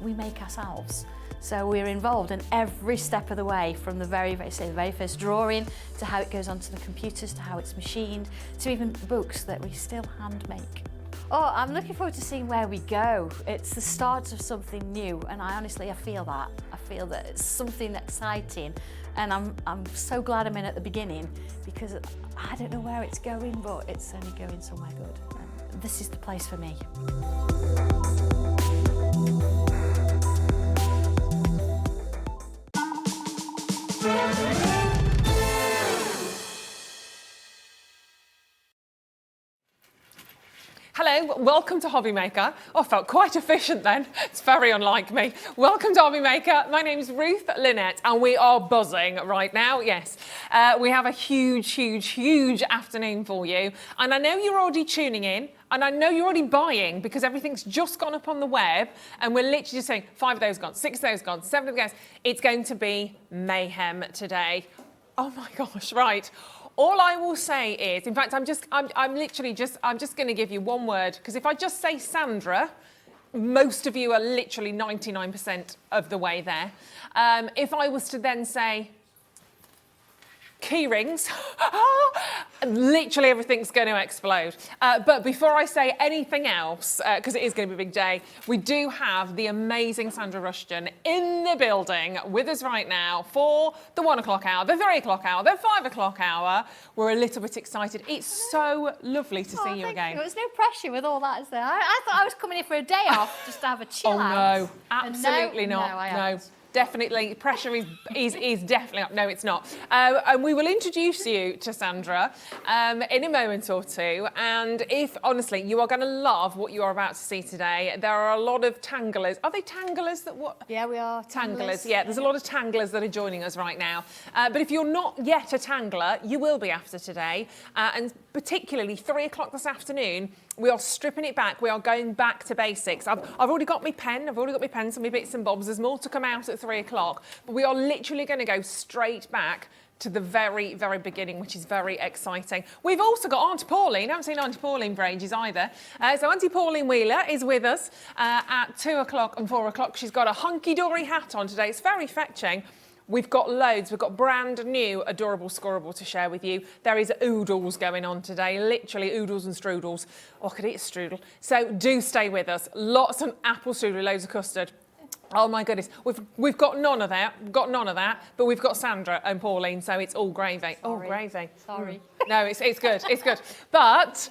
we make ourselves. So we're involved in every step of the way, from the very first drawing to how it goes onto the computers, to how it's machined, to even books that we still hand make. Oh, I'm looking forward to seeing where we go. It's the start of something new, and I feel that. I feel that it's something exciting, and I'm so glad I'm in at the beginning, because I don't know where it's going, but it's only going somewhere good. And this is the place for me. Hello, welcome to Hobby Maker. Oh, I felt quite efficient then. It's very unlike me. Welcome to Hobby Maker. My name's Ruth Lynette and we are buzzing right now. Yes, we have a huge afternoon for you. And I know you're already tuning in and I know you're already buying because everything's just gone up on the web and we're literally just saying 5 of those gone, 6 of those gone, 7 of those. It's going to be mayhem today. Oh my gosh, right. All I will say is, in fact, I'm just going to give you one word, because if I just say Sandra, most of you are literally 99% of the way there. If I was to then say key rings, literally everything's going to explode. But before I say anything else, because it is going to be a big day, we do have the amazing Sandra Rushton in the building with us right now for the 1 o'clock hour, the 3 o'clock hour, the 5 o'clock hour. We're a little bit excited. It's so lovely to see you again. There's no pressure with all that, is there? I thought I was coming here for a day off, just to have a chill out. Oh no, absolutely not. No. Definitely, pressure is definitely up. No, it's not. And we will introduce you to Sandra in a moment or two. And if, honestly, you are going to love what you are about to see today. There are a lot of tanglers. Are they tanglers that what? Yeah, we are. Tanglers, yeah. There's a lot of tanglers that are joining us right now. But if you're not yet a tangler, you will be after today. And particularly 3 o'clock this afternoon, we are stripping it back. We are going back to basics. I've already got my pen. I've already got my pen, some of my bits and bobs. There's more to come out at 3 o'clock. But we are literally going to go straight back to the very beginning, which is very exciting. We've also got Auntie Pauline. I haven't seen Auntie Pauline for ages either. So Auntie Pauline Wheeler is with us at 2 o'clock and 4 o'clock. She's got a hunky-dory hat on today. It's very fetching. We've got loads. We've got brand new adorable Scoreboard to share with you. There is oodles going on today, literally oodles and strudels. Oh, I could eat a strudel. So do stay with us. Lots of apple strudel, loads of custard. Oh my goodness, we've got none of that. We've got none of that, but we've got Sandra and Pauline, so it's all gravy. Sorry. Oh, gravy. Sorry. No, it's good. It's good. But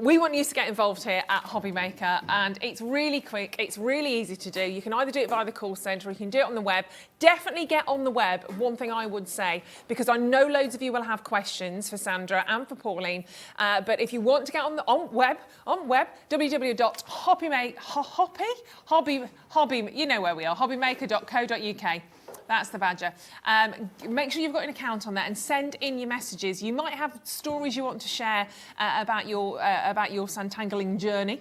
we want you to get involved here at Hobby Maker, and it's really quick, it's really easy to do. You can either do it via the call centre or you can do it on the web. Definitely get on the web, one thing I would say, because I know loads of you will have questions for Sandra and for Pauline, but if you want to get on web, www.hobbymaker, you know where we are, hobbymaker.co.uk. That's the badger. Make sure you've got an account on that and send in your messages. You might have stories you want to share about your Sanntangling journey.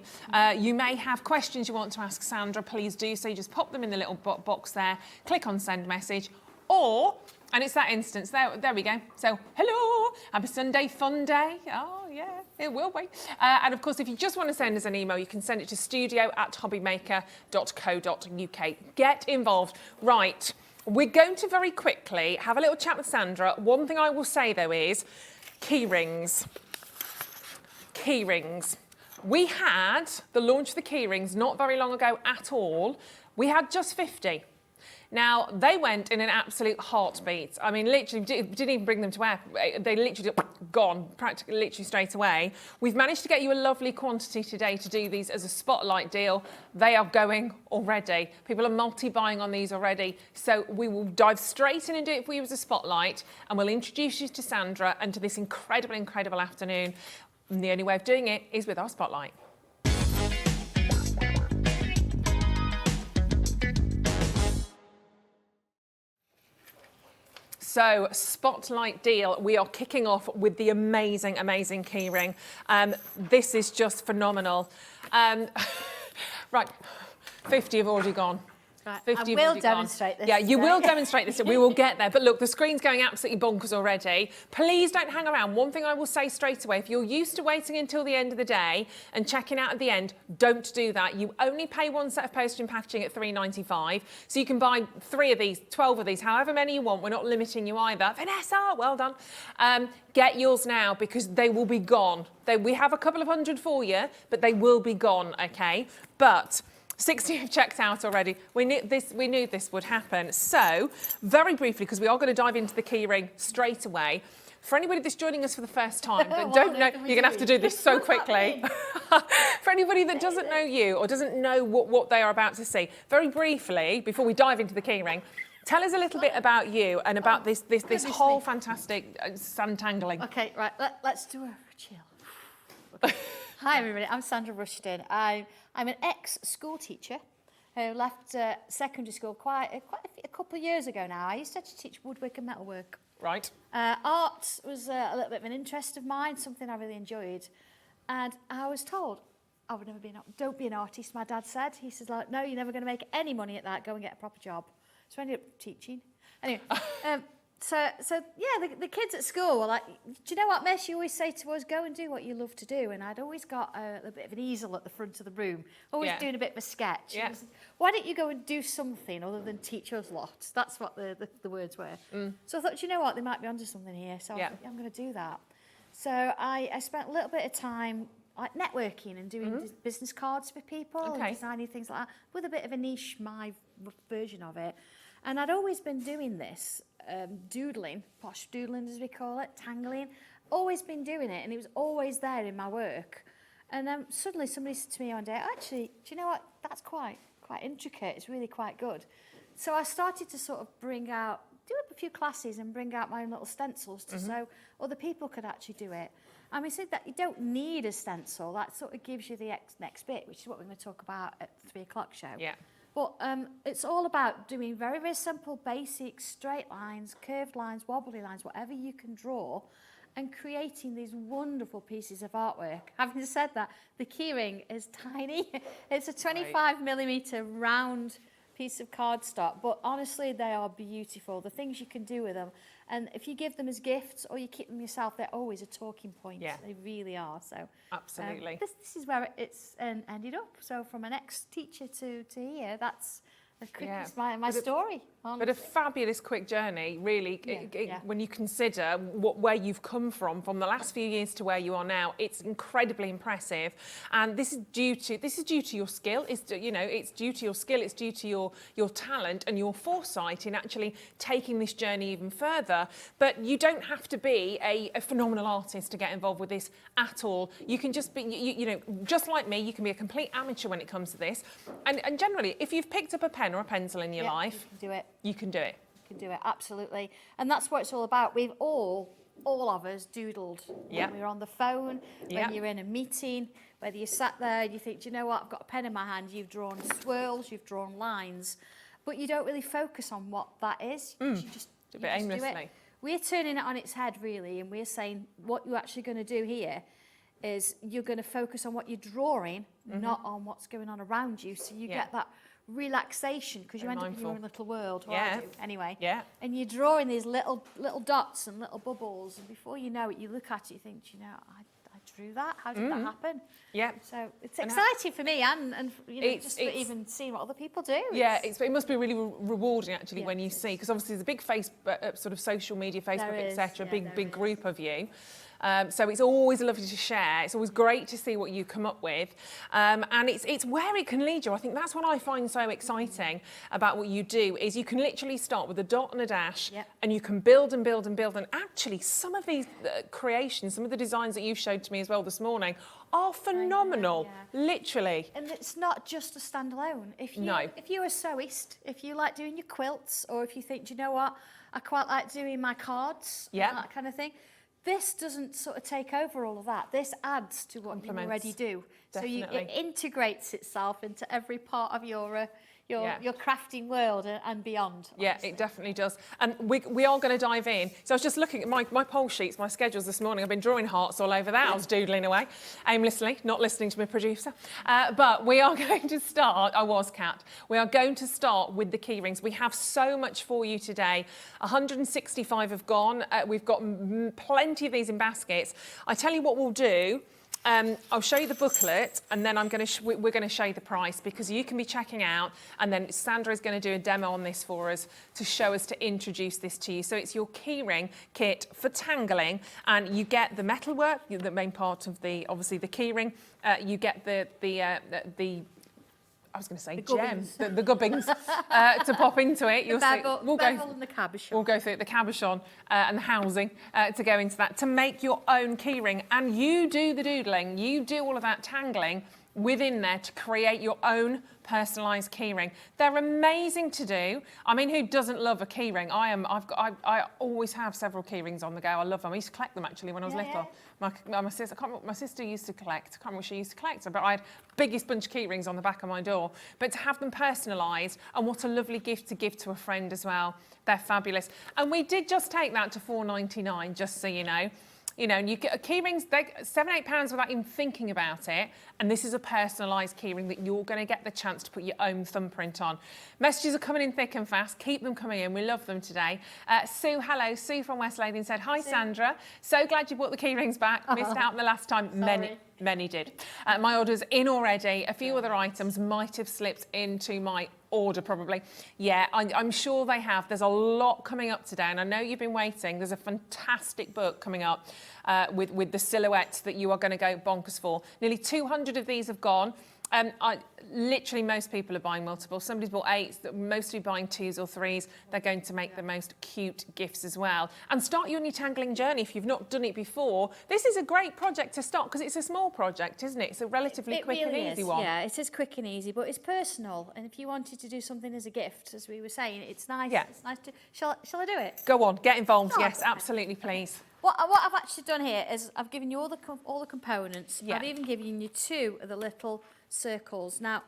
You may have questions you want to ask Sandra. Please do so. You just pop them in the little box there. Click on send message. Or, and it's that instance. There we go. So, hello, happy Sunday fun day. Oh, yeah, it will be. And of course, if you just want to send us an email, you can send it to studio@hobbymaker.co.uk. Get involved. Right. We're going to very quickly have a little chat with Sandra. One thing I will say, though, is key rings. Key rings. We had the launch of the key rings not very long ago at all. We had just 50. Now, they went in an absolute heartbeat. I mean, literally, didn't even bring them to air. They literally gone, practically, literally straight away. We've managed to get you a lovely quantity today to do these as a spotlight deal. They are going already. People are multi-buying on these already. So we will dive straight in and do it for you as a spotlight, and we'll introduce you to Sandra and to this incredible afternoon. And the only way of doing it is with our spotlight. So, spotlight deal, we are kicking off with the amazing keyring. This is just phenomenal. Right, 50 have already gone. Right, 50 I have will already gone. demonstrate this Yeah, you today. will demonstrate this. We will get there. But look, the screen's going absolutely bonkers already. Please don't hang around. One thing I will say straight away, if you're used to waiting until the end of the day and checking out at the end, don't do that. You only pay one set of postage and packaging at £3.95. So you can buy 3 of these, 12 of these, however many you want. We're not limiting you either. Vanessa, well done. Get yours now because they will be gone. We have a couple of hundred for you, but they will be gone, okay? But 60 have checked out already. We knew this would happen. So, very briefly, because we are going to dive into the keyring straight away. For anybody that's joining us for the first time that don't know, you're going to have to do this so quickly. For anybody that doesn't know you or doesn't know what they are about to see, very briefly, before we dive into the keyring, tell us a little bit about you and about this whole fantastic Sanntangling. Okay, right, let's do a chill. Okay. Hi everybody, I'm Sandra Rushton. I'm an ex-school teacher who left secondary school quite a couple of years ago now. I used to actually teach woodwork and metalwork. Right. Art was a little bit of an interest of mine, something I really enjoyed. And I was told, I would never be don't be an artist, my dad said. He says, like, no, you're never going to make any money at that, go and get a proper job. So I ended up teaching. Anyway, So yeah, the kids at school were like, do you know what, Miss? You always say to us, go and do what you love to do. And I'd always got a bit of an easel at the front of the room, always doing a bit of a sketch. Yeah. Said, why don't you go and do something other than teach us lots? That's what the words were. So I thought, do you know what, they might be onto something here. So I thought, I'm going to do that. So I spent a little bit of time like networking and doing business cards for people and designing things like that with a bit of a niche, my version of it. And I'd always been doing this, doodling, posh doodling as we call it, tangling, always been doing it, and it was always there in my work. And then suddenly somebody said to me one day, actually, do you know what, that's quite intricate, it's really quite good. So I started to sort of do up a few classes and bring out my own little stencils so other people could actually do it. And we said that you don't need a stencil, that sort of gives you the next bit, which is what we're going to talk about at the 3 o'clock show. Yeah. But it's all about doing very, very simple, basic, straight lines, curved lines, wobbly lines, whatever you can draw, and creating these wonderful pieces of artwork. Having said that, the keyring is tiny. It's a 25mm round piece of cardstock, but honestly, they are beautiful. The things you can do with them. And if you give them as gifts or you keep them yourself, they're always a talking point. Yeah. They really are. So absolutely. This is where it's ended up. So from an ex-teacher to here, that's my story. But a fabulous quick journey, really. When you consider where you've come from the last few years to where you are now, it's incredibly impressive. And this is due to your skill. It's due to your skill. It's due to your talent and your foresight in actually taking this journey even further. But you don't have to be a phenomenal artist to get involved with this at all. You can just be, just like me, you can be a complete amateur when it comes to this. And generally, if you've picked up a pen or a pencil in your life, you can do it. You can do it. You can do it, absolutely. And that's what it's all about. We've all of us doodled. When we were on the phone, when you're in a meeting, whether you sat there and you think, do you know what, I've got a pen in my hand, you've drawn swirls, you've drawn lines, but you don't really focus on what that is. You just aimlessly. Do it. We're turning it on its head, really, and we're saying what you're actually going to do here is you're going to focus on what you're drawing, not on what's going on around you, so you get that relaxation because you end up in your own little world. Anyway. Yeah. And you're drawing these little dots and little bubbles, and before you know it, you look at it, you think, I drew that. How did that happen? Yeah. So it's exciting for me, and just even seeing what other people do. Yeah, it must be really rewarding actually when you see, because obviously there's a big sort of social media, Facebook, etc. Big group of you. So it's always lovely to share. It's always great to see what you come up with. And it's where it can lead you. I think that's what I find so exciting about what you do is you can literally start with a dot and a dash and you can build and build and build. And actually some of these creations, some of the designs that you showed to me as well this morning are phenomenal, literally. And it's not just a standalone. If you're a sewist, if you like doing your quilts, or if you think, do you know what, I quite like doing my cards, that kind of thing, this doesn't sort of take over all of that. This adds to what you already do. Definitely. So it integrates itself into every part of your your crafting world and beyond. Yeah, honestly. it definitely does. And we are going to dive in. So I was just looking at my poll sheets, my schedules this morning. I've been drawing hearts all over that. I was doodling away aimlessly, not listening to my producer. But we are going to start, I was Kat, we are going to start with the key rings. We have so much for you today. 165 have gone. We've got plenty of these in baskets. I tell you what we'll do. I'll show you the booklet, and then we're going to show you the price, because you can be checking out, and then Sandra is going to do a demo on this for us to introduce this to you. So it's your keyring kit for tangling, and you get the metalwork, the main part of obviously the keyring. You get the I was going to say gems, the gubbins to pop into it. We'll go and the cabochon. We'll go through the cabochon and the housing to go into that, to make your own keyring. And you do the doodling, you do all of that tangling within there to create your own personalised keyring. They're amazing to do. I mean, who doesn't love a keyring? I always have several keyrings on the go. I love them. I used to collect them actually when I was little. My sister, my sister used to collect. I can't remember what she used to collect, but I had biggest bunch of keyrings on the back of my door. But to have them personalised, and what a lovely gift to give to a friend as well. They're fabulous. And we did just take that to £4.99, just so you know. You know, and you get key rings, they're £7-8 without even thinking about it. And this is a personalised keyring that you're going to get the chance to put your own thumbprint on. Messages are coming in thick and fast. Keep them coming in. We love them today. Sue, hello. Sue from West Lothian said, hi, Sue. Sandra. So glad you brought the key rings back. Missed out on the last time. Many did. My order's in already. A few other items might have slipped into my order probably. Yeah, I'm sure they have. There's a lot coming up today, and I know you've been waiting. There's a fantastic book coming up with the silhouettes that you are going to go bonkers for. Nearly 200 of these have gone. Literally most people are buying multiple. Somebody's bought 8, mostly buying 2s or 3s. They're going to make the most cute gifts as well. And start you on your tangling journey if you've not done it before. This is a great project to start, because it's a small project, isn't it? It's a relatively quick and easy one. Yeah, it is quick and easy, but it's personal. And if you wanted to do something as a gift, as we were saying, it's nice. Yeah. It's nice to. Shall I do it? Go on, get involved. Yes, absolutely, please. What I've actually done here is I've given you all the components. Yeah. I've even given you 2 of the little circles. Now,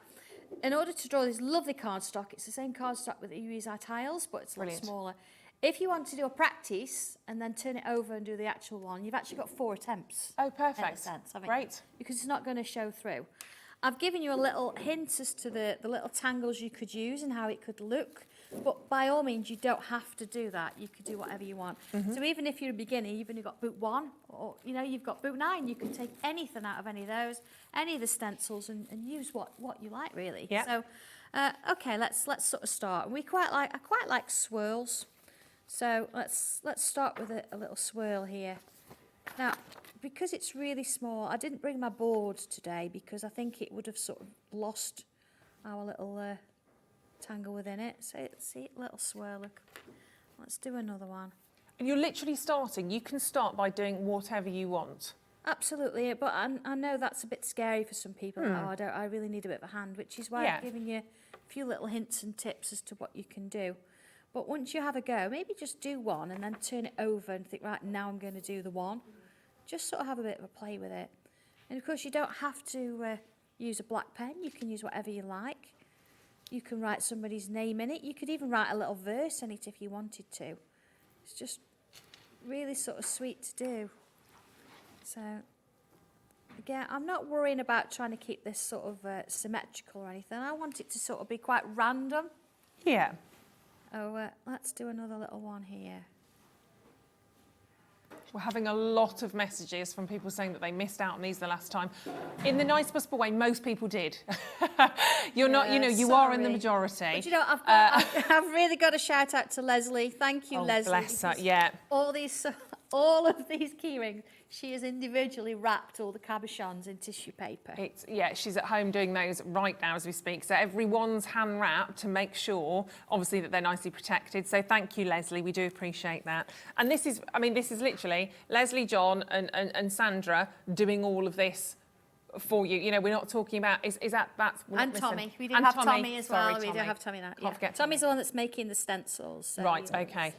in order to draw this lovely cardstock, it's the same cardstock that you use our tiles, but it's a little smaller. If you want to do a practice and then turn it over and do the actual one, you've actually got 4 attempts. Oh, perfect. In a sense, Great. Because it's not going to show through. I've given you a little hint as to the little tangles you could use and how it could look. But by all means, you don't have to do that. You could do whatever you want. So even if you're a beginner, you've only got boot 1, or you've got boot 9. You can take anything out of any of those, any of the stencils, and use what you like really. Yeah. So, okay, let's sort of start. I quite like swirls. So let's start with a little swirl here. Now, because it's really small, I didn't bring my board today because I think it would have sort of lost our little tangle within it. So see, little swirl. Look. Let's do another one. And you're literally starting. You can start by doing whatever you want. Absolutely, but I know that's a bit scary for some people. Oh, I really need a bit of a hand, which is why I've given you a few little hints and tips as to what you can do. But once you have a go, maybe just do one and then turn it over and think, right, now I'm going to do the one. Just sort of have a bit of a play with it. And of course, you don't have to use a black pen. You can use whatever you like. You can write somebody's name in it. You could even write a little verse in it if you wanted to. It's just really sort of sweet to do. So, again, I'm not worrying about trying to keep this sort of symmetrical or anything. I want it to sort of be quite random. Yeah. Oh, let's do another little one here. We're having a lot of messages from people saying that they missed out on these the last time. In the nice possible way, most people did. You're not, you are in the majority. But I've really got to shout out to Leslie. Thank you, Leslie. Bless her, yeah. All of these key rings, she has individually wrapped all the cabochons in tissue paper. She's at home doing those right now as we speak. So everyone's hand wrapped to make sure, obviously, that they're nicely protected. So thank you, Leslie. We do appreciate that. And this is literally Leslie, John, and Sandra doing all of this for you. You know, we're not talking about that's and Tommy. We do have Tommy as well. Sorry, we do have Tommy now. Can't forget Tommy's the one that's making the stencils. So right. Okay.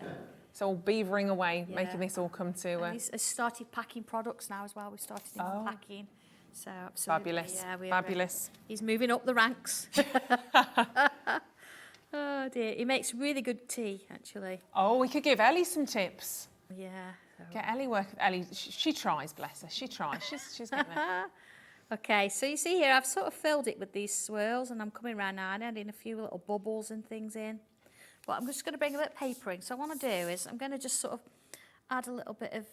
So all beavering away, making this all come to. He's started packing products now as well. We started him packing. So absolutely. Fabulous. Yeah, Fabulous. He's moving up the ranks. dear. He makes really good tea, actually. Oh, we could give Ellie some tips. Yeah. Get Ellie work. Ellie, she tries, bless her. She tries. She's getting there. Okay, so you see here, I've sort of filled it with these swirls, and I'm coming around now and adding a few little bubbles and things in. But I'm just going to bring a bit of papering. So what I want to do is I'm going to just sort of add a little bit of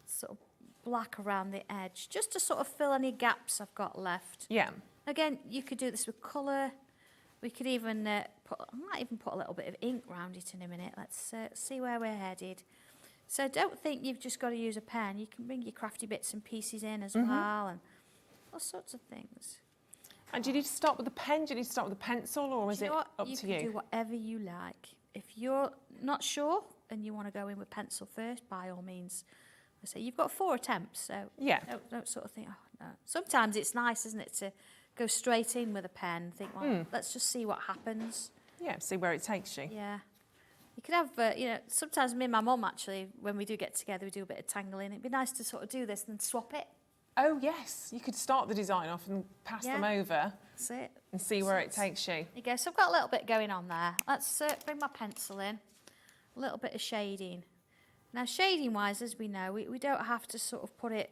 sort of black around the edge, just to sort of fill any gaps I've got left. Yeah. Again, you could do this with colour. We could even I might even put a little bit of ink around it in a minute. Let's see where we're headed. So don't think you've just got to use a pen. You can bring your crafty bits and pieces in as well, and all sorts of things. And do you need to start with a pen? Do you need to start with a pencil, or is it up to you? You can do whatever you like. If you're not sure and you want to go in with pencil first, by all means. I say you've got 4 attempts, so Yeah. don't sort of think, oh no. Sometimes it's nice, isn't it, to go straight in with a pen and think, well, let's just see what happens. Yeah, see where it takes you. Yeah. You could have, you know, sometimes me and my mum actually, when we do get together, we do a bit of tangling. It'd be nice to sort of do this and then swap it. Oh, yes. You could start the design off and pass them over. That's it. And see where it takes you. There you go. So I've got a little bit going on there. Let's bring my pencil in. A little bit of shading. Now, shading-wise, as we know, we don't have to sort of put it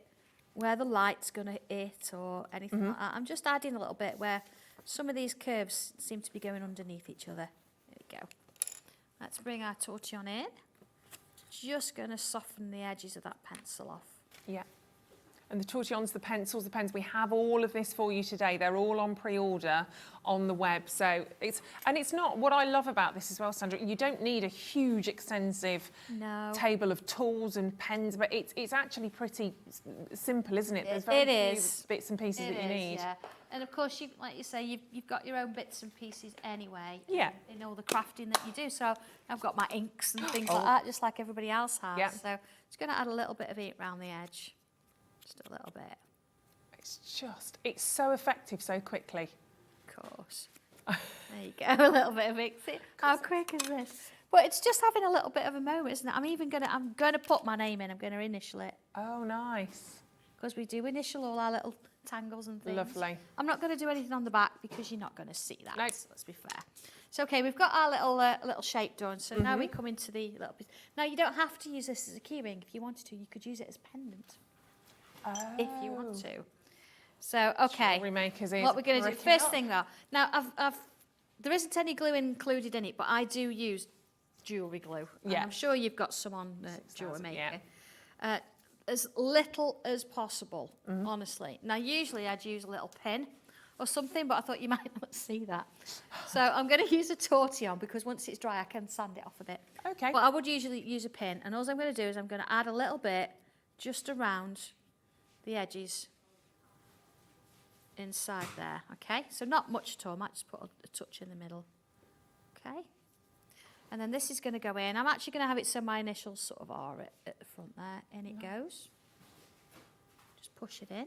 where the light's going to hit or anything like that. I'm just adding a little bit where some of these curves seem to be going underneath each other. There we go. Let's bring our tortillon in. Just going to soften the edges of that pencil off. Yeah. And the tortillons, the pencils, the pens, we have all of this for you today. They're all on pre-order on the web. So it's not, what I love about this as well, Sandra, you don't need a huge, extensive table of tools and pens, but it's actually pretty simple, isn't it? There's very few bits and pieces that you need. Yeah. And of course, like you say, you've got your own bits and pieces anyway. Yeah. In all the crafting that you do. So I've got my inks and things like that, just like everybody else has. Yeah. So just going to add a little bit of ink around the edge. Just a little bit. It's so effective so quickly. Of course. There you go, a little bit of ink. See, how quick is this? But it's just having a little bit of a moment, isn't it? I'm going to put my name in. I'm going to initial it. Oh, nice. Because we do initial all our little tangles and things. Lovely. I'm not going to do anything on the back because you're not going to see that. No. So let's be fair. So, okay, we've got our little shape done. So now we come into the little piece. Now, you don't have to use this as a key ring. If you wanted to, you could use it as pendant. If you want to. So, okay. Jewellery makers what we're going to do, first thing though, now there isn't any glue included in it, but I do use jewellery glue. And I'm sure you've got some on Jewellery Maker. Yeah. As little as possible, honestly. Now, usually I'd use a little pin or something, but I thought you might not see that. So I'm going to use a tortillon because once it's dry, I can sand it off a bit. Okay. But I would usually use a pin, and all I'm going to do is I'm going to add a little bit just around the edges inside there, okay? So not much at all, I might just put a touch in the middle, okay? And then this is going to go in. I'm actually going to have it so my initials sort of are at the front there. In it goes. Just push it in. There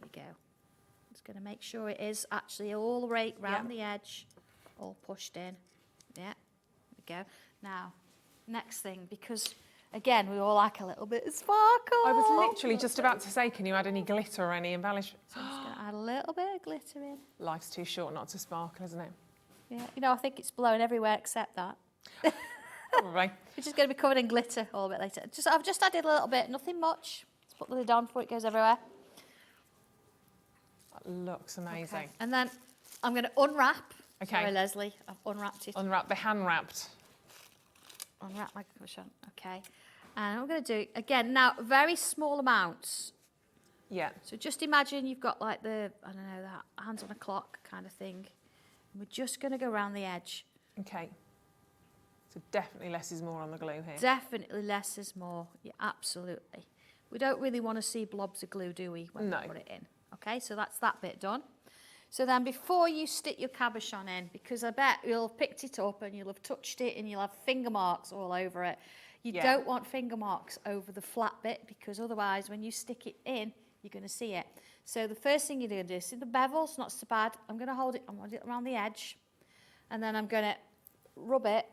we go. Just going to make sure it is actually all the way round the edge, all pushed in. Yeah, there we go. Now, next thing, because again, we all like a little bit of sparkle. I was literally just about to say, can you add any glitter or any embellishment? So I'm just going to add a little bit of glitter in. Life's too short not to sparkle, isn't it? Yeah, you know, I think it's blowing everywhere except that. Probably. Which is going to be covered in glitter all a bit later. I've just added a little bit, nothing much. Let's put the lid on before it goes everywhere. That looks amazing. Okay. And then I'm going to unwrap. Okay. Sorry, Leslie, I've unwrapped it. Unwrap, the hand wrapped. Unwrap my cushion, okay. And I'm going to do, again, now very small amounts. Yeah. So just imagine you've got like the, I don't know, that hands on a clock kind of thing. And we're just going to go around the edge. Okay. So definitely less is more on the glue here. Definitely less is more, yeah, absolutely. We don't really want to see blobs of glue, do we, when we put it in? Okay, so that's that bit done. So then before you stick your cabochon in, because I bet you'll have picked it up and you'll have touched it and you'll have finger marks all over it. You don't want finger marks over the flat bit because otherwise when you stick it in, you're going to see it. So the first thing you're going to do, see the bevel's not so bad. I'm going to hold it around the edge and then I'm going to rub it,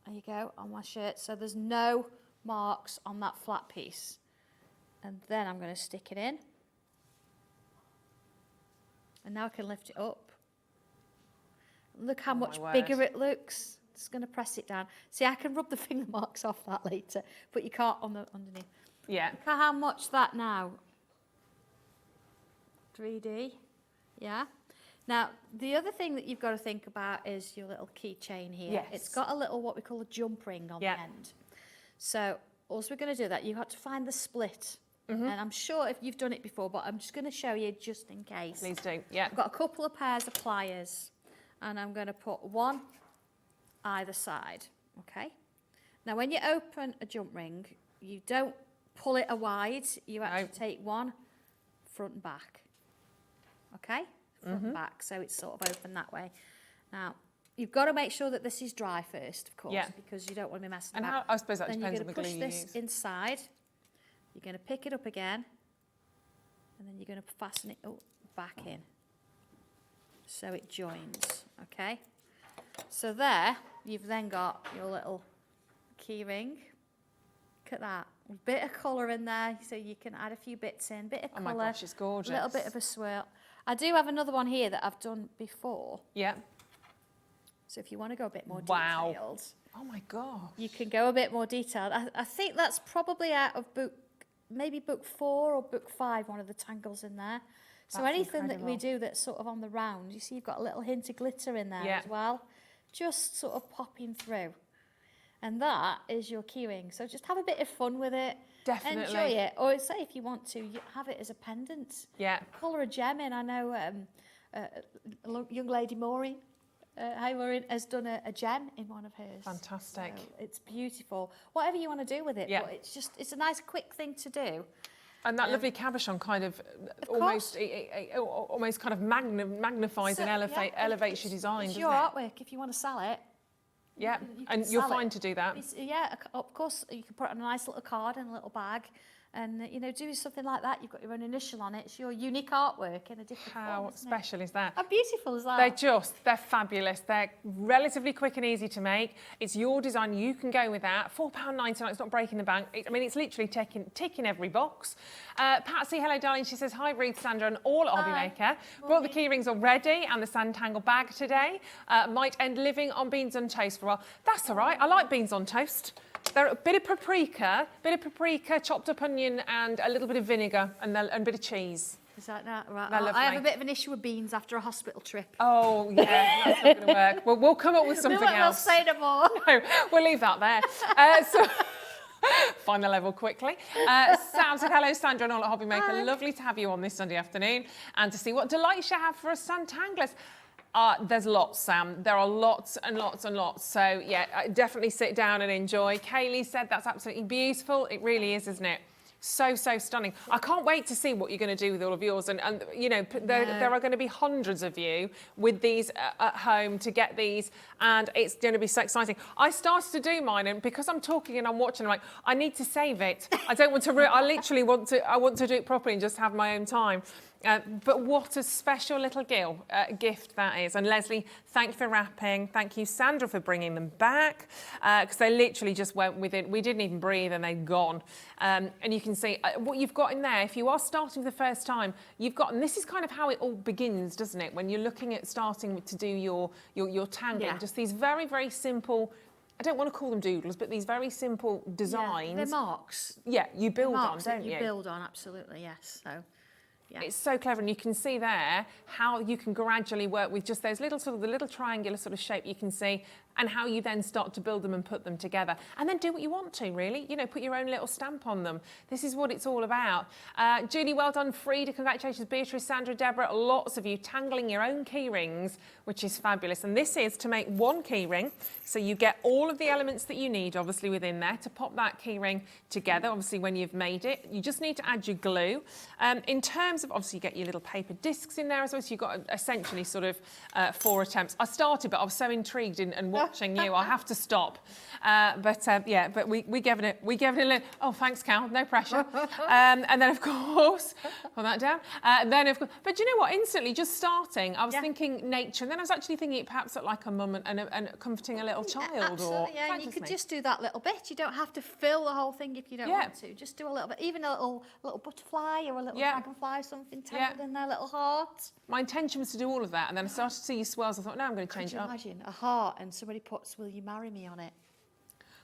there you go, on my shirt so there's no marks on that flat piece. And then I'm going to stick it in. And now I can lift it up. Look how much my bigger word. it looks. Just going to press it down. See, I can rub the finger marks off that later, but you can't on the underneath. Yeah. Look at how much that now. 3D. Yeah. Now, the other thing that you've got to think about is your little keychain here. Yes. It's got a little, what we call a jump ring on the end. So, also we're going to do that, you've got to find the split. And I'm sure if you've done it before, but I'm just going to show you just in case. Please do. Yeah. I've got a couple of pairs of pliers, and I'm going to put one either side, okay? Now, when you open a jump ring, you don't pull it wide, you actually take one front and back, okay? Front and back, so it's sort of open that way. Now, you've got to make sure that this is dry first, of course, because you don't want to be messing And about. how, I suppose that Then depends you're on going the to glue push you this use. inside, you're going to pick it up again, and then you're going to fasten it back in, so it joins, okay? So there, you've then got your little key ring. Look at that. A bit of colour in there, so you can add a few bits in. Bit of colour. Oh my gosh, it's gorgeous. A little bit of a swirl. I do have another one here that I've done before. Yeah. So if you want to go a bit more Wow. detailed, Oh my gosh. you can go a bit more detailed. I think that's probably out of maybe book 4 or book 5, one of the tangles in there. So That's anything that we incredible. do that's sort of on the round, you see you've got a little hint of glitter in there Yeah. as well, just sort of popping through. And that is your keyring. So just have a bit of fun with it. Definitely. Enjoy it. Or say if you want to, you have it as a pendant. Yeah. Colour a gem in. I know young lady Maureen, hi Maureen, has done a gem in one of hers. Fantastic. So it's beautiful. Whatever you want to do with it, Yeah. but it's a nice quick thing to do. And that lovely cabochon kind of almost almost kind of magnifies So, and elevates your design, It's doesn't your it? artwork if you want to sell it. Yeah, you can and you're sell it. fine to do that. Yeah, of course, you can put it on a nice little card in a little bag and, you know, do something like that. You've got your own initial on it. It's your unique artwork in a different How form, isn't it? special is that? How beautiful is that? They're fabulous. They're relatively quick and easy to make. It's your design. You can go with that. £4.99. It's not breaking the bank. It's literally ticking every box. Patsy, hello, darling. She says, hi, Ruth, Sandra, and all at Hobby Maker. Brought the key rings already and the Sanntangle bag today. Might end living on beans on toast for a while. That's all right. I like beans on toast. They're a bit of paprika, chopped up onion, and a little bit of vinegar, and a bit of cheese. Is that right? They're I have lovely. a bit of an issue with beans after a hospital trip. Oh, yeah, that's not going to work. Well, we'll come up with something We'll else. say no more. No, we'll leave that there. So, find the level quickly. Sam said, hello, Sandra and all at Hobby Maker. Hi. Lovely to have you on this Sunday afternoon and to see what delights you have for us Sanntanglers. There's lots, Sam. There are lots and lots and lots. So, yeah, definitely sit down and enjoy. Kaylee said that's absolutely beautiful. It really is, isn't it? So stunning. I can't wait to see what you're going to do with all of yours. And you know, there are going to be hundreds of you with these at home to get these. And it's going to be so exciting. I started to do mine, and because I'm talking and I'm watching, I'm like, I need to save it. I don't want to, I literally want to do it properly and just have my own time. But what a special little gift that is. And Leslie, thank you for wrapping. Thank you, Sandra, for bringing them back, because they literally just went with it. We didn't even breathe and they're gone. And you can see what you've got in there. If you are starting for the first time, you've got, and this is kind of how it all begins, doesn't it? When you're looking at starting to do your tangling, just these very, very simple, I don't want to call them doodles, but these very simple designs. They're marks. Yeah, you build on, Marks that don't you? you build on, absolutely, yes. So, yeah. It's so clever, and you can see there how you can gradually work with just those little the little triangular sort of shape you can see, and how you then start to build them and put them together, and then do what you want to, really. You know, put your own little stamp on them. This is what it's all about. Julie, well done. Frida, congratulations. Beatrice, Sandra, Deborah, lots of you tangling your own key rings, which is fabulous. And this is to make one key ring, so you get all of the elements that you need, obviously, within there to pop that key ring together. Obviously, when you've made it, you just need to add your glue. In terms of, obviously, you get your little paper discs in there as well, so you've got essentially sort of 4 attempts. I started, but I was so intrigued and watching you, I have to stop. But we gave it a little, oh, thanks, Cal, no pressure. And then, of course, put that down. Then, of course, but you know what? Instantly, just starting, I was thinking nature, and then I was actually thinking it perhaps looked like a mum and comforting a little child. Absolutely, yeah. And you could just do that little bit. You don't have to fill the whole thing if you don't want to. Just do a little bit, even a little butterfly or a little dragonfly, something tangled in their little heart. My intention was to do all of that, and then I started to see your swirls. I thought, no, I'm going to change it up. Could you imagine a heart and somebody puts "Will you marry me" on it?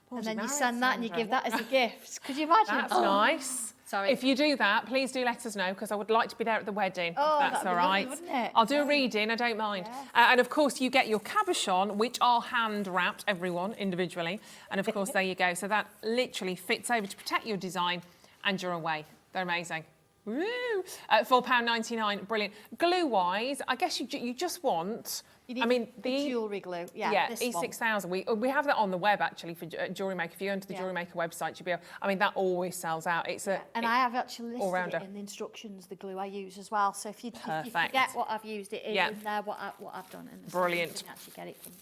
What And was then you married, send that and you Sandra? give that as a gift. Could you imagine? That's nice. Sorry. If you do that, please do let us know, because I would like to be there at the wedding. Oh, if that's that'd all be lovely, right. wouldn't it? I'll do a reading, I don't mind. Yes. And of course, you get your cabochon, which are hand wrapped, everyone individually. And of course, there you go. So that literally fits over to protect your design, and you're away. They're amazing. Woo! £4.99, brilliant. Glue-wise, I guess you just want. You need the jewellery glue. Yeah, this E6000. We have that on the web actually for Jewellery Maker. If you go onto the Jewellery Maker website, you'll be able. I mean, that always sells out. It's a. And I have actually listed all-rounder. it in the instructions, the glue I use as well. So if you Perfect. forget what I've used, it is in there what I've done. And Brilliant. You can actually get it from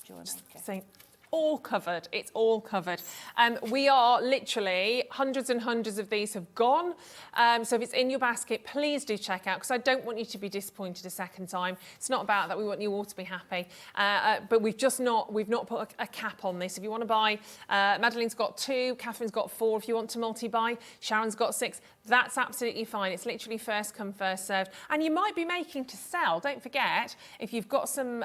Jewellery Maker. See, all covered. It's all covered. We are literally, hundreds and hundreds of these have gone. So if it's in your basket, please do check out, because I don't want you to be disappointed a second time. It's not about that. We want you all to be happy. But we've not put a cap on this. If you want to buy, Madeleine's got 2, Catherine's got 4. If you want to multi-buy, Sharon's got 6. That's absolutely fine. It's literally first come, first served. And you might be making to sell. Don't forget, if you've got some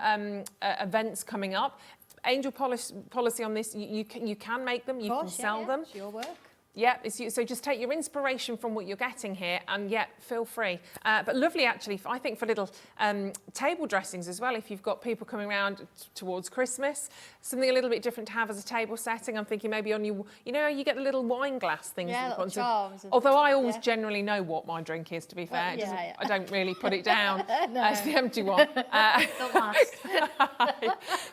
events coming up, Angel policy on this, you can make them, you can sell them. It's your work. Yeah, so just take your inspiration from what you're getting here, and feel free. But lovely, actually, I think for little table dressings as well, if you've got people coming around towards Christmas, something a little bit different to have as a table setting. I'm thinking maybe on you you get the little wine glass things. Yeah, little charms. Although I always generally know what my drink is, to be fair. Well, I don't really put it down No. as the empty one. Don't last.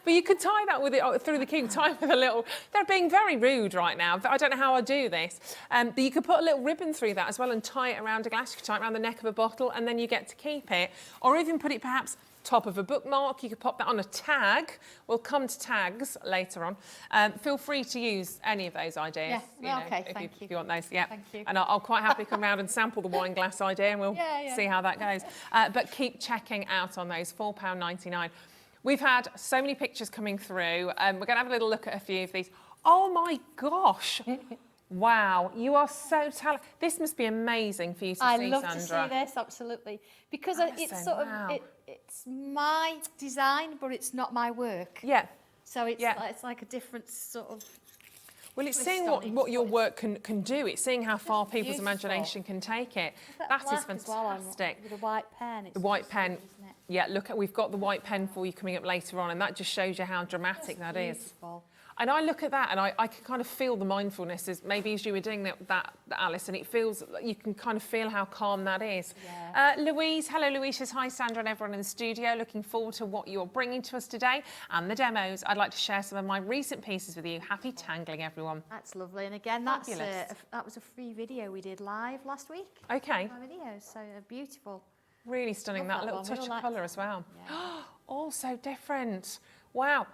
But you could tie that with it through the key, tie with a little. They're being very rude right now. I don't know how I do this. But you could put a little ribbon through that as well and tie it around a glass. You could tie it around the neck of a bottle, and then you get to keep it. Or even put it perhaps top of a bookmark. You could pop that on a tag. We'll come to tags later on. Feel free to use any of those ideas. Yeah, okay, thank you. If you want those, yeah. Thank you. And I'll quite happily come around and sample the wine glass idea, and we'll see how that goes. But keep checking out on those, £4.99. We've had so many pictures coming through. We're going to have a little look at a few of these. Oh my gosh. Wow, you are so talented. This must be amazing for you to see, Sandra. I love to see this, absolutely. Because it's it's my design, but it's not my work. Yeah. So it's like a different sort of. Well, it's seeing what your work can do. It's seeing how far people's imagination can take it. That is fantastic. With a white pen. The white pen. Yeah, we've got the white pen for you coming up later on, and that just shows you how dramatic that is. And I look at that and I can kind of feel the mindfulness as you were doing that, Alice, and it feels, you can kind of feel how calm that is. Yeah. Louise, hello Louise, says hi Sandra and everyone in the studio. Looking forward to what you're bringing to us today and the demos. I'd like to share some of my recent pieces with you. Happy tangling, everyone. That's lovely. And again, that was a free video we did live last week. Okay. My videos, so beautiful. Really stunning, that little touch of colour as well. Yeah. All so different. Wow.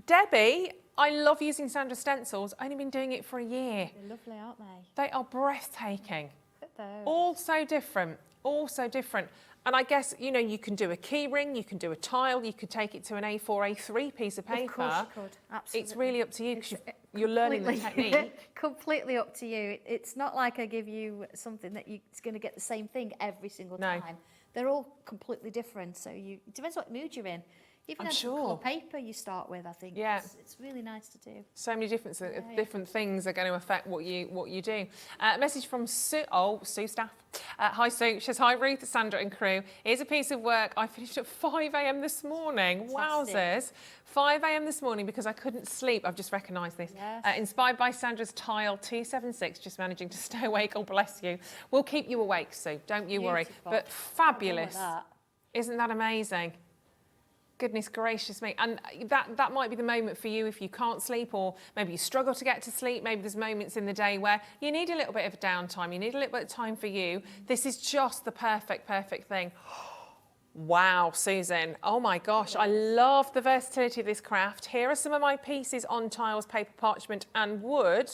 Debbie, I love using Sandra's stencils. Only been doing it for a year. They're lovely, aren't they? They are breathtaking. Look at those. All so different. All so different. And I guess, you can do a key ring, you can do a tile, you could take it to an A4, A3 piece of paper. Of course you could, absolutely. It's really up to you because you're learning the technique. Completely up to you. It's not like I give you something that it's going to get the same thing every single time. They're all completely different, so it depends what mood you're in. Even the colour paper you start with, I think, it's really nice to do. So many different things are going to affect what you do. Message from Sue Staff. Hi Sue, she says, hi Ruth, Sandra and crew. Here's a piece of work I finished at 5 a.m. this morning. Fantastic. Wowzers. 5 a.m. this morning because I couldn't sleep. I've just recognised this. Yes. Inspired by Sandra's tile 276, just managing to stay awake. Oh, bless you. We'll keep you awake, Sue. Don't you worry. But fabulous. Isn't that amazing? Goodness gracious me. And that might be the moment for you if you can't sleep, or maybe you struggle to get to sleep. Maybe there's moments in the day where you need a little bit of downtime. You need a little bit of time for you. This is just the perfect thing. Wow, Susan. Oh my gosh, I love the versatility of this craft. Here are some of my pieces on tiles, paper, parchment and wood.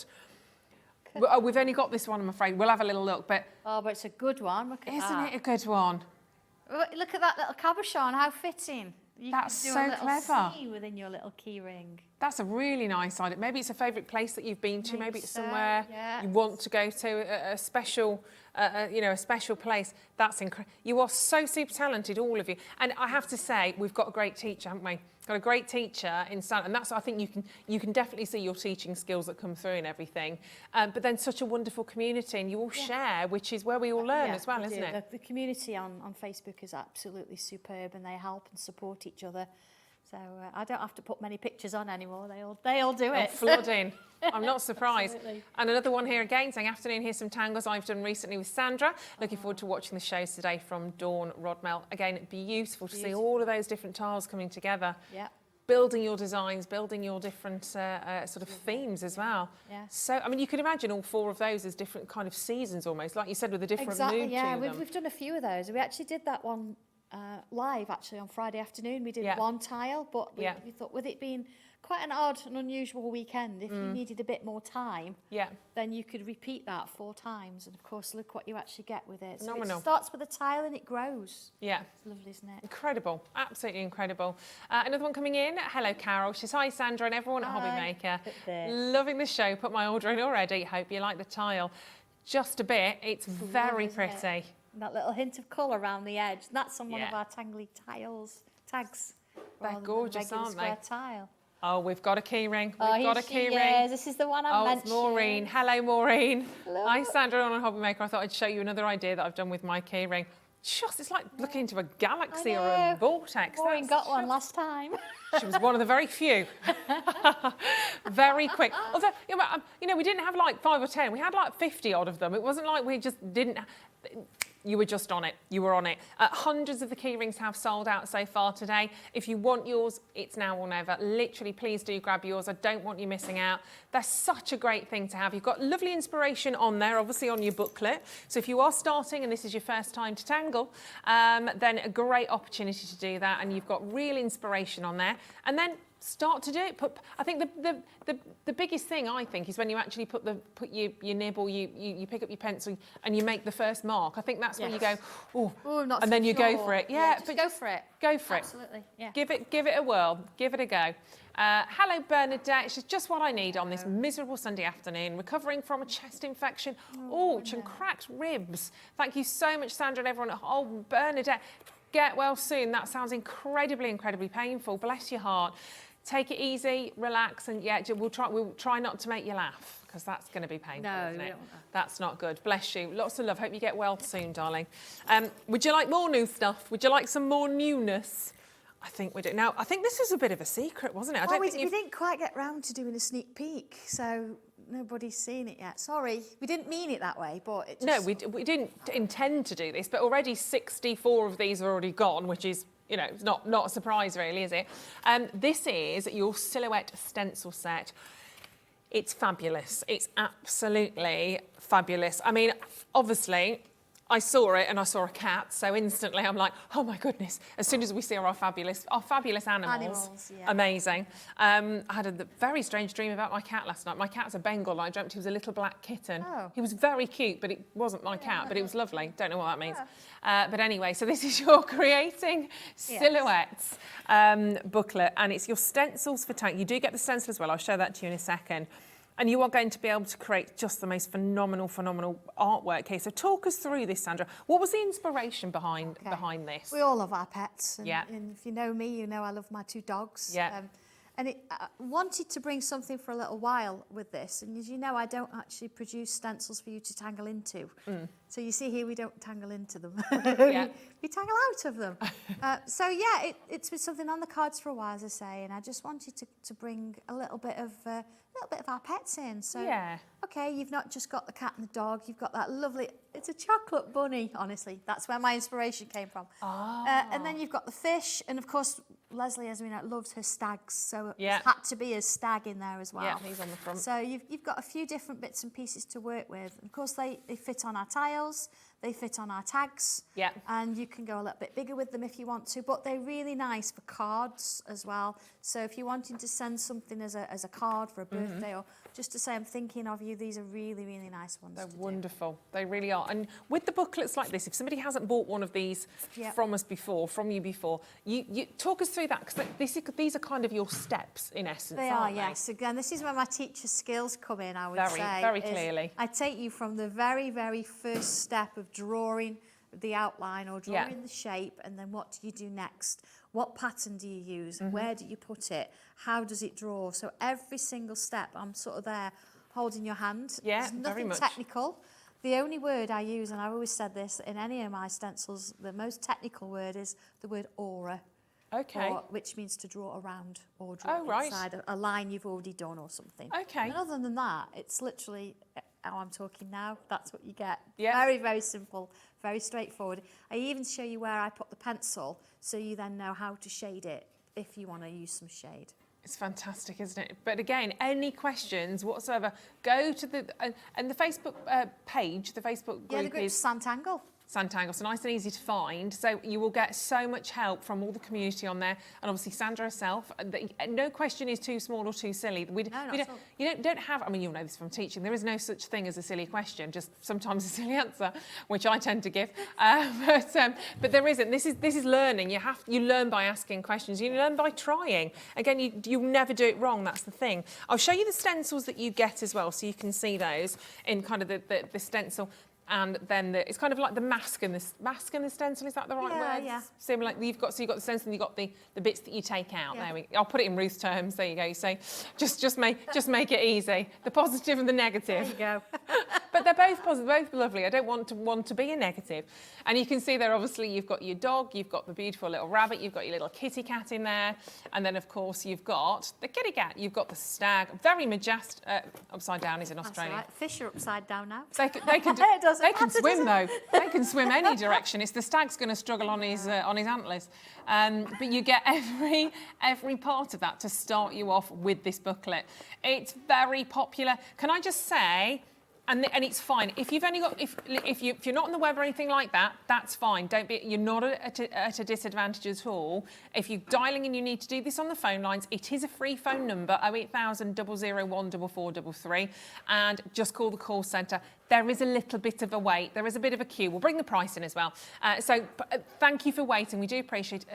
We've only got this one, I'm afraid. We'll have a little look, but... Oh, but it's a good one. Look at that. Isn't it a good one? Look at that little cabochon, how fitting. You That's can do so a little clever. C within your little key ring. That's a really nice idea. Maybe it's a favourite place that you've been to. Maybe it's so, somewhere yeah. you want to go to, a special, you know, a special place. That's incredible. You are so super talented, all of you. And I have to say, we've got a great teacher, haven't we? Got a great teacher in Sandra, and that's, I think you can definitely see your teaching skills that come through and everything. But then such a wonderful community, and you all share, which is where we all learn as well, isn't it? The community on Facebook is absolutely superb, and they help and support each other. So I don't have to put many pictures on anymore. They all do it. Flooding. I'm not surprised. Absolutely. And another one here again saying, afternoon, here's some tangles I've done recently with Sandra. Looking forward to watching the shows today from Dawn Rodmell. Again, beautiful to see all of those different tiles coming together. Yeah. Building your designs, building your different sort of themes as well. Yeah. So, I mean, you could imagine all 4 of those as different kind of seasons almost, like you said, with a different mood yeah. to them. We've done a few of those. We actually did that one live actually on Friday afternoon. We did one tile, but we thought with it being quite an odd and unusual weekend, if you needed a bit more time, then you could repeat that 4 times. And of course, look what you actually get with it. So Phenomenal. it starts with a tile and it grows. Yeah. It's lovely, isn't it? Incredible, absolutely incredible. Another one coming in. Hello, Carol. She says, hi, Sandra and everyone at Hobby Maker. Loving the show. Put my order in already. Hope you like the tile. Just a bit. It's very pretty. That little hint of colour around the edge. That's on one of our Tangly tags. They're gorgeous, aren't they? Tile. Oh, we've got a key ring. We've got a key ring. Yes, this is the one I mentioned. It's Maureen. Hello, Maureen. Hello. Hi, Sandra on Hobby Maker. I thought I'd show you another idea that I've done with my key ring. Just, it's like looking into a galaxy or a vortex. Maureen got one last time. She was one of the very few. Very quick. Although, you know, we didn't have like 5 or 10. We had like 50 odd of them. It wasn't like we just didn't. You were just on it. You were on it. Hundreds of the key rings have sold out so far today. If you want yours, it's now or never. Literally, please do grab yours. I don't want you missing out. They're such a great thing to have. You've got lovely inspiration on there, obviously on your booklet. So if you are starting and this is your first time to tangle, then a great opportunity to do that. And you've got real inspiration on there. And then start to do it. I think the biggest thing I think is when you actually put your nib or you pick up your pencil and you make the first mark. I think that's when you go, oh, and then you go for it. Yeah, but go for it. Go for it. Absolutely. Yeah. Give it a whirl. Give it a go. Hello, Bernadette. She's just what I need on this miserable Sunday afternoon. Recovering from a chest infection. And cracked ribs. Thank you so much, Sandra and everyone. Oh, Bernadette, get well soon. That sounds incredibly, incredibly painful. Bless your heart. Take it easy, relax, and we'll try not to make you laugh because that's going to be painful, isn't it? That's not good. Bless you. Lots of love. Hope you get well soon, darling. Would you like more new stuff? Would you like some more newness? I think we do. Now, I think this was a bit of a secret, wasn't it? We didn't quite get round to doing a sneak peek, so nobody's seen it yet. Sorry, we didn't mean it that way, but it just... No, we didn't intend to do this, but already 64 of these are already gone, which is, you know, it's not a surprise really, is it? This is your silhouette stencil set. It's fabulous. It's absolutely fabulous. I mean, obviously, I saw it and I saw a cat, so instantly I'm like, oh my goodness. As soon as we see our fabulous animals, amazing. I had a very strange dream about my cat last night. My cat's a Bengal and I dreamt he was a little black kitten. Oh. He was very cute, but it wasn't my cat, but it was lovely. Don't know what that means. But anyway, so this is your Creating Silhouettes booklet, and it's your stencils for tank. You do get the stencil as well. I'll show that to you in a second. And you are going to be able to create just the most phenomenal artwork here. So talk us through this, Sandra. What was the inspiration behind this? We all love our pets. And if you know me, you know I love my 2 dogs. Yeah. And I wanted to bring something for a little while with this. And as you know, I don't actually produce stencils for you to tangle into. So you see here, we don't tangle into them. We tangle out of them. So yeah, it's been something on the cards for a while, as I say. And I just wanted to bring a little bit of our pets in. So, okay, you've not just got the cat and the dog, you've got that lovely, it's a chocolate bunny, honestly. That's where my inspiration came from. And then you've got the fish, and of course, Leslie, as we know, loves her stags, so it had to be a stag in there as well. Yeah, he's on the front. So you've got a few different bits and pieces to work with. Of course, they fit on our tiles, They fit on our tags. Yeah. And you can go a little bit bigger with them if you want to, but they're really nice for cards as well. So if you're wanting to send something as a card for a birthday or just to say I'm thinking of you, these are really, really nice ones. They're wonderful. They really are. And with the booklets like this, if somebody hasn't bought one of these from you before, you talk us through that, because these are kind of your steps in essence. They are, yes. Again, this is where my teacher skills come in, I would say. Very clearly. I take you from the very, very first step of drawing the outline or drawing the shape, and then what do you do next? What pattern do you use? Where do you put it? How does it draw? So every single step, I'm sort of there holding your hand. Yeah, There's nothing very much. technical. The only word I use, and I've always said this in any of my stencils, the most technical word is the word aura. Okay. Which means to draw around or draw inside a line you've already done or something. Okay. And other than that, it's literally how I'm talking now. That's what you get. Yeah. Very, very simple, very straightforward. I even show you where I put the pencil so you then know how to shade it if you want to use some shade. It's fantastic, isn't it? But again, any questions whatsoever, go to the Facebook page, the Facebook group Yeah, the group's Sanntangle. Sanntangle, so nice and easy to find. So you will get so much help from all the community on there, and obviously Sandra herself. No question is too small or too silly. You don't have. I mean, you'll know this from teaching. There is no such thing as a silly question. Just sometimes a silly answer, which I tend to give. But there isn't. This is learning. You learn by asking questions. You learn by trying. Again, you'll never do it wrong. That's the thing. I'll show you the stencils that you get as well, so you can see those in kind of the stencil. And then it's kind of like the mask and the stencil. Is that the right word? Yeah. Similar. You've got the stencil and you've got the bits that you take out. Yeah. I'll put it in Ruth's terms. There you go. So just make it easy. The positive and the negative. There you go. But they're both positive, both lovely. I don't want to be a negative. And you can see there, obviously, you've got your dog, you've got the beautiful little rabbit, you've got your little kitty cat in there, and then of course you've got the kitty cat, you've got the stag, very majestic. Upside down is in Australia. That's right. Fish are upside down now. They can swim though. They can swim any direction. It's the stag's going to struggle on his antlers. But you get every part of that to start you off with this booklet. It's very popular. Can I just say? And it's fine. If you've only got if you're not on the web or anything like that, that's fine. You're not at a disadvantage at all. If you're dialing in, you need to do this on the phone lines. It is a free phone number, 08000 001 4433, and just call the call centre. There is a little bit of a wait. There is a bit of a queue. We'll bring the price in as well. So thank you for waiting. We do appreciate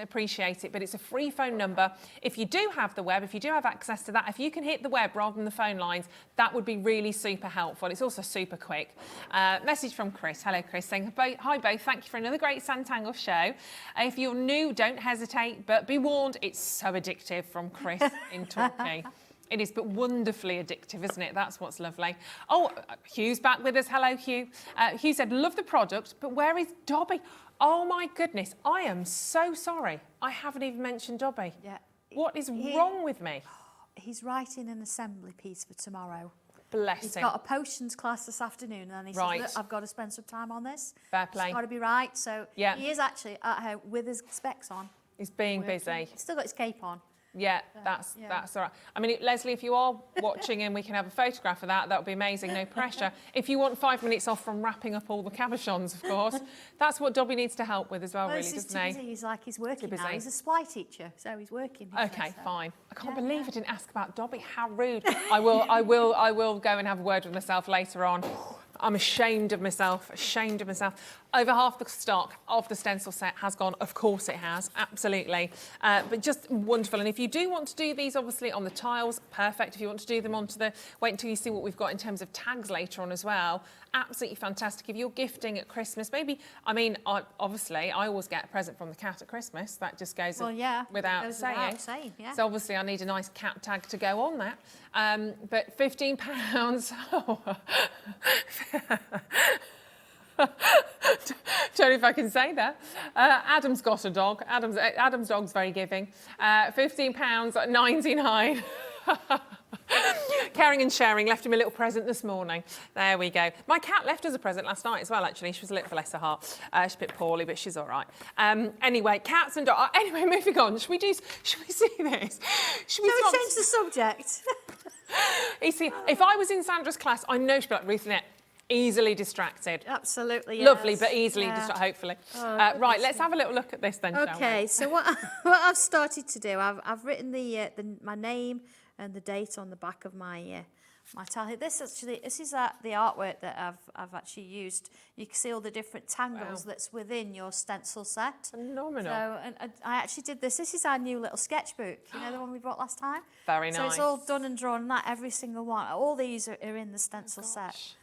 it, but it's a free phone number. If you do have the web, if you do have access to that, if you can hit the web rather than the phone lines, that would be really super helpful. It's also super quick. Message from Chris. Hello, Chris, saying, hi both. Thank you for another great Sanntangle show. If you're new, don't hesitate, but be warned, it's so addictive, from Chris in Torquay. It is, but wonderfully addictive, isn't it? That's what's lovely. Oh, Hugh's back with us. Hello, Hugh. Hugh said, love the product, but where is Dobby? Oh, my goodness. I am so sorry. I haven't even mentioned Dobby. Yeah. What is wrong with me? He's writing an assembly piece for tomorrow. Bless He's him. got a potions class this afternoon, and then he says, look, I've got to spend some time on this. Fair play. It's got to be right. So yeah. He is actually at home with his specs on. He's being busy. He's still got his cape on. Yeah, that's all right. I mean, Leslie, if you are watching and we can have a photograph of that, that would be amazing, no pressure. If you want 5 minutes off from wrapping up all the cabochons, of course, that's what Dobby needs to help with as well, really, doesn't he? He's like, he's working now. He's a supply teacher, so he's working. Okay, fine. I can't believe I didn't ask about Dobby. How rude. I will go and have a word with myself later on. I'm ashamed of myself, Over half the stock of the stencil set has gone. Of course it has, absolutely. But just wonderful. And if you do want to do these, obviously, on the tiles, perfect. If you want to do them onto wait until you see what we've got in terms of tags later on as well, absolutely fantastic. If you're gifting at Christmas, maybe, I mean, obviously, I always get a present from the cat at Christmas. That just goes without saying. Yeah. So obviously I need a nice cat tag to go on that. But £15, don't know if I can say that. Adam's got a dog. Adam's dog's very giving. £15.99. Caring and sharing, left him a little present this morning. There we go. My cat left us a present last night as well, actually. She was a little, bless her heart. She's a bit poorly, but she's all right. Anyway, cats and dogs. Anyway, moving on. Should we see this? Should we change the subject? You see, if I was in Sandra's class, I know she'd be like, Ruth Lynette, Easily distracted. Absolutely, yes. Lovely, but easily Yeah. distracted, hopefully. Oh, Right, let's have a little look at this then, shall we? Okay, so what I've started to do, I've written my name and the date on the back of my my tally. This is the artwork that I've actually used. You can see all the different tangles that's within your stencil set. Phenomenal. So, and I actually did this. This is our new little sketchbook. You know, the one we bought last time. Very So nice. it's all done and drawn. That every single one. All these are in the stencil set.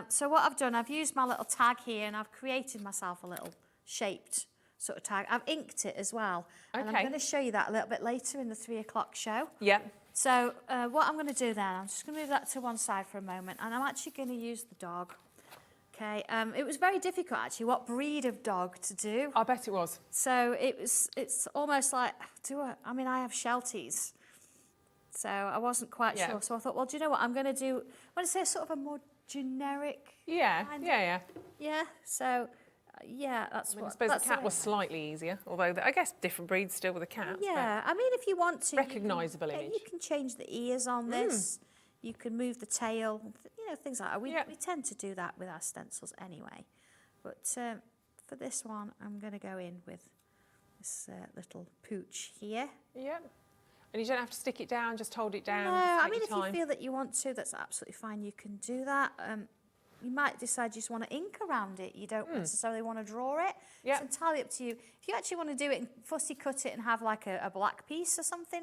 So what I've done, I've used my little tag here, and I've created myself a little shaped sort of tag. I've inked it as well. Okay. And I'm going to show you that a little bit later in the 3 o'clock show. Yep. So what I'm going to do then, I'm just going to move that to one side for a moment, and I'm actually going to use the dog. Okay. It was very difficult actually, what breed of dog to do. I bet it was. So it's almost like, I mean, I have Shelties. So I wasn't quite sure. So I thought, well, do you know what I'm going to do? I want to say sort of a more generic. Yeah, yeah. Yeah. So, yeah, that's I what. suppose that's the cat it. was slightly easier, although I guess different breeds still with the cats. Yeah, I mean, if you want to, Recognisable image. You can change the ears on this. You can move the tail. You know, things like that. We tend to do that with our stencils anyway. But for this one, I'm going to go in with this little pooch here. Yep. And you don't have to stick it down, just hold it down. No, I mean, your if you time. feel that you want to, that's absolutely fine. You can do that. You might decide you just want to ink around it. You don't necessarily want to draw it. Yep. It's entirely up to you. If you actually want to do it and fussy cut it and have like a black piece or something,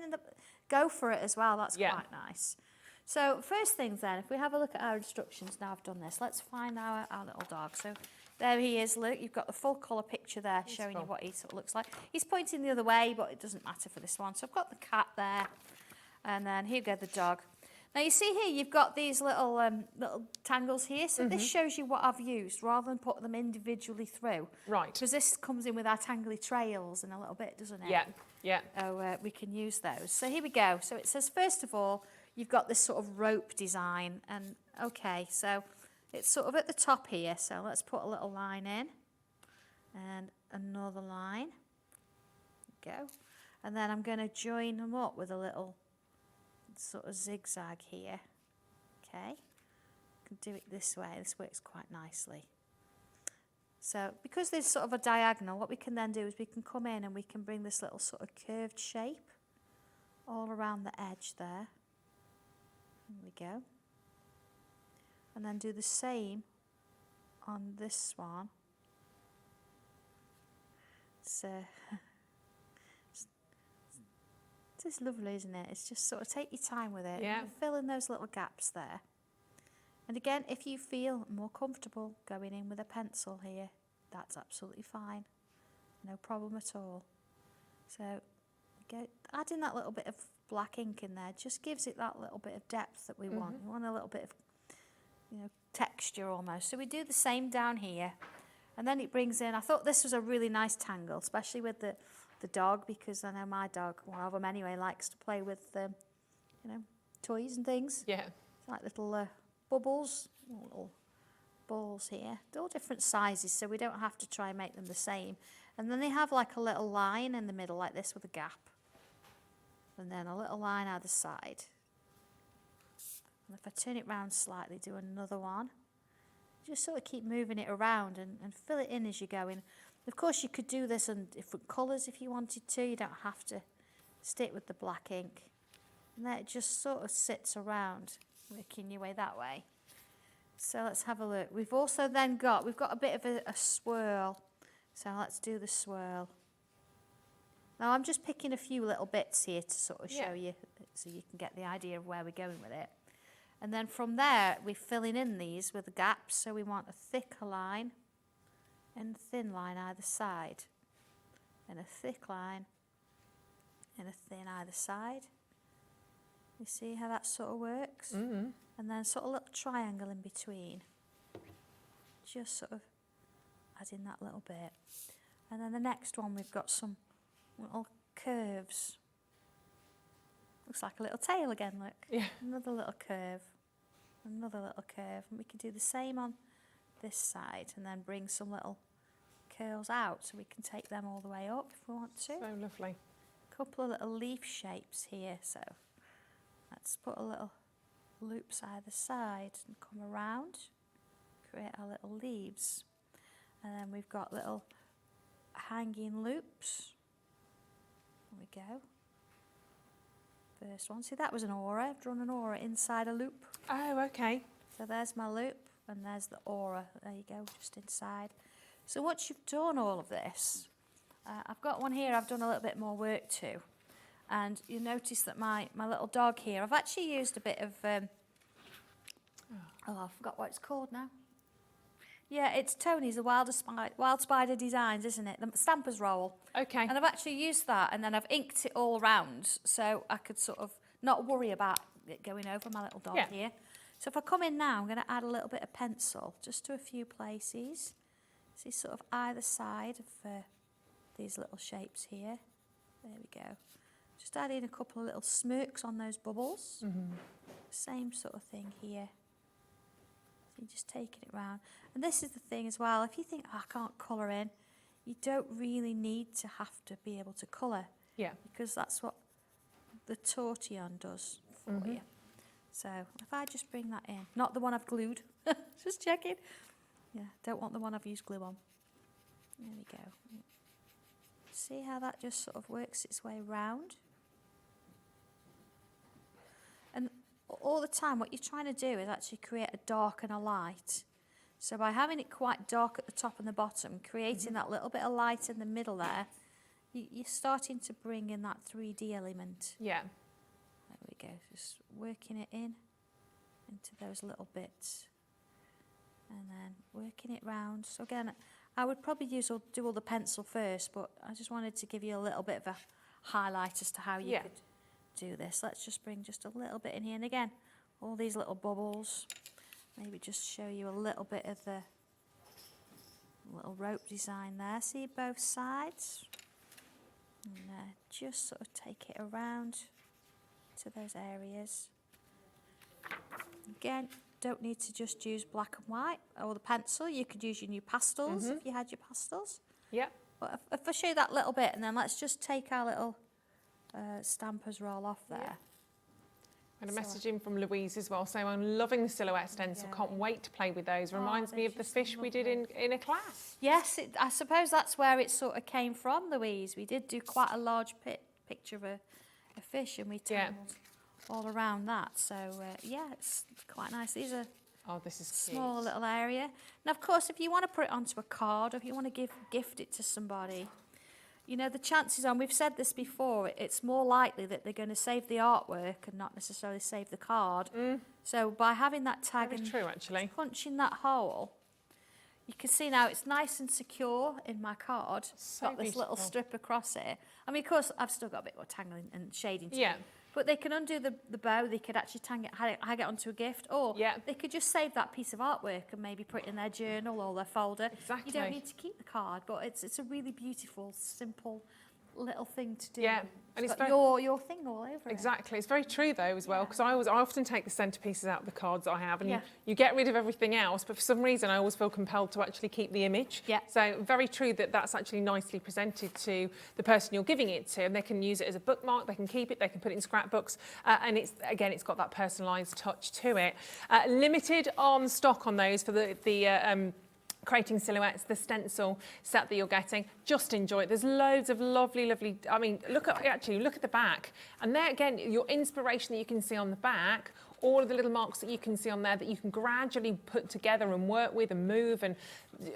go for it as well. That's quite nice. So first things then, if we have a look at our instructions, now I've done this, let's find our little dog. So there he is, look, you've got the full colour picture there showing you what he sort of looks like. He's pointing the other way, but it doesn't matter for this one. So I've got the cat there, and then here go the dog. Now you see here, you've got these little tangles here. So this shows you what I've used rather than put them individually through. Right. Because this comes in with our tangly trails in a little bit, doesn't it? Yeah, yeah. So we can use those. So here we go. So it says, first of all, you've got this sort of rope design. And okay, so it's sort of at the top here. So let's put a little line in and another line. Go. And then I'm going to join them up with a little sort of zigzag here. Okay, can do it this way. This works quite nicely. So because there's sort of a diagonal, what we can then do is we can come in and we can bring this little sort of curved shape all around the edge there. There we go. And then do the same on this one. So it's lovely, isn't it? It's just sort of take your time with it. Yeah. Fill in those little gaps there. And again, if you feel more comfortable going in with a pencil here, that's absolutely fine. No problem at all. So go, adding that little bit of black ink in there just gives it that little bit of depth that we want. We want a little bit of, you know, texture almost. So we do the same down here. And then it brings in, I thought this was a really nice tangle, especially with the dog, because I know my dog, one of them anyway, likes to play with, you know, toys and things. Yeah. Like little bubbles, little balls here. They're all different sizes, so we don't have to try and make them the same. And then they have like a little line in the middle like this with a gap. And then a little line either side. And if I turn it round slightly, do another one. Just sort of keep moving it around and fill it in as you're going. Of course, you could do this in different colours if you wanted to. You don't have to stick with the black ink. And then it just sort of sits around, working your way that way. So let's have a look. We've also then got a bit of a swirl. So let's do the swirl. Now I'm just picking a few little bits here to sort of show you, so you can get the idea of where we're going with it. And then from there, we're filling in these with the gaps. So we want a thicker line and a thin line either side. And a thick line and a thin either side. You see how that sort of works? And then sort of a little triangle in between. Just sort of adding that little bit. And then the next one, we've got some little curves. Looks like a little tail again, look. Yeah. Another little curve. Another little curve. And we can do the same on this side and then bring some little curls out so we can take them all the way up if we want to. So lovely. A couple of little leaf shapes here, so let's put a little loops either side and come around, create our little leaves. And then we've got little hanging loops. There we go. First one. See, that was an aura. I've drawn an aura inside a loop. Oh, okay. So there's my loop, and there's the aura. There you go, just inside. So once you've done all of this, I've got one here I've done a little bit more work to. And you notice that my little dog here, I've actually used a bit of, I forgot what it's called now. Yeah, it's Tony's, the Wild Spider Designs, isn't it? The Stamper's Roll. Okay. And I've actually used that, and then I've inked it all round, so I could sort of not worry about it going over my little dog here. So if I come in now, I'm going to add a little bit of pencil, just to a few places. See, sort of either side of these little shapes here. There we go. Just add in a couple of little smirks on those bubbles. Same sort of thing here. So you're just taking it round. And this is the thing as well, if you think, oh, I can't colour in, you don't really need to have to be able to colour. Yeah. Because that's what the tortillon does for you. So if I just bring that in, not the one I've glued, just checking. Yeah, don't want the one I've used glue on. There we go. See how that just sort of works its way round? And all the time, what you're trying to do is actually create a dark and a light. So by having it quite dark at the top and the bottom, creating that little bit of light in the middle there, you're starting to bring in that 3D element. Yeah. There we go, just working it in into those little bits. And then working it round. So again, I would probably do all the pencil first, but I just wanted to give you a little bit of a highlight as to how you could do this. Let's just bring just a little bit in here. And again, all these little bubbles. Maybe just show you a little bit of the little rope design there. See both sides? And just sort of take it around to those areas. Again, don't need to just use black and white or the pencil. You could use your new pastels if you had your pastels. Yeah. But if I show you that little bit, and then let's just take our little Stamper's Roll off there. Yeah. And a message in from Louise as well, saying I'm loving the silhouette stencil, can't wait to play with those. Reminds me of the fish we did in a class. Yes, I suppose that's where it sort of came from, Louise. We did do quite a large picture of a fish, and we tangled all around that. So yeah, it's quite nice. These are this is small little area. And of course, if you want to put it onto a card, or if you want to gift it to somebody, you know, the chances are, and we've said this before, it's more likely that they're going to save the artwork and not necessarily save the card. So by having that tag and punching that hole, you can see now it's nice and secure in my card. So got this little strip across it. I mean, of course, I've still got a bit more tangling and shading to it. But they can undo the bow, they could actually hang it onto a gift, or they could just save that piece of artwork and maybe put it in their journal or their folder. Exactly. You don't need to keep the card, but it's a really beautiful, simple little thing to do. Yeah. And it's it's got your thing all over it. Exactly. It's very true though as well, because I often take the centerpieces out of the cards that I have, and Yeah. you get rid of everything else, but for some reason I always feel compelled to actually keep the image. Yeah. So very true that that's actually nicely presented to the person you're giving it to, and they can use it as a bookmark, they can keep it, they can put it in scrapbooks, and it's got that personalised touch to it. Limited on stock on those for the creating silhouettes, the stencil set that you're getting. Just enjoy it. There's loads of lovely, I mean, look at the back. And there again, your inspiration that you can see on the back, all of the little marks that you can see on there that you can gradually put together and work with and move and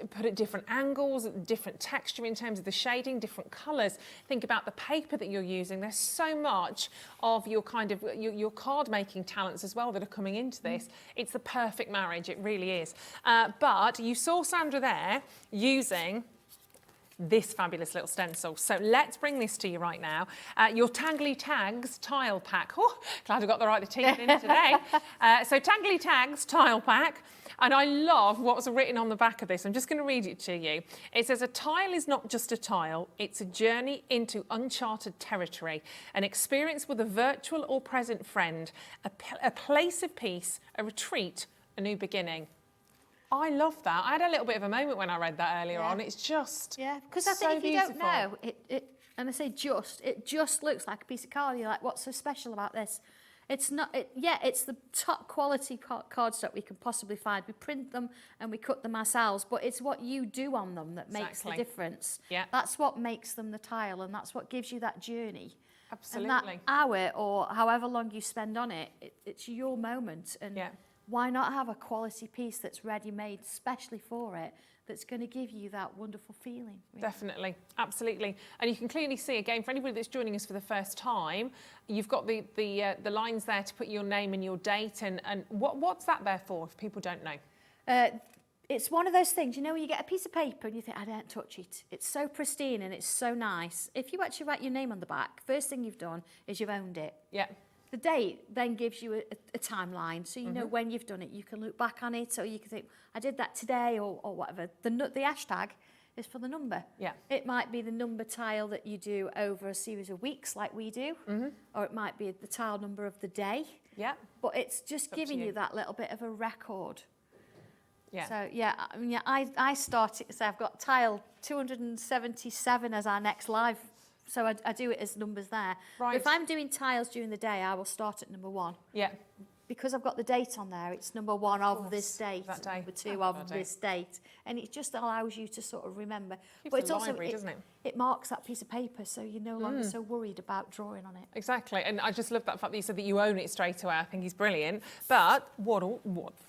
put at different angles, different texture in terms of the shading, different colours. Think about the paper that you're using. There's so much of your kind of your card making talents as well that are coming into this. It's the perfect marriage, it really is. But you saw Sandra there using this fabulous little stencil. So let's bring this to you right now. Your Tangly Tags tile pack. Oh, glad I got the teeth in today. So Tangly Tags tile pack. And I love what's written on the back of this. I'm just going to read it to you. It says, a tile is not just a tile, it's a journey into uncharted territory, an experience with a virtual or present friend, a place of peace, a retreat, a new beginning. I love that. I had a little bit of a moment when I read that earlier on. It's just because I think if you don't know, and I say it just looks like a piece of card. You're like, what's so special about this? It's not, it's the top quality cardstock we can possibly find. We print them and we cut them ourselves, but it's what you do on them that makes the difference. Yeah. That's what makes them the tile, and that's what gives you that journey. Absolutely. And that hour or however long you spend on it, it's your moment. And why not have a quality piece that's ready-made, especially for it, that's going to give you that wonderful feeling? Really. Definitely, absolutely. And you can clearly see, again, for anybody that's joining us for the first time, you've got the lines there to put your name and your date. And what's that there for, if people don't know? It's one of those things, you know, when you get a piece of paper and you think, I don't touch it. It's so pristine and it's so nice. If you actually write your name on the back, first thing you've done is you've owned it. Yeah. The date then gives you a timeline, so you know when you've done it. You can look back on it, or you can think, I did that today, or whatever. The hashtag is for the number. Yeah. It might be the number tile that you do over a series of weeks, like we do, or it might be the tile number of the day. Yeah. But it's just giving you that little bit of a record. Yeah. So I started. So I've got tile 277 as our next live. So I do it as numbers there. Right. But if I'm doing tiles during the day, I will start at number 1. Yeah. Because I've got the date on there, it's number 1 of this date, that day. number 2 of this date. And it just allows you to sort of remember. Keeps But it's the also, library, doesn't it? It marks that piece of paper, so you're no longer so worried about drawing on it. Exactly, and I just love that fact that you said that you own it straight away. I think he's brilliant. But what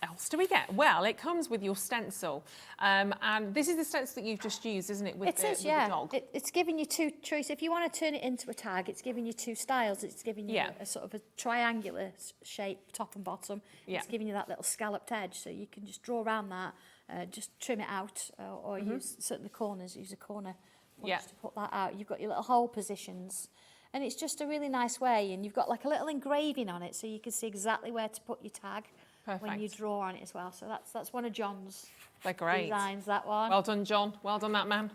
else do we get? Well, it comes with your stencil, and this is the stencil that you've just used, isn't it? With the dog. It's giving you 2 choices. If you want to turn it into a tag, it's giving you 2 styles. It's giving you a sort of a triangular shape, top and bottom. It's giving you that little scalloped edge, so you can just draw around that, just trim it out, or use certain corners. Use a corner. To put that out. You've got your little hole positions, and it's just a really nice way, and you've got like a little engraving on it, so you can see exactly where to put your tag when you draw on it as well. So that's one of John's designs, that one. Well done, John. Well done, that man.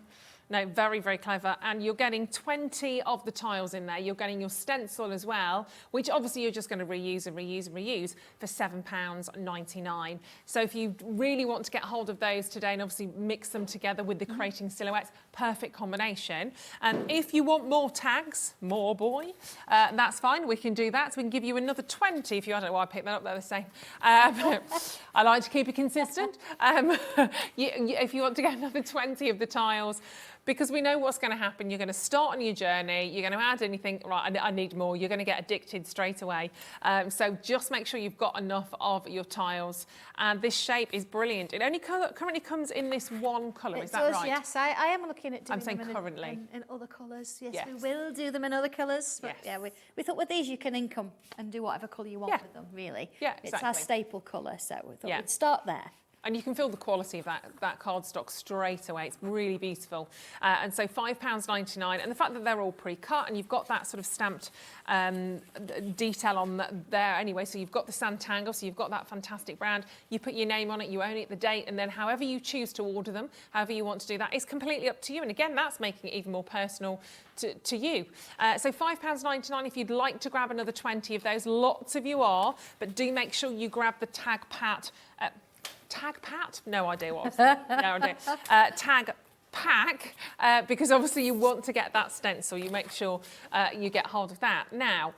No, very, very clever. And you're getting 20 of the tiles in there. You're getting your stencil as well, which obviously you're just going to reuse and reuse and reuse for £7.99. So if you really want to get hold of those today and obviously mix them together with the creating silhouettes, perfect combination. And if you want more tags, that's fine. We can do that. So we can give you another 20 if you, I don't know why I picked that up, they're the same. I like to keep it consistent. If you want to get another 20 of the tiles, because we know what's going to happen. You're going to start on your journey. You're going to add anything. Right, I need more. You're going to get addicted straight away. So just make sure you've got enough of your tiles. And this shape is brilliant. It only currently comes in this one colour. Is that right? Yes. I am looking at doing them currently. in other colours. Yes, we will do them in other colours. But we thought with these you can ink them and do whatever colour you want with them, really. Yeah, exactly. It's our staple colour, so we thought we'd start there. And you can feel the quality of that cardstock straight away. It's really beautiful. And so £5.99. And the fact that they're all pre-cut and you've got that sort of stamped detail on there anyway. So you've got the Sanntangle, so you've got that fantastic brand. You put your name on it, you own it, the date, and then however you choose to order them, however you want to do that, it's completely up to you. And again, that's making it even more personal to you. So £5.99 if you'd like to grab another 20 of those. Lots of you are, but do make sure you grab the Tag Pat. Tag Pat? No idea what I was saying. No idea. Tag Pack, because obviously you want to get that stencil. You make sure you get hold of that. Now,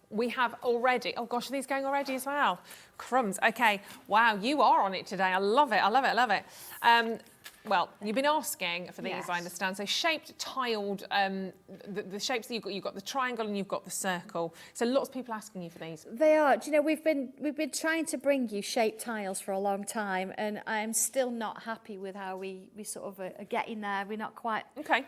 we have already, oh gosh, are these going already as well? Crumbs. Okay, wow, you are on it today. I love it, I love it, I love it. Well, you've been asking for these, I understand. So shaped, tiled, the shapes that you've got the triangle and you've got the circle. So lots of people asking you for these. They are. Do you know, we've been trying to bring you shaped tiles for a long time, and I'm still not happy with how we sort of are getting there. We're not quite. Okay.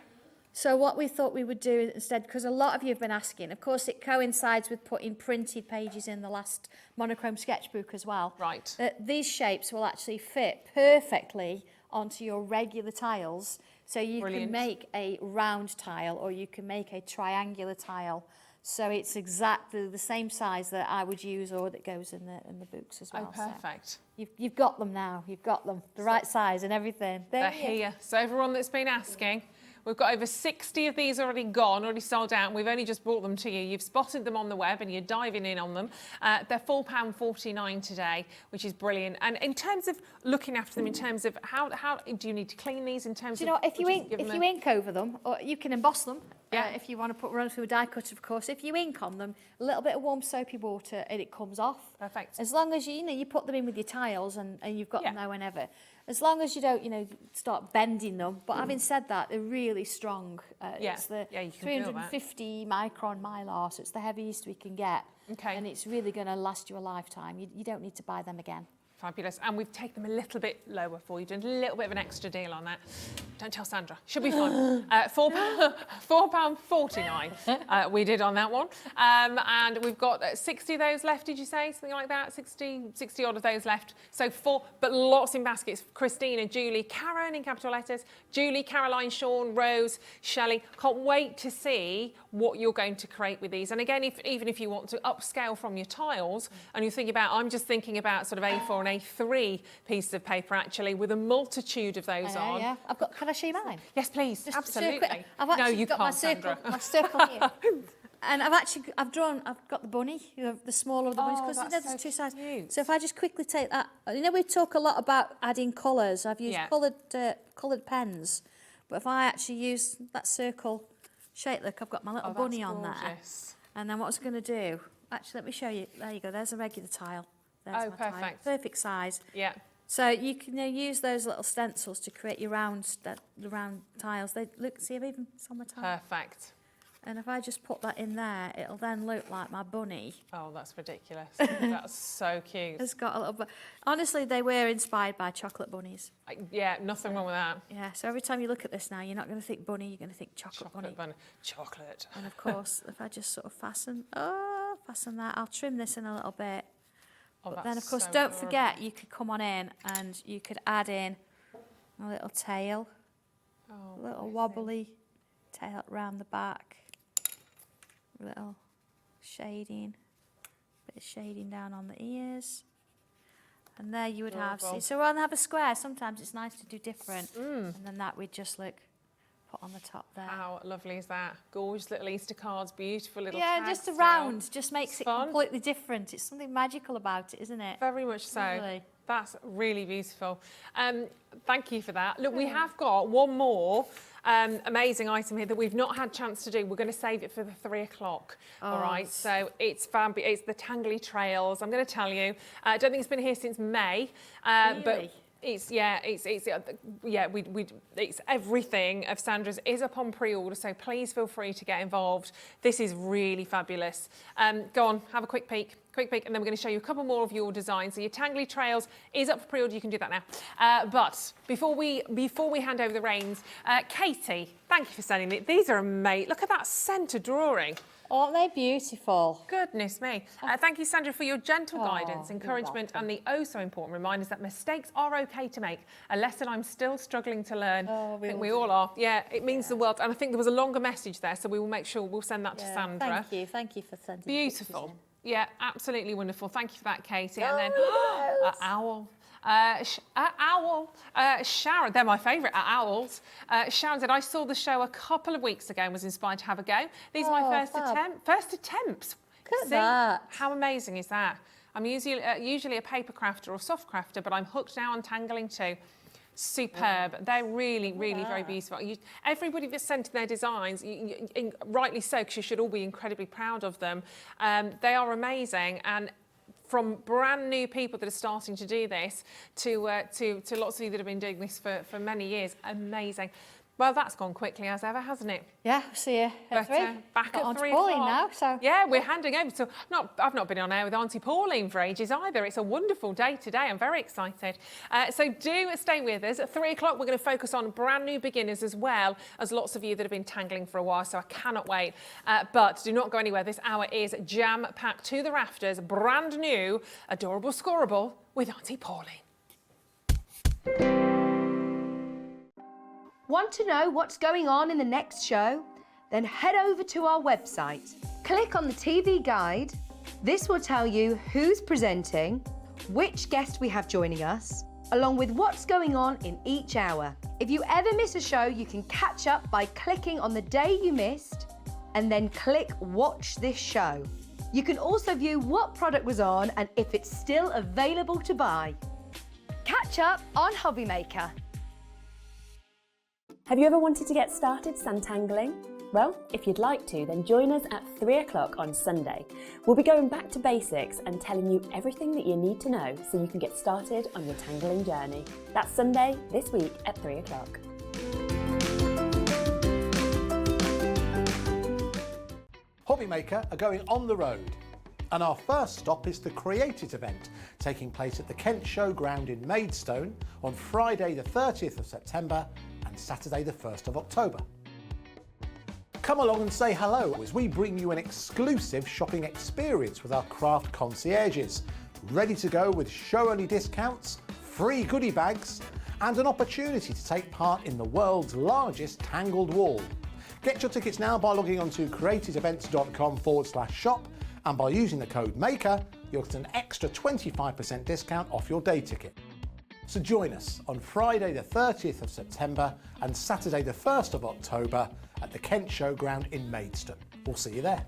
So what we thought we would do instead, because a lot of you have been asking, of course it coincides with putting printed pages in the last monochrome sketchbook as well. Right. These shapes will actually fit perfectly onto your regular tiles. So you can make a round tile or you can make a triangular tile. So it's exactly the same size that I would use or that goes in the books as well. Oh, perfect. So you've got them now. You've got them. The right size and everything. They're here. So everyone that's been asking, we've got over 60 of these already gone, already sold out, and we've only just brought them to you. You've spotted them on the web and you're diving in on them. They're £4.49 today, which is brilliant. And in terms of looking after them, in terms of how do you need to clean these in terms of... Do you know, if you ink over them, or you can emboss them If you want to run through a die cutter, of course. If you ink on them, a little bit of warm soapy water and it comes off. Perfect. As long as you put them in with your tiles and you've got them there whenever. As long as you don't, start bending them. But having said that, they're really strong. It's the you can 350 micron mylar, so it's the heaviest we can get. Okay. And it's really going to last you a lifetime. You don't need to buy them again. Fabulous. And we've taken them a little bit lower for you, done a little bit of an extra deal on that. Don't tell Sandra. She'll be fine. £4.49 we did on that one. And we've got 60 of those left, did you say? Something like that? 60 odd of those left. So but lots in baskets. Christina, Julie, Karen in capital letters, Julie, Caroline, Sean, Rose, Shelley. Can't wait to see what you're going to create with these. And again, even if you want to upscale from your tiles and you're thinking about, I'm just thinking about sort of A4 and A3 pieces of paper actually with a multitude of those on. Yeah. Can I show you mine? Yes, please. Just absolutely. I've actually no, you got can't, my circle, Sandra. my circle here. And I've got the bunny, the smaller of the bunnies, because there's two sides. Cute. So if I just quickly take that, we talk a lot about adding colours. I've used coloured pens, but if I actually use that circle shape, look, I've got my little bunny on there. And then what I was going to do, actually, let me show you. There you go. There's a regular tile. There's my perfect. tile. Perfect size. Yeah. So you can use those little stencils to create your round tiles. See, I've even it's on my tile. Perfect. And if I just put that in there, it'll then look like my bunny. Oh, that's ridiculous. That's so cute. It's got a little bit. Honestly, they were inspired by chocolate bunnies. Yeah, nothing wrong with that. Yeah, so every time you look at this now, you're not going to think bunny, you're going to think chocolate bunny. Chocolate. And of course, if I just sort of fasten that, I'll trim this in a little bit. But then, of course, don't forget, you could come on in and you could add in a little tail, a little wobbly tail around the back, little shading, bit of shading down on the ears. And there you would have, so rather than have a square, sometimes it's nice to do different. And then that we'd just put on the top there. How lovely is that? Gorgeous little Easter cards, beautiful little tags. Yeah, just a round, just makes it completely different. It's something magical about it, isn't it? Very much so. Lovely. That's really beautiful. Thank you for that. Look, we have got one more amazing item here that we've not had a chance to do. We're going to save it for the 3 o'clock. All right, so it's fabulous. It's the Tangly Trails. I'm going to tell you. I don't think it's been here since May, really? But it's everything of Sandra's is up on pre-order, so please feel free to get involved. This is really fabulous. Go on, have a quick peek, and then we're going to show you a couple more of your designs. So your Tangly Trails is up for pre-order. You can do that now. But before we hand over the reins, Katie, thank you for sending it. These are amazing. Look at that centre drawing. Aren't they beautiful? Goodness me. Thank you, Sandra, for your gentle guidance, encouragement, and the so-important reminders that mistakes are okay to make, a lesson I'm still struggling to learn. I think we all are. Yeah, it means the world. And I think there was a longer message there, so we will make sure we'll send that to Sandra. Thank you for sending Beautiful. Yeah, absolutely wonderful. Thank you for that, Katie. And then owl. Sharon, they're my favourite, owls. Sharon said, I saw the show a couple of weeks ago and was inspired to have a go. These are my first attempts. Look at that. How amazing is that? I'm usually a paper crafter or soft crafter, but I'm hooked now on tangling too. Superb. They're really, really very beautiful. Everybody that's sent in their designs, rightly so, because you should all be incredibly proud of them. They are amazing. And from brand new people that are starting to do this to lots of you that have been doing this for many years, amazing. Well, that's gone quickly as ever, hasn't it? Yeah, see you at 3. Back at 3 Pauline now, so. Yeah, we're handing over. So I've not been on air with Auntie Pauline for ages either. It's a wonderful day today. I'm very excited. So do stay with us. At 3 o'clock, we're going to focus on brand new beginners as well as lots of you that have been tangling for a while. So I cannot wait. But do not go anywhere. This hour is jam-packed to the rafters. Brand new, adorable Scoreboard with Auntie Pauline. Want to know what's going on in the next show? Then head over to our website. Click on the TV guide. This will tell you who's presenting, which guest we have joining us, along with what's going on in each hour. If you ever miss a show, you can catch up by clicking on the day you missed and then click Watch This Show. You can also view what product was on and if it's still available to buy. Catch up on Hobby Maker. Have you ever wanted to get started Sanntangling? Well, if you'd like to, then join us at 3 o'clock on Sunday. We'll be going back to basics and telling you everything that you need to know so you can get started on your tangling journey. That's Sunday this week at 3 o'clock. Hobbymaker are going on the road, and our first stop is the Create It event, taking place at the Kent Showground in Maidstone on Friday the 30th of September and Saturday the 1st of October. Come along and say hello as we bring you an exclusive shopping experience with our craft concierges, ready to go with show-only discounts, free goodie bags and an opportunity to take part in the world's largest tangled wall. Get your tickets now by logging on to createitevents.com/shop, and by using the code MAKER, you'll get an extra 25% discount off your day ticket. So join us on Friday the 30th of September and Saturday the 1st of October at the Kent Showground in Maidstone. We'll see you there.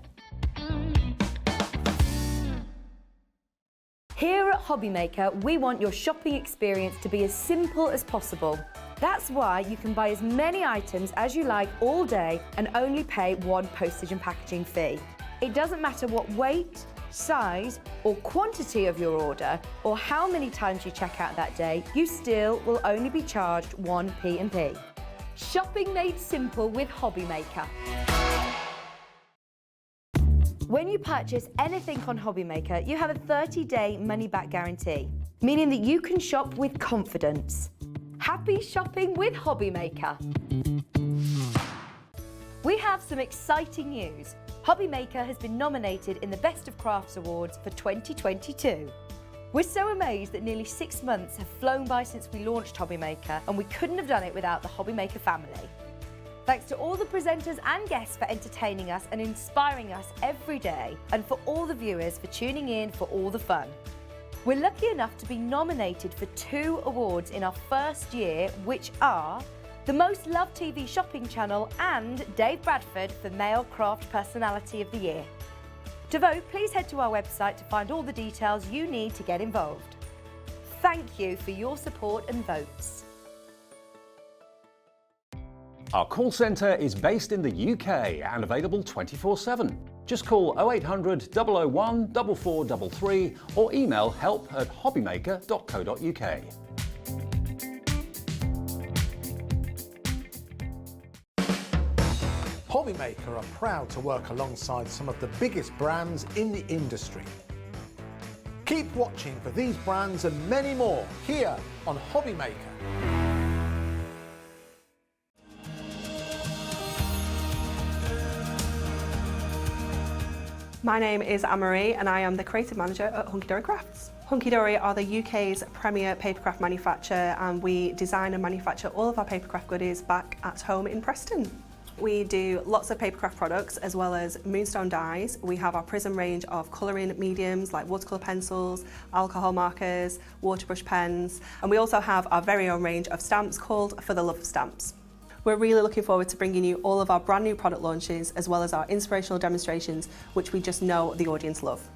Here at Hobbymaker, we want your shopping experience to be as simple as possible. That's why you can buy as many items as you like all day and only pay one postage and packaging fee. It doesn't matter what weight, size or quantity of your order or how many times you check out that day, you still will only be charged one P&P. Shopping made simple with Hobbymaker. When you purchase anything on Hobbymaker, you have a 30-day money-back guarantee, meaning that you can shop with confidence. Happy shopping with Hobbymaker. We have some exciting news. Hobbymaker has been nominated in the Best of Crafts Awards for 2022. We're so amazed that nearly 6 months have flown by since we launched Hobbymaker, and we couldn't have done it without the Hobbymaker family. Thanks to all the presenters and guests for entertaining us and inspiring us every day, and for all the viewers for tuning in for all the fun. We're lucky enough to be nominated for 2 awards in our first year, which are the Most Loved TV Shopping Channel and Dave Bradford for Male Craft Personality of the Year. To vote, please head to our website to find all the details you need to get involved. Thank you for your support and votes. Our call centre is based in the UK and available 24/7. Just call 0800 001 4433 or email help@hobbymaker.co.uk. Hobbymaker are proud to work alongside some of the biggest brands in the industry. Keep watching for these brands and many more here on Hobbymaker. My name is Anne-Marie and I am the creative manager at Hunkydory Crafts. Hunkydory are the UK's premier papercraft manufacturer, and we design and manufacture all of our papercraft goodies back at home in Preston. We do lots of papercraft products as well as moonstone dyes. We have our prism range of colouring mediums like watercolour pencils, alcohol markers, waterbrush pens, and we also have our very own range of stamps called For the Love of Stamps. We're really looking forward to bringing you all of our brand new product launches as well as our inspirational demonstrations, which we just know the audience love.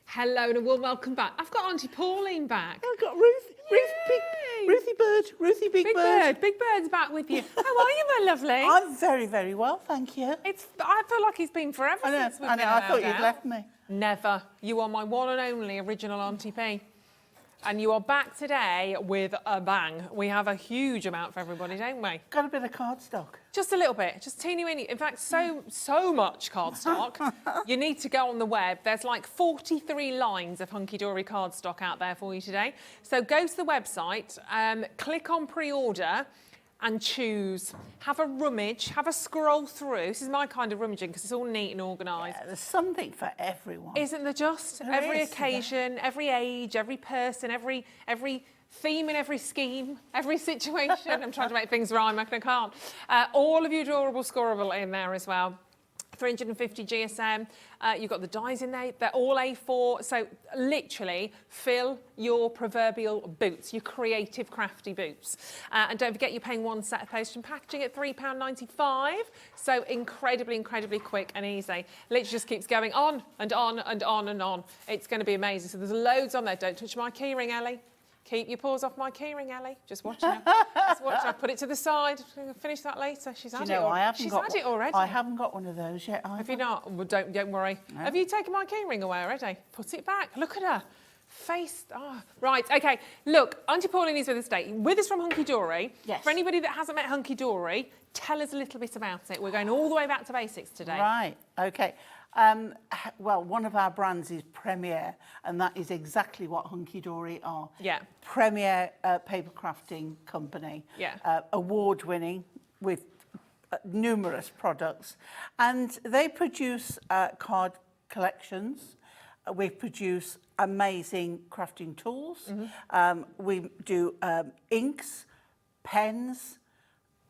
Hello and a warm welcome back. I've got Auntie Pauline back. I've got Ruthie Big Bird. Big Bird's back with you. How are you, my lovely? I'm very, very well, thank you. I feel like it's been forever since we've been I thought allowed you'd out. left me. Never. You are my one and only original Auntie P. And you are back today with a bang. We have a huge amount for everybody, don't we? Got a bit of cardstock. Just a little bit, just teeny weeny. In fact, so much cardstock. You need to go on the web. There's like 43 lines of Hunkydory cardstock out there for you today. So go to the website, click on pre-order and choose. Have a rummage, have a scroll through. This is my kind of rummaging because it's all neat and organised. Yeah, there's something for everyone. Isn't there just? There Every is, occasion, every age, every person, every theme in every scheme, every situation. I'm trying to make things rhyme, I can't. All of your adorable Scoreboard in there as well. 350 GSM, you've got the dies in there, they're all A4, so literally fill your proverbial boots, your creative crafty boots. And don't forget you're paying one set of postage and packaging at £3.95, so incredibly, incredibly quick and easy. Literally just keeps going on and on and on and on. It's going to be amazing. So there's loads on there. Don't touch my keyring, Ellie. Keep your paws off my keyring, Ellie. Just watch now. Just watch now. Put it to the side. We'll finish that later. She's had it already. She's had it already. I haven't got one of those yet. Have you not? Well, don't worry. No. Have you taken my keyring away already? Put it back. Look at her. Face. Oh. Right, OK. Look, Auntie Pauline is with us today. With us from Hunkydory. Yes. For anybody that hasn't met Hunkydory, tell us a little bit about it. We're going all the way back to basics today. Right, OK. Well, one of our brands is Premier, and that is exactly what Hunkydory are. Yeah. Premier paper crafting company. Yeah. Award-winning with numerous products. And they produce card collections. We produce amazing crafting tools. We do inks, pens,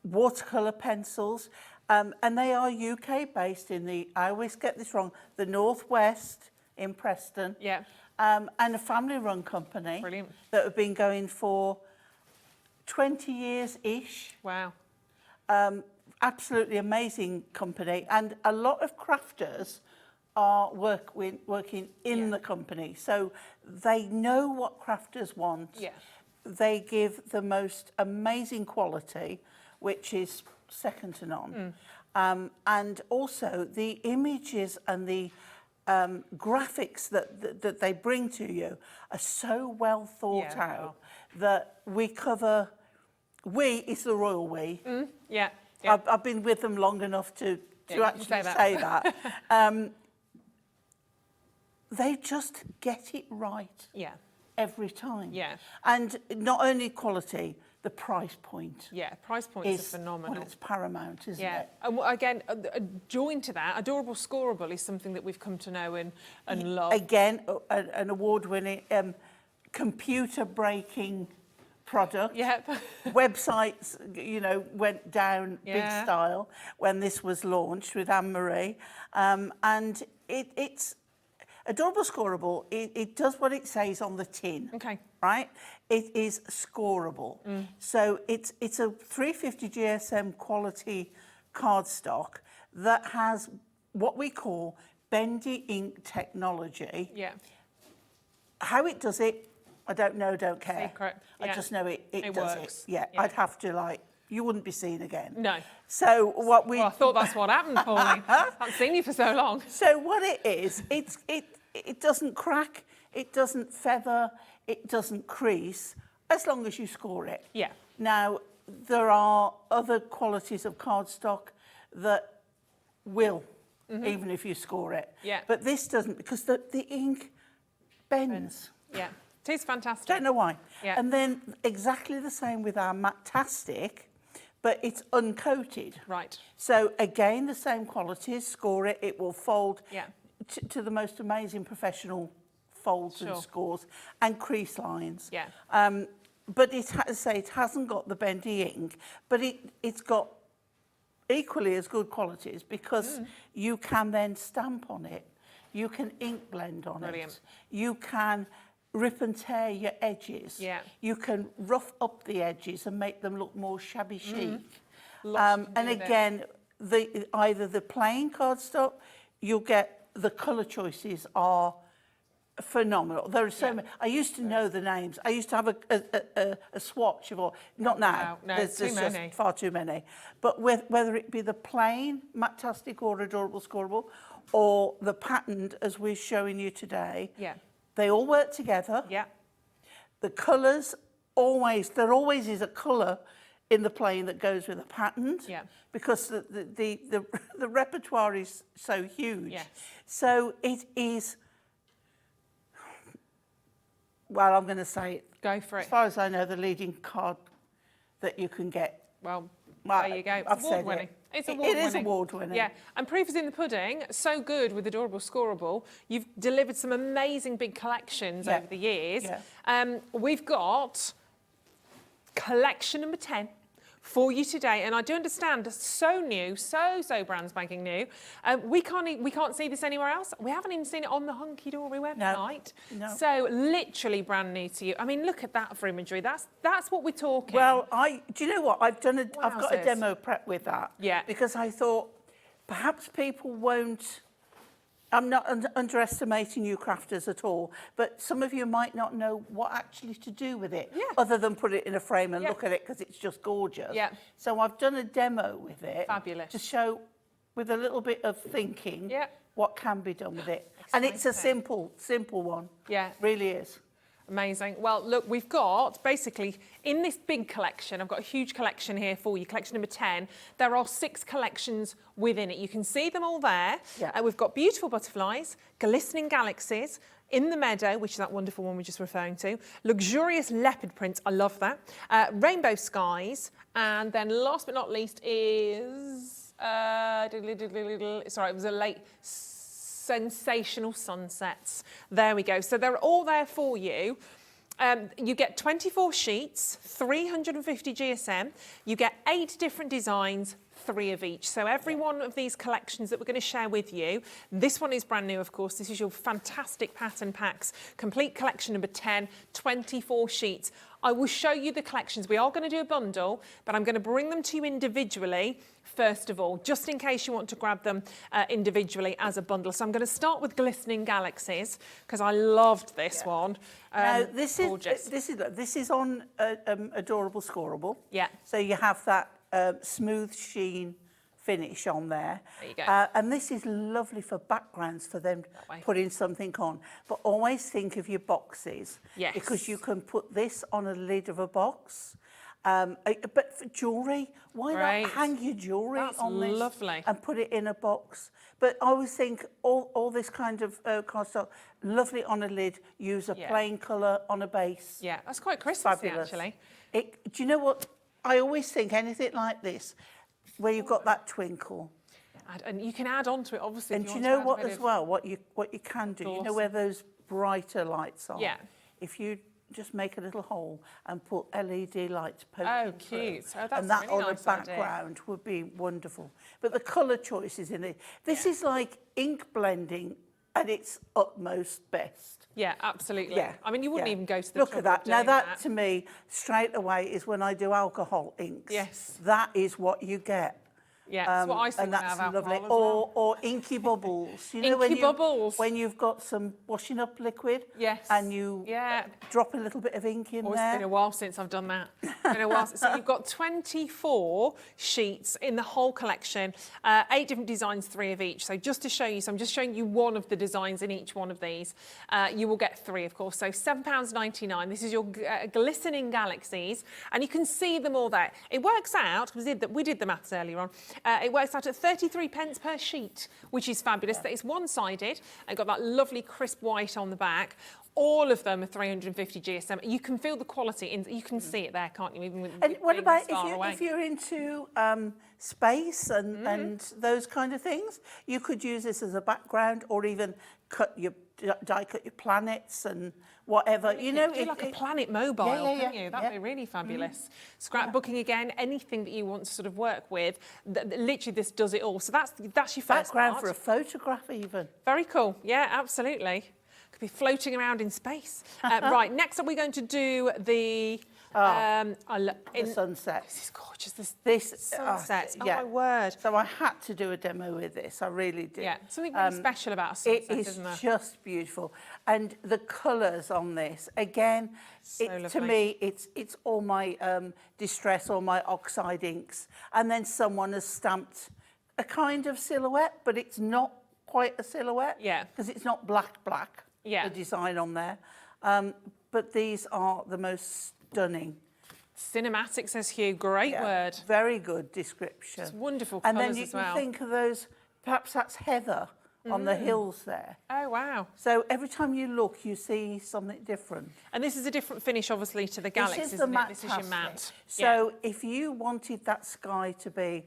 watercolour pencils. And they are UK based in the, I always get this wrong, the Northwest in Preston. Yeah. And a family run company. Brilliant. That have been going for 20 years-ish. Wow. Absolutely amazing company. And a lot of crafters are working in the company. So they know what crafters want. Yeah. They give the most amazing quality, which is second to none. And also the images and the graphics that they bring to you are so well thought out that we cover, it's the royal we. Yeah. I've been with them long enough to actually say that. They just get it right. Yeah. Every time. Yeah. And not only quality, the price point. Yeah, price points are phenomenal. Well, it's paramount, isn't it? And again, joined to that, Adorable Scoreboard is something that we've come to know and love. Again, an award-winning, computer-breaking product. Yep. Websites, went down big style when this was launched with Anne-Marie. And it's Adorable Scoreboard, it does what it says on the tin. Okay. Right? It is scoreable. So it's a 350 GSM quality cardstock that has what we call bendy ink technology. Yeah. How it does it, I don't know, don't care. Secret. I Yeah. just know it does works. it. Yeah, Yeah. I'd have to you wouldn't be seen again. No. So what we... Well, I thought that's what happened, Pauline. I haven't seen you for so long. So what it is, it doesn't crack, it doesn't feather, it doesn't crease, as long as you score it. Yeah. Now, there are other qualities of cardstock that will, even if you score it. Yeah. But this doesn't, because the ink bends. Yeah. It is fantastic. Don't know why. Yeah. And then exactly the same with our Matastic, but it's uncoated. Right. So again, the same qualities, score it, it will fold Yeah. to the most amazing professional folds and scores and crease lines. Yeah. But it hasn't got the bendy ink, but it's got equally as good qualities because you can then stamp on it. You can ink blend on Brilliant. it. You can rip and tear your edges. Yeah. You can rough up the edges and make them look more shabby chic. Lots you can And do there. again, either the plain cardstock, you'll get the colour choices are phenomenal. There are so many. I used to know the names. I used to have a swatch of all. Not now. Wow. No, there's too just many. far too many. But whether it be the plain Matastic or Adorable Scoreboard, or the patterned as we're showing you today, Yeah. they all work together. Yeah. The colours there always is a colour in the plain that goes with a patterned. Yeah. Because the repertoire is so huge. Yes. So it is. Well, I'm going to say it. Go for As it. far as I know, the leading card that you can get. Well, Well, there you go. It's I've said award-winning. it. It's It award-winning. is award-winning. Yeah, and proof is in the pudding. So good with Adorable Scoreboard. You've delivered some amazing big collections over the years. Yeah. We've got collection number 10, for you today, and I do understand, so new, so brand spanking new. We can't see this anywhere else. We haven't even seen it on the Hunkydory website. No. So literally brand new to you. I mean, look at that for imagery. That's what we're talking. Well, do you know what? I've got a Wowzers. demo prep with that. Yeah. Because I thought perhaps people won't. I'm not underestimating you crafters at all, but some of you might not know what actually to do with it, other than put it in a frame and look at it because it's just gorgeous. Yeah. So I've done a demo with it. Fabulous. To show, with a little bit of thinking, what can be done with it. And it's a simple one. Yeah. Really is. Amazing. Well, look, we've got basically in this big collection, I've got a huge collection here for you, collection number 10. There are 6 collections within it. You can see them all there. Yeah. We've got beautiful butterflies, glistening galaxies, in the meadow, which is that wonderful one we're just referring to, luxurious leopard prints, I love that, rainbow skies, and then last but not least is, sorry, it was a late sensational sunsets. There we go. So they're all there for you. You get 24 sheets, 350 GSM. You get 8 different designs, 3 of each. So every one of these collections that we're going to share with you, this one is brand new, of course. This is your fantastic pattern packs, complete collection number 10, 24 sheets. I will show you the collections. We are going to do a bundle, but I'm going to bring them to you individually first of all, just in case you want to grab them individually as a bundle. So I'm going to start with Glistening Galaxies because I loved this one. Now this is on Adorable Scoreboard. Yeah. So you have that smooth sheen finish on there. There you go. And this is lovely for backgrounds for them putting something on. But always think of your boxes. Yes. Because you can put this on a lid of a box. But for jewellery, why not hang your jewellery on this lovely. And put it in a box? But I always think all this kind of cardstock, lovely on a lid, use a plain colour on a base. Yeah, that's quite Christmassy, Fabulous. actually. Do you know what? I always think anything like this, where you've got that twinkle. And you can add on to it, obviously. And do you know what as well, what you can do? You know where those brighter lights are? Yeah. If you just make a little hole and put LED lights poking through. Cute. Oh, that's and that really on nice a background would be wonderful. But the colour choices in it, this is like ink blending at its utmost best. Yeah, absolutely. Yeah. I mean, you wouldn't even go to the Look at trouble that. of Now doing that to me, straight away, is when I do alcohol inks. Yes. That is what you get. Yeah, that's what I see and when I that's have lovely. alcohol as well. Or inky bubbles. You know, Inky bubbles. When you've got some washing up liquid. Yes. And you drop a little bit of ink in there. It's been a while since I've done that. It's been a while. So you've got 24 sheets in the whole collection, 8 different designs, 3 of each. So just to show you, so I'm just showing you one of the designs in each one of these. You will get 3, of course. So £7.99. This is your Glistening Galaxies, and you can see them all there. It works out, because we did the maths earlier on, it works out at 33 pence per sheet, which is fabulous. That is one-sided and got that lovely crisp white on the back. All of them are 350 GSM. You can feel the quality, you can see it there, can't you? Even with and what about if you're into space and those kind of things? You could use this as a background, or even die cut your planets and whatever. You know, do like a planet mobile, couldn't you? That'd be really fabulous. Scrapbooking again, anything that you want to sort of work with. Literally, this does it all. So that's your first background part. for a photograph, even. Very cool. Yeah, absolutely. Could be floating around in space. Right, next up we're going to do the sunset. This is gorgeous. This sunset. Oh my word. So I had to do a demo with this. I really did. Yeah, something really special about a sunset, isn't there? It is just beautiful. And the colours on this, again, to me, it's all my distress, all my oxide inks. And then someone has stamped a kind of silhouette, but it's not quite a silhouette. Yeah. Because it's not black. Yeah. The design on there. But these are the most stunning. Cinematic, says Hugh. Great word. Very good description. It's wonderful and colours then you as well. can think of those, perhaps that's heather on the hills there. Oh, wow. So every time you look, you see something different. And this is a different finish, obviously, to the Galaxies, This is the matte. This is your matte. So if you wanted that sky to be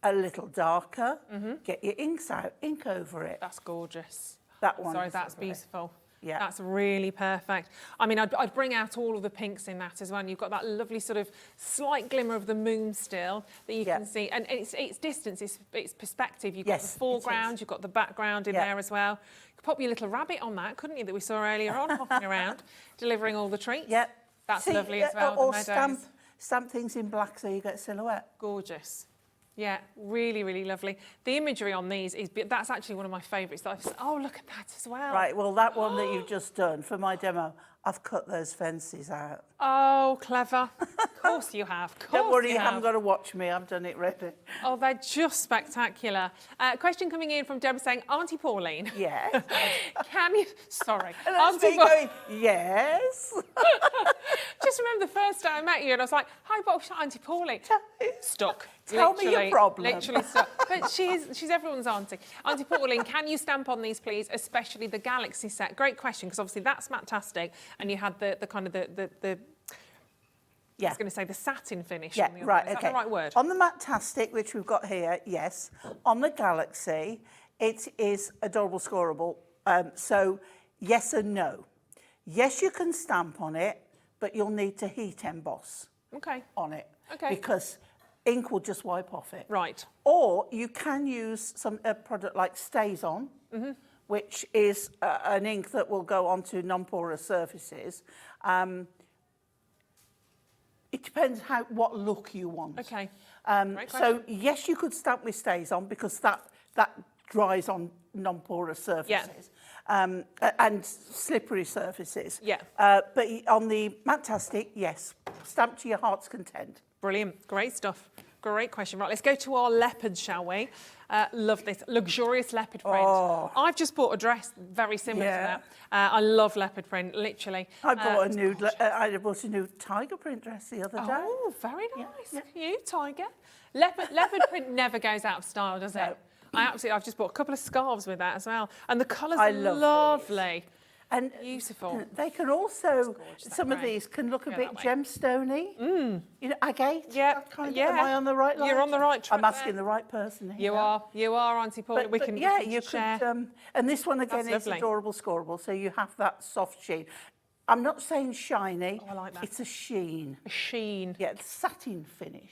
a little darker, get your inks out, ink over it. That's gorgeous. That one. Sorry, that's beautiful. Yeah. That's really perfect. I mean, I'd bring out all of the pinks in that as well. And you've got that lovely sort of slight glimmer of the moon still that you can see. And it's distance, it's perspective. You've got the foreground, you've got the background in there as well. You could pop your little rabbit on that, couldn't you, that we saw earlier on, hopping around, delivering all the treats. Yeah. That's lovely as well. Or the meadows. stamp things in black so you get silhouette. Gorgeous. Yeah, really, really lovely. The imagery on these that's actually one of my favourites. Oh, look at that as well. Right, well, that one that you've just done for my demo, I've cut those fences out. Oh, clever. Of course you have. Don't worry, you haven't got to watch me. I've done it ready. Oh, they're just spectacular. Question coming in from Deborah saying, Auntie Pauline. Yes. Can you... Sorry. And that's me going, yes. Just remember the first day I met you and I was like, hi, Auntie Pauline. Stuck. Tell me your problem. Literally stuck. But she's everyone's auntie. Auntie Pauline, can you stamp on these, please, especially the Galaxy set? Great question, because obviously that's fantastic. And you had the kind of the I was going to say the satin finish. Yeah, on the right, other. Is okay. that the right word? On the Matastic, which we've got here, yes. On the Galaxy, it is adorable scorable. So, yes and no. Yes, you can stamp on it, but you'll need to heat emboss on it. Okay. Because ink will just wipe off it. Right. Or you can use a product like Stays On, which is an ink that will go onto non-porous surfaces. It depends what look you want. Okay. So yes, you could stamp with Stays On because that dries on non-porous surfaces and slippery surfaces. Yeah. But on the Matastic, yes, stamp to your heart's content. Brilliant. Great stuff. Great question. Right, let's go to our leopard, shall we? Love this. Luxurious leopard print. Oh. I've just bought a dress very similar to that. I love leopard print, literally. I bought I bought a new tiger print dress the other day. Oh, very nice. Cute, tiger. Leopard print never goes out of style, does it? I've just bought a couple of scarves with that as well. And the colours are lovely. And beautiful. They can also, gorgeous, some of these can look a bit that way. gemstony. You know, agate. Yeah, Am I on the right line? You're on the right track. I'm asking the right person here. You are, Auntie Pauline. We can share. And this one again is adorable scorable, so you have that soft sheen. I'm not saying shiny. Oh, I like that. It's a sheen. A sheen. Yeah, the satin finish.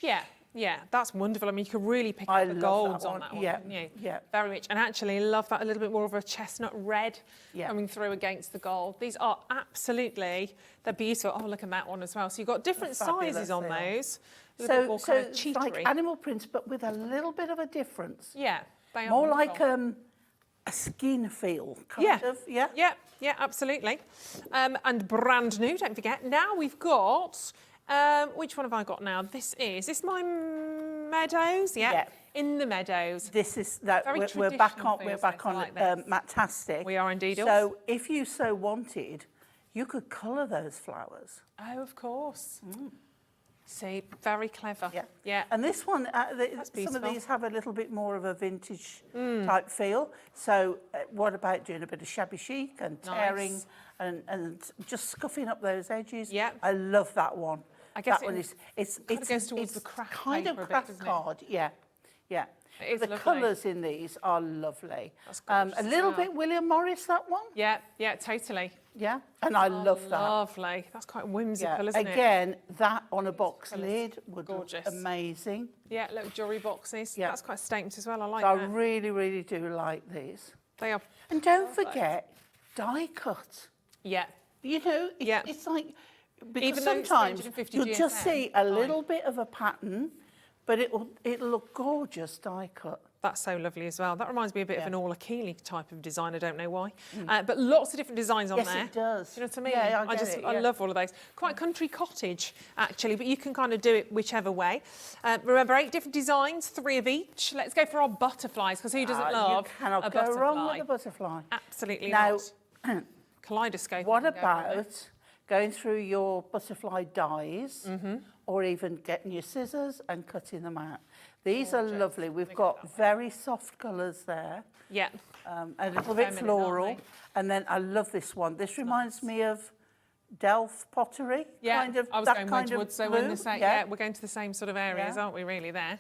Yeah, that's wonderful. I mean, you could really pick up the golds on that one, couldn't you? Yeah. Very rich. And actually, love that a little bit more of a chestnut red coming through against the gold. These are absolutely, they're beautiful. Oh, look at that one as well. So you've got different sizes on those. So it's like animal prints, but with a little bit of a difference. Yeah, they are more wonderful. like a skin feel, kind of. Yeah, absolutely. And brand new, don't forget. Now we've got... which one have I got now? Is this my meadows? Yeah. In the meadows. This is that we're back on Matastic. We are indeed. So if you so wanted, you could colour those flowers. Oh, of course. See, very clever. Yeah. And this one, some of these have a little bit more of a vintage type feel. So what about doing a bit of shabby chic and tearing and just scuffing up those edges? Yeah. I love that one. I guess that one is it goes towards the craft kind of paper a bit, craft doesn't it? card. Yeah. It is the lovely. colours in these are lovely. That's gorgeous a little bit William Morris, that one. Yeah, totally. Yeah, and I love that. Lovely. That's quite whimsical, isn't it? Again, that on a box lid would gorgeous. Look amazing. Yeah, little jewellery boxes. Yeah. That's quite a statement as well. I like So that. I really, really do like these. They are. And don't forget, die cut. Yeah. You know, it's like, because Even though it's sometimes 350 you'll just GSM, see a little bit of a pattern, but it'll look gorgeous die cut. That's so lovely as well. That reminds me a bit of an Orla Keeley type of design. I don't know why. But lots of different designs on there. Yes, it does. You know what I mean? Yeah, I love all of those. Quite country cottage, actually, but you can kind of do it whichever way. Remember, 8 different designs, 3 of each. Let's go for our butterflies, because who doesn't love you cannot a go butterfly? wrong with a butterfly. Absolutely Now, not. Kaleidoscope. What about going through your butterfly dies or even getting your scissors and cutting them out? These are lovely. We've got very soft colours there. Yeah. A little bit floral. And then I love this one. This reminds me of Delft pottery. Yeah, kind of, I was that going kind Wedgwood, of so blue. we're in the same, we're going to the same sort of areas, aren't we, really, there?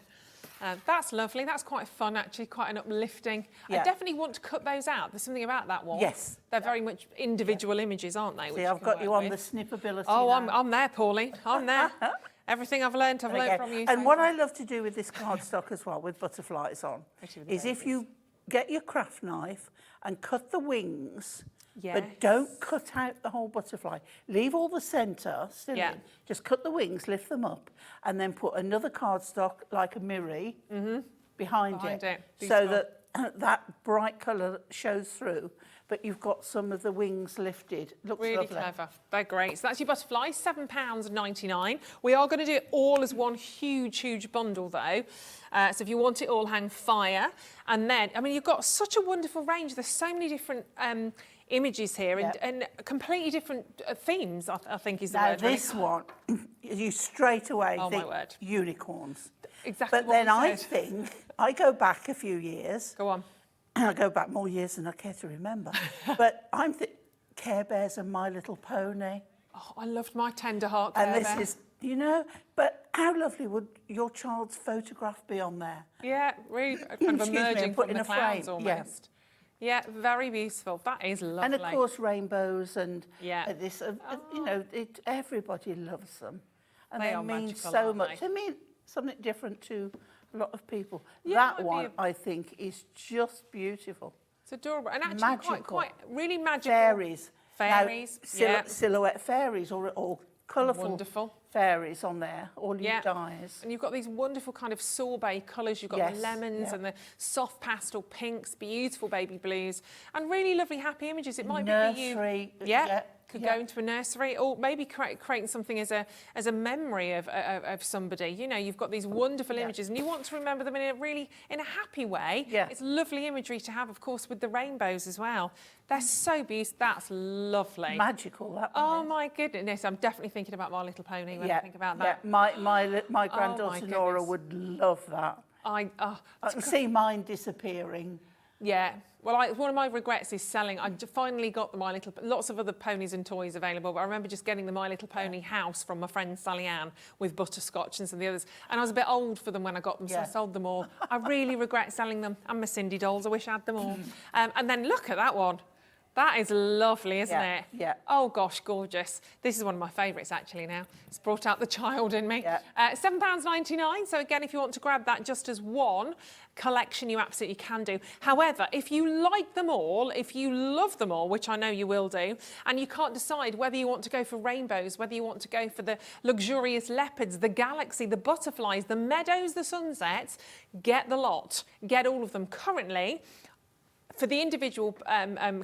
That's lovely. That's quite fun, actually, quite an uplifting. Yeah. I definitely want to cut those out. There's something about that one. Yes. They're very much individual images, aren't they? See, I've got you on the snippability. Oh, now. I'm there, Pauline. I'm there. Everything I've learned from you. And what I love to do with this cardstock as well, with butterflies on, is if you get your craft knife and cut the wings, but don't cut out the whole butterfly. Leave all the centre still in. Just cut the wings, lift them up, and then put another cardstock, like a mirror, behind it. So that that bright colour shows through, but you've got some of the wings lifted. Looks really lovely. clever. They're great. So that's your butterflies, £7.99. We are going to do it all as one huge bundle, though. So if you want it all, hang fire. And then, I mean, you've got such a wonderful range. There's so many different images here and completely different themes, I think is the word. Now, this one, you straight away Oh, think my word. unicorns. Exactly But what then you I said. think, I go back a few years. Go on. I go back more years than I care to remember. But I'm thinking Care Bears and My Little Pony. Oh, I loved my tender heart And Care this Bear. is, you know, but how lovely would your child's photograph be on there? Yeah, really kind of Excuse me, emerging and put from in the a frame, clouds yeah. almost. Yeah, very beautiful. That is lovely. And of course, rainbows and Yeah. this, you know, everybody loves them. And They they are mean magical, so aren't much. they? They mean something different to a lot of people. Yeah, That might be one, I think, is just beautiful. It's adorable. And actually Magical. quite really magical. Fairies. Fairies, Now, silhouette fairies or colourful Wonderful. fairies on there, all Yeah. you dyes. And you've got these wonderful kind of sorbet colours. You've got Yes, the lemons yeah. and the soft pastel pinks, beautiful baby blues, and really lovely happy images. It might be Nursery, for you. Yeah. yeah, Could yeah. go into a nursery, or maybe creating something as a memory of somebody. You know, you've got these wonderful images, and you want to remember them in a happy way. Yeah. It's lovely imagery to have, of course, with the rainbows as well. They're so beautiful. That's lovely. Magical, that one Oh is. my goodness! I'm definitely thinking about My Little Pony when I think about that. Yeah. My granddaughter Nora goodness. would love that. I can see mine disappearing. Yeah. Well, one of my regrets is selling. I finally got the lots of other ponies and toys available, but I remember just getting the My Little Pony house from my friend Sally Ann with butterscotch and some of the others. And I was a bit old for them when I got them, so I sold them all. I really regret selling them. And my Cindy dolls, I wish I had them all. And then look at that one. That is lovely, isn't it? Yeah. Oh, gosh, gorgeous. This is one of my favourites, actually, now. It's brought out the child in me. Yeah. £7.99. So, again, if you want to grab that just as one collection, you absolutely can do. However, if you like them all, if you love them all, which I know you will do, and you can't decide whether you want to go for rainbows, whether you want to go for the luxurious leopards, the galaxy, the butterflies, the meadows, the sunsets, get the lot. Get all of them. Currently, for the individual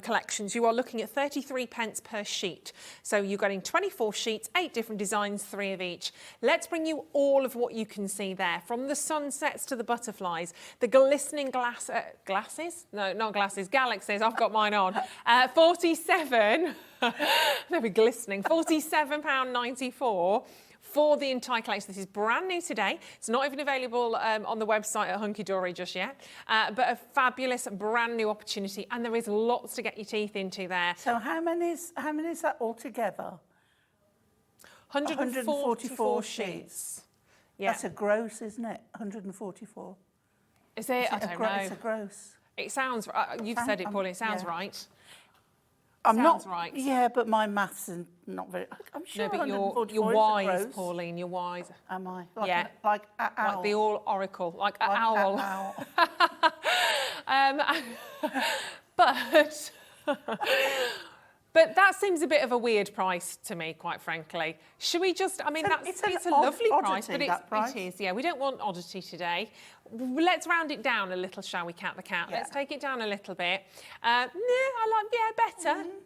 collections, you are looking at 33p per sheet. So you're getting 24 sheets, 8 different designs, 3 of each. Let's bring you all of what you can see there, from the sunsets to the butterflies, the glistening glasses? No, not glasses, galaxies. I've got mine on. 47, they'll be glistening, £47.94. For the entire collection. This is brand new today. It's not even available on the website at Hunkydory just yet, but a fabulous brand new opportunity, and there is lots to get your teeth into there. So how many is that altogether? 144 sheets. Yeah. That's a gross, isn't it? 144. Is it? I don't know. It's a gross. It sounds, you've said it, Pauline, it sounds yeah. right. I'm Sounds not right. Yeah, but my maths are not very. I'm sure. No, but 144 you're is a wise, gross. Pauline, you're wise. Am I? Like Yeah. Like an owl. Like the all oracle, like an Like owl. an owl. But that seems a bit of a weird price to me, quite frankly. Should we just, I mean, It's an it's a odd lovely price, oddity, but that price. it is, yeah. We don't want oddity today. Let's round it down a little, shall we, Cat the Cat? Yeah. Let's take it down a little bit. Better,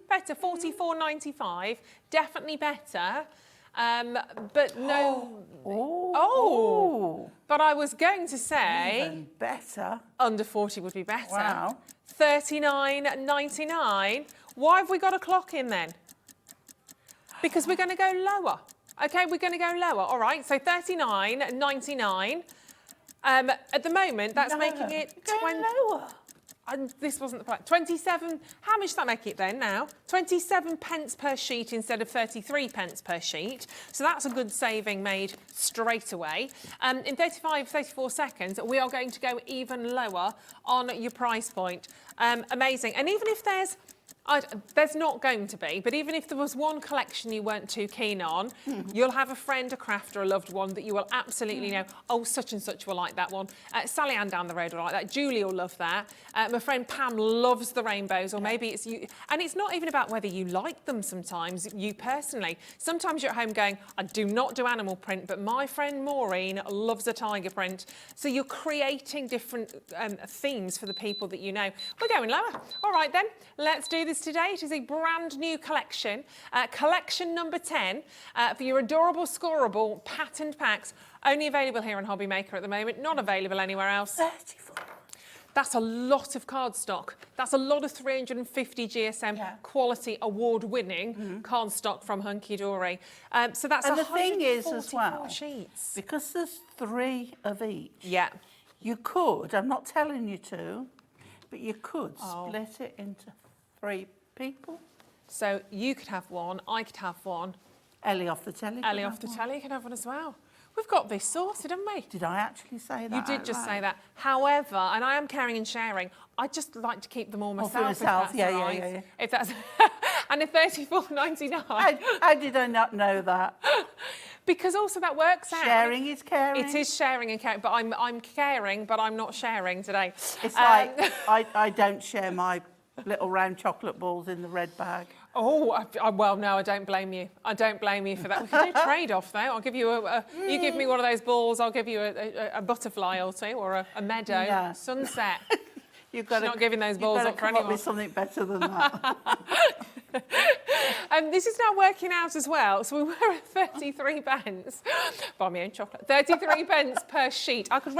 better, £44.95, definitely better. But no, but I was going to say Even better. under 40 would be better. Wow. £39.99. Why have we got a clock in then? Because we're going to go lower. Okay, we're going to go lower. All right, so £39.99. At the moment, that's making it Going 20. lower. And this wasn't the plan. 27, how much does that make it then now? 27 pence per sheet instead of 33 pence per sheet. So that's a good saving made straight away. In 34 seconds, we are going to go even lower on your price point. Amazing. And even if there's not going to be, but even if there was one collection you weren't too keen on, you'll have a friend, a crafter, a loved one that you will absolutely know, oh, such and such will like that one. Sally Ann down the road will like that. Julie will love that. My friend Pam loves the rainbows, or maybe it's you. And it's not even about whether you like them sometimes, you personally. Sometimes you're at home going, I do not do animal print, but my friend Maureen loves a tiger print. So you're creating different themes for the people that you know. We're going lower. All right then, let's do this today. It is a brand new collection, collection number 10 for your adorable Scoreboard patterned packs, only available here on Hobby Maker at the moment, not available anywhere else. 34. That's a lot of cardstock. That's a lot of 350 GSM quality award-winning cardstock from Hunkydory. So that's And the thing is as 144 well, sheets. because there's 3 of each, Yeah. you could, I'm not telling you to, but you could split it into 3 people. So you could have one, I could have one, Ellie off the telly. Ellie off the telly could have one as well. We've got this sorted, haven't we? Did I actually say that? You did just say that. However, and I am caring and sharing, I just like to keep them all myself. for yourself, if that's yeah. right. If that's and a 34.99. How did I not know that? Because also that works out. Sharing is caring. It is sharing and caring, but I'm caring, but I'm not sharing today. It's like I don't share my little round chocolate balls in the red bag. Oh, well, no, I don't blame you. I don't blame you for that. We can do a trade-off, though. I'll give you you give me one of those balls, I'll give you a butterfly or two, or a meadow. Yeah. Sunset. You've got She's not giving those balls up for come up anyone. with something better than that. This is now working out as well. So we were at 33 pence. Buy me own chocolate. 33 pence per sheet. I could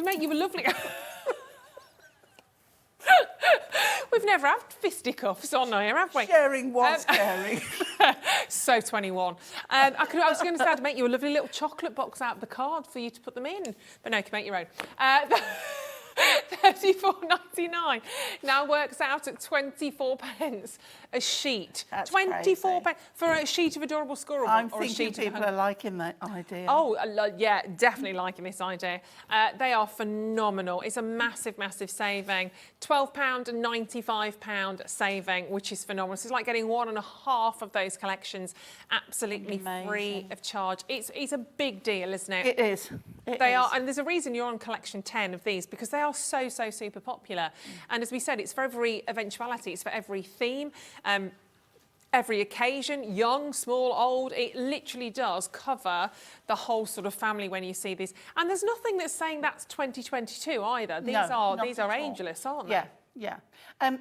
make you a lovely. We've never had fisticuffs on here, have we? Sharing was caring. So 21. I was going to say I'd make you a lovely little chocolate box out of the card for you to put them in, but no, you can make your own. 34.99 now works out at 24 pence a sheet. That's 24 crazy. pence for a sheet of adorable Scoreboard. I'm or a thinking sheet people of are liking that idea. Oh, yeah, definitely liking this idea. They are phenomenal. It's a massive, massive saving. £12 and £95 saving, which is phenomenal. So it's like getting 1.5 of those collections absolutely free of charge. It's a big deal, isn't it? It is. They are, and there's a reason you're on collection 10 of these, because they are so super popular. And as we said, it's for every eventuality, it's for every theme. Every occasion, young, small, old, it literally does cover the whole sort of family when you see these. And there's nothing that's saying that's 2022 either. These are ageless, aren't they? Yeah.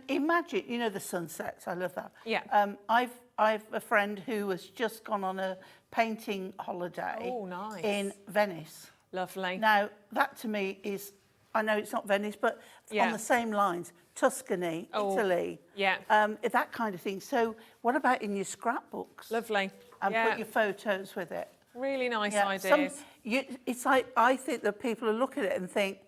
Imagine, you know, the sunsets. I love that. Yeah. I've a friend who has just gone on a painting holiday. Oh, nice. In Venice. Lovely. Now, that to me is, I know it's not Venice, but on the same lines, Tuscany, Italy, that kind of thing. So what about in your scrapbooks? Lovely. And put your photos with it. Really nice ideas. It's like, I think that people will look at it and think,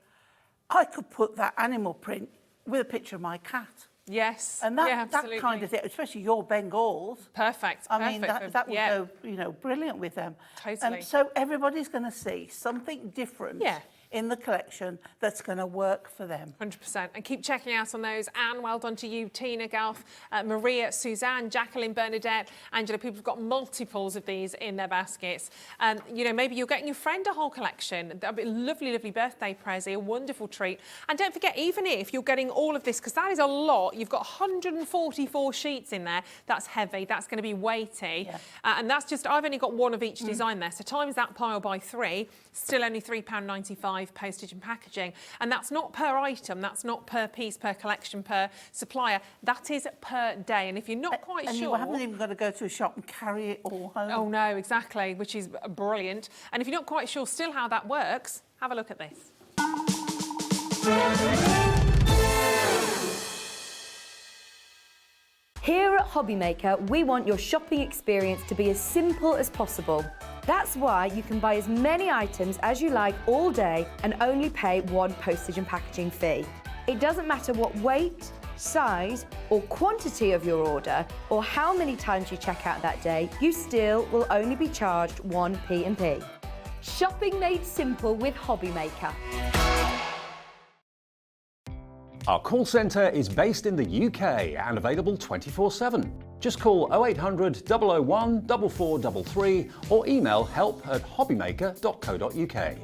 I could put that animal print with a picture of my cat. Yes. And that kind of thing, especially your Bengals. Perfect. I mean, that would go, you know, brilliant with them. Totally. So everybody's going to see something different in the collection that's going to work for them. 100%. And keep checking out on those. Anne, well done to you. Tina, Garth, Maria, Suzanne, Jacqueline, Bernadette, Angela. People have got multiples of these in their baskets. You know, maybe you're getting your friend a whole collection. That'd be a lovely, lovely birthday present, a wonderful treat. And don't forget, even if you're getting all of this, because that is a lot, you've got 144 sheets in there. That's heavy. That's going to be weighty. Yeah. And that's just, I've only got one of each design there. So times that pile by 3, still only £3.95 postage and packaging. And that's not per item, that's not per piece, per collection, per supplier. That is per day. And if you're not quite and sure... you haven't even got to go to a shop and carry it all home. Oh, no, exactly, which is brilliant. And if you're not quite sure still how that works, have a look at this. Here at Hobby Maker, we want your shopping experience to be as simple as possible. That's why you can buy as many items as you like all day and only pay one postage and packaging fee. It doesn't matter what weight, size or quantity of your order or how many times you check out that day, you still will only be charged one P&P. Shopping made simple with Hobbymaker. Our call centre is based in the UK and available 24/7. Just call 0800 001 4433 or email help@hobbymaker.co.uk.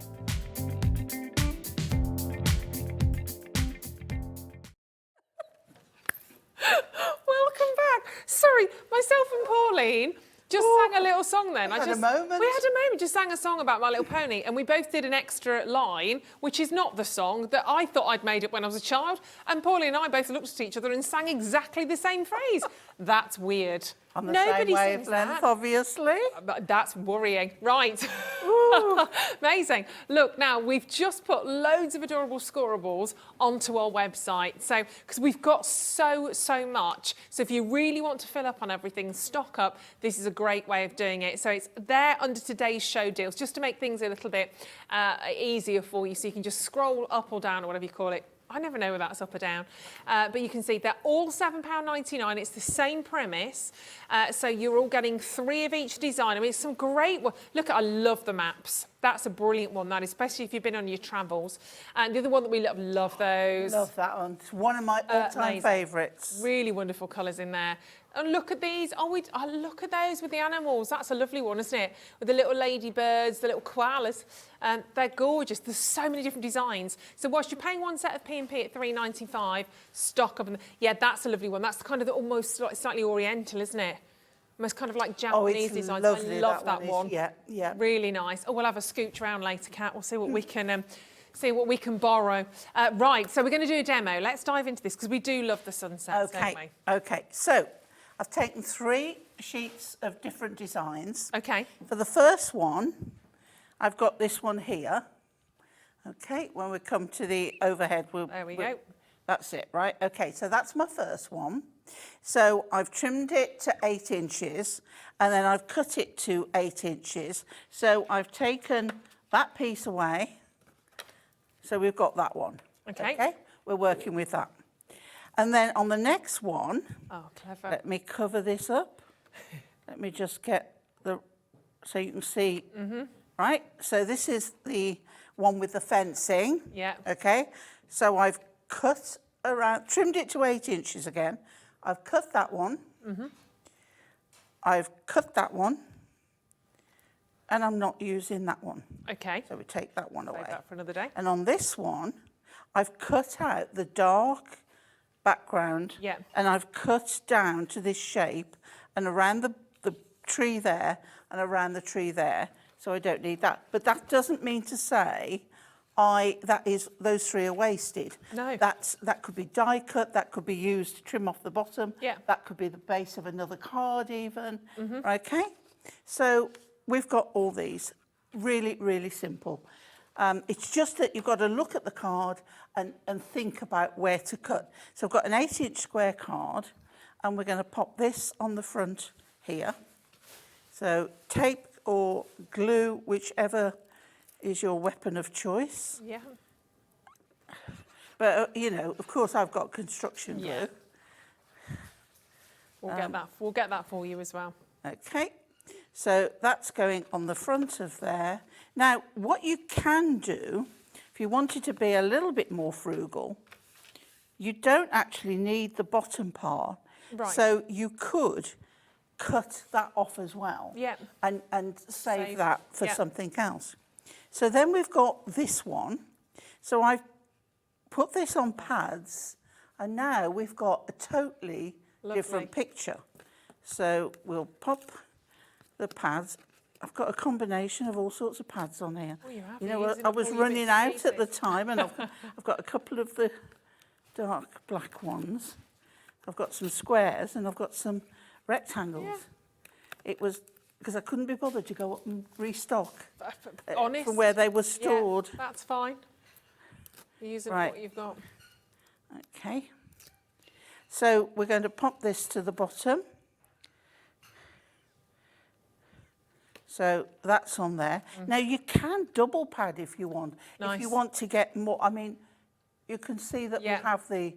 Welcome back. Sorry, myself and Pauline just sang a little song then. We had a moment. We had a moment, just sang a song about My Little Pony, and we both did an extra line, which is not the song that I thought I'd made up when I was a child. And Pauline and I both looked at each other and sang exactly the same phrase. That's weird. On the Nobody same sings wavelength, that. obviously. But that's worrying. Right. Amazing. Look, now we've just put loads of adorable scorables onto our website. So, because we've got so much. So if you really want to fill up on everything, stock up, this is a great way of doing it. So it's there under today's show deals, just to make things a little bit easier for you. So you can just scroll up or down or whatever you call it. I never know whether that's up or down, but you can see they're all £7.99. It's the same premise, so you're all getting 3 of each design. I mean, it's some great one. Look, I love the maps. That's a brilliant one, that, especially if you've been on your travels. And the other one that we love those. Love that one. It's one of my all-time favourites. Really wonderful colours in there. And look at these. Oh, look at those with the animals. That's a lovely one, isn't it? With the little ladybirds, the little koalas. They're gorgeous. There's so many different designs. So whilst you're paying one set of P&P at £3.95, stock of them. Yeah, that's a lovely one. That's kind of almost slightly oriental, isn't it? Almost kind of like Japanese designs. Lovely, I love that one. Yeah. Really nice. Oh, we'll have a scooch around later, Kat. We'll see what we can... see what we can borrow. Right, so we're going to do a demo. Let's dive into this because we do love the sunsets, don't we? Okay, so I've taken 3 sheets of different designs. Okay. For the first one, I've got this one here. Okay, when we come to the overhead, there we go. That's it, right? Okay, so that's my first one. So I've trimmed it to 8 inches and then I've cut it to 8 inches. So I've taken that piece away. So we've got that one. Okay. We're working with that. And then on the next one, oh, clever. Let me cover this up. Let me just get so you can see, right? So this is the one with the fencing. Yeah. Okay. So I've cut around, trimmed it to 8 inches again. I've cut that one. I've cut that one. And I'm not using that one. Okay. So we take that one away. Save that for another day. And on this one, I've cut out the dark background. Yeah. And I've cut down to this shape and around the tree there and around the tree there. So I don't need that. But that doesn't mean to say those 3 are wasted. No. That could be die cut, that could be used to trim off the bottom. Yeah. That could be the base of another card even. Okay. So we've got all these. Really, really simple. It's just that you've got to look at the card and think about where to cut. So I've got an 8-inch square card and we're going to pop this on the front here. So tape or glue, whichever is your weapon of choice. Yeah. But, you know, of course I've got construction glue. Yeah. We'll get that for you as well. Okay. So that's going on the front of there. Now, what you can do, if you wanted to be a little bit more frugal, you don't actually need the bottom part. Right. So you could cut that off as well. Yeah. And save that for yeah. something else. So then we've got this one. So I've put this on pads, and now we've got a totally different picture. So we'll pop the pads. I've got a combination of all sorts of pads on here. Oh, you have. You know, I was running out at the time, and I've got a couple of the dark black ones. I've got some squares, and I've got some rectangles. Yeah. It was because I couldn't be bothered to go up and restock from where they were stored. Yeah, that's fine. You're using what you've got. Okay. So we're going to pop this to the bottom. So that's on there. Now you can double pad if you want. Nice. If you want to get more, I mean, you can see that Yeah. we have the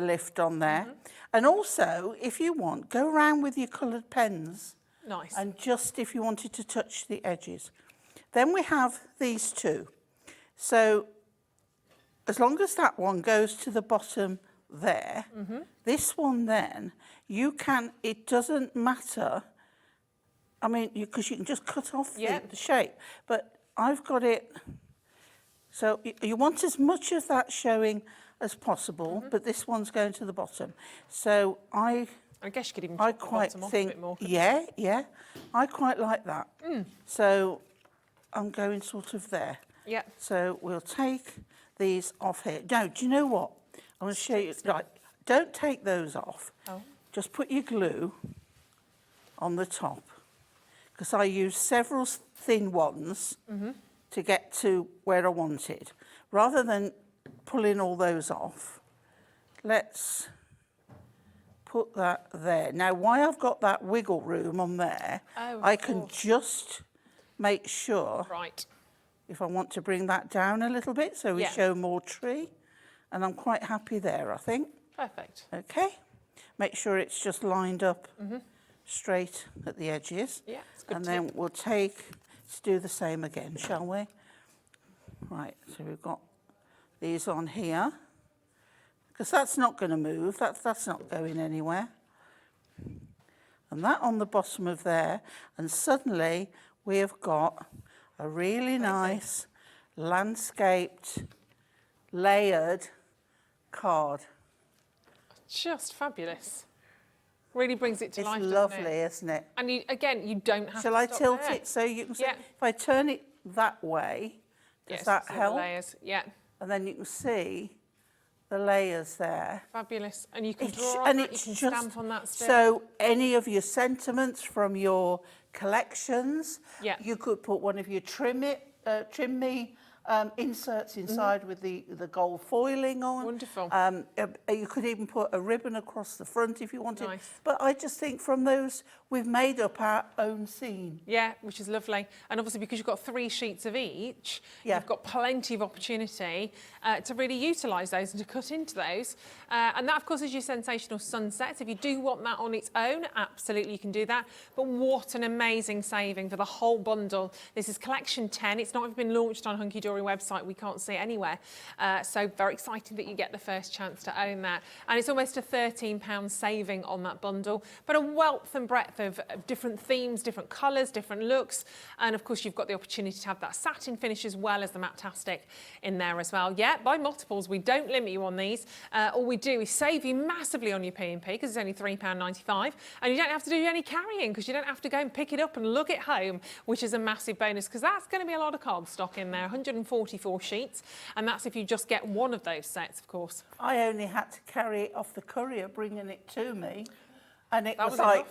lift on there. And also, if you want, go around with your coloured pens. Nice. And just if you wanted to touch the edges. Then we have these two. So as long as that one goes to the bottom there, this one then, you can, it doesn't matter, I mean, because you can just cut off the shape, but I've got it, so you want as much of that showing as possible, but this one's going to the bottom. So I guess you could even I chop the quite bottom off think, a bit more. yeah, I quite like that. So I'm going sort of there. Yeah. So we'll take these off here. No, do you know what? I'm going to show you. Right, don't take those off. Oh. Just put your glue on the top, because I used several thin ones to get to where I wanted. Rather than pulling all those off, let's put that there. Now, why I've got that wiggle room on there, I can just make sure, Right. if I want to bring that down a little bit so we show more tree, and I'm quite happy there, I think. Perfect. Okay, make sure it's just lined up straight at the edges. Yeah, it's a good and then we'll let's do the same again, shall we? Right, so we've got these on here, because that's not going to move, that's not going anywhere. And that on the bottom of there, and suddenly we have got a really nice landscaped, layered card. Just fabulous. Really brings it to life, It's doesn't lovely, it? isn't it? And you, again, you don't have Shall to I stop tilt there. it so you can see? Yeah. If I turn it that way, does Yes, that see the help? layers. Yeah, And then you can see the layers there. fabulous. And you can It's- draw on and that, it's you can just stamp on that still. so any of your sentiments from your collections. Yeah. You could put one of your trim me inserts inside with the gold foiling on. Wonderful. You could even put a ribbon across the front if you wanted. Nice. But I just think from those we've made up our own scene. Yeah, which is lovely. And obviously because you've got 3 sheets of each, Yeah. you've got plenty of opportunity to really utilise those and to cut into those. And that, of course, is your sensational sunsets. If you do want that on its own, absolutely you can do that. But what an amazing saving for the whole bundle. This is collection 10. It's not even been launched on Hunkydory website. We can't see it anywhere. So very exciting that you get the first chance to own that. And it's almost a £13 saving on that bundle. But a wealth and breadth of different themes, different colours, different looks. And of course, you've got the opportunity to have that satin finish as well as the Maptastic in there as well. Yeah, by multiples, we don't limit you on these. All we do is save you massively on your P&P because it's only £3.95. And you don't have to do any carrying because you don't have to go and pick it up and lug it home, which is a massive bonus because that's going to be a lot of cardstock in there, 144 sheets. And that's if you just get one of those sets, of course. I only had to carry it off the courier bringing it to me. And it That was was like,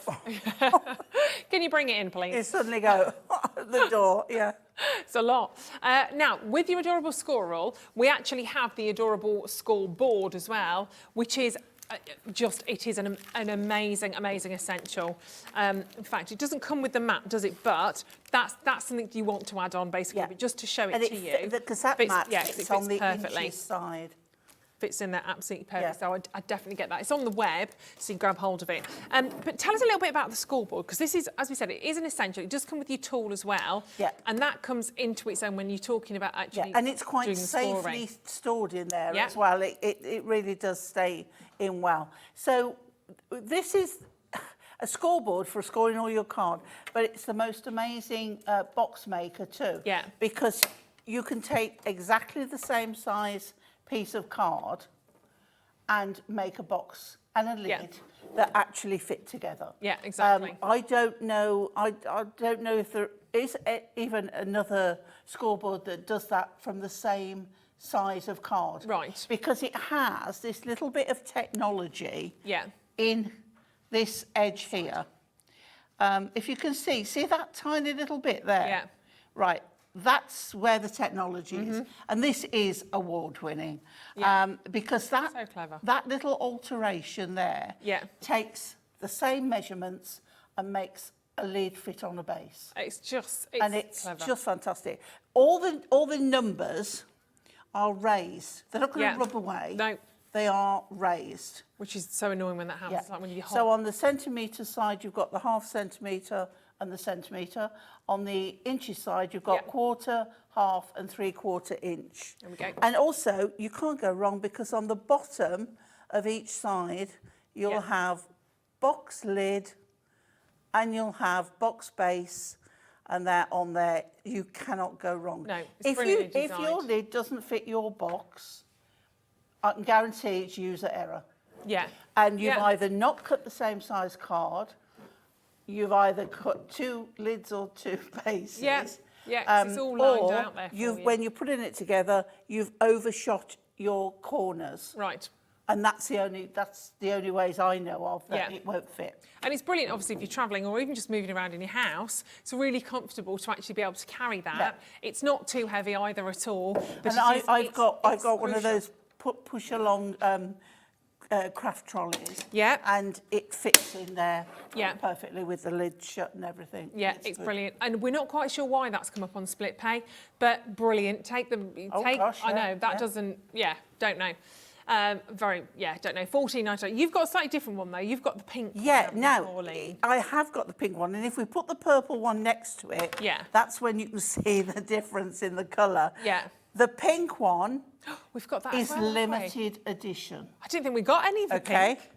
Can you bring it in, please? it suddenly go at the door, yeah. It's a lot. Now, with your adorable score roll, we actually have the adorable scoreboard as well, which is it is an amazing, amazing essential. In fact, it doesn't come with the map, does it? But that's something you want to add on, basically, Yeah. but just to show it And to you. because that Fits- map yes, it fits fits on the perfectly. inches side. Fits in there absolutely perfect. Yeah. So I definitely get that. It's on the web, so you grab hold of it. But tell us a little bit about the scoreboard, because this is, as we said, it is an essential. It does come with your tool as well. Yeah. And that comes into its own when you're talking about actually Yeah, and it's quite doing the scoring. safely stored in there Yeah. as well. It really does stay in well. So this is a scoreboard for scoring all your card, but it's the most amazing box maker too. Yeah. Because you can take exactly the same size piece of card and make a box and a lid Yeah. that actually fit together. Yeah, exactly. I don't know. I don't know if there is even another scoreboard that does that from the same size of card. Right. Because it has this little bit of technology Yeah. in this edge here. If you can see that tiny little bit there? Yeah. Right. That's where the technology is. And this is award-winning. Yeah. Because that, So clever. that little alteration there Yeah. takes the same measurements and makes a lid fit on a base. It's And it's clever. just fantastic. All the numbers are raised. They're not going to rub away. No. They are raised. Which is so annoying when that happens. Yeah. Like when you So on the centimetre side, you've got the 1/2 centimetre and the centimetre. On the inches side, you've got 1/4, 1/2 and 3/4 inch. There we go. And also, you can't go wrong because on the bottom of each side, you'll have box lid and you'll have box base, and they're on there. You cannot go wrong. No, it's brilliantly if designed. your lid doesn't fit your box, I can guarantee it's user error. Yeah. And you've either not cut the same size card, you've either cut 2 lids or 2 bases. Yeah, yeah, 'cause it's all lined out there for you. When you're putting it together, you've overshot your corners. Right. And that's the only ways I know of that it won't fit. And it's brilliant, obviously, if you're travelling or even just moving around in your house. It's really comfortable to actually be able to carry that. Yeah. It's not too heavy either at all. But And I've got one crucial. of those push along craft trolleys. Yeah. And it fits in there Yeah. perfectly with the lid shut and everything. Yeah, it's good. brilliant. And we're not quite sure why that's come up on split pay, but brilliant. Take them. Oh, gosh, I know, yeah, that yeah. doesn't, don't know. Don't know. 14.99. You've got a slightly different one though. You've got the pink one. Yeah, haven't you, now, Pauline? I have got the pink one, and if we put the purple one next to it, that's when you can see the difference in the colour. Yeah. The pink one We've got that is as well, haven't we? limited edition. I didn't think we got any of the Okay. pink.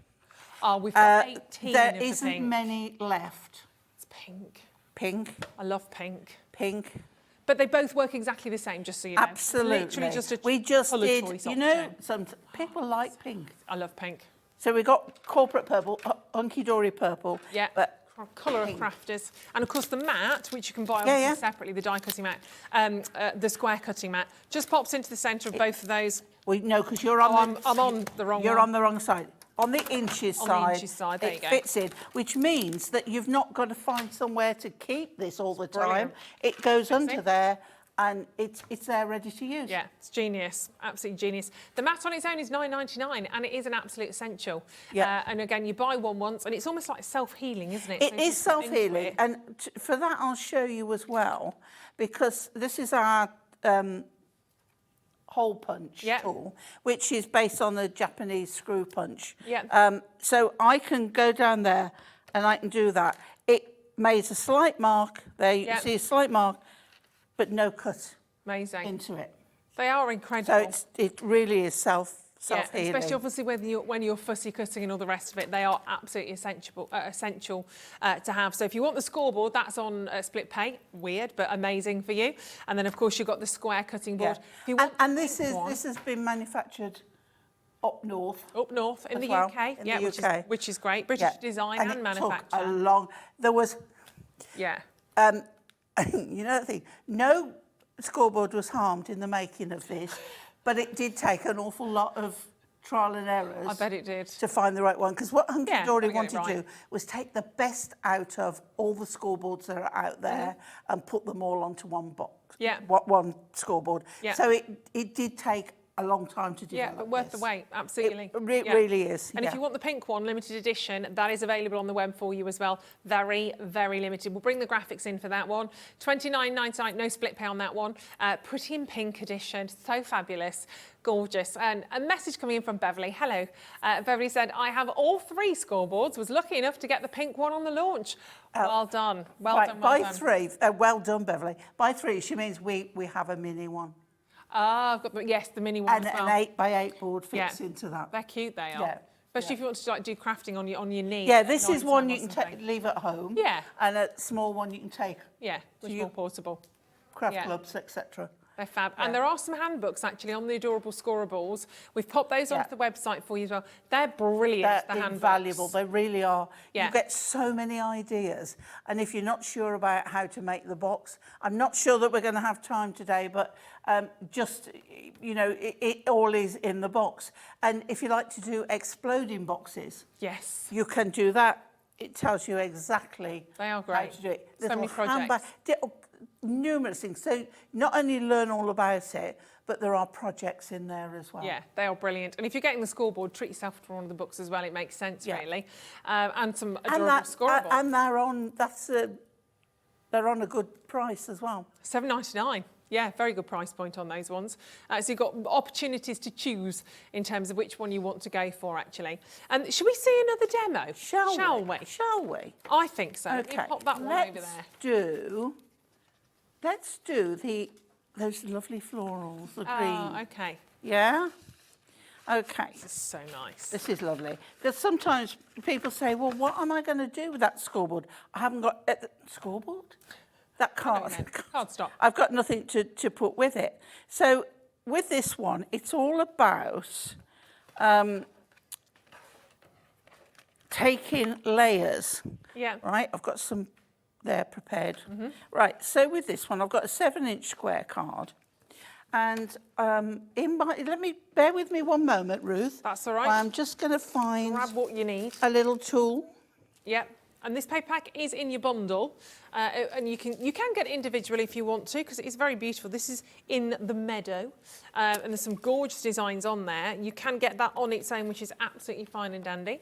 Oh, we've got 18 There of the isn't pink. many left. It's pink. Pink, I love pink. pink. But they both work exactly the same, just so you know. Absolutely. It's literally just a we just colour did, choice you know, option. some people like pink. I love pink. So we got corporate purple, Hunkydory purple. Yeah. But Colour of pink. crafters. And of course the mat, which you can buy Yeah, yeah. separately, the die cutting mat, the square cutting mat, just pops into the centre of both of those. Well, no, because you're on I'm on the wrong You're one. on the wrong side. On the inches On the side, inches side, there you it go. fits in, which means that you've not got to find somewhere to keep this all the time. brilliant. It goes under in. there, and it's there ready to use. Yeah, it's genius, absolutely genius. The mat on its own is £9.99 and it is an absolute essential. Yeah. And again, you buy one once and it's almost like self-healing, isn't it? It So is just put into self-healing, it. and for that I'll show you as well, because this is our hole punch tool, which is based on the Japanese screw punch. Yeah. So I can go down there and I can do that. It made a slight mark there. You can see a slight mark, but no cut Amazing. into it. They are incredible. So it really is self-healing. Especially obviously when you're fussy cutting and all the rest of it, they are absolutely essential to have. So if you want the scoreboard, that's on split pay. Weird, but amazing for you. And then of course you've got the square cutting board. If you want And this has been manufactured up north. Up north in as the well, UK, in the UK. which is great. British design and it manufacture. Took a long. There was, Yeah. you know the thing. No scoreboard was harmed in the making of this, but it did take an awful lot of trial and errors. I bet it did. To find the right one, because what Yeah, Hunkydory gotta get wanted it to right. do was take the best out of all the scoreboards that are out there and put them all onto one box. Yeah. One scoreboard. Yeah. So it did take a long time to develop. Yeah, but worth the wait, absolutely. It really is. And if you want the pink one, limited edition, that is available on the web for you as well. Very, very limited. We'll bring the graphics in for that one. $29.99, no split pay on that one. Pretty in pink edition, so fabulous, gorgeous. And a message coming in from Beverly. Hello. Beverly said, I have all 3 scoreboards, was lucky enough to get the pink one on the launch. Well done, well done, well by done. 3, well done, Beverly. By 3, she means we have a mini one. Ah, I've got the mini one And as well. an 8x8 board fits into that. They're cute, they are. Yeah. Especially if you want to do crafting on your knee. Yeah, at this night is one time you or can something. leave at home. Yeah. And a small one you can take. Yeah, which is more portable. Craft Yeah. clubs, etc. They're fab. And there are some handbooks actually on the adorable scorables. We've popped those onto the website for you as well. They're brilliant, the They're handbooks. invaluable. They really are. Yeah. You get so many ideas. And if you're not sure about how to make the box, I'm not sure that we're going to have time today, but just, you know, it all is in the box. And if you like to do exploding boxes, yes, you can do that. It tells you exactly they are how great. to do it. So many Little projects. numerous things. So not only learn all about it, but there are projects in there as well. Yeah, they are brilliant. And if you're getting the scoreboard, treat yourself to one of the books as well. It makes sense, really. And some adorable scorables. And they're on, that's they're on a good price as well. £7.99. Yeah, very good price point on those ones. So you've got opportunities to choose in terms of which one you want to go for, actually. And should we see another demo? Shall we? Shall we? I think so. Okay. Let me pop that one over there. Let's do those lovely florals, the green. Okay. Yeah? Okay. This is so nice. This is lovely. Because sometimes people say, well, what am I going to do with that scoreboard? I haven't got scoreboard? That card. Card stock. I've got nothing to put with it. So with this one, it's all about taking layers. Yeah. Right? I've got some there prepared. Right, so with this one, I've got a 7-inch square card. And bear with me one moment, Ruth. That's all right. I'm just going to find Grab what you need. a little tool. Yep. And this paper pack is in your bundle, and you can get it individually if you want to, because it is very beautiful. This is in the meadow, and there's some gorgeous designs on there. You can get that on its own, which is absolutely fine and dandy,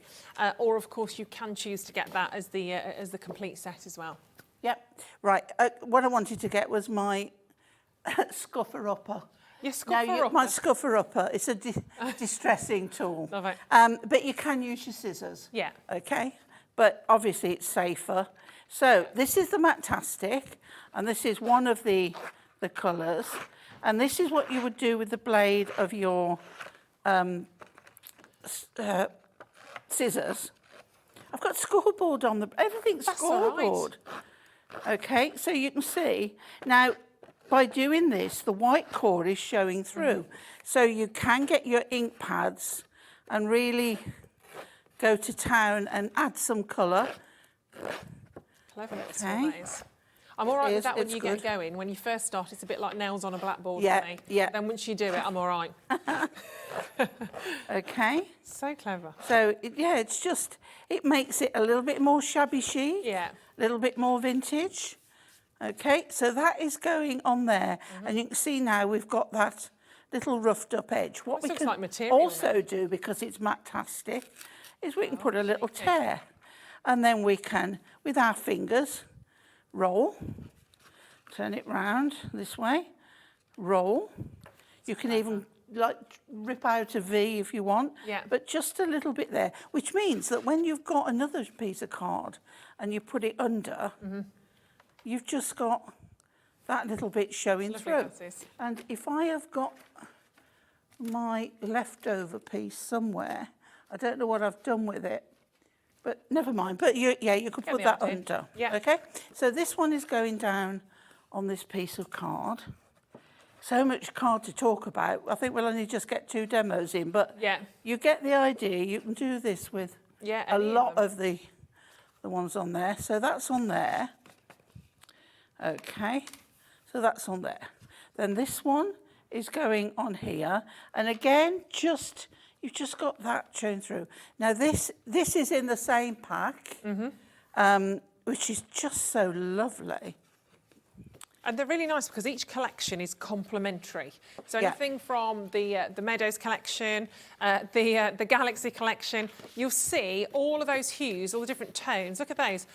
or of course you can choose to get that as the complete set as well. Yep. Right. What I wanted to get was my scuffer upper. Your scuffer upper? My scuffer upper. It's a distressing tool. Love it. But you can use your scissors. Yeah. Okay. But obviously it's safer. So this is the Matastic, and this is one of the colours. And this is what you would do with the blade of your scissors. I've got Scoreboard on everything's That's Scoreboard. Right. Okay, so you can see. Now, by doing this, the white core is showing through. So you can get your ink pads and really go to town and add some colour. Clever little tool. I'm all right with that when you good. get going. When you first start, it's a bit like nails on a blackboard Yeah, for me. yeah. Then once you do it, I'm all right. Okay. So clever. So, it's just, it makes it a little bit more shabby chic. Yeah. A little bit more vintage. Okay, so that is going on there. And you can see now we've got that little roughed up edge. What This we looks can like material, also do, because it's Matastic, is we can put a little tear. And then we can, with our fingers, roll, turn it round this way, roll. You can even like rip out a V if you want, but just a little bit there, which means that when you've got another piece of card and you put it under, you've just got that little bit showing through. And if I have got my leftover piece somewhere, I don't know what I've done with it, but never mind. But you could put that under. Yeah. Okay. So this one is going down on this piece of card. So much card to talk about. I think we'll only just get 2 demos in, but you get the idea. You can do this with a lot of the ones on there. So that's on there. Okay. So that's on there. Then this one is going on here, and again, you've just got that shown through. Now this is in the same pack, which is just so lovely. And they're really nice because each collection is complementary. So anything from the Meadows collection, the Galaxy collection, you'll see all of those hues, all the different tones. Look at those,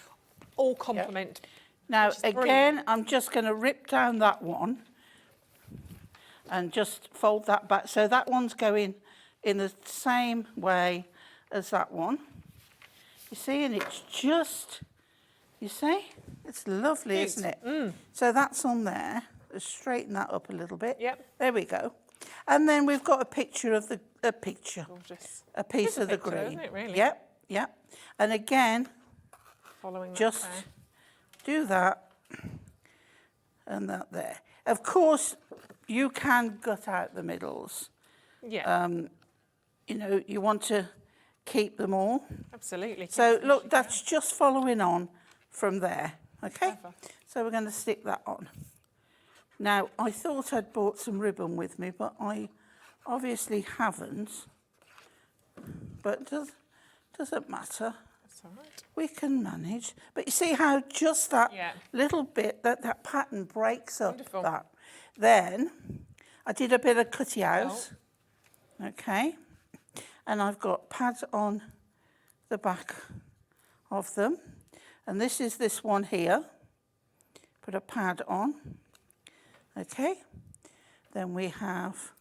all complement. Now again, I'm just going to rip down that one and just fold that back. So that one's going in the same way as that one. You see, and it's just, you see, it's lovely, isn't it? So that's on there. Let's straighten that up a little bit. There we go. And then we've got a picture of a piece of the green. Isn't it, really? Yep. And again, following that just there. Do that and that there. Of course, you can gut out the middles. You know, you want to keep them all. Absolutely. So look, that's just following on from there, okay? So we're going to stick that on. Now, I thought I'd brought some ribbon with me, but I obviously haven't. But doesn't matter. That's all right. We can manage. But you see how just that little bit, that pattern breaks up that. Then I did a bit of cutty out, okay? And I've got pads on the back of them. And this is this one here. put a pad on. Okay, then we have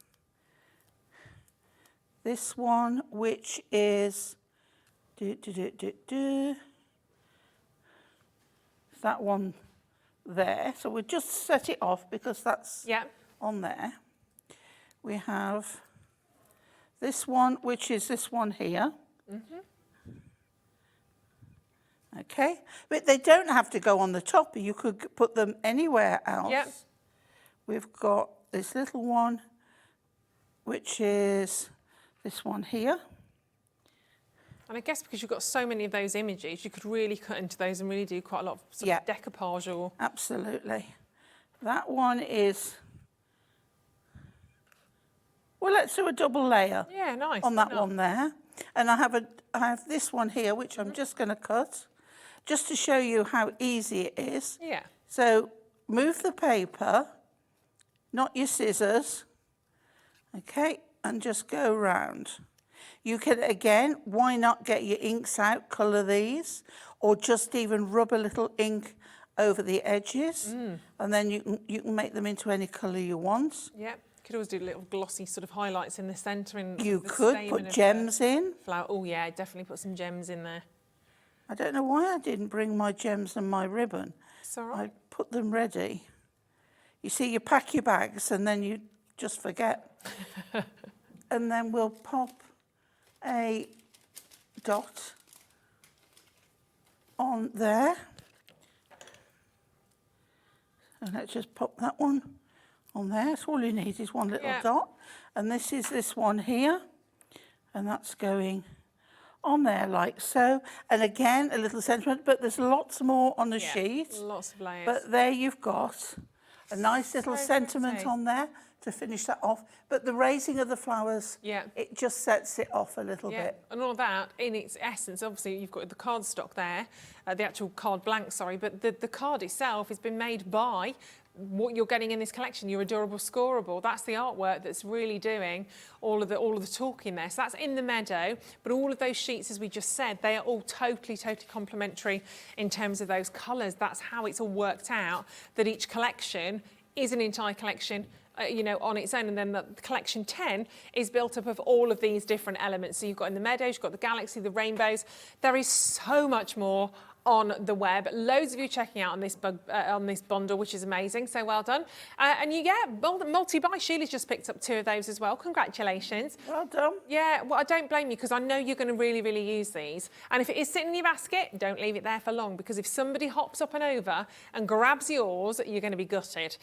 this one, which is that one there. So we'll just set it off because that's on there. We have this one, which is this one here. Okay, but they don't have to go on the top. You could put them anywhere else. Yep. We've got this little one, which is this one here. And I guess because you've got so many of those images, you could really cut into those and really do quite a lot of sort of decoupage or... Absolutely. That one is... Well, let's do a double layer. Yeah, nice. On that one there. And I have this one here, which I'm just going to cut, just to show you how easy it is. Yeah. So move the paper, not your scissors, okay, and just go round. You can, again, why not get your inks out, colour these, or just even rub a little ink over the edges, and then you can make them into any colour you want. Yep. You could always do little glossy sort of highlights in the centre. You could put gems in. Flower. Oh yeah, definitely put some gems in there. I don't know why I didn't bring my gems and my ribbon. It's all right. I put them ready. You see, you pack your bags and then you just forget. And then we'll pop a dot on there. And let's just pop that one on there. So all you need is one little dot. And this is this one here. And that's going on there like so. And again, a little sentiment, but there's lots more on the sheet. Lots of layers. But there you've got a nice little sentiment pretty. on there to finish that off. But the raising of the flowers, it just sets it off a little bit. And all that, in its essence, obviously you've got the cardstock there, the actual card blank, sorry, but the card itself has been made by what you're getting in this collection, your adorable Scoreboard. That's the artwork that's really doing all of the talking there. So that's in the meadow, but all of those sheets, as we just said, they are all totally complementary in terms of those colours. That's how it's all worked out, that each collection is an entire collection, you know, on its own, and then the collection 10 is built up of all of these different elements. So you've got in the meadows, you've got the galaxy, the rainbows. There is so much more on the web. Loads of you checking out on this bundle, which is amazing. So well done. And you get multi-buy. Sheila's just picked up 2 of those as well. Congratulations. Well done. Yeah, well, I don't blame you because I know you're going to really use these. And if it is sitting in your basket, don't leave it there for long, because if somebody hops up and over and grabs yours, you're going to be gutted,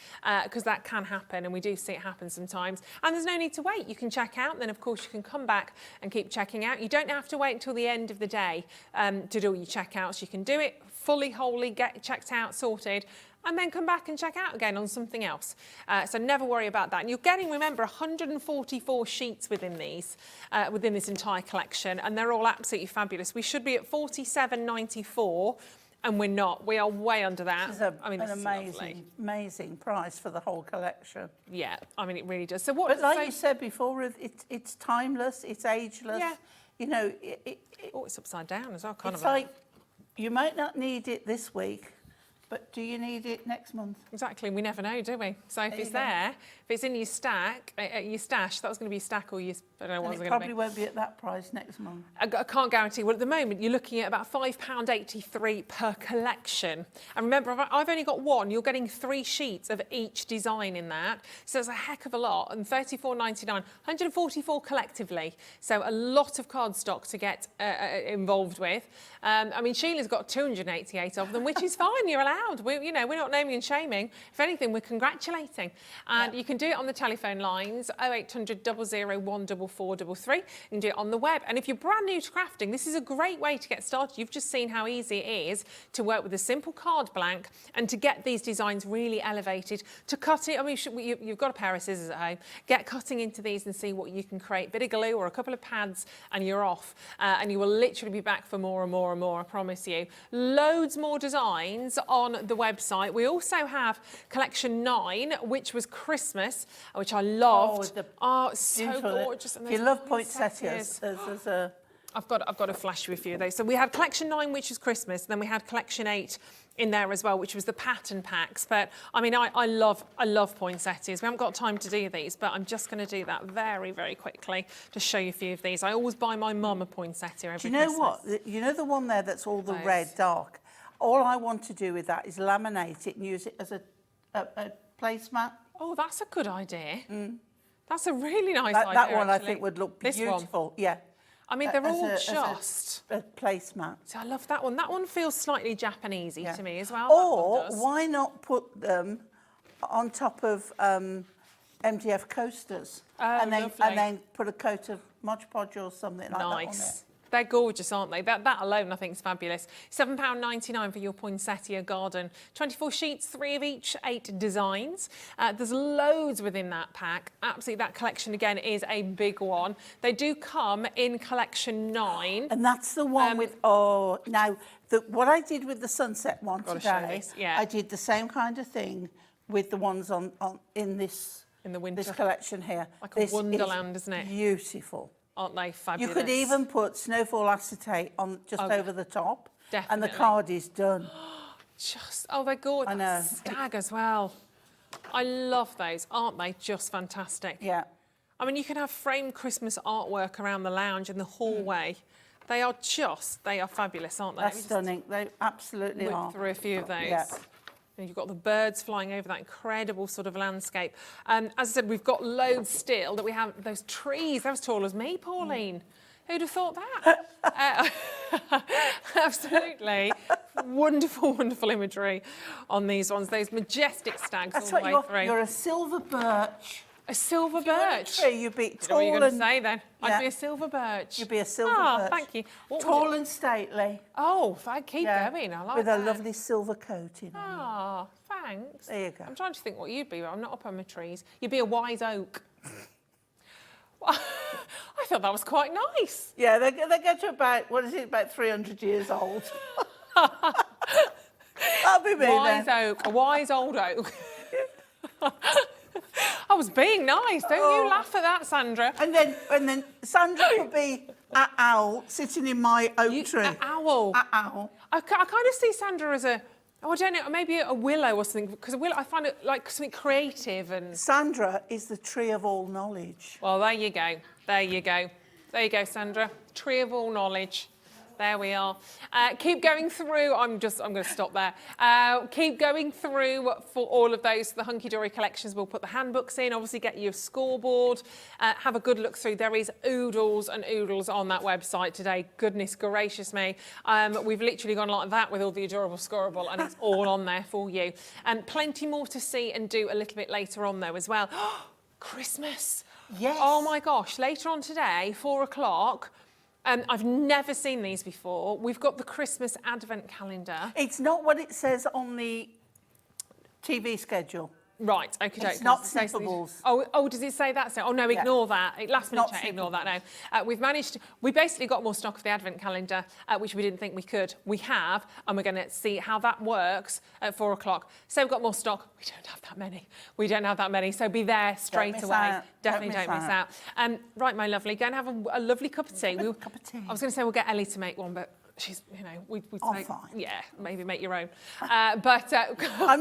because that can happen, and we do see it happen sometimes. And there's no need to wait. You can check out, and then of course you can come back and keep checking out. You don't have to wait until the end of the day to do all your checkouts. You can do it fully, wholly, get checked out, sorted, and then come back and check out again on something else. So never worry about that. And you're getting, remember, 144 sheets within these, within this entire collection, and they're all absolutely fabulous. We should be at $47.94, and we're not. We are way under that. This is an amazing price for the whole collection. Yeah, I mean, it really does. So what? But like you said before, Ruth, it's timeless, it's ageless. Yeah. You know, it's upside down as well, kind it's of. like, you might not need it this week, but do you need it next month? Exactly, we never know, do we? So if it's there, if it's in your stack, your stash, that was going to be a stack or your, I don't know what it's going to be. It probably won't be at that price next month. I can't guarantee. Well, at the moment, you're looking at about £5.83 per collection. And remember, I've only got one. You're getting 3 sheets of each design in that. So it's a heck of a lot. And £34.99, 144 collectively. So a lot of cardstock to get involved with. I mean, Sheila's got 288 of them, which is fine. You're allowed. We're not naming and shaming. If anything, we're congratulating. And you can do it on the telephone lines, 0800 001 4433. You can do it on the web. And if you're brand new to crafting, this is a great way to get started. You've just seen how easy it is to work with a simple card blank and to get these designs really elevated, to cut it. I mean, you've got a pair of scissors at home. Get cutting into these and see what you can create. Bit of glue or a couple of pads and you're off. And you will literally be back for more and more and more, I promise you. Loads more designs on the website. We also have collection 9, which was Christmas, which I loved. Oh, so gorgeous. If you love poinsettias, there's a I've got to flash you a few of those. So we had collection 9, which was Christmas, and then we had collection 8 in there as well, which was the pattern packs. But I mean, I love poinsettias. We haven't got time to do these, but I'm just going to do that very, very quickly to show you a few of these. I always buy my mum a poinsettia every Christmas. Do you know what? You know the one there that's all the Those. red dark? All I want to do with that is laminate it and use it as a placemat. Oh, that's a good idea. That's a really nice That idea, one I actually. think would look This one? beautiful. Yeah. I mean, they're all As just... a placemat. So I love that one. That one feels slightly Japanesey Yeah. to me as well. Or that one does. why not put them on top of MDF coasters and lovely. then put a coat of Mod Podge or something like that on it. Nice. They're gorgeous, aren't they? That alone, I think, is fabulous. £7.99 for your poinsettia garden. 24 sheets, 3 of each, 8 designs. There's loads within that pack. Absolutely, that collection, again, is a big one. They do come in collection 9. And that's the one with, now, what I did with the sunset one Gotta show today, this, yeah. I did the same kind of thing with the ones in this In the winter. this collection here. Like a This wonderland, is isn't it? Beautiful. Aren't they fabulous? You could even put snowfall acetate on just over the top. And the Definitely. card is done. They're gorgeous. I know. Stag as well. I love those. Aren't they just fantastic? Yeah. I mean, you can have framed Christmas artwork around the lounge and the hallway. They are fabulous, aren't they? That's stunning. They absolutely Whip are. through a few of those. Yeah. And you've got the birds flying over that incredible sort of landscape. As I said, we've got loads still that we have. Those trees, they're as tall as me, Pauline. Who'd have thought that? Absolutely. Wonderful, wonderful imagery on these ones. Those majestic stags That's all the what way through. you're a silver birch. A silver If you were a birch. tree, you'd be You know what tall you're going to and say then? I'd yeah. be a silver birch. You'd be a silver birch. Thank you. What would Tall it- and stately. Oh, keep going. I like With that. a lovely silver coating on it. Ah, thanks. There you go. I'm trying to think what you'd be, but I'm not up on my trees. You'd be a wise oak. I thought that was quite nice. Yeah, they get to about, about 300 years old. That'll be me Wise then. oak, a wise old oak. I was being nice. Don't you laugh at that, Sandra. And then Sandra would be an owl sitting in my oak tree. An owl. An owl. I kind of see Sandra as I don't know, maybe a willow or something, because a willow, I find it like something creative and... Sandra is the tree of all knowledge. Well, there you go. There you go. There you go, Sandra. Tree of all knowledge. There we are. Keep going through. I'm going to stop there. Keep going through for all of those. The Hunkydory collections, we'll put the handbooks in. Obviously, get your scoreboard. Have a good look through. There is oodles and oodles on that website today. Goodness gracious me. We've literally gone like that with all the adorable scoreboard, and it's all on there for you. And plenty more to see and do a little bit later on, though, as well. Christmas. Yes. Oh, my gosh. Later on today, 4 o'clock. I've never seen these before. We've got the Christmas Advent calendar. It's not what it says on the TV schedule. Right, okay. It's not snippables. Oh, does it say that? Oh no, ignore that. Last minute not check, ignore that snippables. now. We basically got more stock of the Advent calendar, which we didn't think we could. We have, and we're going to see how that works at 4 o'clock. So we've got more stock. We don't have that many. We don't have that many. So be there straight miss away. out. Definitely don't miss out. Right, my lovely, go and have a lovely cup of tea. Cup of tea. I was going to say we'll get Ellie to make one, but she's, we'd Oh, say, fine. yeah, maybe make your own. I'm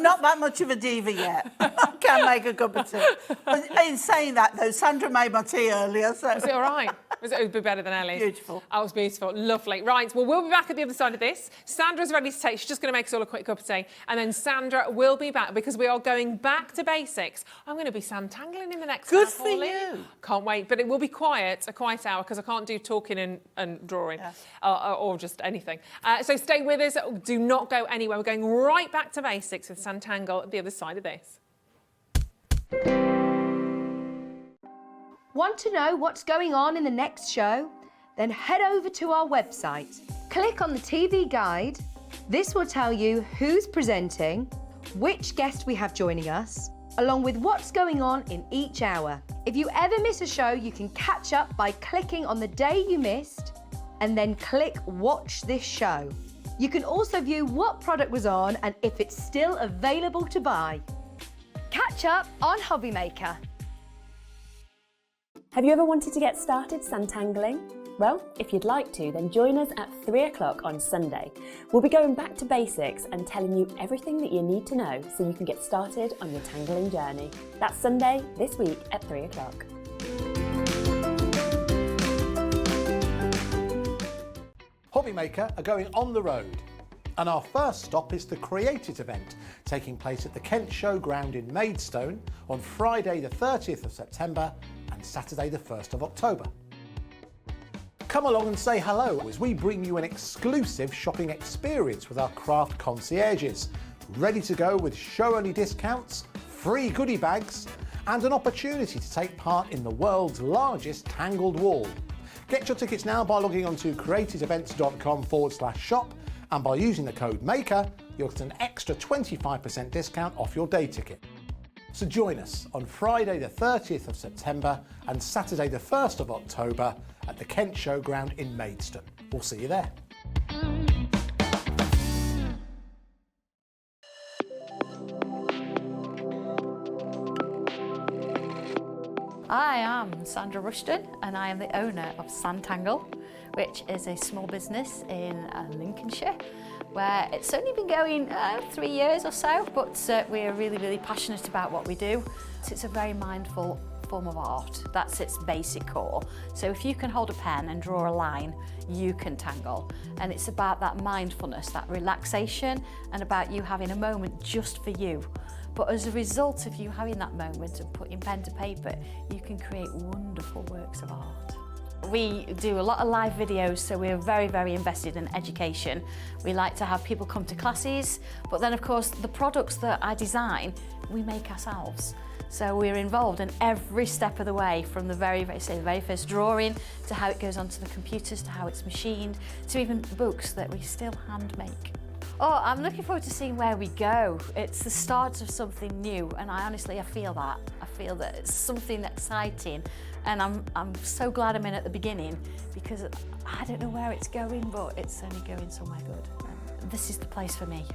not that much of a diva yet. I can make a cup of tea. But in saying that, though, Sandra made my tea earlier, so... Was it all right? It would be better than Ellie's. Beautiful. That was beautiful. Lovely. Right, well, we'll be back at the other side of this. Sandra's ready to take. She's just going to make us all a quick cup of tea. And then Sandra will be back because we are going back to basics. I'm going to be Sanntangling in the next Good hour, for Pauline. you. Can't wait. But it will be quiet, a quiet hour, because I can't do talking and drawing or just anything. So stay with us. Do not go anywhere. We're going right back to basics with Sanntangle at the other side of this. Want to know what's going on in the next show? Then head over to our website. Click on the TV guide. This will tell you who's presenting, which guest we have joining us, along with what's going on in each hour. If you ever miss a show, you can catch up by clicking on the day you missed and then click Watch This Show. You can also view what product was on and if it's still available to buy. Catch up on Hobby Maker. Have you ever wanted to get started Sanntangling? Well, if you'd like to, then join us at 3 o'clock on Sunday. We'll be going back to basics and telling you everything that you need to know so you can get started on your tangling journey. That's Sunday this week at 3 o'clock. Hobbymaker are going on the road, and our first stop is the Create It event, taking place at the Kent Showground in Maidstone on Friday the 30th of September and Saturday the 1st of October. Come along and say hello as we bring you an exclusive shopping experience with our craft concierges, ready to go with show-only discounts, free goodie bags and an opportunity to take part in the world's largest tangled wall. Get your tickets now by logging on to createitevents.com/shop, and by using the code MAKER, you'll get an extra 25% discount off your day ticket. So join us on Friday the 30th of September and Saturday the 1st of October at the Kent Showground in Maidstone. We'll see you there. I am Sandra Rushton and I am the owner of Sanntangle, which is a small business in Lincolnshire, where it's only been going 3 years or so, but we're really passionate about what we do. So it's a very mindful form of art. That's its basic core. So if you can hold a pen and draw a line, you can tangle. And it's about that mindfulness, that relaxation, and about you having a moment just for you. But as a result of you having that moment and putting pen to paper, you can create wonderful works of art. We do a lot of live videos, so we're very invested in education. We like to have people come to classes, but then of course the products that I design, we make ourselves. So we're involved in every step of the way, from the very first drawing to how it goes onto the computers, to how it's machined, to even books that we still hand make. Oh, I'm looking forward to seeing where we go. It's the start of something new, and I feel that. I feel that it's something exciting, and I'm so glad I'm in at the beginning, because I don't know where it's going, but it's only going somewhere good. And this is the place for me.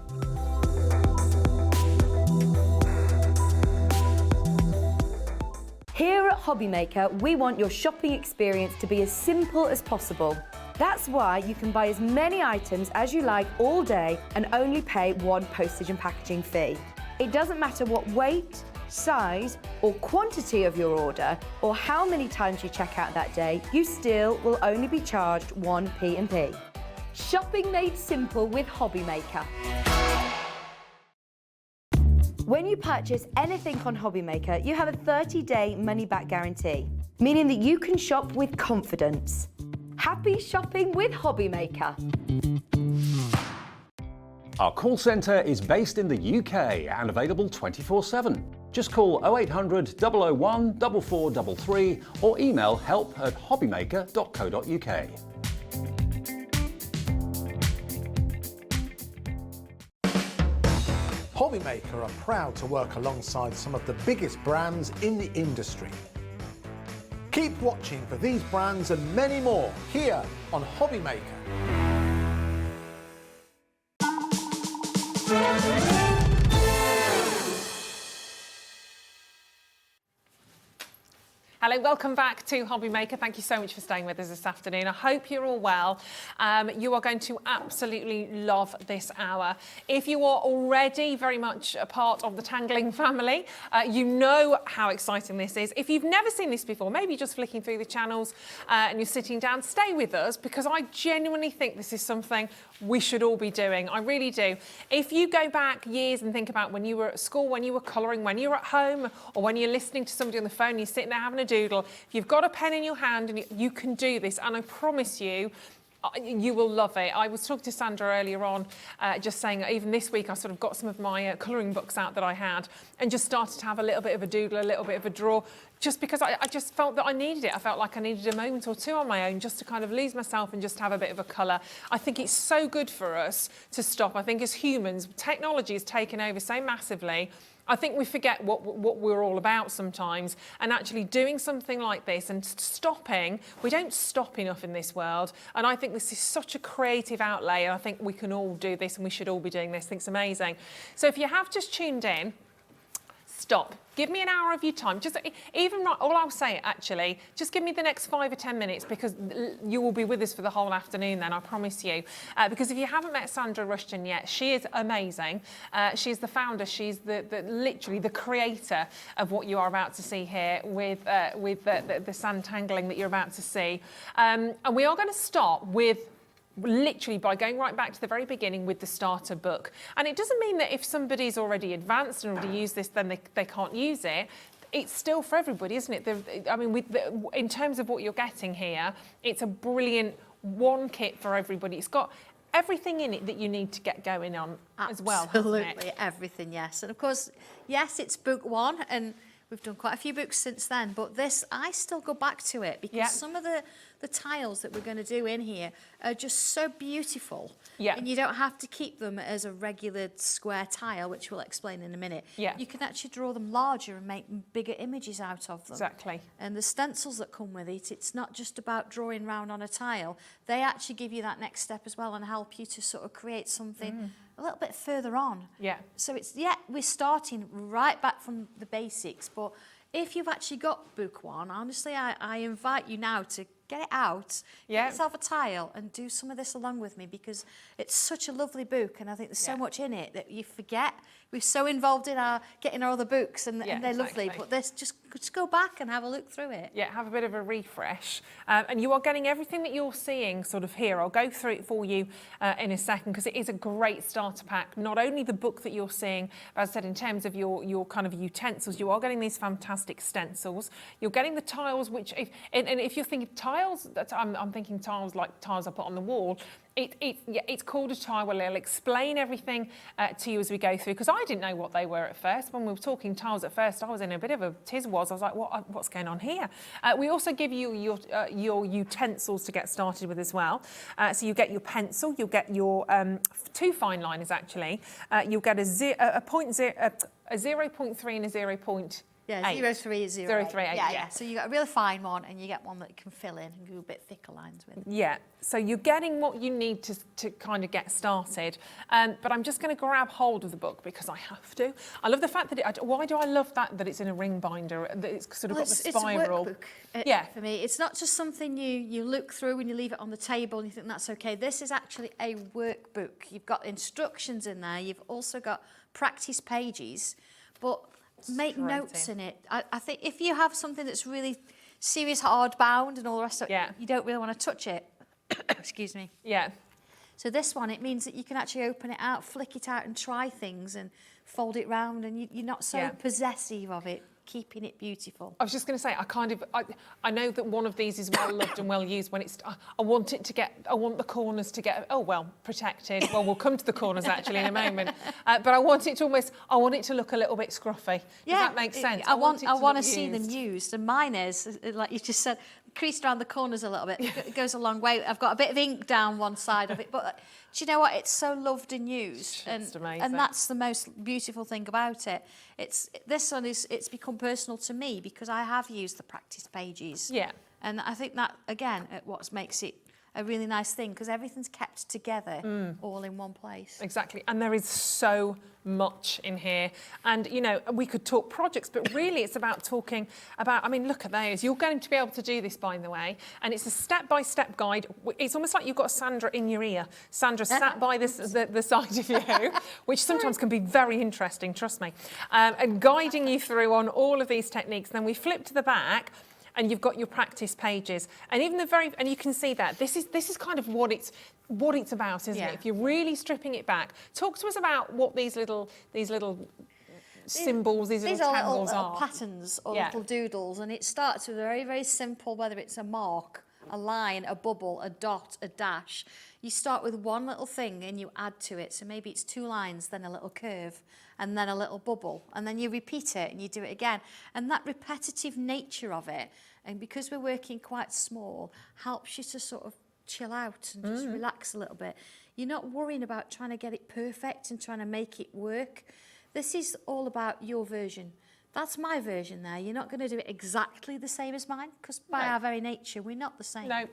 Here at Hobbymaker, we want your shopping experience to be as simple as possible. That's why you can buy as many items as you like all day and only pay one postage and packaging fee. It doesn't matter what weight, size or quantity of your order, or how many times you check out that day, you still will only be charged one P&P. Shopping made simple with Hobbymaker. When you purchase anything on Hobbymaker, you have a 30-day money-back guarantee, meaning that you can shop with confidence. Happy shopping with Hobbymaker. Our call centre is based in the UK and available 24/7. Just call 0800 001 4433 or email help@hobbymaker.co.uk. Hobbymaker are proud to work alongside some of the biggest brands in the industry. Keep watching for these brands and many more here on Hobbymaker. Hello, welcome back to Hobbymaker. Thank you so much for staying with us this afternoon. I hope you're all well. You are going to absolutely love this hour. If you are already very much a part of the Tangling family, you know how exciting this is. If you've never seen this before, maybe just flicking through the channels and you're sitting down, stay with us, because I genuinely think this is something we should all be doing. I really do. If you go back years and think about when you were at school, when you were colouring, when you were at home, or when you're listening to somebody on the phone, you're sitting there having a doodle, if you've got a pen in your hand and you can do this, and I promise you, you will love it. I was talking to Sandra earlier on, just saying even this week I sort of got some of my colouring books out that I had and just started to have a little bit of a doodle, a little bit of a draw, just because I just felt that I needed it. I felt like I needed a moment or two on my own just to kind of lose myself and just have a bit of a colour. I think it's so good for us to stop. I think as humans, technology has taken over so massively. I think we forget what we're all about sometimes, and actually doing something like this and stopping, we don't stop enough in this world, and I think this is such a creative outlay, and I think we can all do this and we should all be doing this. I think it's amazing. So if you have just tuned in, stop. Give me an hour of your time. Just even right, all I'll say actually, just give me the next 5 or 10 minutes because you will be with us for the whole afternoon then, I promise you. Because if you haven't met Sandra Rushton yet, she is amazing. She's the founder, she's literally the creator of what you are about to see here with the Sanntangling that you're about to see. And we are going to start with literally by going right back to the very beginning with the starter book. And it doesn't mean that if somebody's already advanced and already used this, then they can't use it. It's still for everybody, isn't it? I mean, in terms of what you're getting here, it's a brilliant one kit for everybody. It's got everything in it that you need to get going on as well, hasn't it? Absolutely, everything, yes. And of course, yes, it's book one, and we've done quite a few books since then, but this, I still go back to it because some of the tiles that we're going to do in here are just so beautiful. Yeah. And you don't have to keep them as a regular square tile, which we'll explain in a minute. Yeah. You can actually draw them larger and make bigger images out of them. Exactly. And the stencils that come with it, it's not just about drawing round on a tile. They actually give you that next step as well and help you to sort of create something a little bit further on. Yeah. So it's, we're starting right back from the basics, but if you've actually got book one, honestly, I invite you now to get it out, get yourself a tile and do some of this along with me because it's such a lovely book and I think there's so much in it that you forget. We're so involved in getting our other books and they're lovely, but this just go back and have a look through it. Yeah, have a bit of a refresh. And you are getting everything that you're seeing sort of here. I'll go through it for you in a second because it is a great starter pack. Not only the book that you're seeing, but as I said, in terms of your kind of utensils, you are getting these fantastic stencils. You're getting the tiles, which, if you're thinking tiles, I'm thinking tiles like tiles I put on the wall. It's called a tile where they'll explain everything to you as we go through, because I didn't know what they were at first. When we were talking tiles at first, I was in a bit of a tizwaz. I was like, what's going on here? We also give you your utensils to get started with as well. So you get your pencil, you'll get your 2 fine liners actually. You'll get a 0.3 and a 0.8. Yeah, 0.3 is 0.8. 0.38, Yeah. So you got a really fine one and you get one that you can fill in and do a bit thicker lines with. Yeah, so you're getting what you need to kind of get started. But I'm just going to grab hold of the book because I have to. I love the fact that why do I love that it's in a ring binder, that it's sort of got the spiral. It's a workbook for me. It's not just something you look through and you leave it on the table and you think that's okay. This is actually a workbook. You've got instructions in there. You've also got practice pages, but make notes in it. I think if you have something that's really serious hardbound and all the rest of it, you don't really want to touch it. Excuse me. Yeah. So this one, it means that you can actually open it out, flick it out and try things and fold it round and you're not so possessive of it, keeping it beautiful. I was just going to say, I know that one of these is well loved and well used when it's, I want the corners to get, protected. Well, we'll come to the corners actually in a moment. But I want it to look a little bit scruffy. Does that make sense? I want to see them used. And mine is, like you just said, creased around the corners a little bit. It goes a long way. I've got a bit of ink down one side of it, but do you know what? It's so loved and used. It's amazing. And that's the most beautiful thing about it. This one it's become personal to me because I have used the practice pages. Yeah. And I think that, again, what makes it a really nice thing because everything's kept together all in one place. Exactly. And there is so much in here. And, we could talk projects, but really it's about talking about, look at those. You're going to be able to do this, by the way. And it's a step-by-step guide. It's almost like you've got Sandra in your ear. Sandra sat by the side of you, which sometimes can be very interesting, trust me, and guiding you through on all of these techniques. Then we flip to the back, and you've got your practice pages, and even and you can see that this is kind of what it's about, isn't it? If you're really stripping it back, talk to us about what these little symbols, these little tangles little patterns or little doodles, and it starts with a very, very simple, whether it's a mark, a line, a bubble, a dot, a dash. You start with one little thing and you add to it. So maybe it's 2 lines, then a little curve, and then a little bubble, and then you repeat it and you do it again. And that repetitive nature of it, and because we're working quite small, helps you to sort of chill out and just relax a little bit. You're not worrying about trying to get it perfect and trying to make it work. This is all about your version. That's my version there. You're not going to do it exactly the same as mine because by our very nature, we're not the same. No.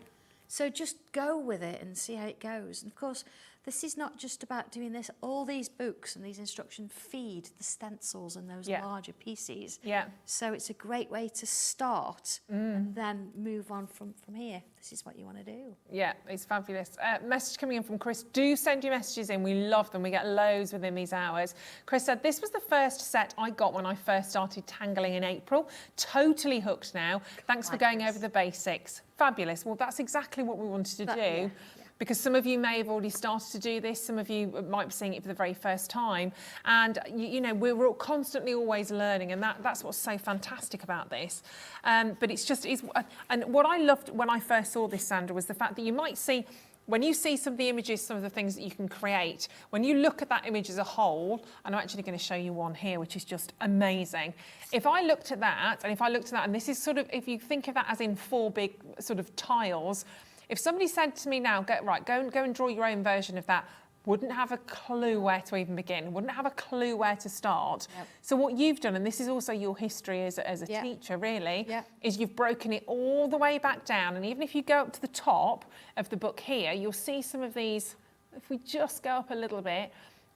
So just go with it and see how it goes. And of course, this is not just about doing this. All these books and these instructions feed the stencils and those larger pieces. Yeah. So it's a great way to start and then move on from here. This is what you want to do. Yeah, it's fabulous. Message coming in from Chris. Do send your messages in. We love them. We get loads within these hours. Chris said, this was the first set I got when I first started tangling in April. Totally hooked now. Thanks for going over the basics. Fabulous. Well, that's exactly what we wanted to do. Because some of you may have already started to do this, some of you might be seeing it for the very first time. And, you know, we're all constantly always learning, and that's what's so fantastic about this. But it's just, and what I loved when I first saw this, Sandra, was the fact that you might see, when you see some of the images, some of the things that you can create, when you look at that image as a whole, and I'm actually going to show you one here, which is just amazing. If I looked at that, and this is sort of, if you think of that as in 4 big sort of tiles, if somebody said to me now, go and draw your own version of that, wouldn't have a clue where to even begin, wouldn't have a clue where to start. Yep. So what you've done, and this is also your history as a teacher really, is you've broken it all the way back down. And even if you go up to the top of the book here, you'll see some of these, if we just go up a little bit,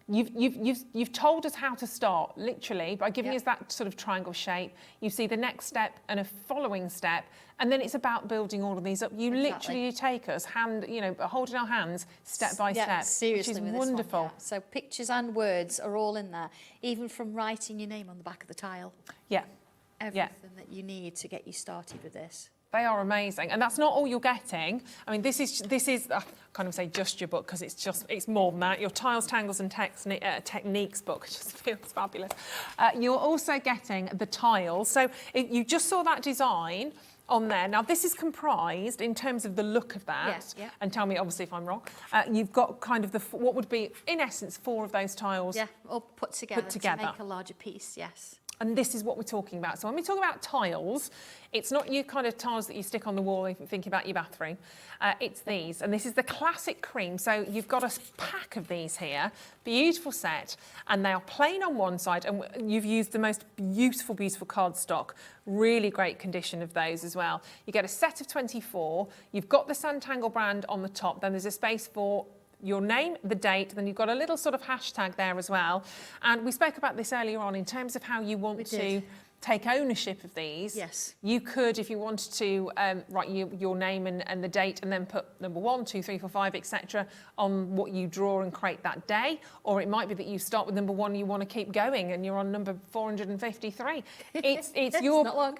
You've told us how to start, literally, by giving us that sort of triangle shape. You see the next step and a following step, and then it's about building all of these up. You literally take us, holding our hands, step by step, seriously, which is with wonderful. This one, So pictures and words are all in there, even from writing your name on the back of the tile. Yeah. Everything that you need to get you started with this. They are amazing, and that's not all you're getting. I mean, this is I can't even say just your book, because it's more than that. Your Tiles, Tangles and Techniques book just feels fabulous. You're also getting the tiles. So you just saw that design on there. Now, this is comprised in terms of the look of that, and tell me obviously if I'm wrong. You've got kind of what would be, in essence, 4 of those tiles. Yeah, all put together to make a larger piece. Yes. And this is what we're talking about. So when we talk about tiles, it's not your kind of tiles that you stick on the wall if you're thinking about your bathroom. It's these. And this is the classic cream. So you've got a pack of these here, beautiful set. And they are plain on one side. And you've used the most beautiful, beautiful cardstock. Really great condition of those as well. You get a set of 24. You've got the Sanntangle brand on the top. Then there's a space for your name, the date, then you've got a little sort of hashtag there as well. And we spoke about this earlier on in terms of how you want to take ownership of these. Yes. You could, if you wanted to, write your name and the date and then put number 1, 2, 3, 4, 5, etc. on what you draw and create that day. Or it might be that you start with number 1 and you want to keep going and you're on number 453. It's your... not long.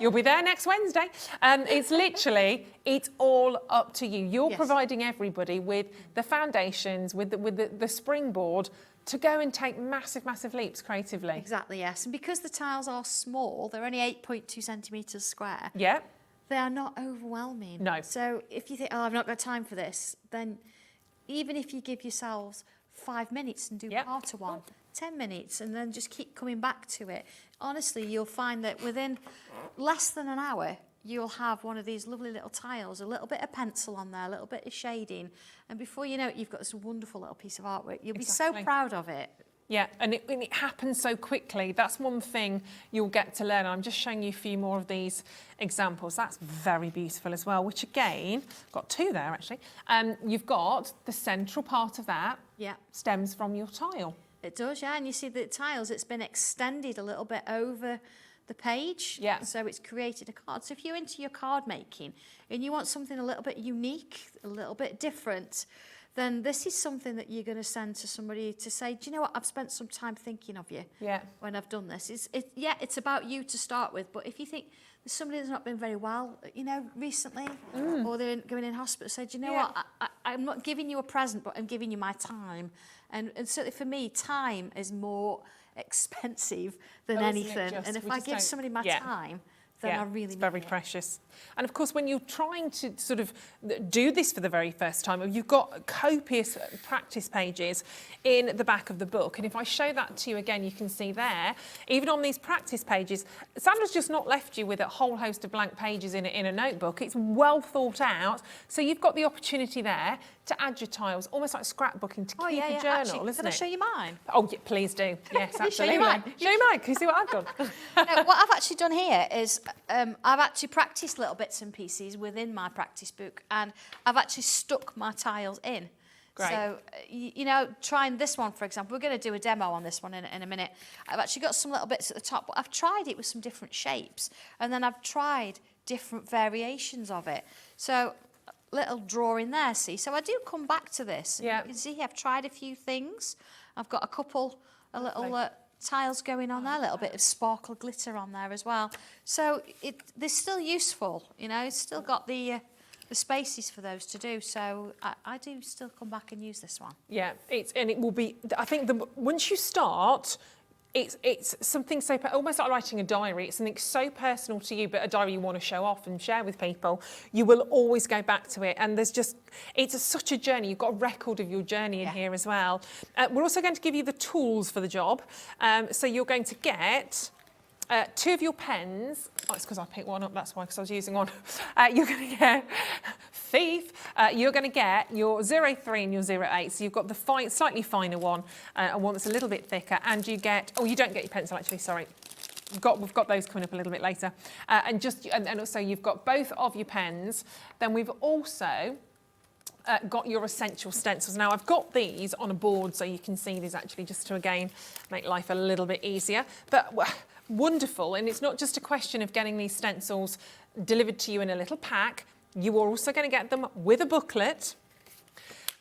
You'll be there next Wednesday. It's literally, it's all up to you. You're providing everybody with the foundations, with the springboard to go and take massive, massive leaps creatively. Exactly, yes. And because the tiles are small, they're only 8.2 centimetres square. Yeah. They are not overwhelming. No. So if you think, oh, I've not got time for this, then even if you give yourselves 5 minutes and do part of one, 10 minutes, and then just keep coming back to it, honestly, you'll find that within less than an hour, you'll have one of these lovely little tiles, a little bit of pencil on there, a little bit of shading, and before you know it, you've got this wonderful little piece of artwork. You'll be so proud of it. Yeah, and it happens so quickly. That's one thing you'll get to learn. I'm just showing you a few more of these examples. That's very beautiful as well, which again, got 2 there actually. You've got the central part of that stems from your tile. It does, yeah, and you see the tiles, it's been extended a little bit over the page, so it's created a card. So if you're into your card making and you want something a little bit unique, a little bit different, then this is something that you're going to send to somebody to say, do you know what, I've spent some time thinking of you when I've done this. It's about you to start with, but if you think there's somebody that's not been very well, recently, or they're going in hospital, say, do you know what, I'm not giving you a present, but I'm giving you my time. And certainly for me, time is more expensive than anything. And if I give somebody my time, then I really it's very precious. And of course, when you're trying to sort of do this for the very first time, you've got copious practice pages in the back of the book. And if I show that to you again, you can see there, even on these practice pages, Sandra's just not left you with a whole host of blank pages in a notebook. It's well thought out. So you've got the opportunity there to add your tiles, almost like scrapbooking, to keep a journal, actually, isn't can it? I show you mine? Oh, yeah, please do. Yes, absolutely. Show you mine. Show you mine. Can you see what I've done? No, what I've actually done here is I've actually practiced little bits and pieces within my practice book, and I've actually stuck my tiles in. Great. So, you know, trying this one, for example, we're going to do a demo on this one in a minute. I've actually got some little bits at the top, but I've tried it with some different shapes, and then I've tried different variations of it. So, little drawing there, see? So I do come back to this. Yeah. You can see I've tried a few things. I've got a little tiles going on there, a little bit of sparkle glitter on there as well. So they're still useful, you know, it's still got the spaces for those to do. So I do still come back and use this one. Yeah, it will be, I think once you start, it's something so, almost like writing a diary. It's something so personal to you, but a diary you want to show off and share with people. You will always go back to it. And it's such a journey. You've got a record of your journey in here as well. We're also going to give you the tools for the job. So you're going to get 2 of your pens. Oh, it's because I picked one up, that's why, because I was using one. You're going to get Thief. You're going to get your 03 and your 08. So you've got the slightly finer one, and one that's a little bit thicker. And you get, you don't get your pencil actually, sorry. We've got those coming up a little bit later. And also you've got both of your pens. Then we've also got your essential stencils. Now I've got these on a board so you can see these actually, just to again make life a little bit easier. But wonderful, and it's not just a question of getting these stencils delivered to you in a little pack. You are also going to get them with a booklet,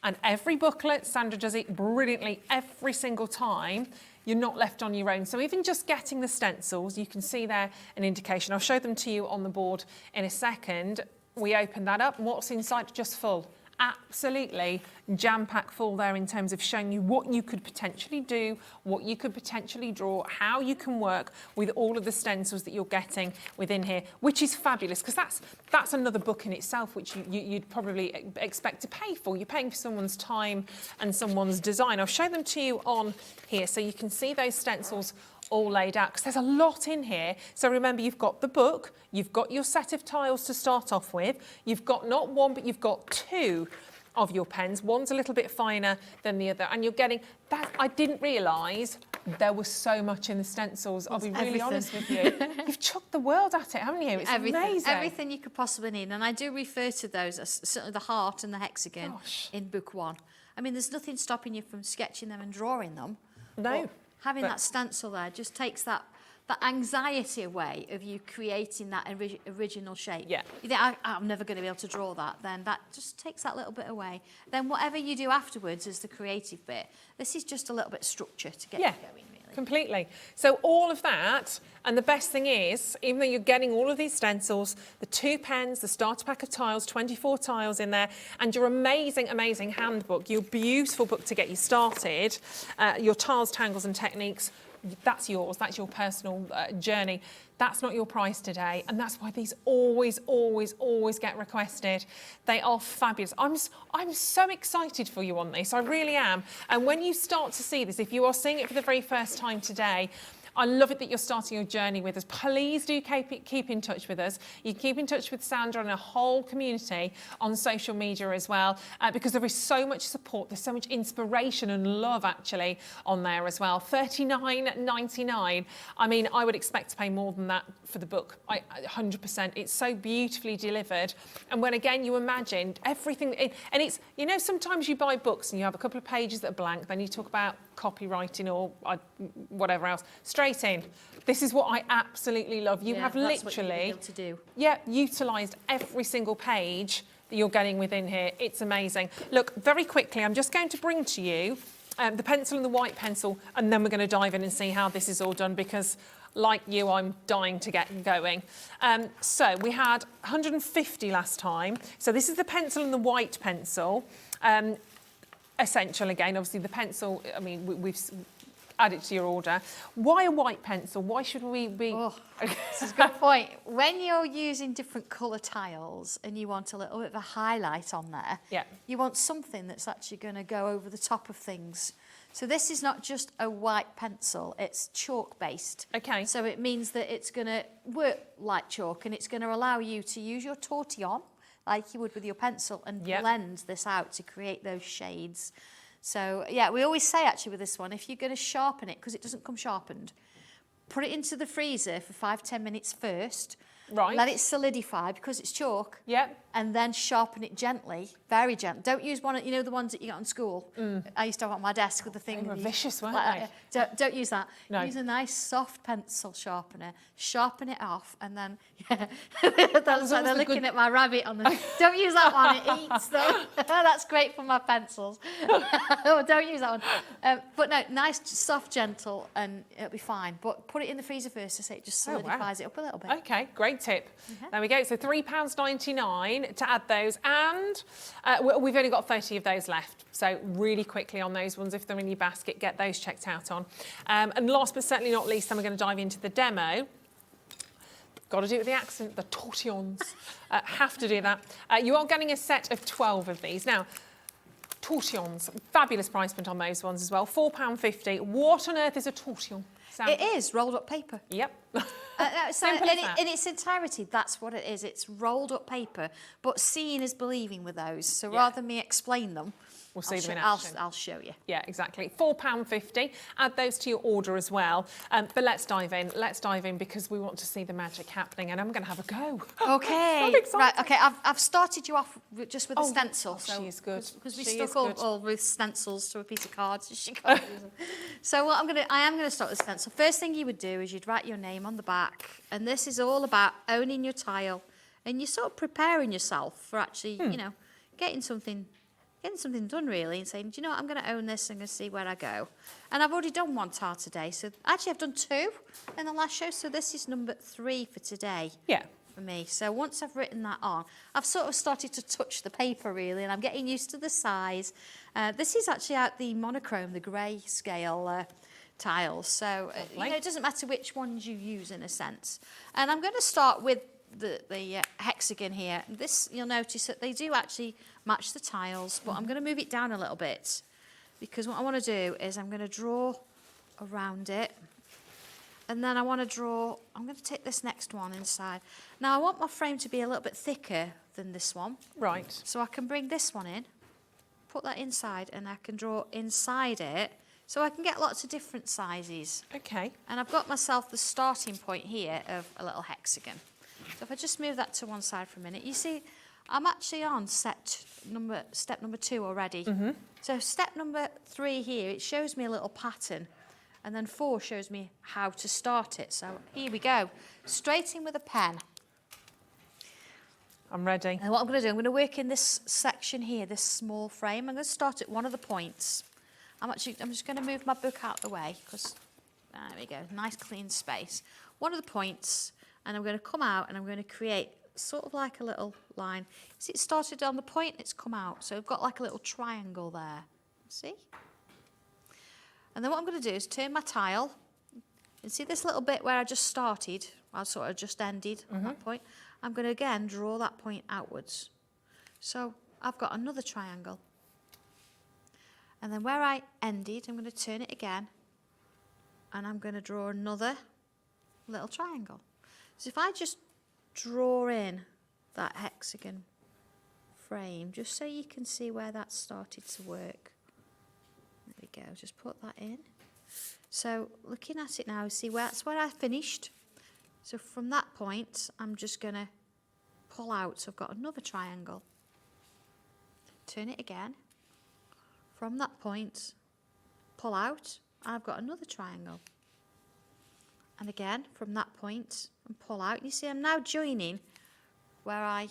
and every booklet, Sandra does it brilliantly every single time. You're not left on your own. So even just getting the stencils, you can see there an indication. I'll show them to you on the board in a second. We open that up, and what's inside? Just full. Absolutely jam-packed full there in terms of showing you what you could potentially do, what you could potentially draw, how you can work with all of the stencils that you're getting within here, which is fabulous, because that's another book in itself which you'd probably expect to pay for. You're paying for someone's time and someone's design. I'll show them to you on here so you can see those stencils all laid out, because there's a lot in here. So remember, you've got the book, you've got your set of tiles to start off with, you've got not one, but you've got 2 of your pens. One's a little bit finer than the other, and you're getting that. I didn't realise there was so much in the stencils. I'll be really honest with you. You've chucked the world at it, haven't you? It's amazing. Everything you could possibly need, and I do refer to those as certainly the heart and the hexagon in book 1. I mean, there's nothing stopping you from sketching them and drawing them. No. Having that stencil there just takes that anxiety away of you creating that original shape. Yeah. You think, I'm never going to be able to draw that, then that just takes that little bit away. Then whatever you do afterwards is the creative bit. This is just a little bit of structure to get you going, really. Completely. So all of that, and the best thing is, even though you're getting all of these stencils, the 2 pens, the starter pack of tiles, 24 tiles in there, and your amazing, amazing handbook, your beautiful book to get you started, your tiles, tangles and techniques, that's yours, that's your personal journey. That's not your price today, and that's why these always, always, always get requested. They are fabulous. I'm so excited for you on this, I really am. And when you start to see this, if you are seeing it for the very first time today, I love it that you're starting your journey with us. Please do keep in touch with us. You can keep in touch with Sandra and a whole community on social media as well, because there is so much support. There's so much inspiration and love actually on there as well. $39.99. I mean, I would expect to pay more than that for the book. 100%. It's so beautifully delivered. And when again you imagined everything, and it's, you know, sometimes you buy books and you have a couple of pages that are blank, then you talk about copywriting or whatever else. Straight in. This is what I absolutely love. You have literally utilised every single page that you're getting within here. It's amazing. Look, very quickly, I'm just going to bring to you the pencil and the white pencil, and then we're going to dive in and see how this is all done, because like you, I'm dying to get going. So we had 150 last time. So this is the pencil and the white pencil. Essential again, obviously the pencil, I mean, we've added to your order. Why a white pencil? Why should we be... Oh, this is a good point. When you're using different colour tiles and you want a little bit of a highlight on there, you want something that's actually going to go over the top of things. So this is not just a white pencil, it's chalk-based. Okay. So it means that it's going to work like chalk, and it's going to allow you to use your tortillon like you would with your pencil and blend this out to create those shades. So, yeah, we always say actually with this one, if you're going to sharpen it, because it doesn't come sharpened, put it into the freezer for 5-10 minutes first, Right. Let it solidify because it's chalk. Yep. And then sharpen it gently, very gently. Don't use one, you know, the ones that you got in school. I used to have on my desk with the thing. They were you- vicious, weren't like, they? Don't use that. No. Use a nice soft pencil sharpener. Sharpen it off, and then yeah. That's like they're the looking good- at my rabbit on the. Don't use that one. It eats them. That's great for my pencils. Oh, don't use that one. But no, nice, soft, gentle, and it'll be fine. But put it in the freezer first, so it just Oh, wow. solidifies it up a little bit. Okay, great tip. There we go. So £3.99 to add those, and we've only got 30 of those left. So really quickly on those ones, if they're in your basket, get those checked out on. And last but certainly not least, then we're going to dive into the demo. Got to do it with the accent, the tortillons. Have to do that. You are getting a set of 12 of these. Now, tortillons, fabulous price point on those ones as well, £4.50. What on earth is a tortillon? It is rolled up paper. Yep. So Simple as that. in its entirety, that's what it is. It's rolled up paper, but seeing is believing with those. So rather than me explain them, We'll see them in I'll action. I'll show you. Yeah, exactly. £4.50. Add those to your order as well. But let's dive in. Let's dive in because we want to see the magic happening, and I'm going to have a go. Okay. I'm excited. Right. Okay. I've started you off just with a stencil. she is good. Because we She stuck is good. all with stencils to a piece of card. So she can't use them. So what I am gonna start with stencil. First thing you would do is you'd write your name on the back, and this is all about owning your tile, and you're sort of preparing yourself for actually, you know, getting something done really, and saying, do you know what, I'm going to own this, I'm going to see where I go. And I've already done one tile today, so actually I've done 2 in the last show, so this is number 3 for today. Yeah. For me. So once I've written that on, I've sort of started to touch the paper really, and I'm getting used to the size. This is actually out the monochrome, the grey scale tiles, so you know, it doesn't matter which ones you use in a sense. And I'm going to start with the hexagon here. This, you'll notice that they do actually match the tiles, but I'm going to move it down a little bit because what I want to do is I'm going to draw around it, and then I'm going to take this next one inside. Now I want my frame to be a little bit thicker than this one. Right. So I can bring this one in, put that inside, and I can draw inside it, so I can get lots of different sizes. Okay. And I've got myself the starting point here of a little hexagon. So if I just move that to one side for a minute, you see I'm actually on step number 2 already. So step number 3 here, it shows me a little pattern, and then 4 shows me how to start it. So here we go, straight in with a pen. I'm ready. And what I'm going to do, I'm going to work in this section here, this small frame. I'm going to start at one of the points. I'm just going to move my book out of the way because there we go, nice clean space. One of the points, and I'm going to come out and I'm going to create sort of like a little line. See, it started on the point, it's come out. So I've got like a little triangle there. See? And then what I'm going to do is turn my tile. And see this little bit where I just started, I sort of just ended on that point. I'm going to again draw that point outwards. So I've got another triangle. And then where I ended, I'm going to turn it again. And I'm going to draw another little triangle. So if I just draw in that hexagon frame, just so you can see where that started to work. There we go, just put that in. So looking at it now, see that's where I finished. So from that point, I'm just going to pull out. So I've got another triangle. Turn it again. From that point, pull out. I've got another triangle. And again, from that point, and pull out. You see, I'm now joining where I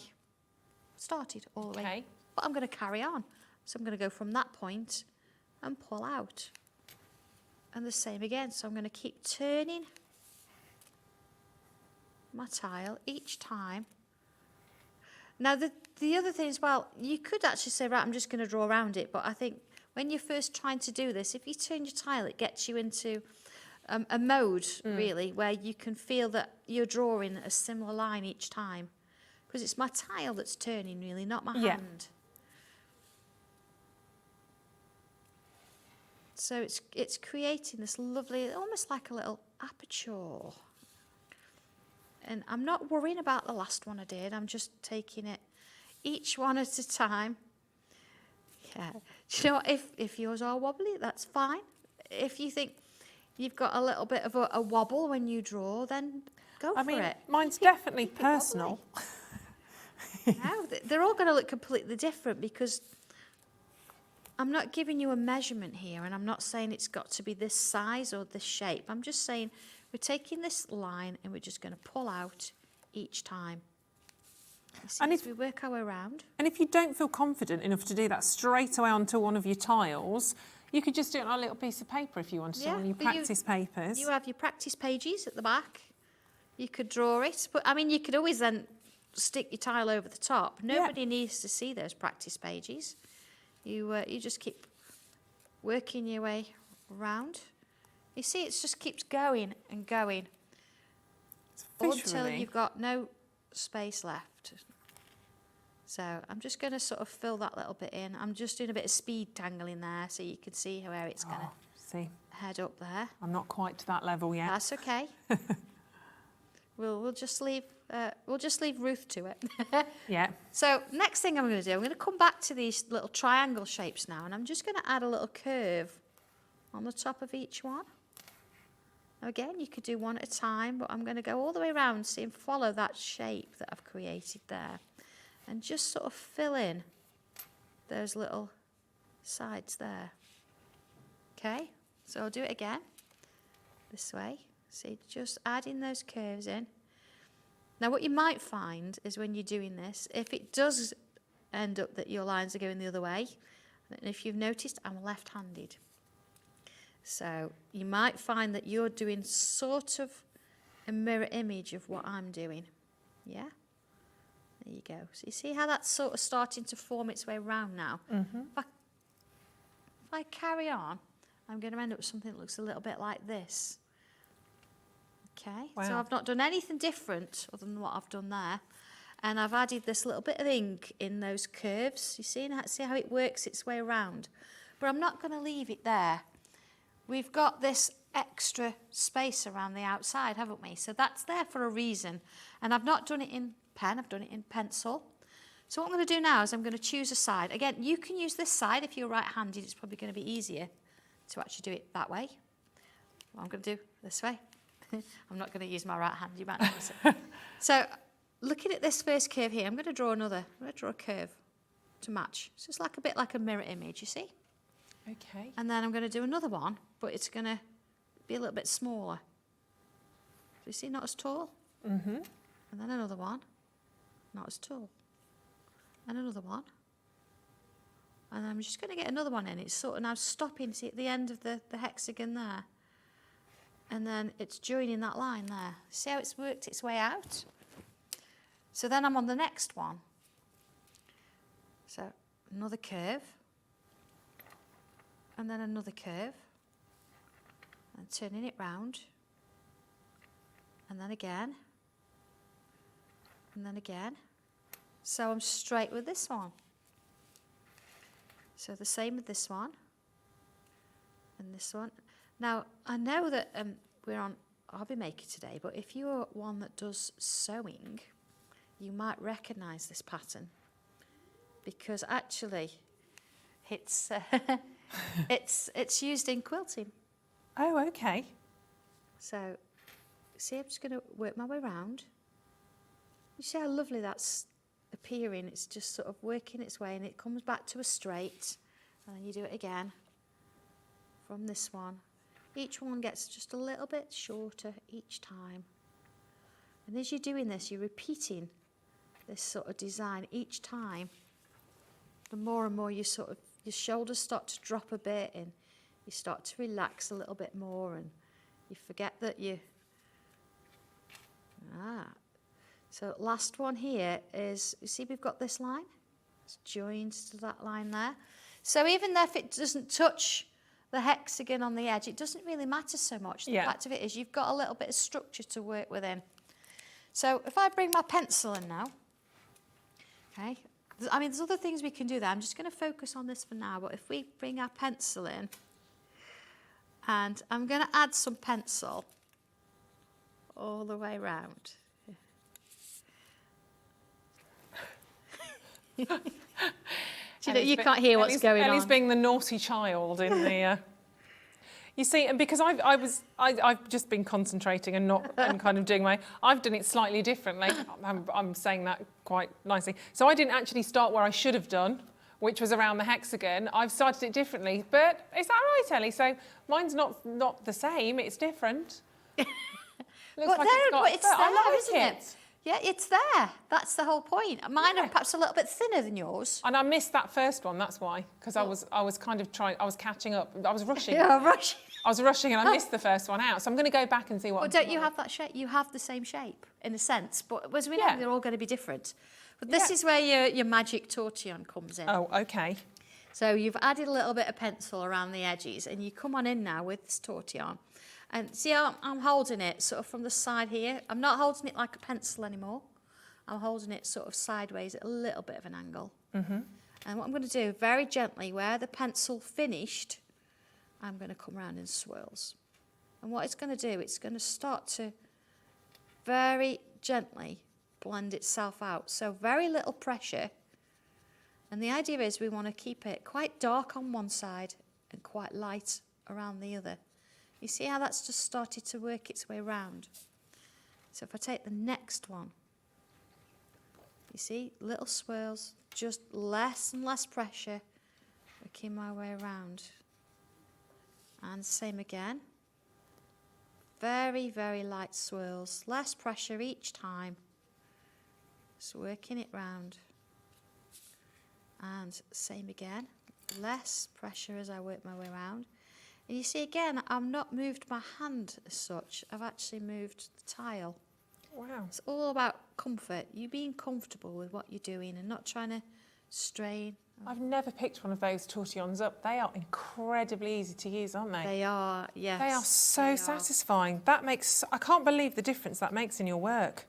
started all the way. But I'm going to carry on. So I'm going to go from that point and pull out. And the same again. So I'm going to keep turning my tile each time. Now, the other thing as well, you could actually say, right, I'm just going to draw around it. But I think when you're first trying to do this, if you turn your tile, it gets you into a mode, really, where you can feel that you're drawing a similar line each time. Because it's my tile that's turning, really, not my hand. So it's creating this lovely, almost like a little aperture. And I'm not worrying about the last one I did. I'm just taking it each one at a time. Yeah. Do you know what? If yours are wobbly, that's fine. If you think, you've got a little bit of a wobble when you draw, then go for it. Mine's definitely personal. No, they're all going to look completely different because I'm not giving you a measurement here, and I'm not saying it's got to be this size or this shape. I'm just saying we're taking this line and we're just going to pull out each time. And if we work our way around. And if you don't feel confident enough to do that straight away onto one of your tiles, you could just do it on a little piece of paper if you wanted to, on your practice papers. You have your practice pages at the back. You could draw it, but I mean, you could always then stick your tile over the top. Nobody needs to see those practice pages. You just keep working your way around. You see, it just keeps going and going until you've got no space left. So I'm just going to sort of fill that little bit in. I'm just doing a bit of speed tangling there so you can see where it's going to head up there. I'm not quite to that level yet. That's okay. We'll just leave Ruth to it. Yeah. So next thing I'm going to do, I'm going to come back to these little triangle shapes now, and I'm just going to add a little curve on the top of each one. Now again, you could do one at a time, but I'm going to go all the way around, see, and follow that shape that I've created there, and just sort of fill in those little sides there. Okay, so I'll do it again this way. See, just adding those curves in. Now what you might find is when you're doing this, if it does end up that your lines are going the other way, and if you've noticed, I'm left-handed. So you might find that you're doing sort of a mirror image of what I'm doing. Yeah? There you go. So you see how that's sort of starting to form its way around now? Mm-hmm. If I carry on, I'm going to end up with something that looks a little bit like this. Okay, so I've not done anything different other than what I've done there. And I've added this little bit of ink in those curves. You see how it works its way around? But I'm not going to leave it there. We've got this extra space around the outside, haven't we? So that's there for a reason. And I've not done it in pen, I've done it in pencil. So what I'm going to do now is I'm going to choose a side. Again, you can use this side if you're right-handed. It's probably going to be easier to actually do it that way. What I'm going to do this way. I'm not going to use my right hand, you might notice it. So looking at this first curve here, I'm going to draw a curve to match. So it's like a bit like a mirror image, you see? Okay. And then I'm going to do another one, but it's going to be a little bit smaller. So you see, not as tall. Mm-hmm. And then another one, not as tall. And another one. And I'm just going to get another one in. It's sort of now stopping, see, at the end of the hexagon there. And then it's joining that line there. See how it's worked its way out? So then I'm on the next one. So another curve. And then another curve. And turning it round. And then again. And then again. So I'm straight with this one. So the same with this one. And this one. Now, I know that we're on Hobby Maker today, but if you're one that does sewing, you might recognise this pattern because actually it's it's used in quilting. Oh, okay. So, see, I'm just going to work my way around. You see how lovely that's appearing? It's just sort of working its way, and it comes back to a straight, and then you do it again from this one. Each one gets just a little bit shorter each time. And as you're doing this, you're repeating this sort of design each time. The more and more your shoulders start to drop a bit, and you start to relax a little bit more, and you forget that you... So last one here is, you see we've got this line? It's joined to that line there. So even if it doesn't touch the hexagon on the edge, it doesn't really matter so much. The fact of it is you've got a little bit of structure to work within. So if I bring my pencil in now, okay, I mean, there's other things we can do there. I'm just going to focus on this for now, but if we bring our pencil in, and I'm going to add some pencil all the way around. You can't hear what's going on. Ellie's being the naughty child in the... You see, and because I've just been concentrating and not and kind of doing I've done it slightly differently. I'm saying that quite nicely. So I didn't actually start where I should have done, which was around the hexagon. I've started it differently, but is that right, Ellie? So mine's not the same, it's different. Looks But like it's there, I like isn't it? Yeah, it's there. That's the whole point. Mine are perhaps a little bit thinner than yours. And I missed that first one, that's why, because I was kind of I was catching up. I was rushing. Yeah, rushing. I was rushing and I missed the first one out. So I'm going to go back and see what. But don't you have that shape? You have the same shape in a sense, but as we know, Yeah. they're all going to be different. But this is where your magic tortillon comes in. Oh, okay. So you've added a little bit of pencil around the edges, and you come on in now with this tortillon. And see how I'm holding it sort of from the side here. I'm not holding it like a pencil anymore. I'm holding it sort of sideways at a little bit of an angle. Mm-hmm. And what I'm going to do, very gently, where the pencil finished, I'm going to come around in swirls. And what it's going to do, it's going to start to very gently blend itself out. So very little pressure. And the idea is we want to keep it quite dark on one side and quite light around the other. You see how that's just started to work its way around? So if I take the next one, you see, little swirls, just less and less pressure, working my way around. And same again. Very, very light swirls, less pressure each time. Just working it round. And same again, less pressure as I work my way around. And you see again, I've not moved my hand as such, I've actually moved the tile. Wow. It's all about comfort, you being comfortable with what you're doing and not trying to strain. I've never picked one of those tortillons up. They are incredibly easy to use, aren't they? They are, yes. They are so satisfying. That makes, I can't believe the difference that makes in your work.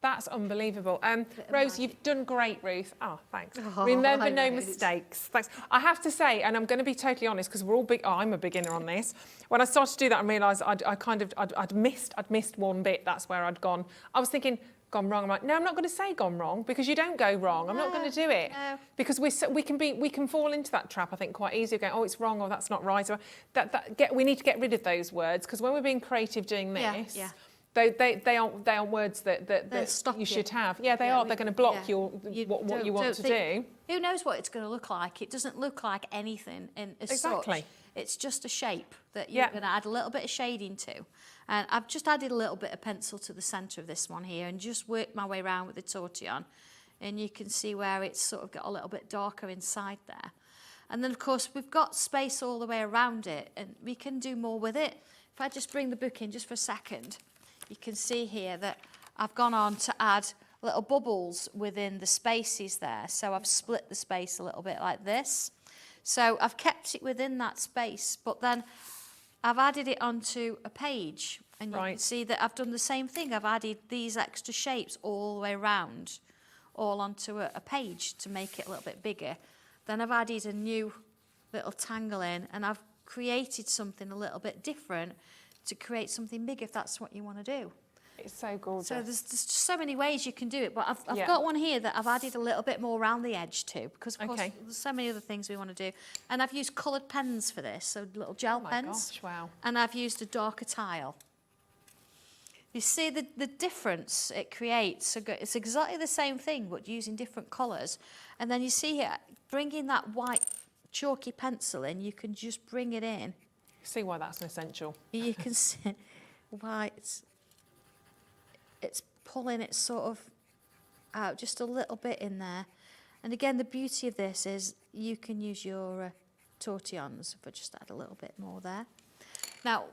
That's unbelievable. Rose, you've done great, Ruth. Oh, thanks. Oh, Remember no mistakes. Thanks. I have to say, and I'm going to be totally honest, because we're all big. Oh, I'm a beginner on this. When I started to do that, I realised I'd missed one bit. That's where I'd gone. I was thinking, gone wrong. I'm like, no, I'm not going to say gone wrong because you don't go wrong. I'm not going to do it because we can fall into that trap. I think quite easily going, oh, it's wrong or that's not right. Or we need to get rid of those words because when we're being creative doing this. Yeah. They aren't words that you should have. Yeah, they are. They're going to block what you want to do. Who knows what it's going to look like? It doesn't look like anything as such. It's just a shape that you're going to add a little bit of shading to. And I've just added a little bit of pencil to the centre of this one here and just worked my way around with the tortillon. And you can see where it's sort of got a little bit darker inside there. And then, of course, we've got space all the way around it and we can do more with it. If I just bring the book in just for a second, you can see here that I've gone on to add little bubbles within the spaces there. So I've split the space a little bit like this. So I've kept it within that space, but then I've added it onto a page. And you can see that I've done the same thing. I've added these extra shapes all the way around, all onto a page to make it a little bit bigger. Then I've added a new little tangle in, and I've created something a little bit different to create something big if that's what you want to do. It's so gorgeous. So there's just so many ways you can do it, but I've got one here that I've added a little bit more around the edge too, because of course there's so many other things we want to do. And I've used coloured pens for this, so little gel pens. Gosh, wow. And I've used a darker tile. You see the difference it creates. So it's exactly the same thing, but using different colours. And then you see here, bringing that white chalky pencil in, you can just bring it in. See why that's an essential. You can see why it's pulling it sort of out just a little bit in there. And again, the beauty of this is you can use your tortillons. If I just add a little bit more there. Now,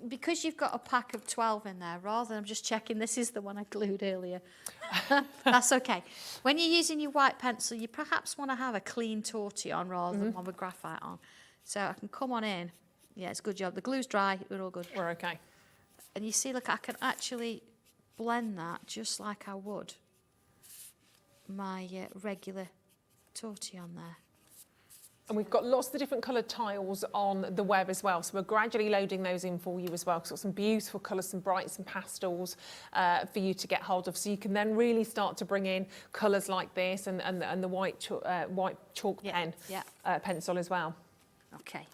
because you've got a pack of 12 in there, rather than I'm just checking this is the one I glued earlier. That's okay. When you're using your white pencil, you perhaps want to have a clean tortillon rather than one with graphite on. So I can come on in. Yeah, it's a good job. The glue's dry, we're all good. We're okay. And you see, look, I can actually blend that just like I would my regular tortillon there. And we've got lots of the different coloured tiles on the web as well. So we're gradually loading those in for you as well. Because we've got some beautiful colours, some brights and pastels for you to get hold of. So you can then really start to bring in colours like this and the white chalk pen pencil as well. Okay.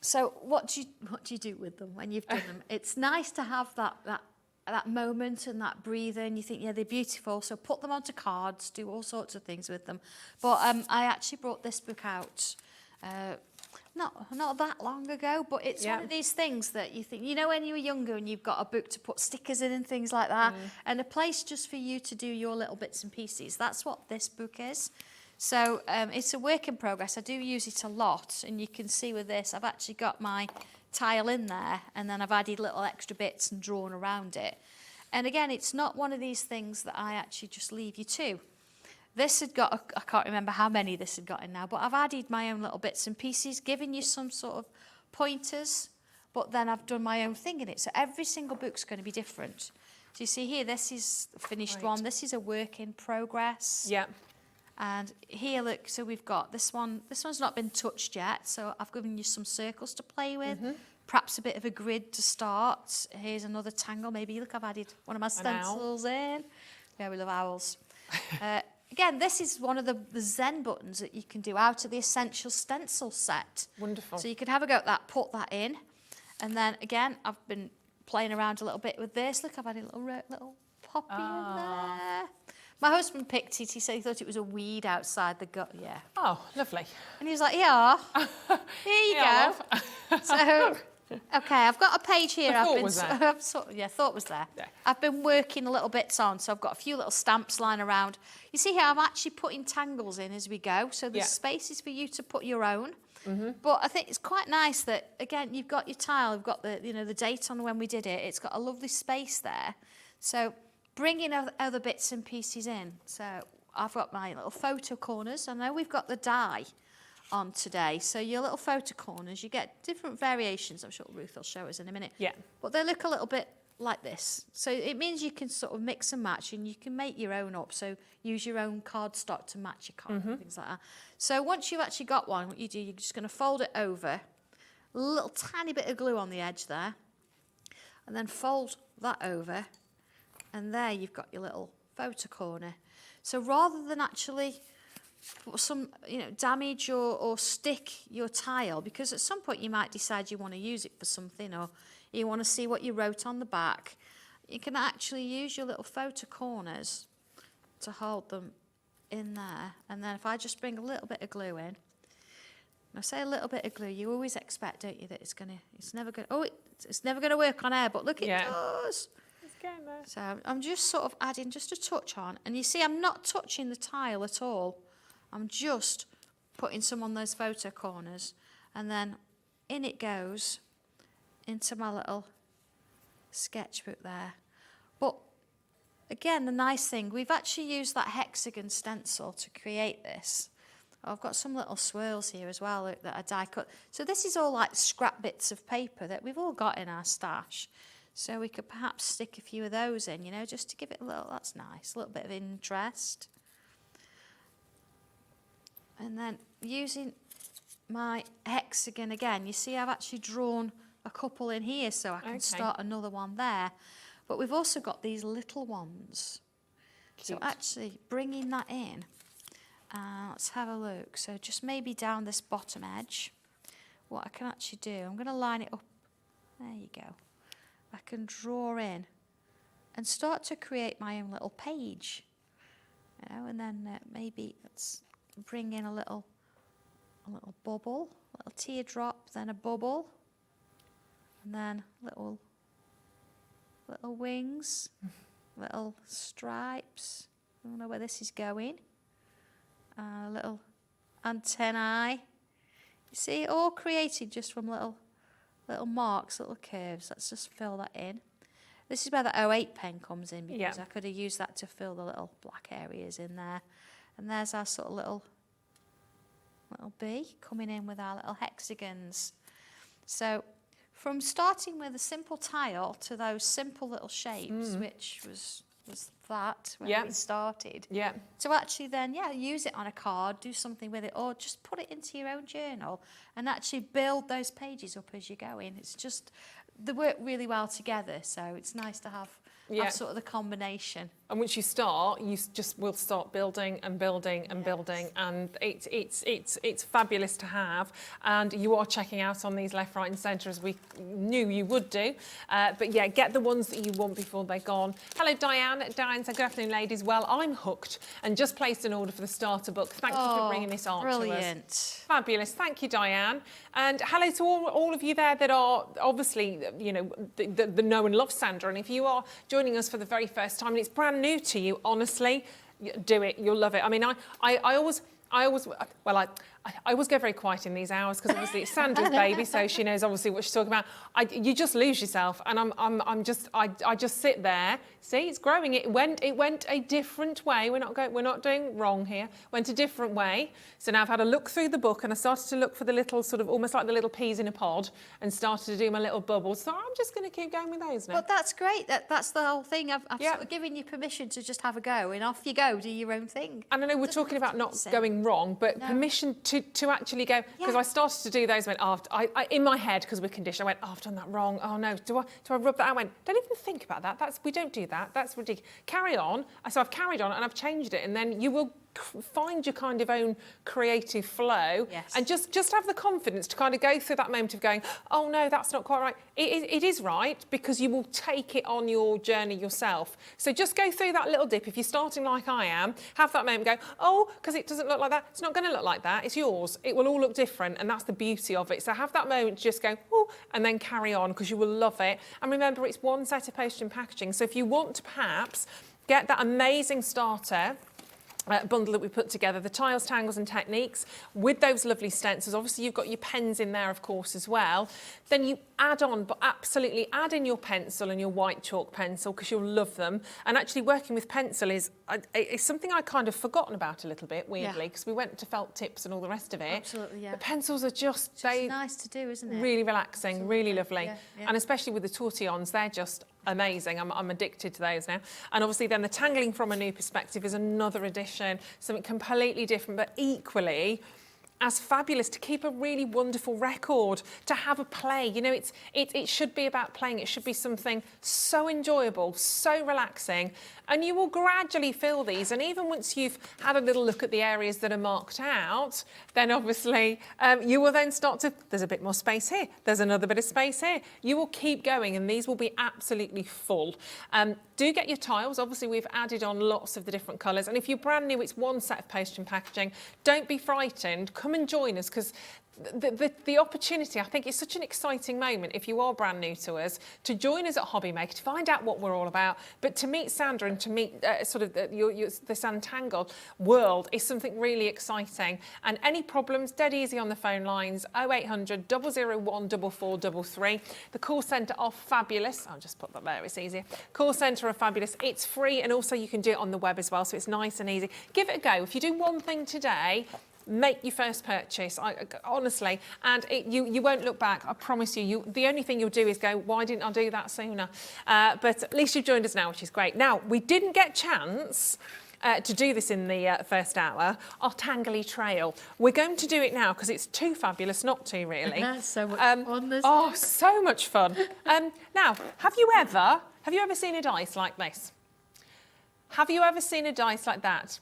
So what do you do with them when you've done them? It's nice to have that moment and that breather, and you think, yeah, they're beautiful. So put them onto cards, do all sorts of things with them. But I actually brought this book out not that long ago, but it's one of these things that you think, you know, when you were younger and you've got a book to put stickers in and things like that, and a place just for you to do your little bits and pieces. That's what this book is. So it's a work in progress. I do use it a lot, and you can see with this, I've actually got my tile in there, and then I've added little extra bits and drawn around it. And again, it's not one of these things that I actually just leave you to. This had got, I can't remember how many this had got in now, but I've added my own little bits and pieces, giving you some sort of pointers, but then I've done my own thing in it. So every single book's going to be different. So you see here, this is the finished one. This is a work in progress. Yeah. And here, look, so we've got this one. This one's not been touched yet, so I've given you some circles to play with, perhaps a bit of a grid to start. Here's another tangle. Maybe, look, I've added one of my stencils in. Yeah, we love owls. Again, this is one of the Zen buttons that you can do out of the Essential Stencil set. Wonderful. So you can have a go at that, put that in. And then, again, I've been playing around a little bit with this. Look, I've added a little poppy in there. My husband picked it. He said he thought it was a weed outside the gut. Yeah. Oh, lovely. And he was like, yeah, here you go. So, okay, I've got a page here. Thought was there. Thought was there. Yeah. I've been working a little bits on, so I've got a few little stamps lying around. You see here, I'm actually putting tangles in as we go, so there's spaces for you to put your own. But I think it's quite nice that, again, you've got your tile, you've got the date on when we did it. It's got a lovely space there. So bringing other bits and pieces in. So I've got my little photo corners. I know we've got the die on today. So your little photo corners, you get different variations. I'm sure Ruth will show us in a minute. Yeah. But they look a little bit like this. So it means you can sort of mix and match, and you can make your own up. So use your own cardstock to match your card, things like that. So once you've actually got one, what you do, you're just going to fold it over, a little tiny bit of glue on the edge there, and then fold that over, and there you've got your little photo corner. So rather than actually put some, damage or stick your tile, because at some point you might decide you want to use it for something, or you want to see what you wrote on the back, you can actually use your little photo corners to hold them in there. And then if I just bring a little bit of glue in, and I say a little bit of glue, you always expect, don't you, that it's never going to work on air, but look, it does. It's getting there. So I'm just sort of adding just a touch on, and you see I'm not touching the tile at all. I'm just putting some on those photo corners, and then in it goes into my little sketchbook there. But again, the nice thing, we've actually used that hexagon stencil to create this. I've got some little swirls here as well that I die cut. So this is all like scrap bits of paper that we've all got in our stash. So we could perhaps stick a few of those in, just to give it a little, that's nice, a little bit of interest. And then using my hexagon again, you see I've actually drawn a couple in here so I can start another one there. But we've also got these little ones. Cute. So actually bringing that in, let's have a look. So just maybe down this bottom edge, what I can actually do, I'm going to line it up. There you go. I can draw in and start to create my own little page. And then maybe let's bring in a little bubble, a little teardrop, then a bubble, and then little wings, little stripes. I don't know where this is going. Little antennae. You see, all created just from little marks, little curves. Let's just fill that in. This is where the 08 pen comes in, because I could have used that to fill the little black areas in there. And there's our sort of little bee coming in with our little hexagons. So from starting with a simple tile to those simple little shapes, which was that when we started, to actually then, use it on a card, do something with it, or just put it into your own journal and actually build those pages up as you go in. It's just, they work really well together, so it's nice to have have sort of the combination. And once you start, you just will start building and building and building, and it's fabulous to have. And you are checking out on these left, right, and centre as we knew you would do. But yeah, get the ones that you want before they're gone. Hello, Diane. Diane said, "Good afternoon, ladies. Well, I'm hooked and just placed an order for the starter book. Thank you for bringing this art to us." Brilliant. Fabulous. Thank you, Diane. And hello to all of you there that are obviously, you know, the know and love Sandra. And if you are joining us for the very first time and it's brand new to you, honestly, do it. You'll love it. I mean, I always go very quiet in these hours because obviously it's Sandra's baby, so she knows obviously what she's talking about. You just lose yourself, and I just sit there. See, it's growing. It went a different way. We're not doing wrong here. Went a different way. So now I've had a look through the book, and I started to look for the little sort of almost like the little peas in a pod, and started to do my little bubbles. So I'm just going to keep going with those now. But that's great. That's the whole thing. I've sort of given you permission to just have a go, and off you go, do your own thing. And I know we're talking about not going wrong, but permission to actually go, because I started to do those, went after, I in my head, because we're conditioned, I went, oh, I've done that wrong, oh no, do I rub that? I went, don't even think about that, we don't do that, that's ridiculous. Carry on. So I've carried on and I've changed it, and then you will find your kind of own creative flow, and just have the confidence to kind of go through that moment of going, oh no, that's not quite right. It is right, because you will take it on your journey yourself. So just go through that little dip. If you're starting like I am, have that moment, go, oh, because it doesn't look like that. It's not going to look like that. It's yours. It will all look different, and that's the beauty of it. So have that moment to just go, oh, and then carry on, because you will love it. And remember, it's one set of postage and packaging. So if you want to perhaps get that amazing starter bundle that we put together, the tiles, tangles and techniques with those lovely stencils. Obviously you've got your pens in there, of course, as well. Then you add on, but absolutely add in your pencil and your white chalk pencil, because you'll love them. And actually working with pencil is something I kind of forgotten about a little bit, weirdly, because we went to felt tips and all the rest of it. Absolutely, yeah. The pencils are just nice to do, isn't it? Really relaxing, absolutely. Really lovely. Yeah, yeah. And especially with the tortillons, they're just amazing. I'm addicted to those now. And obviously then the tangling from a new perspective is another addition, something completely different, but equally as fabulous, to keep a really wonderful record, to have a play. You know, it should be about playing. It should be something so enjoyable, so relaxing, and you will gradually fill these. And even once you've had a little look at the areas that are marked out, then obviously you will then start to, there's a bit more space here, there's another bit of space here. You will keep going, and these will be absolutely full. Do get your tiles. Obviously, we've added on lots of the different colours. And if you're brand new, it's one set of postage and packaging. Don't be frightened. Come and join us, because the opportunity, I think, is such an exciting moment if you are brand new to us, to join us at Hobby Maker, to find out what we're all about, but to meet Sandra and to meet sort of the Sanntangle world is something really exciting. And any problems, dead easy on the phone lines, 0800 001 4433. The call centre are fabulous. I'll just put that there, it's easier. Call centre are fabulous. It's free, and also you can do it on the web as well, so it's nice and easy. Give it a go. If you do one thing today, make your first purchase, honestly, and you won't look back. I promise you. The only thing you'll do is go, why didn't I do that sooner? But at least you've joined us now, which is great. Now, we didn't get a chance to do this in the first hour, our Tangly Trail. We're going to do it now because it's too fabulous not to, really. So much fun. Oh, so much fun. Now, have you ever seen a dice like this? Have you ever seen a dice like that?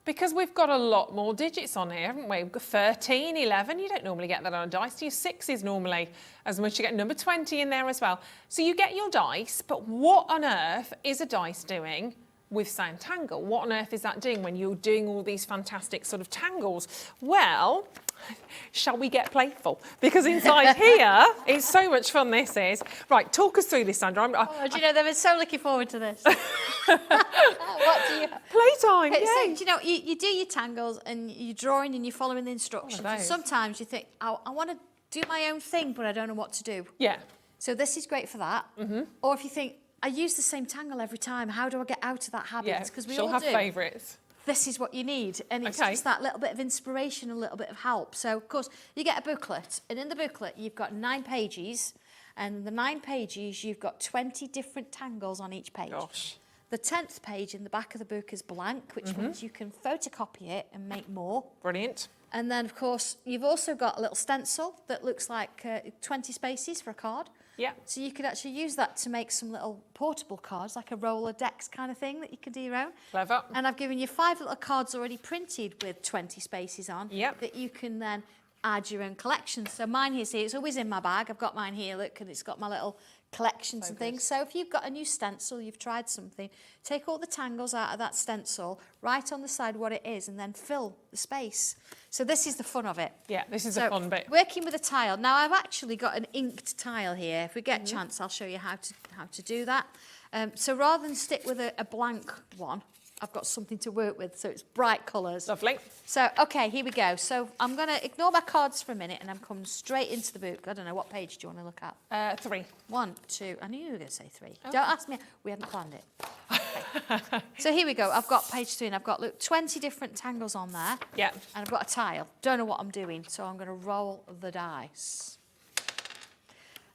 Because we've got a lot more digits on here, haven't we? We've got 13, 11. You don't normally get that on a dice. Your 6 is normally as much. You get number 20 in there as well. So you get your dice, but what on earth is a dice doing with Sanntangle? What on earth is that doing when you're doing all these fantastic sort of tangles? Well, shall we get playful? Because inside here, it's so much fun, this is. Right, talk us through this, Sandra. Do you know, they've been so looking forward to this. What do you... Playtime, okay, yay. so, you know, you do your tangles and you're drawing and you're following the instructions. And sometimes you think, I want to do my own thing, but I don't know what to do. Yeah. So this is great for that. Mm-hmm. Or if you think, I use the same tangle every time, how do I get out of that habit? Because we all do. She'll have favourites. This is what you need, and it's just that little bit of inspiration, a little bit of help. So, of course, you get a booklet, and in the booklet, you've got 9 pages, and the 9 pages, you've got 20 different tangles on each page. Gosh. The 10th page in the back of the book is blank, which means you can photocopy it and make more. Brilliant. And then, of course, you've also got a little stencil that looks like 20 spaces for a card. Yeah. So you could actually use that to make some little portable cards, like a Rolodex kind of thing that you could do your own. Clever. And I've given you 5 little cards already printed with 20 spaces on. Yep. That you can then add your own collection. So mine here's here, it's always in my bag. I've got mine here, look, and it's got my little collections and things. So if you've got a new stencil, you've tried something, take all the tangles out of that stencil, write on the side what it is, and then fill the space. So this is the fun of it. Yeah, this is the fun bit. Working with a tile. Now I've actually got an inked tile here. If we get a chance, I'll show you how to do that. So rather than stick with a blank one, I've got something to work with, so it's bright colours. Lovely. So, okay, here we go. So I'm going to ignore my cards for a minute and I'm coming straight into the book. I don't know, what page do you want to look at? 3. 1, 2, I knew you were going to say 3. Okay. Don't ask me, we hadn't planned it. Okay. So here we go, I've got page 3 and I've got, look, 20 different tangles on there. Yeah. And I've got a tile. Don't know what I'm doing, so I'm going to roll the dice.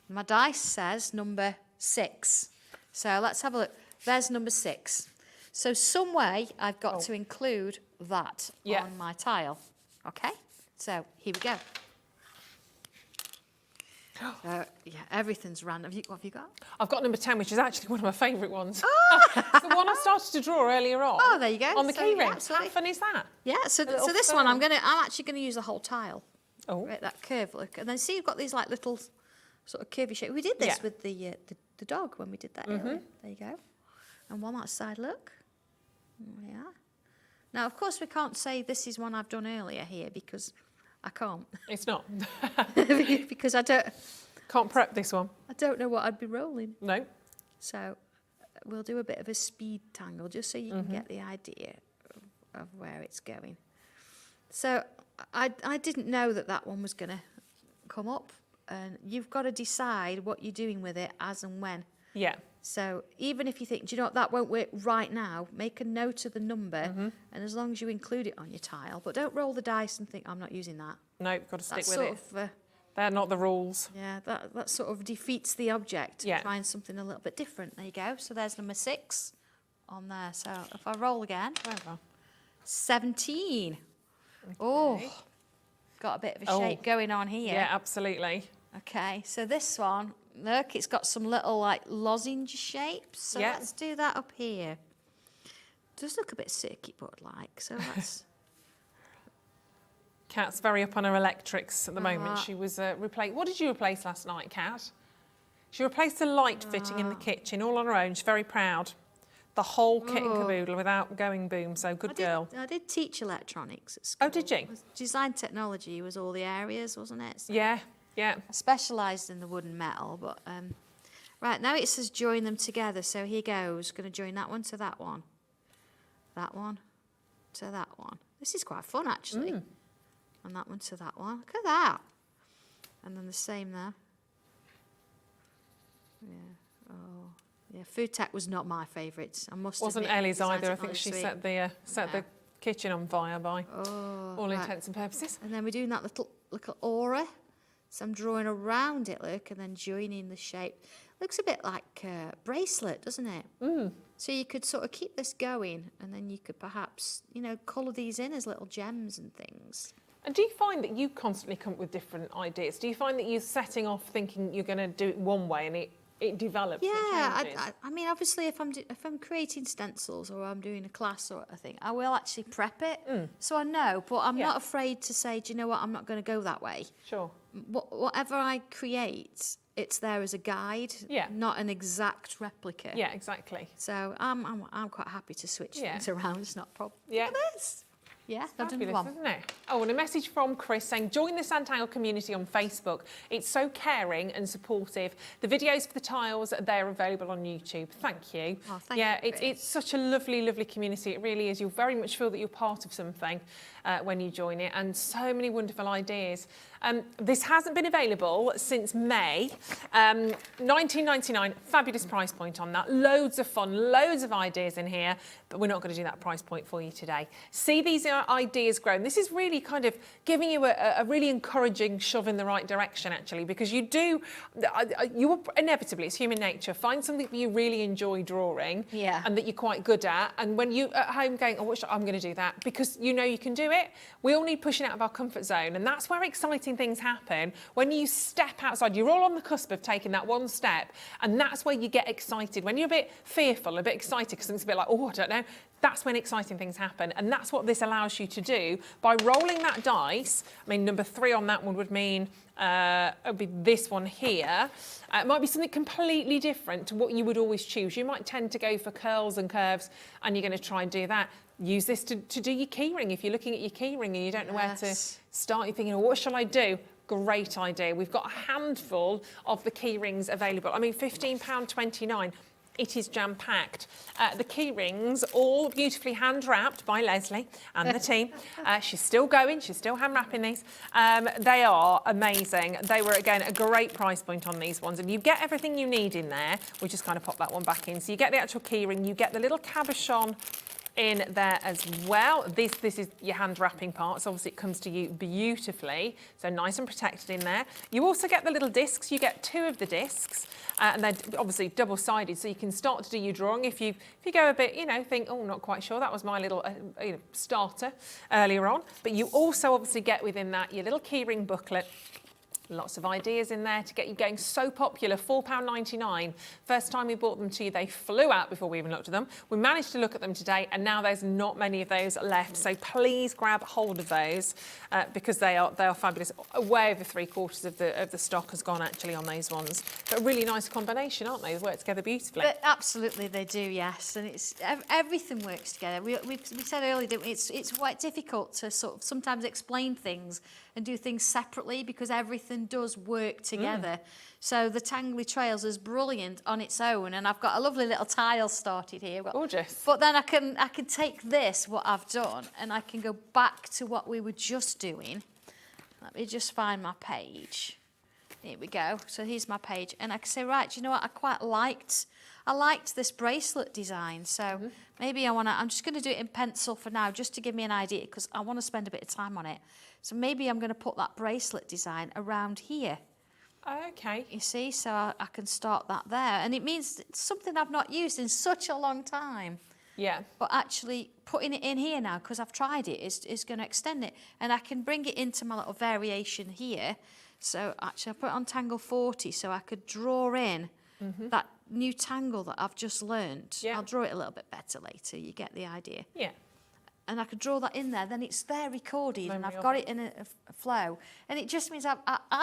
My dice says number 6. So let's have a look. There's number 6. So some way I've got to include that on my tile. Okay? So here we go. So, yeah, everything's random. What have you got? I've got number 10, which is actually one of my favourite ones. Oh! It's the one I started to draw earlier on. Oh, there you go. On the key ring. Yeah, How fun is that? Yeah, so this one, I'm actually going to use the whole tile. Oh. Right, that curve, look. And then see, you've got these like little sort of curvy shape. We did this with the dog when we did that earlier. There you go. And one that side, look. There we are. Now, of course, we can't say this is one I've done earlier here because I can't. It's not. Because I don't... Can't prep this one. I don't know what I'd be rolling. No. So we'll do a bit of a speed tangle just so you can get the idea of where it's going. So I didn't know that one was going to come up. And you've got to decide what you're doing with it as and when. Yeah. So even if you think, do you know what, that won't work right now, make a note of the number, and as long as you include it on your tile, but don't roll the dice and think, I'm not using that. No, you've got to stick That's with sort it. They're not the rules. Yeah, that sort of defeats the object. Yeah. Trying something a little bit different. There you go. So there's number 6 on there. So if I roll again, Clever. 17. Okay. Oh, got a bit of a shape going on here. Yeah, absolutely. Okay, so this one, look, it's got some little like lozenge shapes. So let's do that up here. Does look a bit circuit board like. So that's. Kat's very up on her electrics at the moment. She was replaced. What did you replace last night, Kat? She replaced the light fitting in the kitchen all on her own. She's very proud. The whole kit and caboodle without going boom. So good girl. I did teach electronics at school. Oh, did you? Design technology was all the areas, wasn't it? So yeah. I specialised in the wood and metal, but right now it says join them together. So here goes. Going to join that one to that one, that one to that one. This is quite fun actually. And that one to that one. Look at that. And then the same there. Yeah. Oh, yeah. Food tech was not my favourite. I must. Wasn't admit, Ellie's design either. I think she set the kitchen on fire by all intents and purposes. And then we're doing that little aura. So I'm drawing around it, look, and then joining the shape. Looks a bit like a bracelet, doesn't it? So you could sort of keep this going, and then you could perhaps, colour these in as little gems and things. And do you find that you constantly come up with different ideas? Do you find that you're setting off thinking you're going to do it one way and it develops? Yeah, I mean, obviously, if I'm creating stencils or I'm doing a class or a thing, I will actually prep it, so I know. But I'm not afraid to say, do you know what? I'm not going to go that way. Sure. Whatever I create, it's there as a guide, not an exact replica. Yeah, exactly. So I'm quite happy to switch things around. It's not a problem. Yeah. Look at this. Yeah, fabulous, isn't it? Oh, and a message from Chris saying, join the Sanntangle community on Facebook. It's so caring and supportive. The videos for the tiles, they're available on YouTube. Thank you. Oh, thank you. It's such a lovely, lovely community. It really is. You'll very much feel that you're part of something when you join it, and so many wonderful ideas. This hasn't been available since May. $19.99, fabulous price point on that. Loads of fun, loads of ideas in here, but we're not going to do that price point for you today. See these ideas grow. And this is really kind of giving you a really encouraging shove in the right direction, actually, because you will inevitably, it's human nature, find something that you really enjoy drawing and that you're quite good at. And when you at home going, I wish I'm going to do that, because you know you can do it, it. We all need pushing out of our comfort zone, and that's where exciting things happen. When you step outside, you're all on the cusp of taking that one step, and that's where you get excited. When you're a bit fearful, a bit excited, because it's a bit like, oh, I don't know, that's when exciting things happen. And that's what this allows you to do by rolling that dice. I mean, number 3 on that one would mean it would be this one here. It might be something completely different to what you would always choose. You might tend to go for curls and curves, and you're going to try and do that. Use this to do your keyring. If you're looking at your keyring and you don't know where to start, you're thinking, oh, what shall I do? Great idea. We've got a handful of the key rings available. I mean, £15.29. It is jam-packed. The key rings, all beautifully hand-wrapped by Leslie and the team. She's still going, she's still hand-wrapping these. They are amazing. They were, again, a great price point on these ones. And you get everything you need in there. We just kind of pop that one back in. So you get the actual key ring, you get the little cabochon in there as well. This is your hand wrapping part, so obviously it comes to you beautifully, so nice and protected in there. You also get the little discs. You get 2 of the discs, and they're obviously double-sided, so you can start to do your drawing. If you go a bit, you know, think, oh, not quite sure, that was my little starter earlier on. But you also obviously get within that your little keyring booklet. Lots of ideas in there to get you going. So popular, £4.99. First time we brought them to you, they flew out before we even looked at them. We managed to look at them today, and now there's not many of those left. So please grab hold of those because they are fabulous. Way over 3/4 of the stock has gone actually on those ones. But a really nice combination, aren't they? They work together beautifully. But absolutely, they do. Yes, and it's everything works together. We said earlier that it's quite difficult to sort of sometimes explain things and do things separately because everything does work together. So the Tangly Trails is brilliant on its own, and I've got a lovely little tile started here. Gorgeous. But then I can take this, what I've done, and I can go back to what we were just doing. Let me just find my page. Here we go. So here's my page, and I can say, right, you know what? I liked this bracelet design, so maybe I'm just going to do it in pencil for now, just to give me an idea, because I want to spend a bit of time on it. So maybe I'm going to put that bracelet design around here. Okay. You see, so I can start that there. And it means it's something I've not used in such a long time. Yeah. But actually putting it in here now, because I've tried it, is going to extend it. And I can bring it into my little variation here. So actually I put it on Tangle 40 so I could draw in that new tangle that I've just learnt. Yeah. I'll draw it a little bit better later, you get the idea. Yeah. And I could draw that in there, then it's there recorded, and I've got it in a flow. And it just means I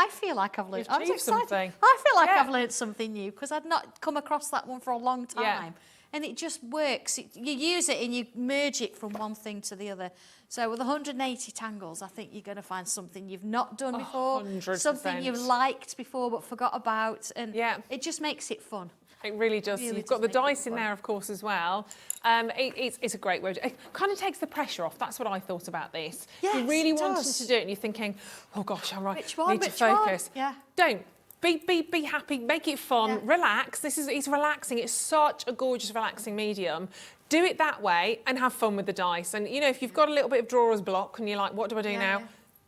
feel like I've learned. You've achieved something. I feel like I've learned something new because I'd not come across that one for a long time. Yeah. And it just works. You use it and you merge it from one thing to the other. So with 180 tangles, I think you're going to find something you've not done before, 100%. something you've liked before but forgot about, and it just makes it fun. It really does. Really You've got the does make it dice in fun. there, of course, as well. It's a great word. It kind of takes the pressure off. That's what I thought about this. Yes, you really it wanted does. to do it, and you're thinking, oh gosh, I'm right. Which one? Need to Which one? focus. Yeah. Don't. Be happy. Make it fun. Relax. It's relaxing. It's such a gorgeous, relaxing medium. Do it that way and have fun with the dice. And you know, if you've got a little bit of drawer's block and you're like, what do I do now?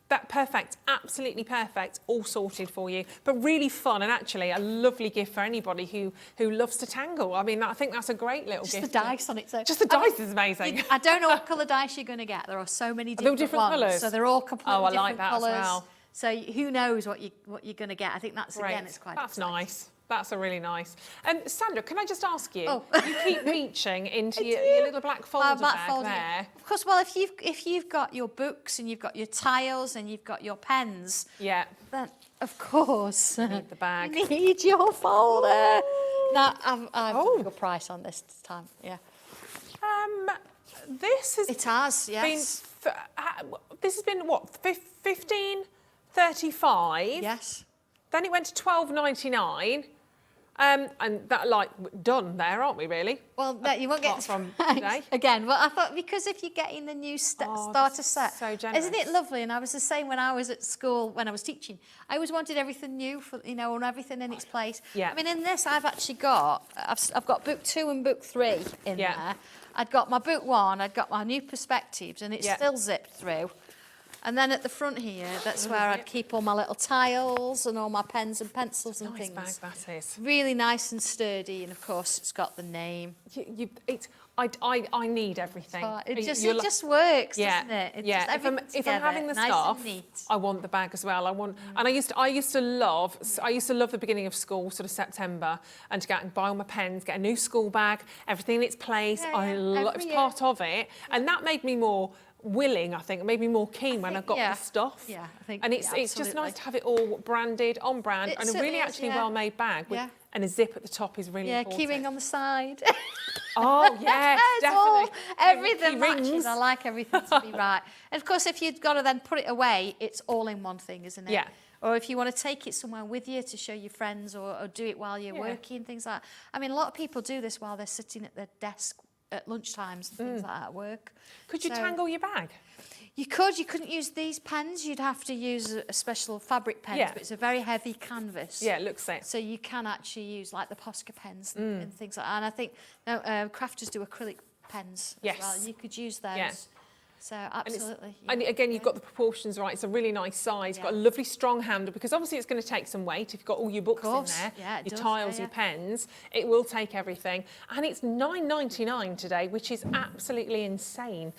That perfect, absolutely perfect, all sorted for you. But really fun, and actually a lovely gift for anybody who loves to tangle. I mean, I think that's a great little gift. Just the dice on its own. Just the dice is amazing. I don't know what colour dice you're going to get. There are so many different, different ones, colours? so they're all completely different like that as colours. well. So who knows what you're going to get? I think that's Great. again, it's quite. That's exciting. nice. That's a really nice. And Sandra, can I just ask you? Oh. You keep reaching into your little black folder bag there. Of course, well, if you've got your books and you've got your tiles and you've got your pens, Yeah. then of course You need the bag. you need your folder. Now I've got a good price on this time. Yeah, This has it has. Yes. this has been what, 15.35. Yes. Then it went to $12.99. And that, like, done there, aren't we, really? Well, no, you won't get Apart from this today. again. Well, I thought because if you're getting the new starter set, so generous. isn't it lovely? And I was the same when I was at school when I was teaching. I always wanted everything new for and everything in its place. Yeah. I mean, in this, I've actually got I've got book 2 and book 3 in there. I'd got my book 1, I'd got my new perspectives, and it's still zipped through. And then at the front here, that's where I'd keep all my little tiles and all my pens and pencils and Nice things. bag that is. Really nice and sturdy, and of course it's got the name. I need everything. Oh, it just works, Yeah, doesn't it? It's yeah. just everything If I'm having the together, nice stuff, and neat. I want the bag as well. And I used to love the beginning of school, sort of September, and to go out and buy all my pens, get a new school bag, everything in its place. Yeah, It's part of it, and that made me more willing, I think. It made me more keen when I got the stuff. Yeah, I think. And it's just nice to have it all branded, on brand, and a really actually well-made bag. With, and a zip at the top is really important. Yeah, keyring on the side. Oh, yes, definitely. Everything Rings. matches. I like everything to be right. And of course, if you've got to then put it away, it's all in one thing, isn't it? Yeah. Or if you want to take it somewhere with you to show your friends, or do it while you're working, things like that. I mean, a lot of people do this while they're sitting at their desk at lunchtimes and things like that at work. Could you tangle your bag? You could. You couldn't use these pens. You'd have to use a special fabric pen. But it's a very heavy canvas. Yeah, it looks it. So you can actually use like the Posca pens and things like that. And I think crafters do acrylic pens as well. You could use those. Yeah. So absolutely. And again, you've got the proportions right. It's a really nice size. Got a lovely strong handle, because obviously it's going to take some weight. If you've got all your books in there, your tiles, your pens, it will take everything. And it's $9.99 today, which is absolutely insane.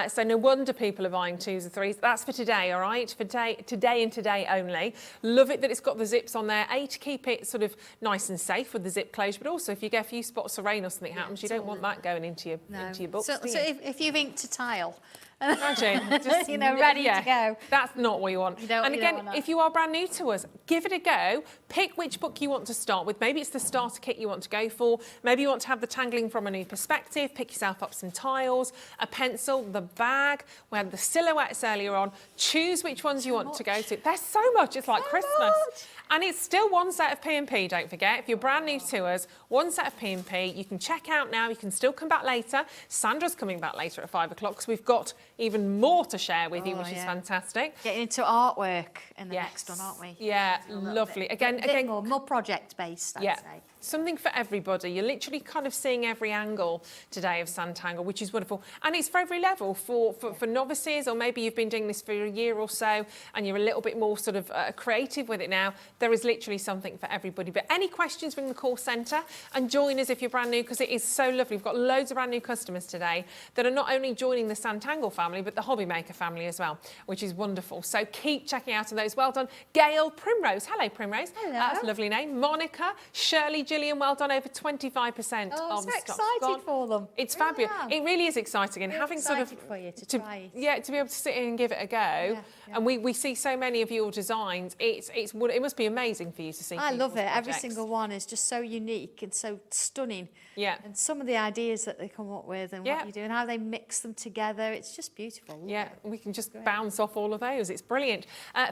So no wonder people are buying 2s or 3s. That's for today, all right? For today and today only. Love it that it's got the zips on there. To keep it sort of nice and safe with the zip closure, but also if you get a few spots of rain or something happens, you don't want that going into your books. So if you've inked a tile, imagine, just, ready to go. That's not what you want. And again, if you are brand new to us, give it a go. Pick which book you want to start with. Maybe it's the starter kit you want to go for. Maybe you want to have the tangling from a new perspective. Pick yourself up some tiles, a pencil, the bag. We had the silhouettes earlier on. Choose which ones you want to go to. There's so much. It's like Christmas. And it's still one set of P&P, don't forget. If you're brand new to us, one set of P&P. You can check out now. You can still come back later. Sandra's coming back later at 5 o'clock, because we've got even more to share with you, which is fantastic. Getting into artwork in the next one, aren't we? Yeah, lovely. Again, more project-based, I'd say. Something for everybody. You're literally kind of seeing every angle today of Sanntangle, which is wonderful. And it's for every level, for novices, or maybe you've been doing this for a year or so and you're a little bit more sort of creative with it now. There is literally something for everybody. But any questions, ring the call centre and join us if you're brand new, because it is so lovely. We've got loads of brand new customers today that are not only joining the Sanntangle family, but the Hobby Maker family as well, which is wonderful. So keep checking out on those. Well done. Gail Primrose. Hello, Primrose. Hello. That's a lovely name. Monica, Shirley, Gillian, well done. Over 25% I'm of so the stock excited gone. for them. It's fabulous. It really is exciting, and having sort of for you to try it. Yeah, to be able to sit in and give it a go. And we see so many of your designs. It must be amazing for you to see. I love it. people's Every projects. single one is just so unique and so stunning. Yeah. And some of the ideas that they come up with and what you do and how they mix them together, it's just beautiful. Yeah, we can just bounce off all of those. It's brilliant.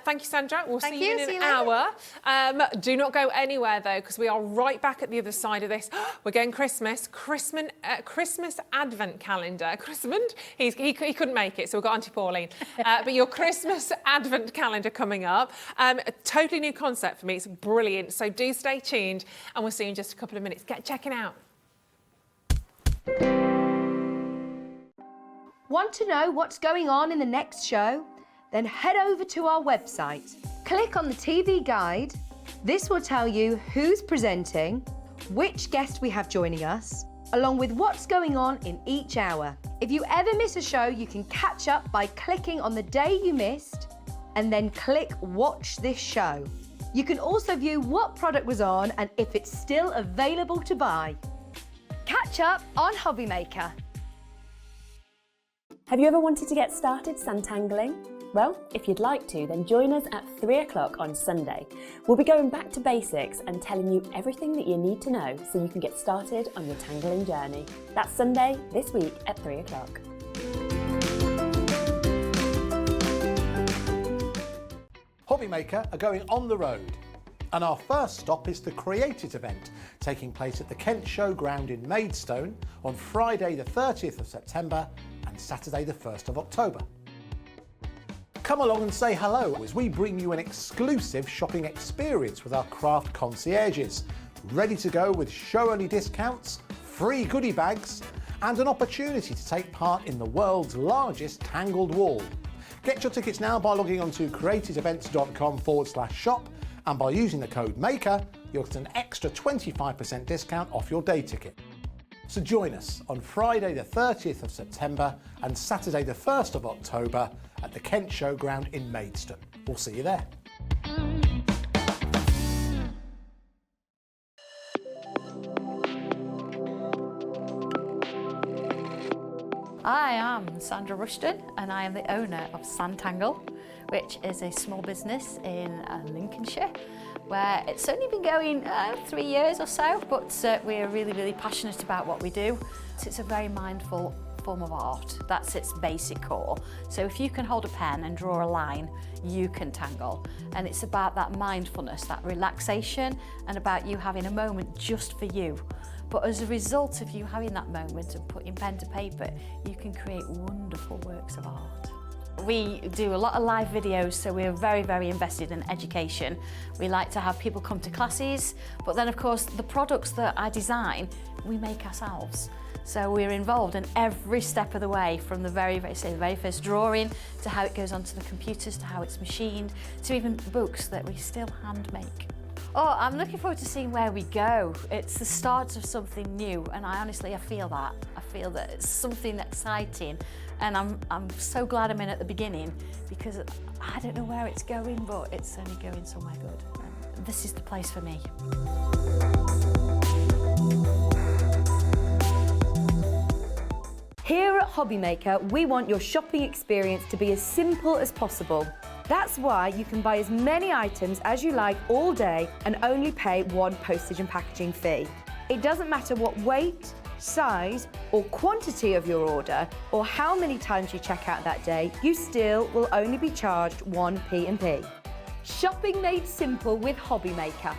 Thank you, Sandra. We'll see you in See an you later. hour. Do not go anywhere, though, because we are right back at the other side of this. We're going Christmas Advent calendar. Christmas? He couldn't make it, so we've got Auntie Pauline. But your Christmas Advent calendar coming up. A totally new concept for me. It's brilliant. So do stay tuned, and we'll see you in just a couple of minutes. Get checking out. Want to know what's going on in the next show? Then head over to our website. Click on the TV guide. This will tell you who's presenting, which guest we have joining us, along with what's going on in each hour. If you ever miss a show, you can catch up by clicking on the day you missed and then click Watch This Show. You can also view what product was on and if it's still available to buy. Catch up on Hobby Maker. Have you ever wanted to get started Sanntangling? Well, if you'd like to, then join us at 3 o'clock on Sunday. We'll be going back to basics and telling you everything that you need to know so you can get started on your tangling journey. That's Sunday this week at 3 o'clock. Hobby Maker are going on the road. And our first stop is the Create It event, taking place at the Kent Showground in Maidstone on Friday the 30th of September and Saturday the 1st of October. Come along and say hello as we bring you an exclusive shopping experience with our craft concierges, ready to go with show-only discounts, free goodie bags and an opportunity to take part in the world's largest tangled wall. Get your tickets now by logging on to creativeevents.com/shop, and by using the code MAKER, you'll get an extra 25% discount off your day ticket. So join us on Friday the 30th of September and Saturday the 1st of October at the Kent Showground in Maidstone. We'll see you there. I am Sandra and I am the owner of Sanntangle, which is a small business in Lincolnshire, where it's only been going 3 years or so, but we're really passionate about what we do. So it's a very mindful form of art. That's its basic core. So if you can hold a pen and draw a line, you can tangle. And it's about that mindfulness, that relaxation, and about you having a moment just for you. But as a result of you having that moment and putting pen to paper, you can create wonderful works of art. We do a lot of live videos, so we're very invested in education. We like to have people come to classes, but then of course the products that I design, we make ourselves. So we're involved in every step of the way, from the very first drawing, to how it goes onto the computers, to how it's machined, to even books that we still hand make. Oh, I'm looking forward to seeing where we go. It's the start of something new, and I feel that. I feel that it's something exciting, and I'm so glad I'm in at the beginning, because I don't know where it's going, but it's only going somewhere good. And this is the place for me. Here at Hobbymaker, we want your shopping experience to be as simple as possible. That's why you can buy as many items as you like all day and only pay one postage and packaging fee. It doesn't matter what weight, size or quantity of your order, or how many times you check out that day, you still will only be charged one P&P. Shopping made simple with Hobbymaker.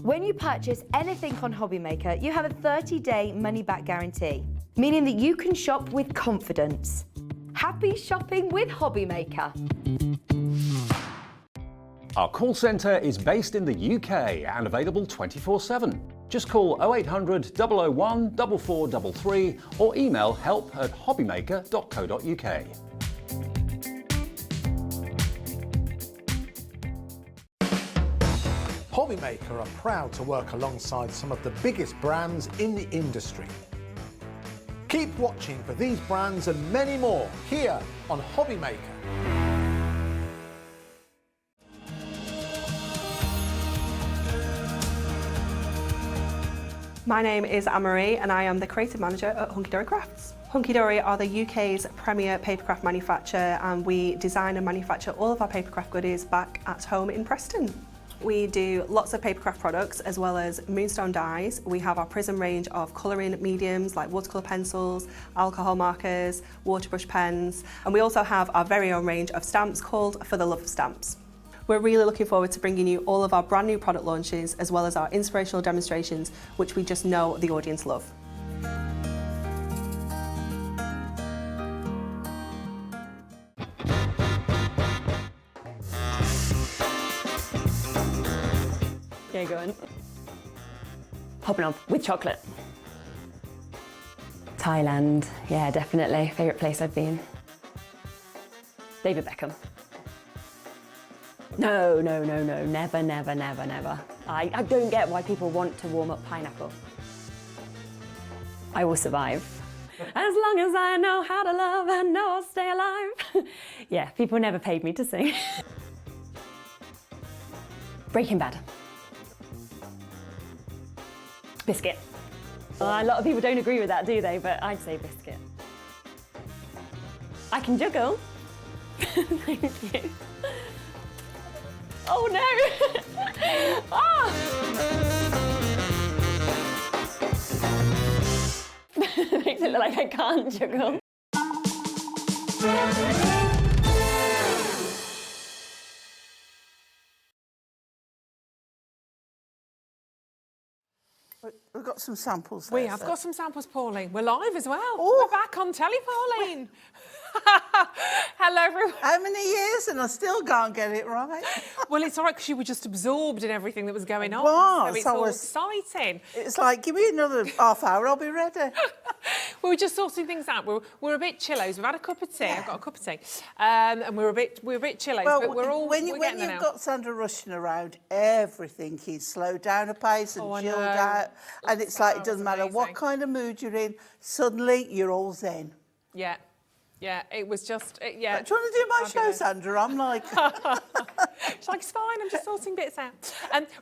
When you purchase anything on Hobbymaker, you have a 30-day money-back guarantee, meaning that you can shop with confidence. Happy shopping with Hobbymaker. Our call centre is based in the UK and available 24/7. Just call 0800 001 4433 or email help@hobbymaker.co.uk. Hobbymaker are proud to work alongside some of the biggest brands in the industry. Keep watching for these brands and many more here on Hobbymaker. My name is Anne-Marie and I am the creative manager at Hunkydory Crafts. Hunkydory are the UK's premier papercraft manufacturer, and we design and manufacture all of our papercraft goodies back at home in Preston. We do lots of papercraft products as well as moonstone dyes. We have our Prism range of colouring mediums like watercolour pencils, alcohol markers, waterbrush pens, and we also have our very own range of stamps called For the Love of Stamps. We're really looking forward to bringing you all of our brand new product launches as well as our inspirational demonstrations, which we just know the audience love. Yeah, go on. Hopping up with chocolate. Thailand, yeah, definitely. Favourite place I've been. David Beckham. No, never. I don't get why people want to warm up pineapple. I will survive. As long as I know how to love, I know I'll stay alive. Yeah, people never paid me to sing. Breaking Bad. Biscuit. A lot of people don't agree with that, do they? But I'd say biscuit. I can juggle. Thank you. Oh no! Oh! Makes it look like I can't juggle. We've got some samples there. We have got some samples, Pauline. We're live as well. Oh. We're back on telly, Pauline. Hello, everyone. How many years and I still can't get it right? Well, it's all right because you were just absorbed in everything that was going on. Was, so it's I all was- exciting. It's like, give me another half hour, I'll be ready. Well, we're just sorting things out. We're a bit chillos. We've had a cup of tea. I've got a cup of tea, and we're a bit chillos. Well, but we're all when we're getting there you've now. got Sandra rushing around, everything is slowed down a pace and Oh, I chilled know. out, and it's like it doesn't matter what amazing. kind of mood you're in. Suddenly, you're all zen. Yeah, it was just Do you want to do my show, Fabulous. Sandra? I'm like, She's like, it's fine, I'm just sorting bits out.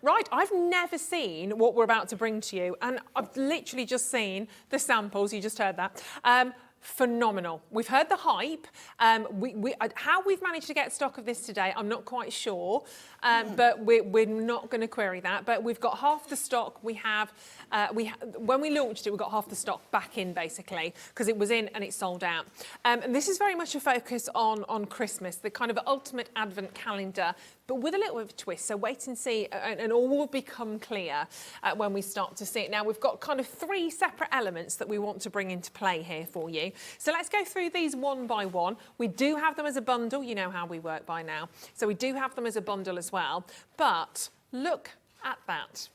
Right, I've never seen what we're about to bring to you, and I've literally just seen the samples, you just heard that. Phenomenal. We've heard the hype. How we've managed to get stock of this today, I'm not quite sure, but we're not going to query that. But we've got half the stock. When we launched it, we got half the stock back in, basically, because it was in and it sold out. And this is very much a focus on Christmas, the kind of ultimate advent calendar, but with a little bit of a twist. So wait and see, and all will become clear when we start to see it. Now, we've got kind of 3 separate elements that we want to bring into play here for you. So let's go through these one by one. We do have them as a bundle. You know how we work by now. So we do have them as a bundle as well. But look at that.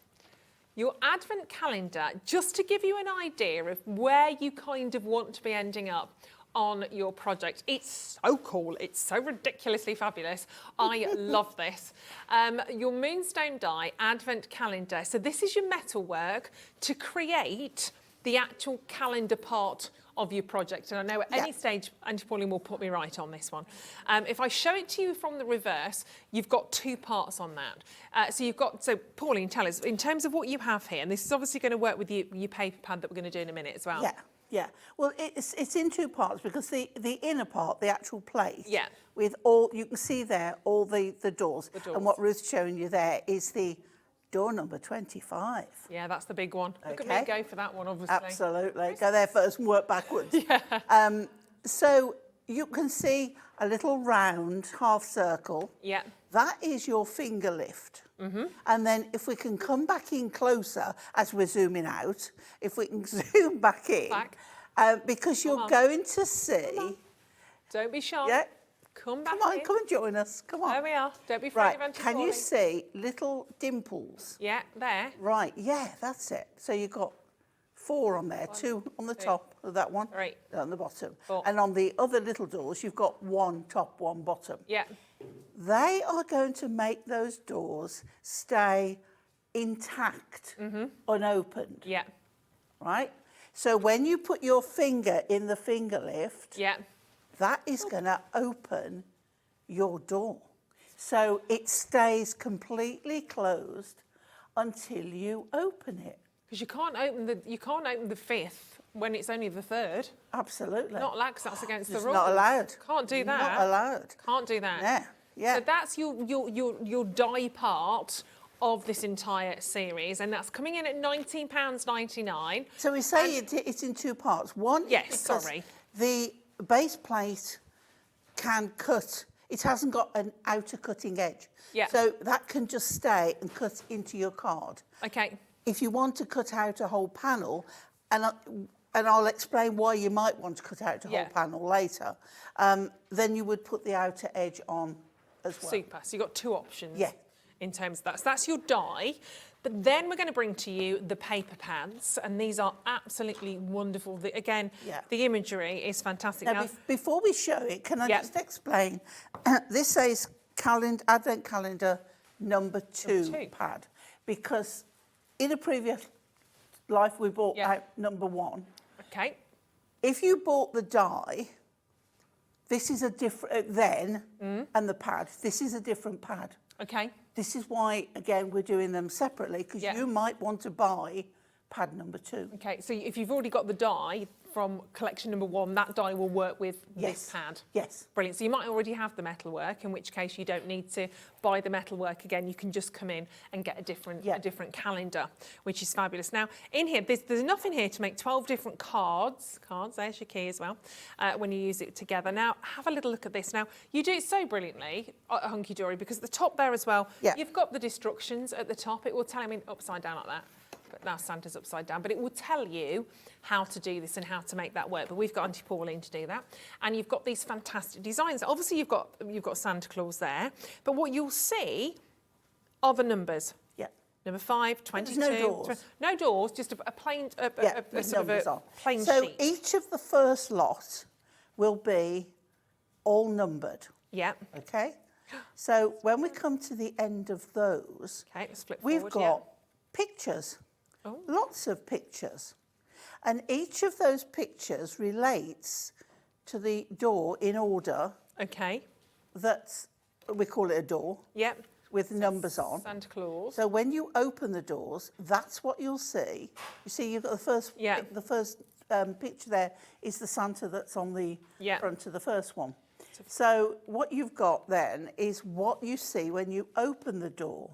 Your advent calendar, just to give you an idea of where you kind of want to be ending up on your project. It's so cool. It's so ridiculously fabulous. I love this. Your Moonstone die advent calendar. So this is your metalwork to create the actual calendar part of your project. And I know at any stage, Auntie Pauline will put me right on this one. If I show it to you from the reverse, you've got 2 parts on that. So Pauline, tell us, in terms of what you have here, and this is obviously going to work with your paper pad that we're going to do in a minute as well. yeah. Well, it's in 2 parts because the inner part, the actual plate, Yeah. with all, you can see there, all the doors. And what Ruth's showing you there is the door number 25. Yeah, that's the big one. Look at Okay. me go for that one, obviously. Absolutely. Go there first and work backwards. So you can see a little round half circle. Yeah. That is your finger lift. And then if we can come back in closer as we're zooming out, if we can zoom back in, because you're going to see. Don't be shy. Yeah. Come back Come on, in. come and join us. Come on. There we are. Don't be afraid Right. of Auntie Can you Pauline. see little dimples? Yeah, there. Right. Yeah, that's it. So you've got 4 on there, 2 on the top of that one, 3 on the bottom. 4. And on the other little doors, you've got 1 top, 1 bottom. Yeah. They are going to make those doors stay intact, unopened, Yeah. right? So when you put your finger in the finger lift, Yeah. that is going to open your door. So it stays completely closed until you open it. Because you can't open the 5th when it's only the 3rd. Absolutely. Not allowed, 'cause that's against the It's rules. not allowed. Can't do that. Not allowed. Can't do that. Yeah, yeah. So that's your die part of this entire series, and that's coming in at £19.99. So we say it's in 2 parts. One, Yes, is because sorry. the base plate can cut. It hasn't got an outer cutting edge. Yeah. So that can just stay and cut into your card. Okay. If you want to cut out a whole panel, and I'll explain why you might want to cut out a whole panel later, then you would put the outer edge on as well. Super. So you've got 2 options. Yeah. In terms of that. So that's your die. But then we're going to bring to you the paper pads, and these are absolutely wonderful. The imagery is fantastic. Now, before we show it, can I just explain? This says Advent Calendar number 2 pad, because in a previous life we bought out number 1. Okay. If you bought the die, this is a different, and the pad, this is a different pad. Okay. This is why, again, we're doing them separately, because you might want to buy pad number 2. Okay, so if you've already got the die from collection number 1, that die will work with this pad. Yes. Brilliant. So you might already have the metalwork, in which case you don't need to buy the metalwork again. You can just come in and get a different calendar, which is fabulous. Now, in here, there's enough in here to make 12 different cards. There's your key as well, when you use it together. Now, have a little look at this. Now, you do it so brilliantly at Hunkydory, because at the top there as well, you've got the destructions at the top. It will tell me upside down like that. But now Santa's upside down, but it will tell you how to do this and how to make that work. But we've got Auntie Pauline to do that. And you've got these fantastic designs. Obviously, you've got Santa Claus there, but what you'll see are the numbers. Yeah. Number 5, 22. no doors. No doors, just a plain, with sort of numbers a on. plain So sheet. each of the first lot will be all numbered, Yeah. okay? So when we come to the end of those, Okay, let's flip we've forward, got pictures, Oh. lots of pictures. And each of those pictures relates to the door in order Okay. that's, we call it a door, Yep. with numbers on. Santa Claus. So when you open the doors, that's what you'll see. You see, you've got the first, Yeah. picture there is the Santa that's on the Yeah. front of the first one. So what you've got then is what you see when you open the door.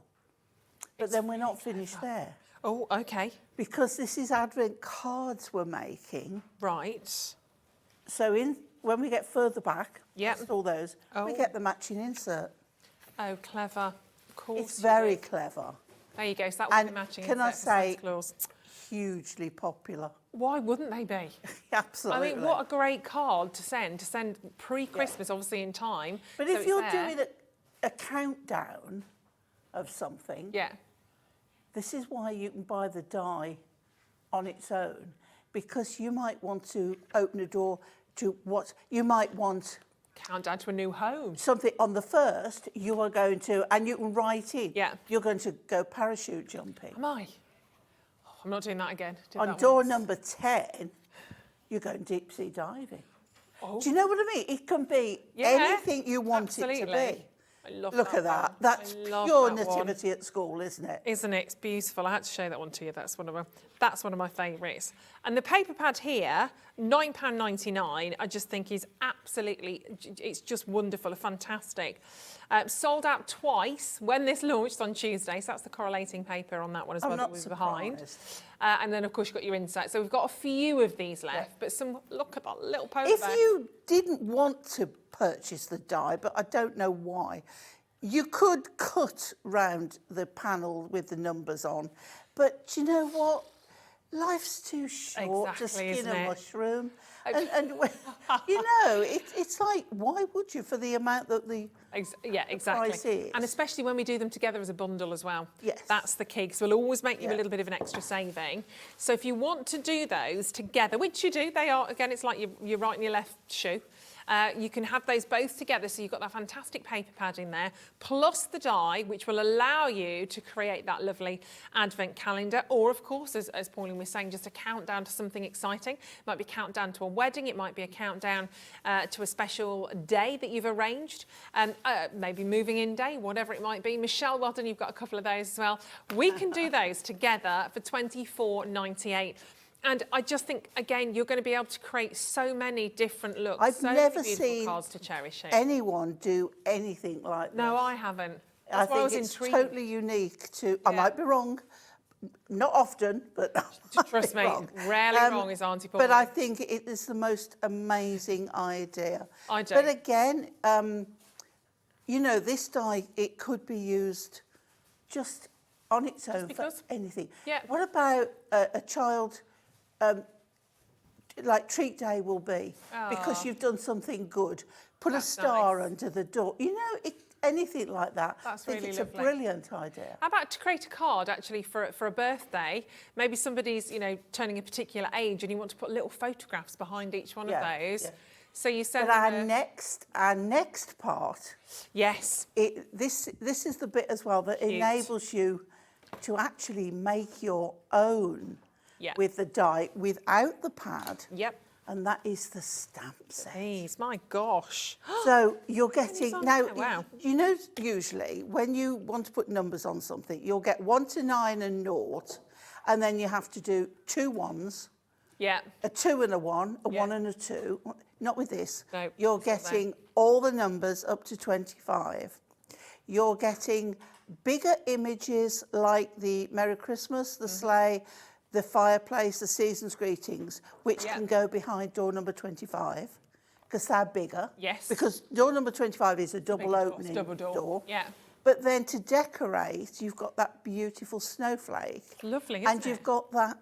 But then we're not finished there, Oh, okay. because this is Advent cards we're making. Right. So when we get further back, Yep. past all those, we Oh. get the matching insert. Oh, clever. Of course. It's you very do. clever, There you go. So that was and the matching can I insert for Santa say- Claus. hugely popular. Why wouldn't they be? Absolutely. I mean, what a great card to send pre-Christmas, obviously in time. But so if it's you're there. doing a countdown of something, Yeah. this is why you can buy the die on its own, because you might want to open a door to what you might want Countdown to a new home. something on the first. You are going to, and you can write in. Yeah. You're going to go parachute jumping. Am I? Oh, I'm not doing that again. Did On that door once. number 10, you're going deep sea diving. Oh. Do you know what I mean? It can be Yeah, anything you want it to absolutely. be. I love Look that at that. one. That's I love pure that one. nativity at school, isn't it? Isn't it? It's beautiful. I had to show that one to you. That's one of my favourites. And the paper pad here, £9.99, I just think is absolutely, it's just wonderful, fantastic. Sold out twice when this launched on Tuesday, so that's the correlating paper on that one as I'm well that not was behind. surprised. And then of course you've got your insert. So we've got a few of these left, but look at that little polar If bear. you didn't want to purchase the die, but I don't know why, you could cut round the panel with the numbers on. But do you know what? Life's too short to Exactly, skin isn't a it? mushroom. And you know, it's like, why would you, for the amount that the Yeah, exactly. price is? And especially when we do them together as a bundle as well. Yes. That's the key, because we'll always make you a Yeah. little bit of an extra saving. So if you want to do those together, which you do, they are, again, it's like your right and your left shoe. You can have those both together, so you've got that fantastic paper pad in there, plus the die, which will allow you to create that lovely advent calendar, or of course, as Pauline was saying, just a countdown to something exciting. It might be a countdown to a wedding, it might be a countdown to a special day that you've arranged, maybe moving in day, whatever it might be. Michelle, well done, you've got a couple of those as well. We can do those together for £24.98. And I just think, again, you're going to be able to create so many different looks, I've so never many beautiful seen cards to cherish here. anyone do anything like this. No, I haven't. I That's why I think was it's intrigued. totally unique to, I Yeah. might be wrong, not often, but I might Trust be me, wrong. rarely wrong is Auntie Pauline. But I think it is the most amazing idea. I do. But again, you know, this die, it could be used just on its own because. for anything. Yeah. What about a child, like treat day will be, because you've done something good. Put a That's star nice. under the door. You know, anything like that. That's I think really it's lovely. a brilliant idea. How about to create a card actually for a birthday? Maybe somebody's, you know, turning a particular age and you want to put little photographs behind each one Yeah, of those. yeah. So you send But them our next part, yes, this is the bit as well that Cute. enables you to actually make your own Yeah. with the die without the pad. Yep. And that is the stamp set. Please, my gosh. So you're getting, on now, there, wow. you know, usually when you want to put numbers on something, you'll get 1 to 9 and 0, and then you have to do 2 1s, Yeah. a 2 and a 1, a Yeah. 1 and a 2. Not with this. No, You're it's not there. getting all the numbers up to 25. You're getting bigger images like the Merry Christmas, the sleigh, the fireplace, the season's greetings, which Yeah. can go behind door number 25 because they're bigger. Yes. Because door number 25 is a double door, opening double door. Yeah. But then to decorate, you've got that beautiful snowflake. Lovely, And isn't you've it? got that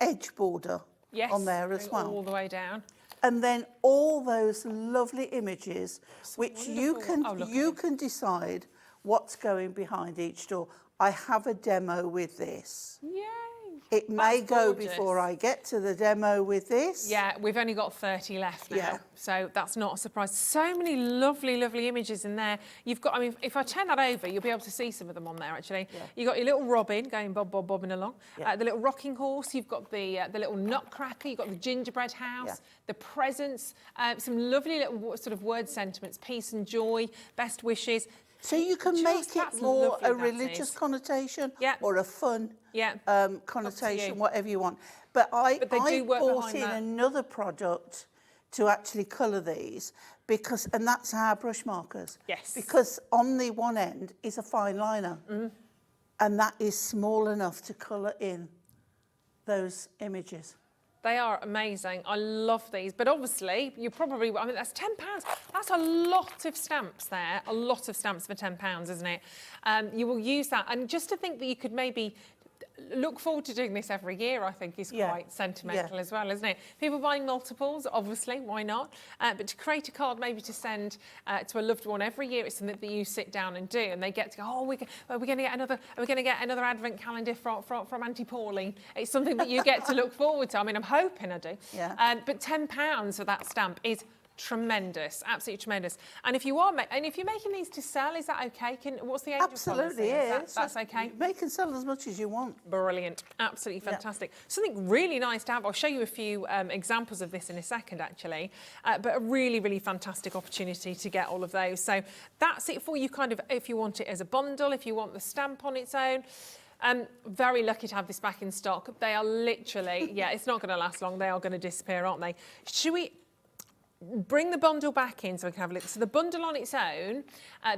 edge border Yes. on there as going well. all the way down. And then all those lovely images, which you wonderful. can Oh, look at you them. can decide what's going behind each door. I have a demo with this. Yay! It may That's go gorgeous. before I get to the demo with this. Yeah, we've only got 30 left now, Yeah. so that's not a surprise. So many lovely, lovely images in there. You've got, I mean, if I turn that over, you'll be able to see some of them on there, actually. Yeah. You've got your little robin going bob, bob, bobbing along. Yeah. The little rocking horse. You've got the little nutcracker. You've got the gingerbread house, Yeah. the presents, some lovely little sort of word sentiments, peace and joy, best wishes. So you can Just- make that's it more lovely, a that religious is. connotation Yeah. or a fun Yeah. connotation, you. whatever you want. But I But they do work bought behind in that. another product to actually colour these because, and that's our brush markers. Yes. Because on the one end is a fine liner, and that is small enough to colour in those images. They are amazing. I love these. But obviously, you probably, I mean, that's £10. That's a lot of stamps there. A lot of stamps for £10, isn't it? You will use that. And just to think that you could maybe look forward to doing this every year, I think is Yeah. quite sentimental Yeah. as well, isn't it? People buying multiples, obviously, why not? But to create a card maybe to send to a loved one every year, it's something that you sit down and do, and they get to go, oh, we're going to get another advent calendar from Auntie Pauline. It's something that you get to look forward to. I mean, I'm hoping I do. Yeah. But £10 for that stamp is tremendous, absolutely tremendous. And if you are, and if you're making these to sell, is that okay? What's the age Absolutely of policy? is. That's okay. Make and sell as much as you want. Brilliant, absolutely fantastic. Something really nice to have. I'll show you a few examples of this in a second, actually, but a really, really fantastic opportunity to get all of those. So that's it for you, kind of, if you want it as a bundle, if you want the stamp on its own. Very lucky to have this back in stock. They are literally, yeah, it's not going to last long. They are going to disappear, aren't they? Should we bring the bundle back in so we can have a look? So the bundle on its own,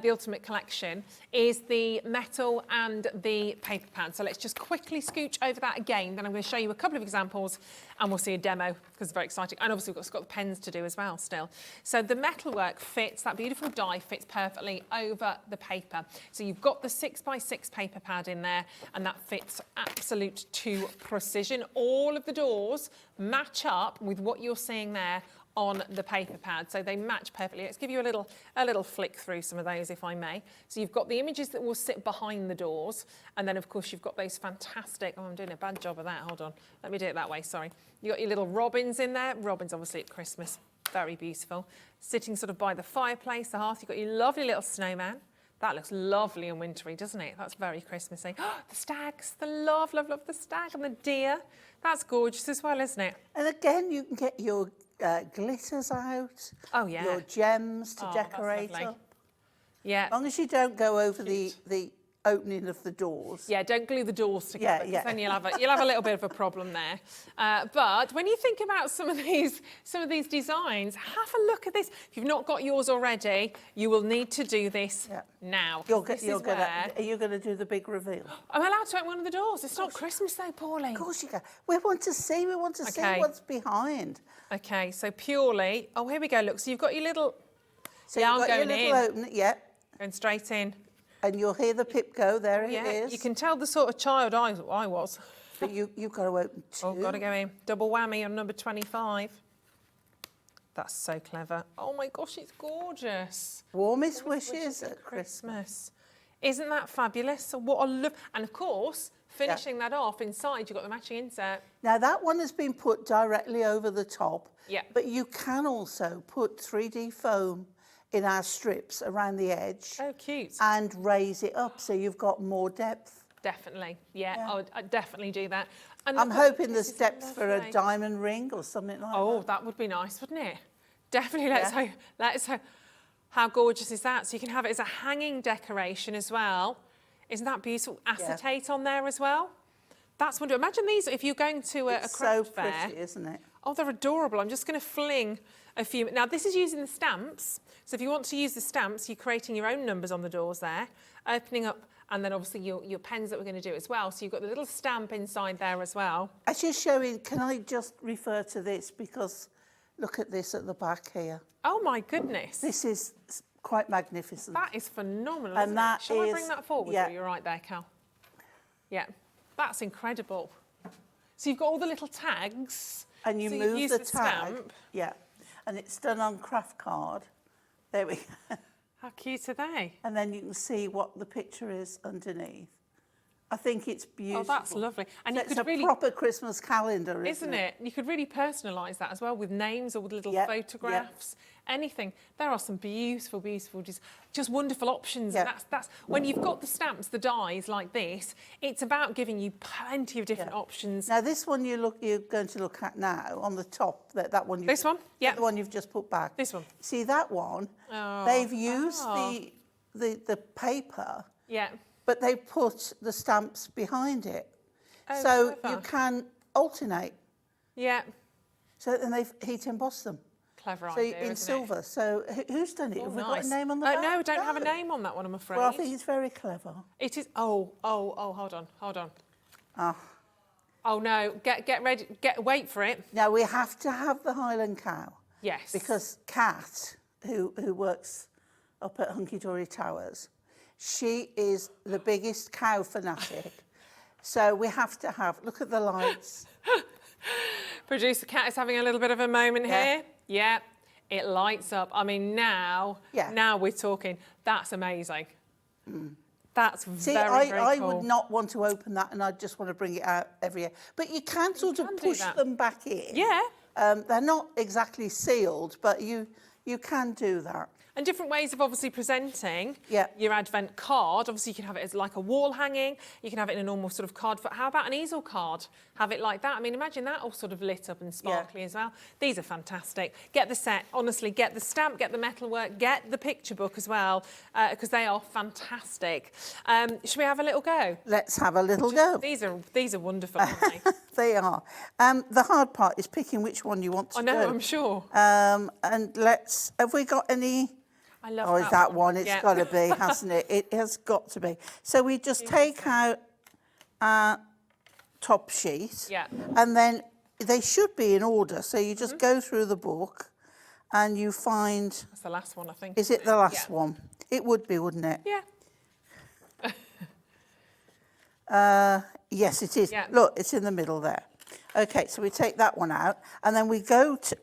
the Ultimate Collection, is the metal and the paper pad. So let's just quickly scooch over that again. Then I'm going to show you a couple of examples and we'll see a demo because it's very exciting. And obviously we've got the pens to do as well still. So the metalwork fits, that beautiful die fits perfectly over the paper. So you've got the 6x6 paper pad in there and that fits absolute to precision. All of the doors match up with what you're seeing there on the paper pad, so they match perfectly. Let's give you a little flick through some of those, if I may. So you've got the images that will sit behind the doors, and then of course you've got those fantastic, oh, I'm doing a bad job of that, hold on. Let me do it that way, sorry. You've got your little robins in there, robins obviously at Christmas, very beautiful. Sitting sort of by the fireplace, the hearth, you've got your lovely little snowman. That looks lovely and wintry, doesn't it? That's very Christmassy. The stags, the love the stag and the deer. That's gorgeous as well, isn't it? And again, you can get your glitters out. Oh, yeah. Your gems to Oh, decorate that's lovely. up. Yeah. As long as you don't go over the opening of the doors. Yeah, don't glue the doors together, Yeah, yeah. then you'll have a little bit of a problem there. But when you think about some of these designs, have a look at this. If you've not got yours already, you will need to do this now. Are you going to do the big reveal? I'm allowed to open one of the doors. It's not Christmas though, Pauline. Of course you can. We want to see Okay. what's behind. Okay, so purely. Oh, here we go. Look, so you've got your little. So Yeah, you've I'm got your going little in. opening, yeah, Going straight in. and you'll hear the pip go. There it Yeah, is. you can tell the sort of child I was. But you've got to open two. Oh, got to go in. Double whammy on number 25. That's so clever. Oh my gosh, it's gorgeous. Warmest wishes at Christmas. Christmas. Isn't that fabulous? So what a love. And of course, finishing that off inside, you've got the matching insert. Now that one has been put directly over the top. Yeah. But you can also put 3D foam in our strips around the edge. Oh, cute. And raise it up so you've got more depth. Definitely. Yeah, I'd definitely do that. And I'm look, hoping this there's is depth for a lovely. diamond ring or something like Oh, that. that would be nice, wouldn't it? Definitely. Let's Yeah. hope. Let's hope. How gorgeous is that? So you can have it as a hanging decoration as well. Isn't that beautiful? Acetate on there as well. That's wonderful. Imagine these if you're going to a It's craft so fair. pretty, isn't it? Oh, they're adorable. I'm just going to fling a few. Now, this is using the stamps. So if you want to use the stamps, you're creating your own numbers on the doors there, opening up, and then obviously your pens that we're going to do as well. So you've got the little stamp inside there as well. As you're showing, can I just refer to this because look at this at the back here. Oh, my goodness. This is quite magnificent. That is phenomenal, And isn't that it? Shall I is- bring that forward? yeah. Oh, you're right there, Cal. Yeah, that's incredible. So you've got all the little tags. And you so you've move used the tag. stamp. Yeah. And it's done on craft card. There we go. How cute are they? And then you can see what the picture is underneath. I think it's beautiful. Oh, that's lovely. And So you it's could a really, proper Christmas calendar, isn't it? You could really personalise that as well with names or with little Yep, photographs, anything. There are some beautiful, beautiful, just wonderful options. Yep. And that's when you've got the stamps, the dies like this, it's about giving you plenty of different options. Now this one you're going to look at now on the top, that one. This one? Yeah. The one you've just put back. This one? See that one? Oh. They've used the paper, Yeah. but they put the stamps behind it. Oh, so clever. you can alternate. Yeah. So then they've heat embossed them. Clever So idea, in isn't silver. So who's done it? it? Have Oh, we got nice. a name on the back? No, I don't have a name on that one, I'm afraid. Well, I think it's very clever. It is. Oh, hold on. Ah. Oh no, get ready, wait for it. Now we have to have the Highland cow. Yes. Because Kat, who works up at Hunkydory Towers, she is the biggest cow fanatic. So we have to have, look at the lights. Producer Kat is having a little bit of a moment Yeah. here. Yeah, it lights up. I mean, now we're talking. That's amazing. That's See, very I cool. would not want to open that and I just want to bring it out every year. But you can sort of can do push that. them back in. Yeah. They're not exactly sealed, but you can do that. And different ways of obviously presenting Yeah. your Advent card. Obviously, you can have it as like a wall hanging. You can have it in a normal sort of card. How about an easel card? Have it like that. I mean, imagine that all sort of lit up and sparkly as well. These are fantastic. Get the set. Honestly, get the stamp, get the metalwork, get the picture book as well, because they are fantastic. Should we have a little go? Let's have a little go. These are wonderful, aren't they? They are. The hard part is picking which one you want to I know, do. I'm sure. And have we got any? I love Oh, is that one? It's Yeah. got to be, hasn't it? It has got to be. So we just take out our top sheet. Yeah. And then they should be in order. So you just go through the book and you find, That's the last one, I think. is it the last Yeah. one? It would be, wouldn't it? Yeah. Yes, it is. Yeah. Look, it's in the middle there. Okay, so we take that one out and then we go to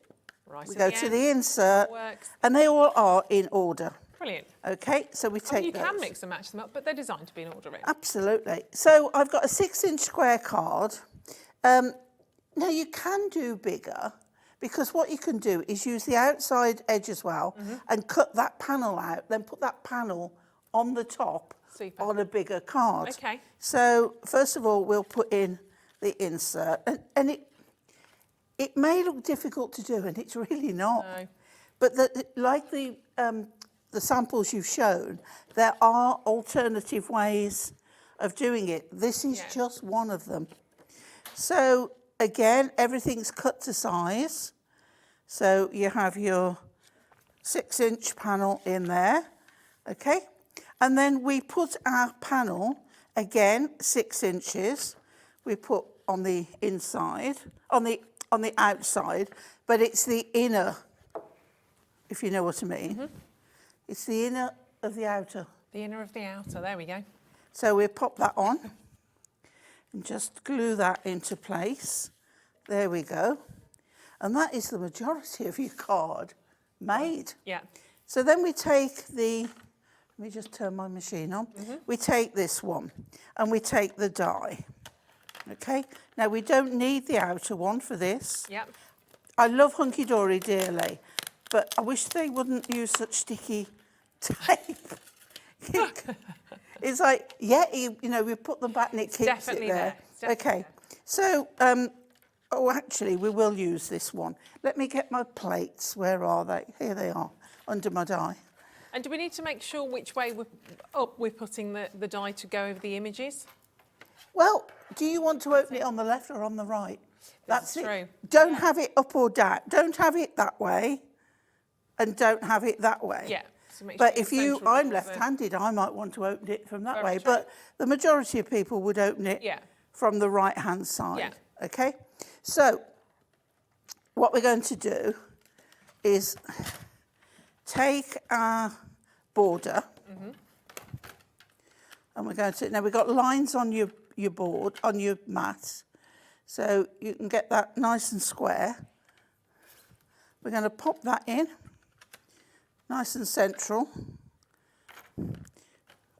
the insert Works. and they all are in order. Brilliant. Okay, so we I mean, take you those. can mix and match them up, but they're designed to be in order, really. Absolutely. So I've got a 6-inch square card. Now you can do bigger because what you can do is use the outside edge as well and cut that panel out, then put that panel on the top Super. on a bigger card. Okay. So first of all, we'll put in the insert and it may look difficult to do and it's really not. No. But like the samples you've shown, there are alternative ways of doing it. This is just one of them. So again, everything's cut to size. So you have your 6-inch panel in there, okay? And then we put our panel, again, 6 inches, we put on the inside, on the outside, but it's the inner, if you know what I mean. It's the inner of the outer. The inner of the outer, there we go. So we pop that on and just glue that into place. There we go. And that is the majority of your card made. Yeah. So then we take let me just turn my machine on. We take this one and we take the die. Okay, now we don't need the outer one for this. Yep. I love Hunkydory dearly, but I wish they wouldn't use such sticky tape. It's like, we put them back and it keeps definitely it there. there. It's definitely Okay, so, actually, we will use this one. Let me get my plates. Where are they? Here they are, under my die. And do we need to make sure which way we're putting the die to go over the images? Well, do you want to open it on the left or on the right? That's is true. it. Don't have it up or down. Don't have it that way and don't have it that way. Yeah. So make But sure if you're central I'm towards it. left-handed, I might want to open it from that Very way. true. But the majority of people would open it Yeah. from the right-hand side. Yeah. Okay? So what we're going to do is take our border and we're going to, now we've got lines on your board, on your mat, so you can get that nice and square. We're going to pop that in, nice and central.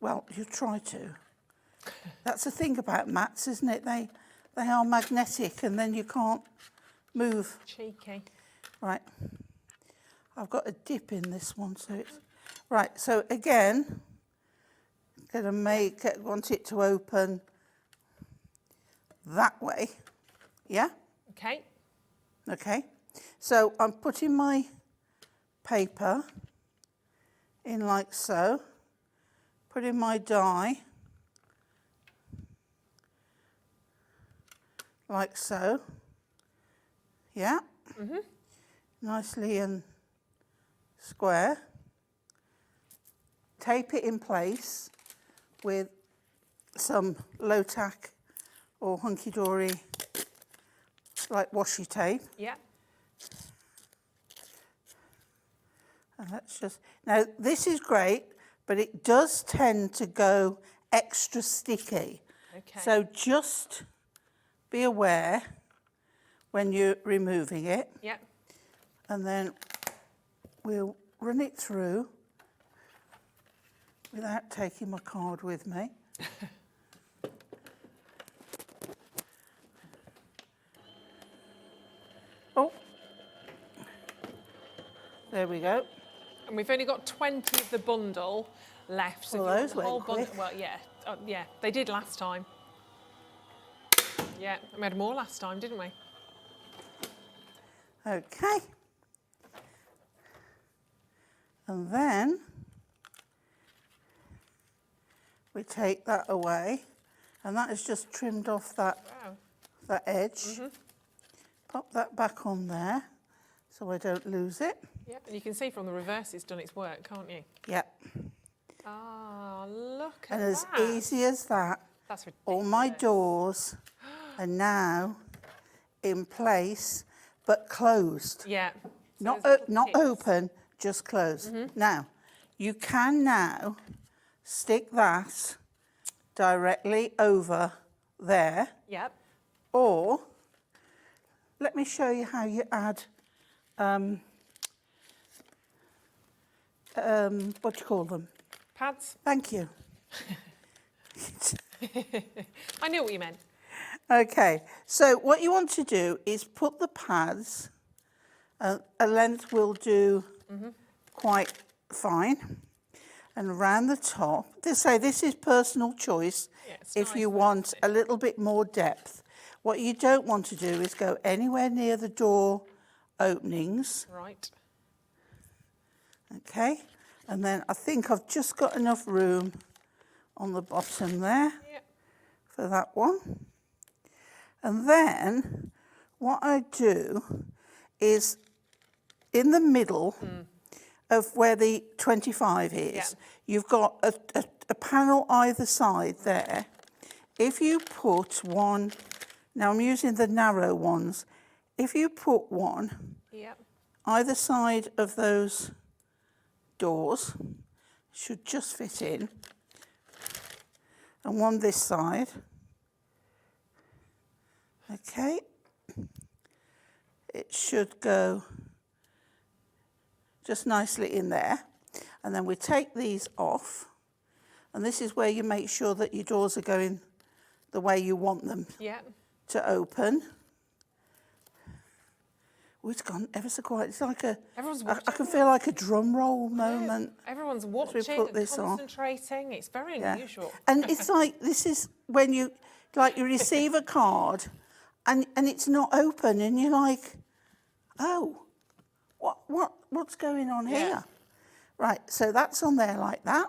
Well, you try to. That's the thing about mats, isn't it? They are magnetic and then you can't move. Cheeky. Right. I've got a dip in this one, so it's... Right, so again, want it to open that way. Yeah? Okay. Okay. So I'm putting my paper in like so, putting my die like so. Yeah? Mm-hmm. Nicely and square. Tape it in place with some low tack or Hunkydory like washi tape. Yeah. And that's just, now this is great, but it does tend to go extra sticky. Okay. So just be aware when you're removing it. Yeah. And then we'll run it through without taking my card with me. Oh, there we go. And we've only got 20 of the bundle left. So Well, if you want those the whole went bundle, quick. well, yeah, yeah, they did last time. Yeah, we had more last time, didn't we? Okay. And then we take that away, and that is just trimmed off that, Wow. that edge. Pop that back on there so I don't lose it. Yeah, and you can see from the reverse it's done its work, can't you? Yep. Ah, look at And as that. easy as that, That's ridiculous. all my doors are now in place but closed. Yeah. So Not, there's little not tips. open, just closed. Now, you can now stick that directly over there, Yep. or let me show you how you add, what do you call them? Pads. Thank you. I knew what you meant. Okay, so what you want to do is put the pads, a length will do quite fine, and around the top. This is personal choice. Yeah, it's If nice, you isn't want it? a little bit more depth. What you don't want to do is go anywhere near the door openings, Right. okay? And then I think I've just got enough room on the bottom there Yeah. for that one. And then what I do is in the middle of where the 25 is, Yeah. you've got a panel either side there. If you put one, now I'm using the narrow ones, if you put one Yep. either side of those doors, should just fit in, and one this side. Okay, it should go just nicely in there. And then we take these off, and this is where you make sure that your doors are going the way you want them Yep. to open. Oh, it's gone ever so quiet. It's like Everyone's I watching. can feel like a drum roll moment. Everyone's we watching put and this on. concentrating. It's very Yeah. unusual. And it's like, this is when you receive a card and it's not open and you're like, oh, what's going on Yeah. here? Right, so that's on there like that.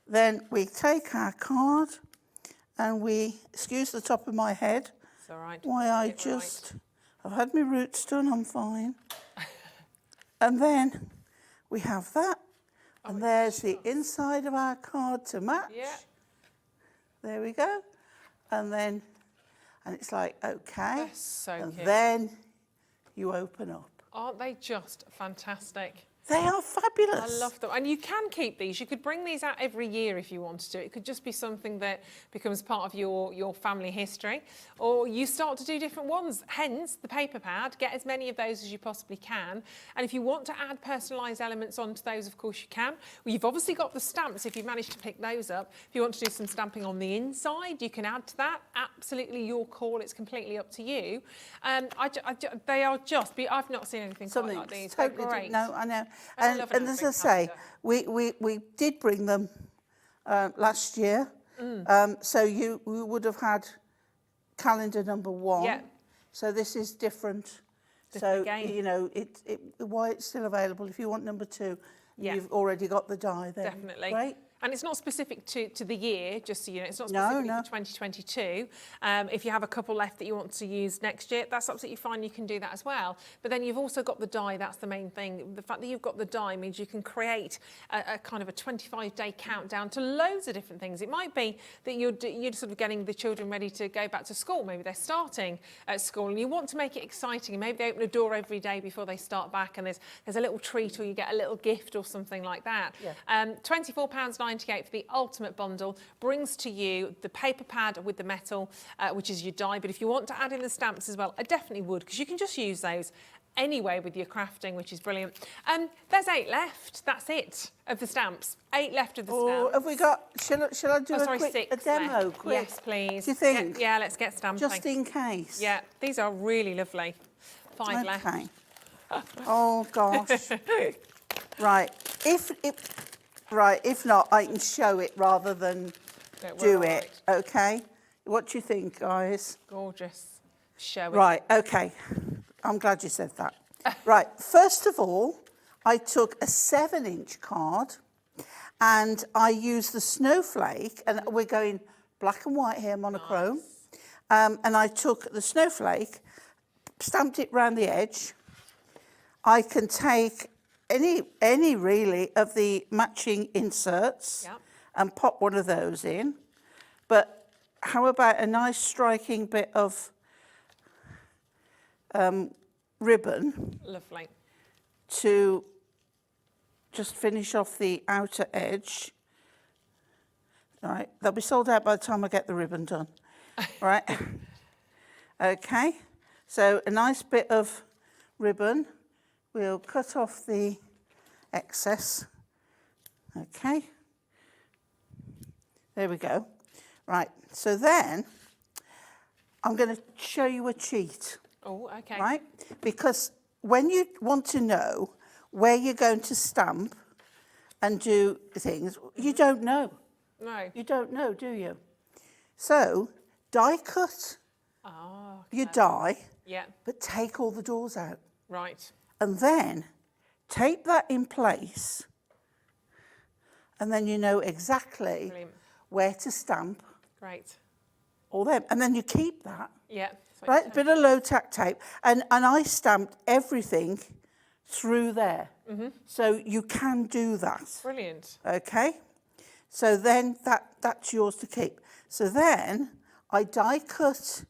Then we take our card and we, excuse the top of my head, It's all right. why I Get it right. just, I've had my roots done, I'm fine. And then we have that. And there's the inside of our card to match. Yeah. There we go. And then, and it's like, okay. They're so and cute. then you open up. Aren't they just fantastic? They are fabulous. I love them. And you can keep these. You could bring these out every year if you wanted to. It could just be something that becomes part of your family history. Or you start to do different ones. Hence, the paper pad. Get as many of those as you possibly can. And if you want to add personalised elements onto those, of course you can. Well, you've obviously got the stamps if you've managed to pick those up. If you want to do some stamping on the inside, you can add to that. Absolutely your call. It's completely up to you. They are just... I've not seen anything quite like these. They're great. No, I know. And I love And as I say, we did bring them last year. So we would have had calendar number 1. Yeah. So this is different. Different So, again. you know, why it's still available. If you want number 2, Yeah. you've already got the die there. Definitely. Great. And it's not specific to the year, just so you know, it's not No, specifically no. for 2022. If you have a couple left that you want to use next year, that's absolutely fine, you can do that as well. But then you've also got the die, that's the main thing. The fact that you've got the die means you can create a kind of a 25-day countdown to loads of different things. It might be that you're sort of getting the children ready to go back to school. Maybe they're starting at school and you want to make it exciting. And maybe they open a door every day before they start back and there's a little treat or you get a little gift or something like that. Yeah. £24.98 for the ultimate bundle brings to you the paper pad with the metal, which is your die. But if you want to add in the stamps as well, I definitely would, because you can just use those anyway with your crafting, which is brilliant. There's 8 left. That's it of the stamps. 8 left of the stamps. Have we got? Shall I do Oh, a quick 6 demo? left. Quick. Yes, please. Do you think? Yeah, let's get stamping. Just in case. Yeah, these are really lovely. 5 left. Okay. Oh gosh. Right. If not, I can show it rather than No, we're do all it. Okay. What do you think, guys? Gorgeous. Show it. Right. Okay. I'm glad you said that. Right. First of all, I took a 7-inch card, and I used the snowflake, and we're going black and white here, monochrome. And I took the snowflake, stamped it round the edge. I can take any really of the matching inserts Yep. and pop one of those in. But how about a nice striking bit of ribbon Lovely. to just finish off the outer edge. All right, they'll be sold out by the time I get the ribbon done. Right. Okay, so a nice bit of ribbon. We'll cut off the excess. Okay. There we go. Right, so then I'm going to show you a cheat. Oh, okay. Right? Because when you want to know where you're going to stamp and do things, you don't know. No. You don't know, do you? So, die cut Oh, your die, yeah. but take all the doors out. Right. And then tape that in place, and then you know exactly Brilliant. where to stamp Great. all them. And then you keep that. Yeah. Right, bit of low tack tape, and I stamped everything through there, so you can do that. Brilliant. Okay, so then that's yours to keep. So then I die cut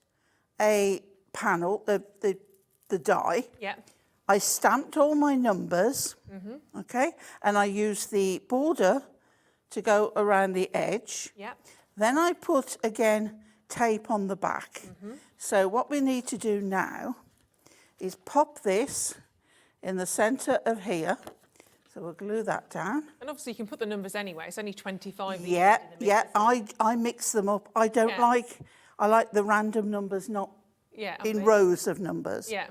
a panel, the die. Yeah. I stamped all my numbers. Okay, and I used the border to go around the edge. Yeah. Then I put again tape on the back. So what we need to do now is pop this in the centre of here. So we'll glue that down. And obviously you can put the numbers anyway. It's only 25. that you Yeah, put in the yeah, mix, I mix them up. I don't Yeah. I like the random numbers, not Yeah. in I'm with- rows of numbers. Yeah.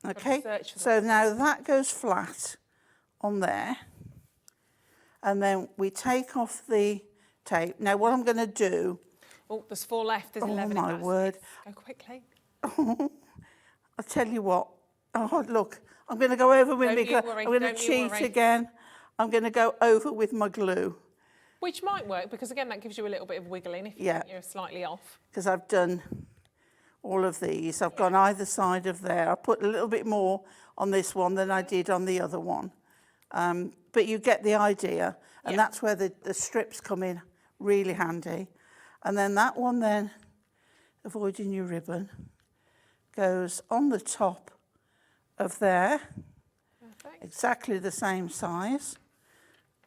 Okay, search for so now that goes flat on there. And then we take off the tape. Now what I'm going to do, Oh, there's 4 left. There's 11 in my that word. space. Go quickly. I'll tell you what. Oh, look, I'm going to go over with Don't my you glue. worry, I'm going to don't you cheat worry. again. I'm going to go over with my glue Which might work because, again, that gives you a little bit of wiggling if you Yeah. think you're slightly off. because I've done all of these. I've gone either side of there. I put a little bit more on this one than I did on the other one. But you get the idea. And Yeah. that's where the strips come in really handy. And then that one then, avoiding your ribbon, goes on the top of there. Perfect. exactly the same size.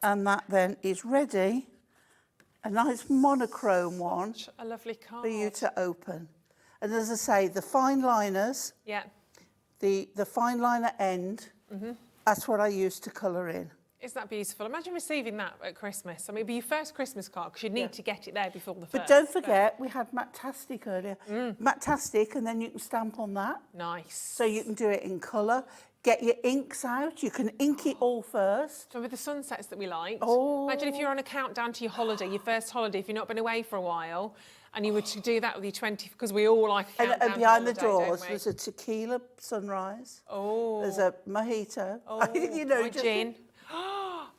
And that then is ready, a nice monochrome one Such a lovely card. for you to open. And as I say, the fine liners, Yeah. the fine liner end, that's what I use to colour in. Isn't that beautiful? Imagine receiving that at Christmas. I mean, it'd be your first Christmas card because you'd need to get it there before the first. But don't forget, we had Matte-tastic earlier. Matte-tastic, and then you can stamp on that. Nice. So you can do it in colour. Get your inks out. You can ink it all first. So with the sunsets that we liked, Oh. imagine if you're on a countdown to your holiday, your first holiday, if you've not been away for a while, and you were to do that with your 20, because we all like a countdown And behind the to holiday, doors don't we? there's a tequila sunrise. Oh. There's a mojito. Oh, you know, my just gin.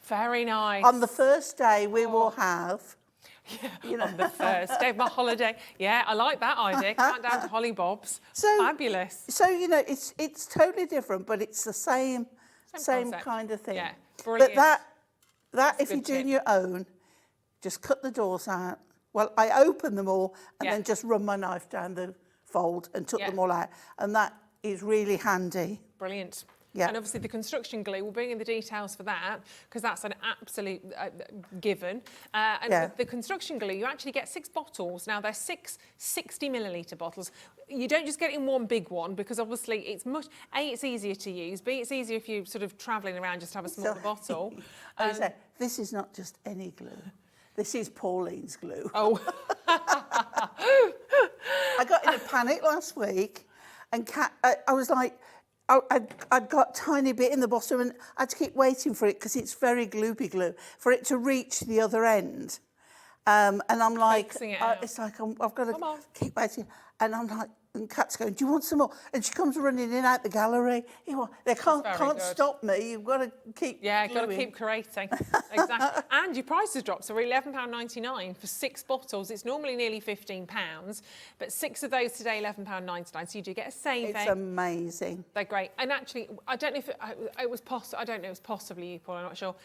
Very nice. on the first day we will have. You know. On the first day of my holiday. Yeah, I like that idea. Countdown to Holly Bob's. So- Fabulous. So you know, it's totally different, but it's the same concept. kind of thing. Yeah, But brilliant. that a if you're good doing tip. your own, just cut the doors out. Well, I open them all and Yeah. then just run my knife down the fold and took Yeah. them all out, and that is really handy. Brilliant. Yeah. And obviously the construction glue, we'll bring in the details for that because that's an absolute given. And Yeah. with the construction glue, you actually get 6 bottles. Now they're 6 60-millilitre bottles. You don't just get it in one big one because obviously it's much, A, it's easier to use, B, it's easier if you're sort of travelling around just to have a smaller bottle. I would say, this is not just any glue. This is Pauline's glue. Oh, I got in a panic last week, and I was like, I'd got a tiny bit in the bottom, and I had to keep waiting for it because it's very gloopy glue for it to reach the other end. And I'm like, Coaxing it out. it's like I've got Come on. to keep waiting, and I'm like. And Kat's going, do you want some more? And she comes running in out the gallery. They can't very good. stop me. You've got to keep yeah, got to gluing. keep creating. Exactly. And your prices drop. So we're £11.99 for 6 bottles. It's normally nearly £15, but 6 of those today, £11.99. So you do get a saving. It's amazing. They're great. And actually, I don't know if it was possible. I don't know. It was possibly you, Paul. I'm not sure.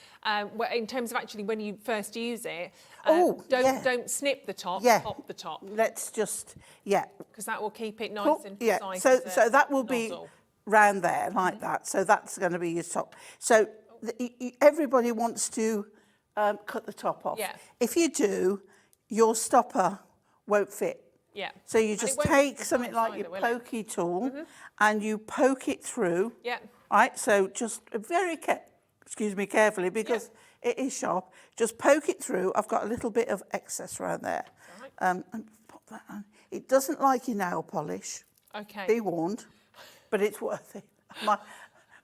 In terms of actually when you first use it, don't snip the top. Yeah. Pop the top Let's just, yeah. because that will keep it nice and Yeah, precise. so that will be nozzle. round there like that. So that's going to be your top. So everybody wants to cut the top off. Yeah. If you do, your stopper won't fit. Yeah. So you And just it won't take be something like precise your either, will it? pokey tool and you poke it through. Yeah. Right, so just very carefully because it is sharp. Just poke it through. I've got a little bit of excess around there. Right. And pop that on. It doesn't like your nail polish. Okay. Be warned, but it's worth it.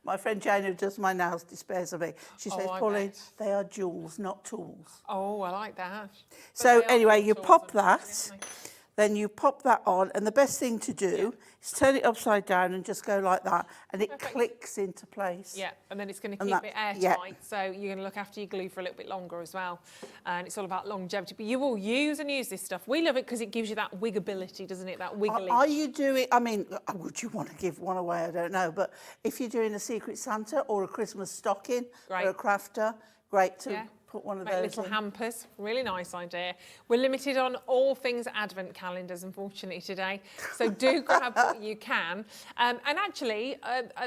My friend Jane, who does my nails, despairs of me. She says, I Pauline, bet. they are jewels, not tools. Oh, I like that. But So they are anyway, good you tools, pop unfortunately. that, then you pop that on, and the best thing to do is turn it upside down and just go like that, and it Perfect. clicks into place. Yeah, and then it's going to And keep that- it airtight, yeah. so you're going to look after your glue for a little bit longer as well. And it's all about longevity. But you will use this stuff. We love it because it gives you that wiggability, doesn't it? That wiggling. Are you doing, I mean, would you want to give one away? I don't know. But if you're doing a Secret Santa or a Christmas stocking Great. for a crafter, great to Yeah. put one of Make those little in. hampers. Really nice idea. We're limited on all things advent calendars, unfortunately, today. So do grab what you can. And actually,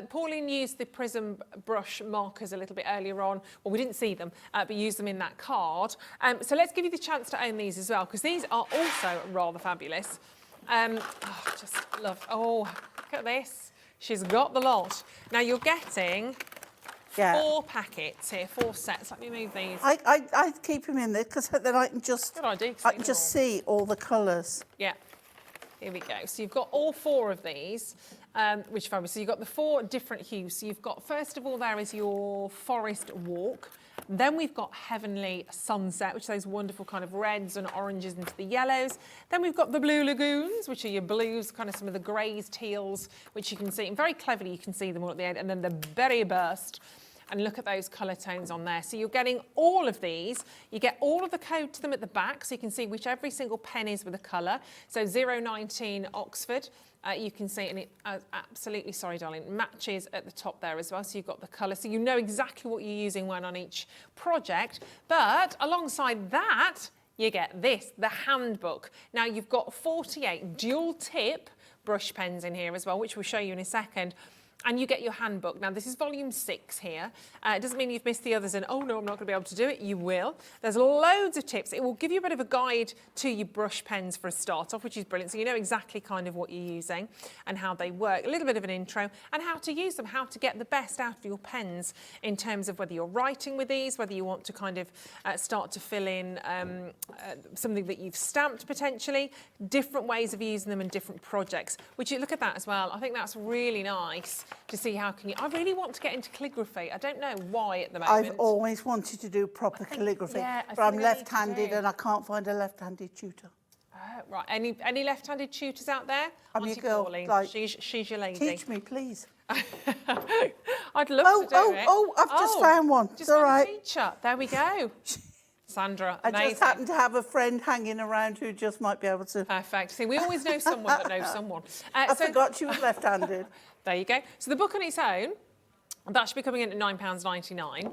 Pauline used the Prism brush markers a little bit earlier on. Well, we didn't see them, but used them in that card. So let's give you the chance to own these as well, because these are also rather fabulous. Just love. Oh, look at this. She's got the lot. Now you're getting 4 packets here, 4 sets. Let me move these. I keep them in there because then I can just, Good idea, 'cause I see can them just all. see all the colours. Yeah. Here we go. So you've got all 4 of these, which are fabulous. So you've got the 4 different hues. So you've got, first of all, there is your forest walk. Then we've got Heavenly Sunset, which are those wonderful kind of reds and oranges into the yellows. Then we've got the Blue Lagoons, which are your blues, kind of some of the greys, teals, which you can see. And very cleverly, you can see them all at the end. And then the Berry Burst. And look at those colour tones on there. So you're getting all of these. You get all of the code to them at the back, so you can see which every single pen is with a colour. So 019 Oxford, you can see, and it absolutely, sorry darling, matches at the top there as well. So you've got the colour, so you know exactly what you're using when on each project. But alongside that, you get this, the handbook. Now you've got 48 dual tip brush pens in here as well, which we'll show you in a second. and you get your handbook. Now, this is volume 6 here. It doesn't mean you've missed the others and, oh no, I'm not going to be able to do it. You will. There's loads of tips. It will give you a bit of a guide to your brush pens for a start off, which is brilliant. So you know exactly kind of what you're using and how they work. A little bit of an intro and how to use them, how to get the best out of your pens in terms of whether you're writing with these, whether you want to kind of start to fill in something that you've stamped potentially, different ways of using them and different projects, which you look at that as well. I think that's really nice to see how can you. I really want to get into calligraphy. I don't know why at the moment. I've always wanted to do proper calligraphy, yeah, I but I'm think I need to left-handed do. and I can't find a left-handed tutor. Right, any left-handed tutors out there? I'm your Auntie girl, Pauline, like, she's your lady. Teach me, please. I'd love to do it. I've just found one. Just It's all found a right. teacher. There we go. Sandra, I amazing. just happen to have a friend hanging around who just might be able to. Perfect. See, we always know someone that knows someone. I forgot she was left-handed. There you go. So the book on its own, that should be coming in at £9.99.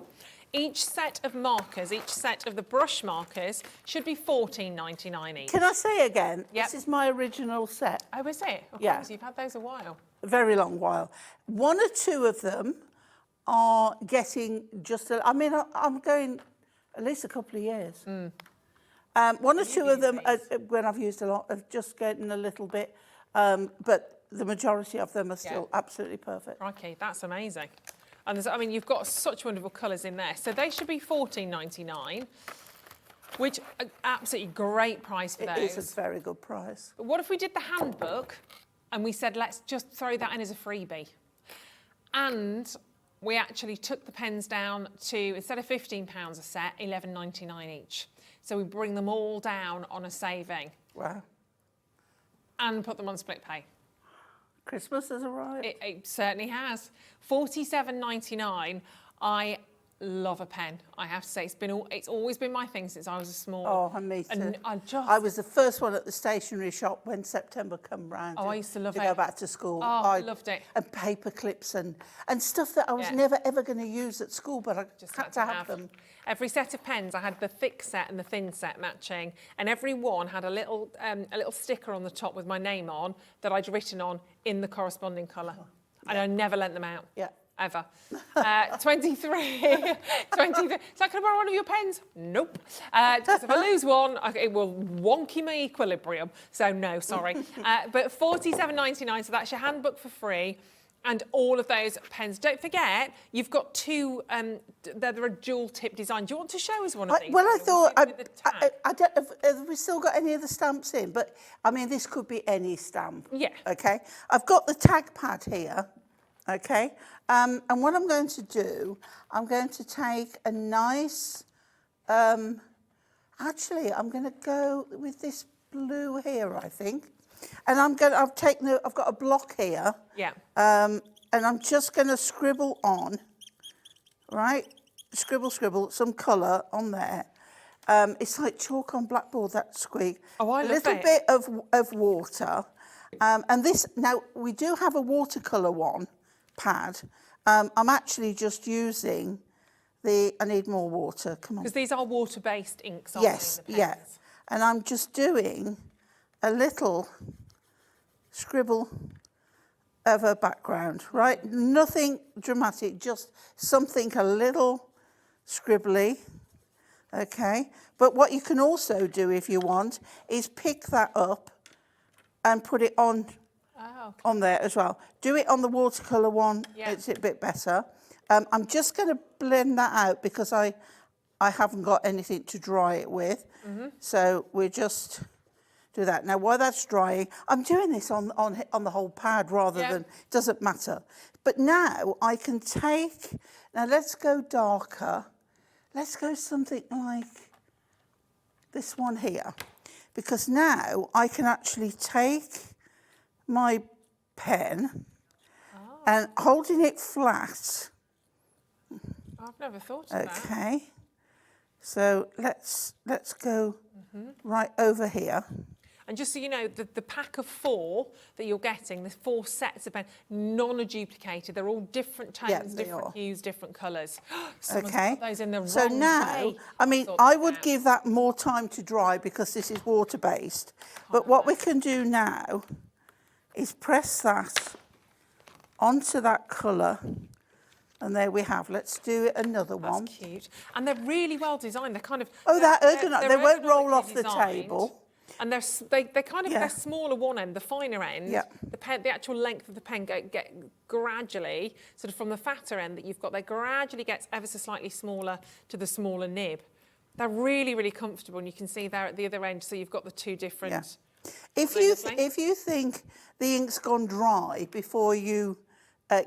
Each set of markers, each set of the brush markers should be £14.99 each. Can I say again? Yep. This is my original set. Oh, is it? Of Yeah. course, you've had those a while. A very long while. One or two of them are getting just. I mean, I'm going at least a couple of years. One or two of them, when I've used a lot, are just getting a little bit, but the majority of them are still absolutely perfect. Crikey, that's amazing. And I mean, you've got such wonderful colours in there. So they should be £14.99, which absolutely great price for those. It is a very good price. But what if we did the handbook and we said, let's just throw that in as a freebie? And we actually took the pens down to, instead of £15 a set, £11.99 each. So we bring them all down on a saving. Wow. And put them on split pay. Christmas has arrived. It certainly has. £47.99. I love a pen. I have to say, it's always been my thing since I was a small. Oh, and me too. And I was the first one at the stationery shop when September come round. Oh, I used to love to it. go back to school. Oh, I loved it. And paper clips and stuff that I was Yeah. never ever going to use at school, but I Just had to have them. Every set of pens, I had the thick set and the thin set matching, and every one had a little sticker on the top with my name on that I'd written on in the corresponding colour, and I never lent them out. Yeah. Ever. 23. So can I borrow one of your pens? Nope. Because if I lose one, it will wonky my equilibrium. So no, sorry. But £47.99, so that's your handbook for free. And all of those pens. Don't forget, you've got two, they're a dual tip design. Do you want to show us one of these? Well, I thought, With the tag? I don't, have we still got any of the stamps in? But, I mean, this could be any stamp. Yeah. Okay. I've got the tag pad here. Okay. And what I'm going to do, I'm going to take a nice, actually, I'm going to go with this blue here, I think. And I've got a block here. Yeah. And I'm just going to scribble on, right? Scribble, some colour on there. It's like chalk on blackboard, that squeak. Oh, I love it. A little bit of water. And this, now, we do have a watercolour one pad. I'm actually just using I need more water, come on. Because these are water-based inks, aren't Yes, they, the pens? yeah. And I'm just doing a little scribble of a background, right? Nothing dramatic, just something a little scribbly, okay? But what you can also do if you want is pick that up and put it on on there as well. Do it on the watercolour one, it's a bit better. I'm just going to blend that out because I haven't got anything to dry it with. So we're just do that. Now, while that's drying, I'm doing this on the whole pad rather than, it doesn't matter. But now I can take, now let's go darker. Let's go something like this one here. Because now I can actually take my pen and holding it flat. I've never thought of that. Okay. So let's go right over here. And just so you know, the pack of 4 that you're getting, the 4 sets of pens, none are duplicated. They're all different tones, different hues, different colours. Okay. Put those in the wrong So now, way. I mean, I would give that more time to dry because this is water-based. But what we can do now is press that onto that colour. And there we have. Let's do another one. That's cute. And they're really well designed. They're kind of... Oh, they're they won't roll ergonomically off the designed. table. And they kind of, Yeah. they're smaller one end, the finer end. Yeah. The actual length of the pen get gradually, sort of from the fatter end that you've got, they gradually gets ever so slightly smaller to the smaller nib. They're really, really comfortable, and you can see there at the other end, so you've got the two different... Yeah. If you think the ink's gone dry before you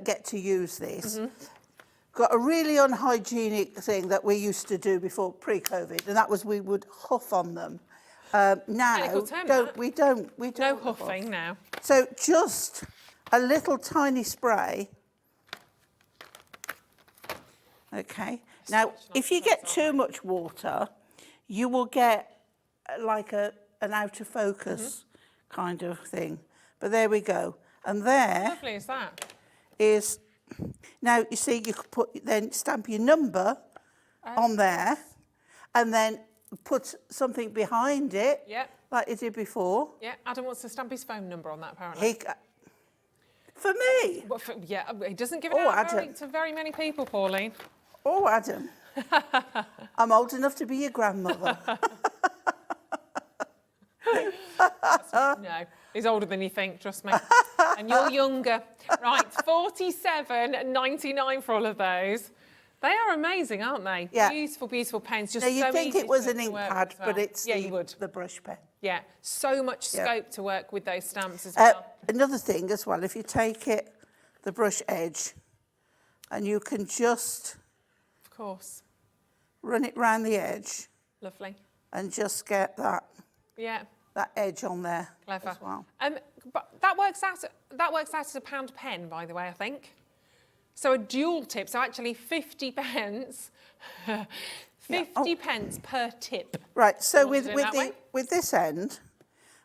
get to use this, got a really unhygienic thing that we used to do before pre-COVID, and that was we would huff on them. Now we don't. No huffing now. So just a little tiny spray. Okay. Now, if you get too much water, you will get like an out of focus kind of thing. But there we go. And there How lovely is that? is, now you see you could then stamp your number on there and then put something behind it like you did before. Yeah, Adam wants to stamp his phone number on that apparently. For me? Well, he doesn't give it out Adam. to very many people, Pauline. Oh, Adam. I'm old enough to be your grandmother. No, he's older than you think, trust me. And you're younger. Right, $47.99 for all of those. They are amazing, aren't they? Yeah. Beautiful, beautiful pens. Just Now, you'd so think easy it was to an ink work pad, with as well. but it's you would. the brush pen. Yeah, so much Yeah. scope to work with those stamps as well. Another thing as well, if you take it, the brush edge, and you can just Of course. run it round the edge Lovely. and just get that Yeah. edge on there Clever. as well. But that works out as a £1 pen, by the way, I think. So a dual tip, so actually 50 pence, 50 pence per tip. Right, so Want to do it that way? with this end,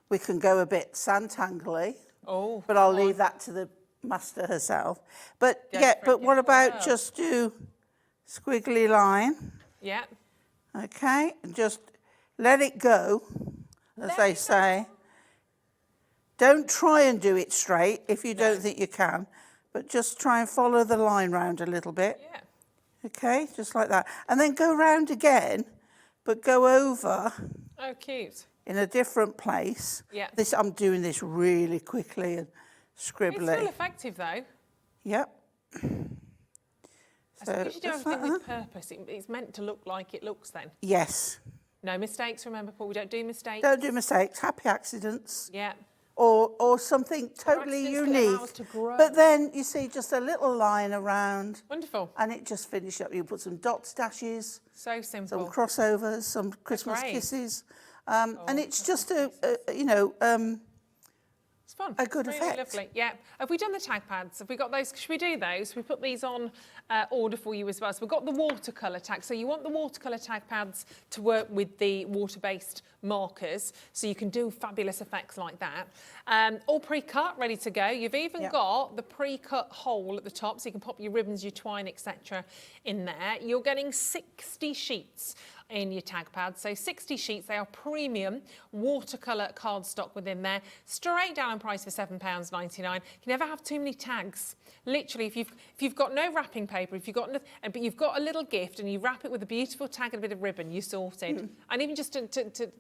we can go a bit Sanntangle-y, Oh, but I'll leave that to the master herself. But Go yeah, for it, but what go for it. about just do squiggly line, yeah. okay, and just let it go, as they say. Don't try and do it straight if you don't think you can, but just try and follow the line round a little bit. Yeah. Okay, just like that. And then go round again, but go over Oh, cute. in a different place. Yeah. I'm doing this really quickly and It's scribbly. still effective, though. Yep. I suppose you do just like everything with that. purpose. It's meant to look like it looks then. Yes. No mistakes, remember, Paul. We don't do mistakes. Don't do mistakes. Happy accidents. Yeah. Or something totally accidents that allow unique. us to grow. But then you see just a little line around Wonderful. and it just finishes up. You put some dot dashes, So simple. some crossovers, some Christmas great. kisses. And it's just It's fun. a good Really effect. Lovely. Yeah. Have we done the tag pads? Have we got those? Should we do those? We put these on order for you as well. So we've got the watercolour tag. So you want the watercolour tag pads to work with the water-based markers, so you can do fabulous effects like that. All pre-cut, ready to go. You've even got the pre-cut hole at the top, so you can pop your ribbons, your twine, etc. in there. You're getting 60 sheets in your tag pads. So 60 sheets, they are premium watercolour cardstock within there. Straight down in price for £7.99. You never have too many tags. Literally, if you've got no wrapping paper, if you've got but you've got a little gift and you wrap it with a beautiful tag and a bit of ribbon, you're sorted. And even just to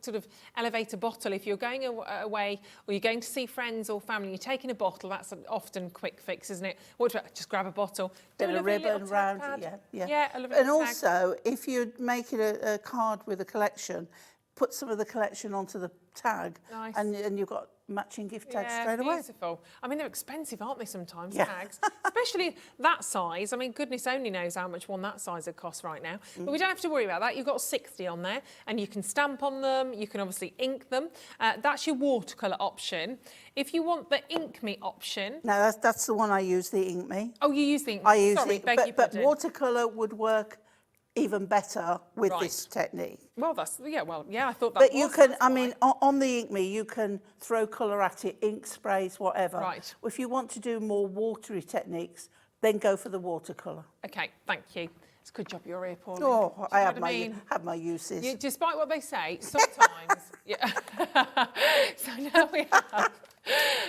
sort of elevate a bottle, if you're going away or you're going to see friends or family, you're taking a bottle, that's an often quick fix, isn't it? What about just grab a bottle, Bit do a of lovely ribbon little tag round pad. it, yeah. Yeah, a lovely And little tag. also, if you're making a card with a collection, put some of the collection onto the tag, Nice. and you've got matching gift tags Yeah, straight away. beautiful. I mean, they're expensive, aren't they, sometimes, Yeah. tags? Especially that size. I mean, goodness only knows how much one that size would cost right now. But we don't have to worry about that. You've got 60 on there, and you can stamp on them. You can obviously ink them. That's your watercolour option. If you want the Ink Me option... No, that's the one I use, the Ink Me. Oh, you use the Ink Me. I use Sorry, it, beg your but pardon. watercolour would work even better with Right. this technique. Well, I thought that But you was, can, that's I fine. mean, on the Ink Me, you can throw colour at it, ink sprays, whatever. Right. If you want to do more watery techniques, then go for the watercolour. OK, thank you. It's a good job you're here, Pauline. Oh, Do you I know have what my mean? have my uses. Despite what they say, sometimes... yeah. So now we have...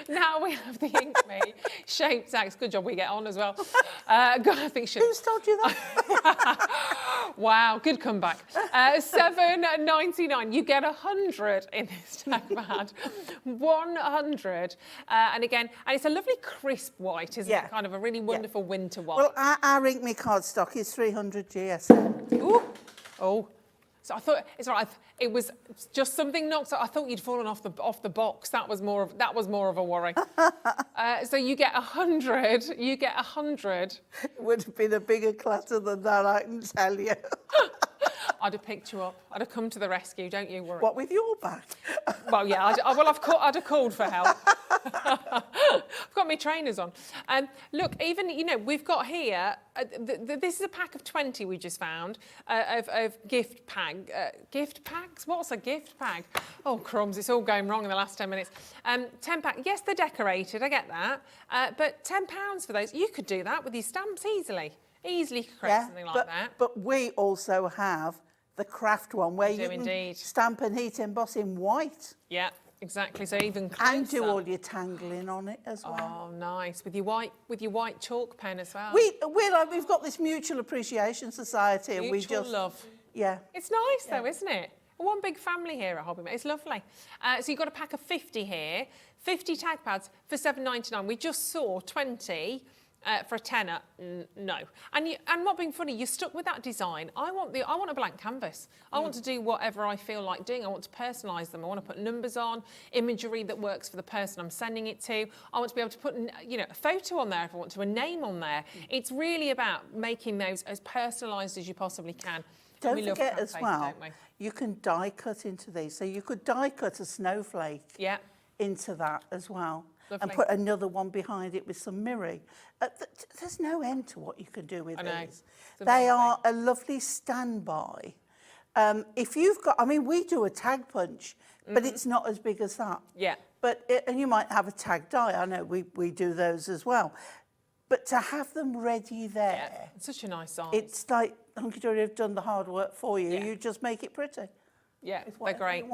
Now we have the Ink Me shaped tags. Good job we get on as well. God, I think Who's told you that? wow, good comeback. $7.99. You get 100 in this tag pad. 100. And again, and it's a lovely crisp white, isn't it? Kind of a really wonderful winter white. Well, our Ink Me cardstock is 300 GSM. Ooh. Oh. So I thought it's all right. It was just something knocked. I thought you'd fallen off the box. That was more of a worry. So you get 100. You get 100. It would have been a bigger clutter than that, I can tell you. I'd have picked you up. I'd have come to the rescue. Don't you worry. What with your back? Well, yeah. I'd have called for help. I've got my trainers on. Look, even we've got here. This is a pack of 20 we just found of gift packs. What's a gift pack? Oh crumbs! It's all going wrong in the last 10 minutes. 10 pack. Yes, they're decorated. I get that. But £10 for those. You could do that with your stamps easily. Easily create something like that. But we also have the craft one where you can stamp and heat emboss in white. Yeah, exactly. So even closer. And do all your tangling on it as well. Oh, nice. With your white chalk pen as well. We've got this mutual appreciation society, and mutual love. Yeah. It's nice though, isn't it? One big family here at Hobby. It's lovely. So you've got a pack of 50 here, 50 tag pads for $7.99. We just saw 20. For a tenner, no. And not being funny, you're stuck with that design. I want a blank canvas. I want to do whatever I feel like doing. I want to personalise them. I want to put numbers on, imagery that works for the person I'm sending it to. I want to be able to put a photo on there if I want to, a name on there. It's really about making those as personalised as you possibly can. Don't forget as well, you can die cut into these. So you could die cut a snowflake into that as well. Lovely. And put another one behind it with some mirroring. There's no end to what you can do with these. They are a lovely standby. If you've got, we do a tag punch, but it's not as big as that. Yeah. And you might have a tag die. I know we do those as well. But to have them ready there. It's such a nice size. It's like Hunkydory have done the hard work for you. You just make it pretty. Yeah, they're great.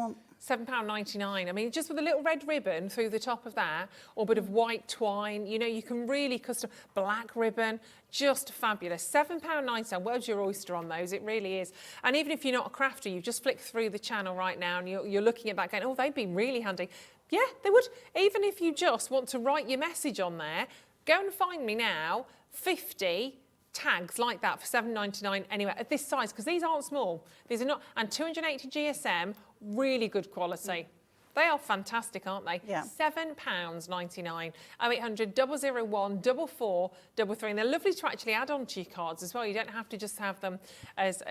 £7.99. Just with a little red ribbon through the top of that, or a bit of white twine, you can really custom. Black ribbon, just fabulous. £7.99, world's your oyster on those, it really is. And even if you're not a crafter, you've just flicked through the channel right now and you're looking at that going, oh, they'd be really handy. Yeah, they would. Even if you just want to write your message on there, go and find me now, 50 tags like that for $7.99 anyway at this size, because these aren't small. These are not, and 280 GSM, really good quality. They are fantastic, aren't they? Yeah. £7.99. 0800 001 4433. And they're lovely to actually add on to your cards as well. You don't have to just have them as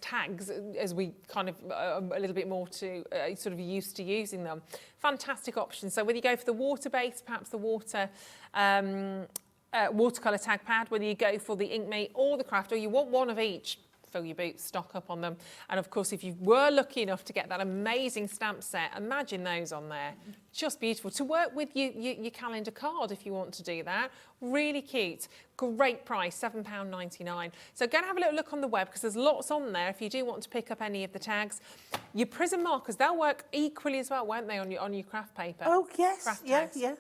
tags, as we kind of a little bit more to sort of used to using them. Fantastic options. So whether you go for the water base, perhaps the watercolour tag pad, whether you go for the Ink Me or the craft, or you want one of each, fill your boots, stock up on them. And of course, if you were lucky enough to get that amazing stamp set, imagine those on there. Just beautiful. To work with your calendar card if you want to do that. Really cute. Great price, £7.99. So go and have a little look on the web, because there's lots on there if you do want to pick up any of the tags. Your prism markers, they'll work equally as well, won't they, on your craft paper? Oh, yes. Craft Yeah, tags. yeah.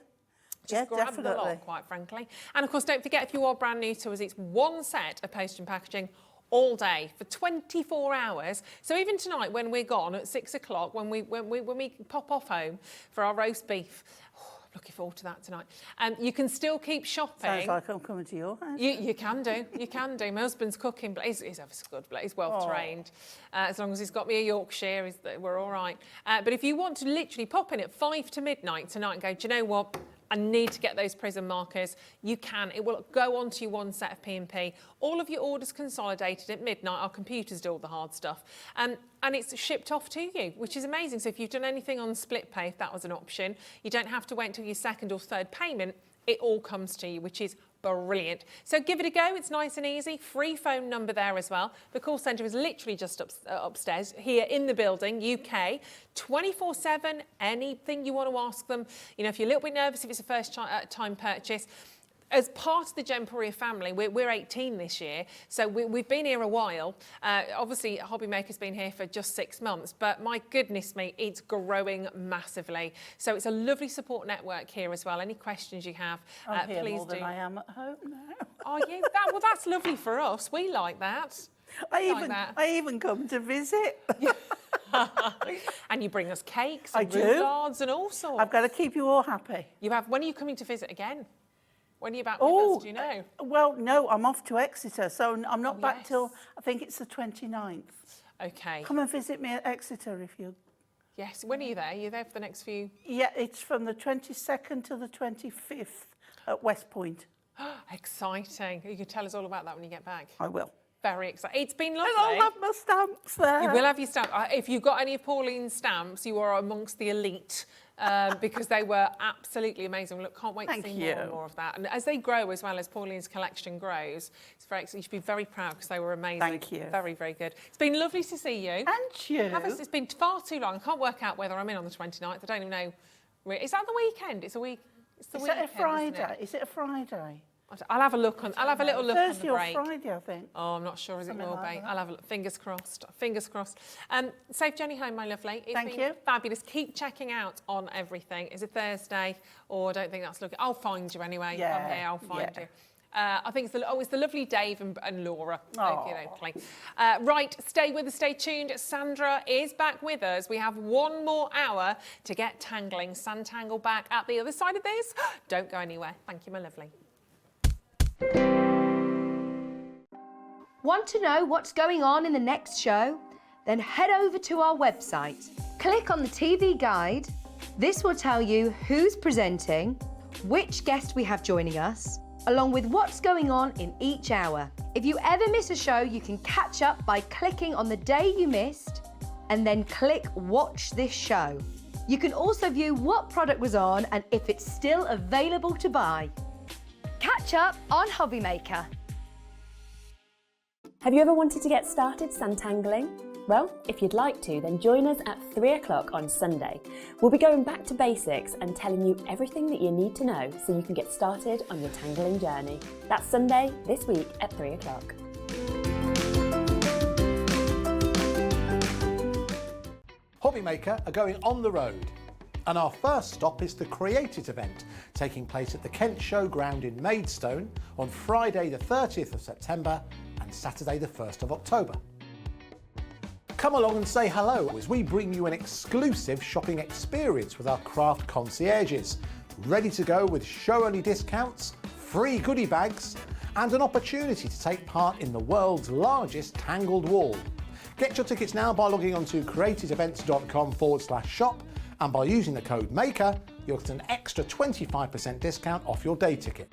Just grab the lot, quite frankly. And of course, don't forget, if you are brand new to us, it's one set of post and packaging all day for 24 hours. So even tonight, when we're gone at 6 o'clock, when we pop off home for our roast beef, I'm looking forward to that tonight. You can still keep shopping. Sounds like I'm coming to your house. You can do. You can do. My husband's cooking, but he's ever so good. But he's well trained. As long as he's got me a Yorkshire, we're all right. But if you want to literally pop in at 5 to midnight tonight and go, do you know what? I need to get those prism markers. You can. It will go onto your one set of P&P. All of your orders consolidated at midnight. Our computers do all the hard stuff. And it's shipped off to you, which is amazing. So if you've done anything on split pay, if that was an option, you don't have to wait until your second or third payment. It all comes to you, which is brilliant. So give it a go. It's nice and easy. Free phone number there as well. The call centre is literally just upstairs here in the building, UK, 24/7. Anything you want to ask them. If you're a little bit nervous if it's a first time purchase, as part of the Gemporia family, we're 18 this year, so we've been here a while. Obviously, Hobby Maker's been here for just 6 months, but my goodness me, it's growing massively. So it's a lovely support network here as well. Any questions you have, I'm here please more do. than I am at home now. Are you? Well, that's lovely for us. We like that. I even come to visit. And you bring us cakes I and do. roulards and all sorts. I've got to keep you all happy. You have. When are you coming to visit again? When are you back with us? Do you know? Well, no, I'm off to Exeter, so I'm not back yes. till, I think it's the 29th. Okay. Come and visit me at Exeter if you... Yes. When are you there? You're there for the next few... Yeah, it's from the 22nd to the 25th at West Point. Exciting. You can tell us all about that when you get back. I will. Very exciting. It's been lovely. And I'll have my stamps there. You will have your stamp. If you've got any of Pauline's stamps, you are amongst the elite because they were absolutely amazing. Look, can't wait to see more and more of that. And as they grow as well, as Pauline's collection grows, it's very exciting. You should be very proud because they were amazing. Thank you. Very, very good. It's been lovely to see you. And you. It's been far too long. I can't work out whether I'm in on the 29th. I don't even know. Is that the weekend? It's a week. It's the weekend. Is it a Friday? Is it a Friday? I'll have a look on. I'll have a little look Thursday on the break. or Friday, I think. Oh, I'm not sure as it will like be. that. I'll have a look. Fingers crossed. Fingers crossed. Safe journey home, my lovely. It's Thank been you. fabulous. Keep checking out on everything. Is it Thursday? Or I don't think that's looking. I'll find you anyway. Yeah, Come here. I'll find yeah. you. I think it's the lovely Dave and Laura. Oh. Okay. Right, stay with us, stay tuned. Sandra is back with us. We have one more hour to get tangling. Sanntangle back at the other side of this. Don't go anywhere. Thank you, my lovely. Want to know what's going on in the next show? Then head over to our website. Click on the TV guide. This will tell you who's presenting, which guest we have joining us, along with what's going on in each hour. If you ever miss a show, you can catch up by clicking on the day you missed and then click Watch This Show. You can also view what product was on and if it's still available to buy. Catch up on Hobby Maker. Have you ever wanted to get started Sanntangling? Well, if you'd like to, then join us at 3 o'clock on Sunday. We'll be going back to basics and telling you everything that you need to know so you can get started on your tangling journey. That's Sunday this week at 3 o'clock. Hobby Maker are going on the road. And our first stop is the Create It event, taking place at the Kent Showground in Maidstone on Friday the 30th of September and Saturday the 1st of October. Come along and say hello as we bring you an exclusive shopping experience with our craft concierges, ready to go with show-only discounts, free goodie bags and an opportunity to take part in the world's largest tangled wall. Get your tickets now by logging on to createitevents.com/shop, and by using the code MAKER, you'll get an extra 25% discount off your day ticket.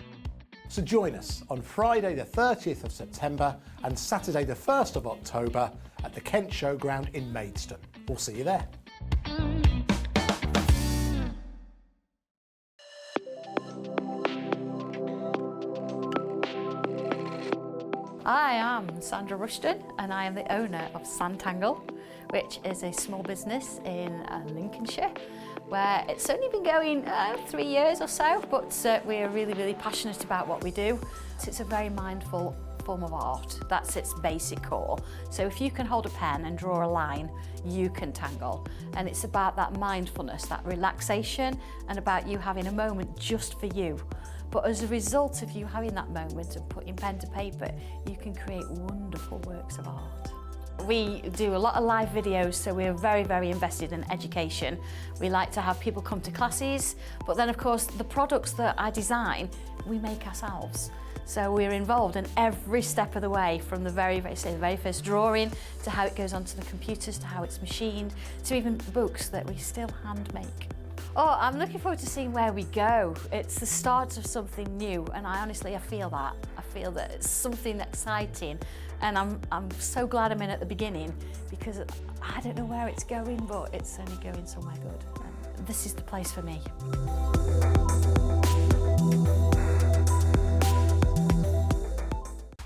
So join us on Friday the 30th of September and Saturday the 1st of October at the Kent Showground in Maidstone. We'll see you there. I am Sandra Rushton and I am the owner of Sanntangle, which is a small business in Lincolnshire where it's only been going 3 years or so, but we're really, really passionate about what we do. So it's a very mindful form of art. That's its basic core. So if you can hold a pen and draw a line, you can tangle. And it's about that mindfulness, that relaxation, and about you having a moment just for you. But as a result of you having that moment and putting pen to paper, you can create wonderful works of art. We do a lot of live videos, so we're very, very invested in education. We like to have people come to classes, but then of course the products that I design, we make ourselves. So we're involved in every step of the way, from the very first drawing, to how it goes onto the computers, to how it's machined, to even books that we still hand make. Oh, I'm looking forward to seeing where we go. It's the start of something new, and I feel that. I feel that it's something exciting, and I'm so glad I'm in at the beginning, because I don't know where it's going, but it's only going somewhere good. And this is the place for me.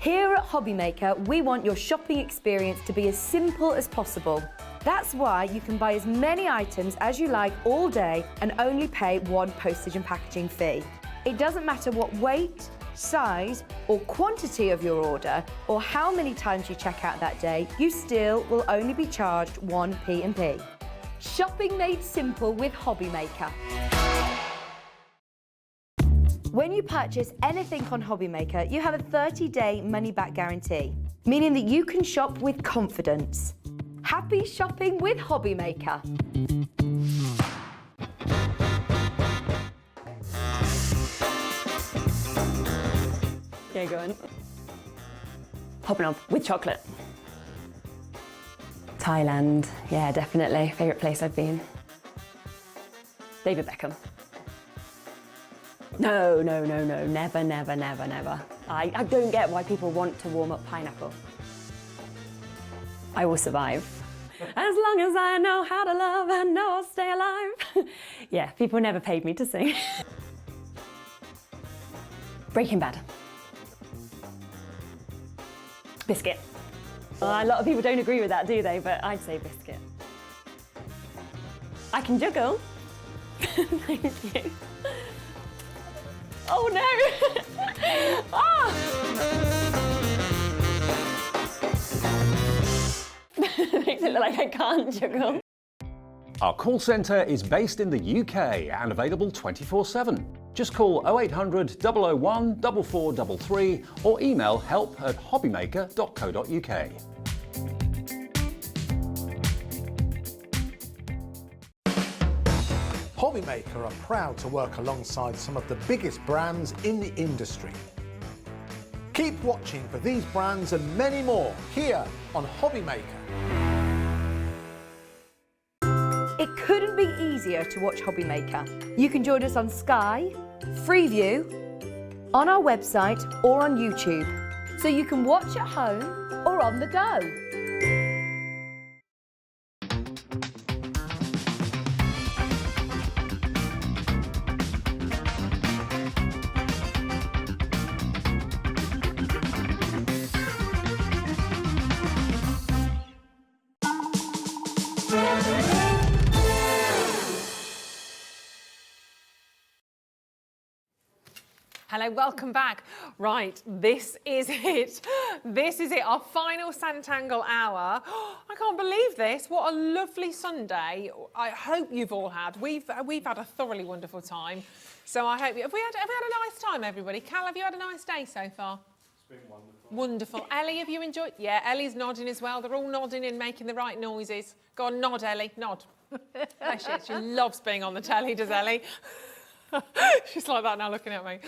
Here at Hobby Maker, we want your shopping experience to be as simple as possible. That's why you can buy as many items as you like all day and only pay one postage and packaging fee. It doesn't matter what weight, size, or quantity of your order, or how many times you check out that day, you still will only be charged 1 P&P. Shopping made simple with Hobbymaker. When you purchase anything on Hobbymaker, you have a 30-day money-back guarantee, meaning that you can shop with confidence. Happy shopping with Hobbymaker. Yeah, go on. Hopping on with chocolate. Thailand, yeah, definitely. Favourite place I've been. David Beckham. No, never. I don't get why people want to warm up pineapple. I will survive. As long as I know how to love, I know I'll stay alive. Yeah, people never paid me to sing. Breaking Bad. Biscuit. A lot of people don't agree with that, do they? But I'd say biscuit. I can juggle. Thank you. Oh no! Oh! Makes it look like I can't juggle. Our call centre is based in the UK and available 24/7. Just call 0800 001 4433 or email help@hobbymaker.co.uk. Hobbymaker are proud to work alongside some of the biggest brands in the industry. Keep watching for these brands and many more here on Hobbymaker. It couldn't be easier to watch Hobbymaker. You can join us on Sky, Freeview, on our website or on YouTube, so you can watch at home or on the go. Hello, welcome back. Right, this is it. This is it, our final Sanntangle hour. I can't believe this. What a lovely Sunday. I hope you've all had. We've had a thoroughly wonderful time. So I hope have we had a nice time, everybody? Cal, have you had a nice day so far? It's been wonderful. Wonderful. Ellie, have you enjoyed? Yeah, Ellie's nodding as well. They're all nodding and making the right noises. Go on, nod, Ellie, nod. There she is. She loves being on the telly, does Ellie? She's like that now looking at me.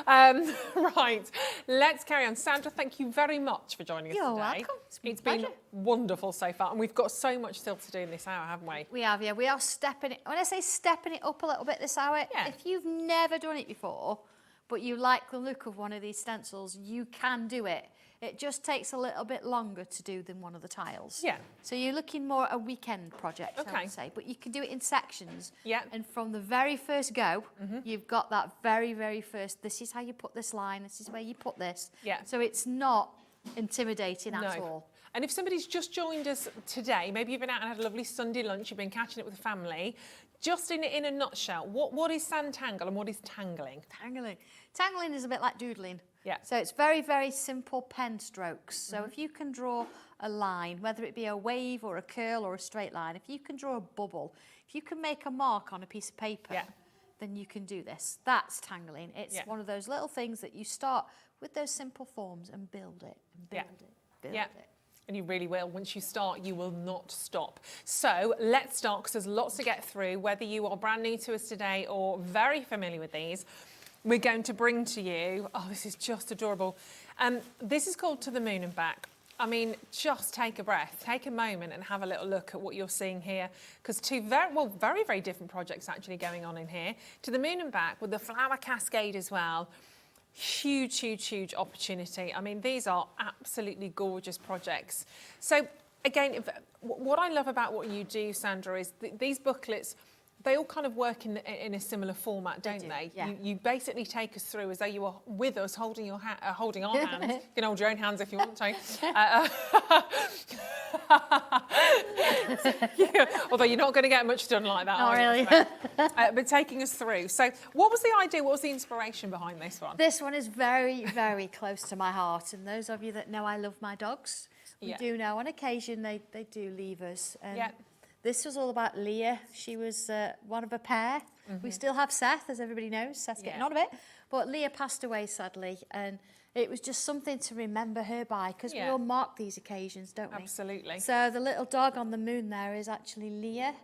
Right, let's carry on. Sandra, thank you very much for joining us today. You're welcome. It's been wonderful so far, and we've got so much still to do in this hour, haven't we? We have, yeah. We are stepping it. When I say stepping it up a little bit this hour, Yeah. if you've never done it before, but you like the look of one of these stencils, you can do it. It just takes a little bit longer to do than one of the tiles. Yeah. So you're looking more at a weekend project, I would say, but you can do it in sections. Yeah. And from the very first go, you've got that very first, this is how you put this line, this is where you put this. Yeah. So it's not intimidating at all. And if somebody's just joined us today, maybe you've been out and had a lovely Sunday lunch, you've been catching it with the family, just in a nutshell, what is Sanntangle and what is tangling? Tangling is a bit like doodling. Yeah. So it's very simple pen strokes. So if you can draw a line, whether it be a wave or a curl or a straight line, if you can draw a bubble, if you can make a mark on a piece of paper, then you can do this. That's tangling. It's one of those little things that you start with those simple forms and build it and build it, build it. And you really will. Once you start, you will not stop. So let's start, because there's lots to get through. Whether you are brand new to us today or very familiar with these, we're going to bring to you, oh, this is just adorable. This is called To the Moon and Back. I mean, just take a breath, take a moment and have a little look at what you're seeing here, because two very different projects actually going on in here. To the Moon and Back with the flower cascade as well. Huge opportunity. I mean, these are absolutely gorgeous projects. So again, what I love about what you do, Sandra, is these booklets, they all kind of work in a similar format, don't they? Yeah. You basically take us through as though you are with us, holding our hands. You can hold your own hands if you want to. Yeah, although you're not going to get much done like that. Not really. But taking us through. So what was the idea? What was the inspiration behind this one? This one is very, very close to my heart. And those of you that know I love my dogs, we do know on occasion they do leave us. And this was all about Leah. She was one of a pair. We still have Seth, as everybody knows. Seth's getting on a bit. But Leah passed away, sadly. And it was just something to remember her by, because we all mark these occasions, don't we? Absolutely. So the little dog on the moon there is actually Leah.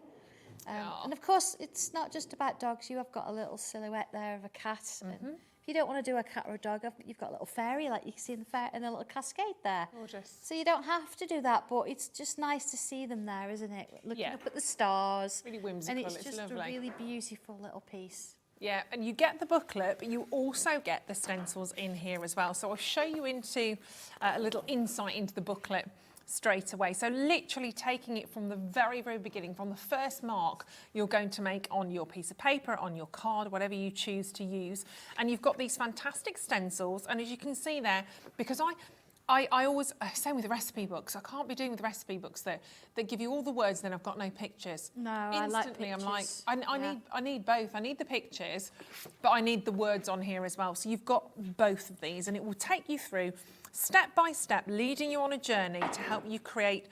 And of course, it's not just about dogs. You have got a little silhouette there of a cat. And if you don't want to do a cat or a dog, you've got a little fairy, like you can see in the little cascade there. Gorgeous. So you don't have to do that, but it's just nice to see them there, isn't it? Looking up at the stars. Really whimsical, And it's just lovely. a really beautiful little piece. Yeah, and you get the booklet, but you also get the stencils in here as well. So I'll show you into a little insight into the booklet straight away. So literally taking it from the very, very beginning, from the first mark you're going to make on your piece of paper, on your card, whatever you choose to use. And you've got these fantastic stencils. And as you can see there, because I always, same with recipe books, I can't be doing with recipe books that give you all the words, then I've got no pictures. No, I like Instantly, pictures. I'm like, I need both. I need the pictures, but I need the words on here as well. So you've got both of these, and it will take you through step by step, leading you on a journey to help you create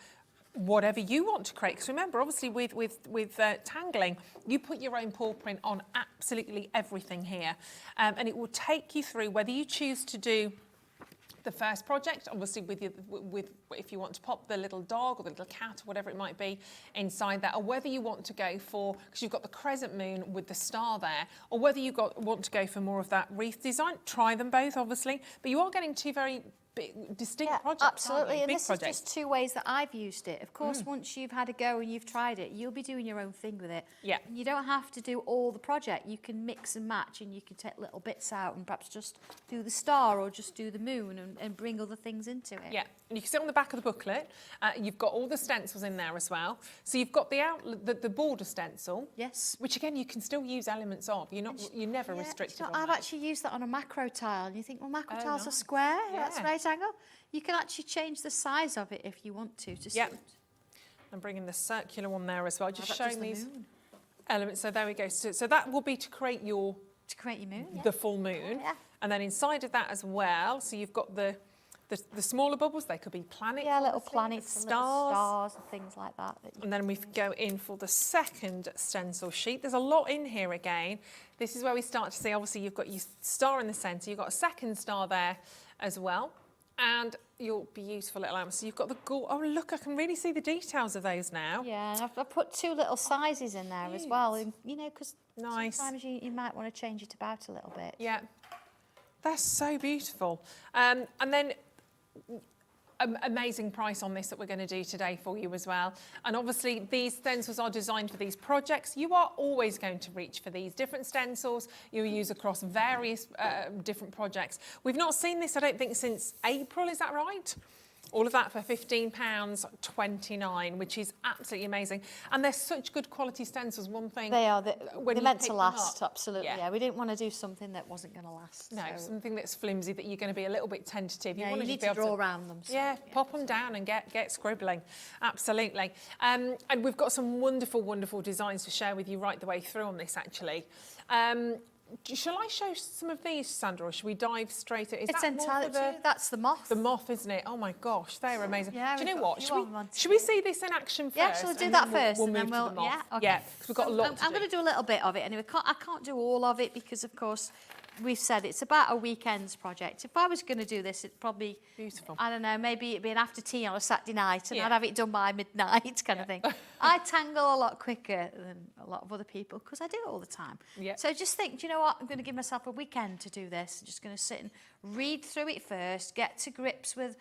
whatever you want to create. Because remember, obviously with tangling, you put your own paw print on absolutely everything here, and it will take you through whether you choose to do the first project, obviously with if you want to pop the little dog or the little cat or whatever it might be inside that, or whether you want to go for, because you've got the crescent moon with the star there, or whether you want to go for more of that wreath design. Try them both, obviously, but you are getting two very big, distinct projects. Absolutely, and big this projects. is just two ways that I've used it. Of course, once you've had a go and you've tried it, you'll be doing your own thing with it. Yeah. And you don't have to do all the project. You can mix and match, and you can take little bits out and perhaps just do the star or just do the moon and bring other things into it. Yeah, and you can see on the back of the booklet, you've got all the stencils in there as well. So you've got the border stencil. Yes. Which again, you can still use elements of. You're never restricted on I've that. actually used that on a macro tile, and you think, well, macro tiles are nice. square, that's Yeah. right angle. You can actually change the size of it if you want to Yep. suit. I'm bringing the circular one there as well, just that's showing just the these moon. elements. So there we go. So that will be to create To create your moon, yeah. the full moon. Yeah. And then inside of that as well, so you've got the smaller bubbles. They could be planets. Yeah, little obviously, planets, and little stars and things like that. And then we go in for the second stencil sheet. There's a lot in here again. This is where we start to see, obviously, you've got your star in the centre. You've got a second star there as well. And your beautiful little elements. So you've got the oh, look, I can really see the details of those now. Yeah, and I've put two little sizes in there as well, and, because Nice. sometimes you might want to change it about a little bit. Yeah, that's so beautiful. And then amazing price on this that we're going to do today for you as well. And obviously these stencils are designed for these projects. You are always going to reach for these different stencils you'll use across various different projects. We've not seen this, I don't think, since April, is that right? All of that for £15.29, which is absolutely amazing. And they're such good quality stencils. One thing, They are. when They're you meant pick to them last, up, absolutely. Yeah, we didn't want to do something that wasn't going to last. No, so. something that's flimsy that you're going to be a little bit tentative. Yeah, want you to need be to able draw around them. So, yeah, pop them down and get scribbling. Absolutely. And we've got some wonderful, wonderful designs to share with you right the way through on this, actually. Shall I show some of these, Sandra, or should we dive straight at it? It's entirely true. That's the moth. The moth, isn't it? Oh my gosh, they're amazing. Yeah, do you know we've what? got Should we see this in action first? Yeah, shall we do and that then first? We'll and move then to we'll, the moth. yeah, okay. Yeah, because we've got a lot to I'm do. going to do a little bit of it anyway. I can't do all of it because, of course, we've said it's about a weekend's project. If I was going to do this, it'd probably, Beautiful. I don't know, maybe it'd be an after tea on a Saturday night, and Yeah. I'd have it done by midnight kind of thing. I tangle a lot quicker than a lot of other people because I do it all the time. Yeah. So just think, do you know what? I'm going to give myself a weekend to do this. I'm just going to sit and read through it first, get to grips with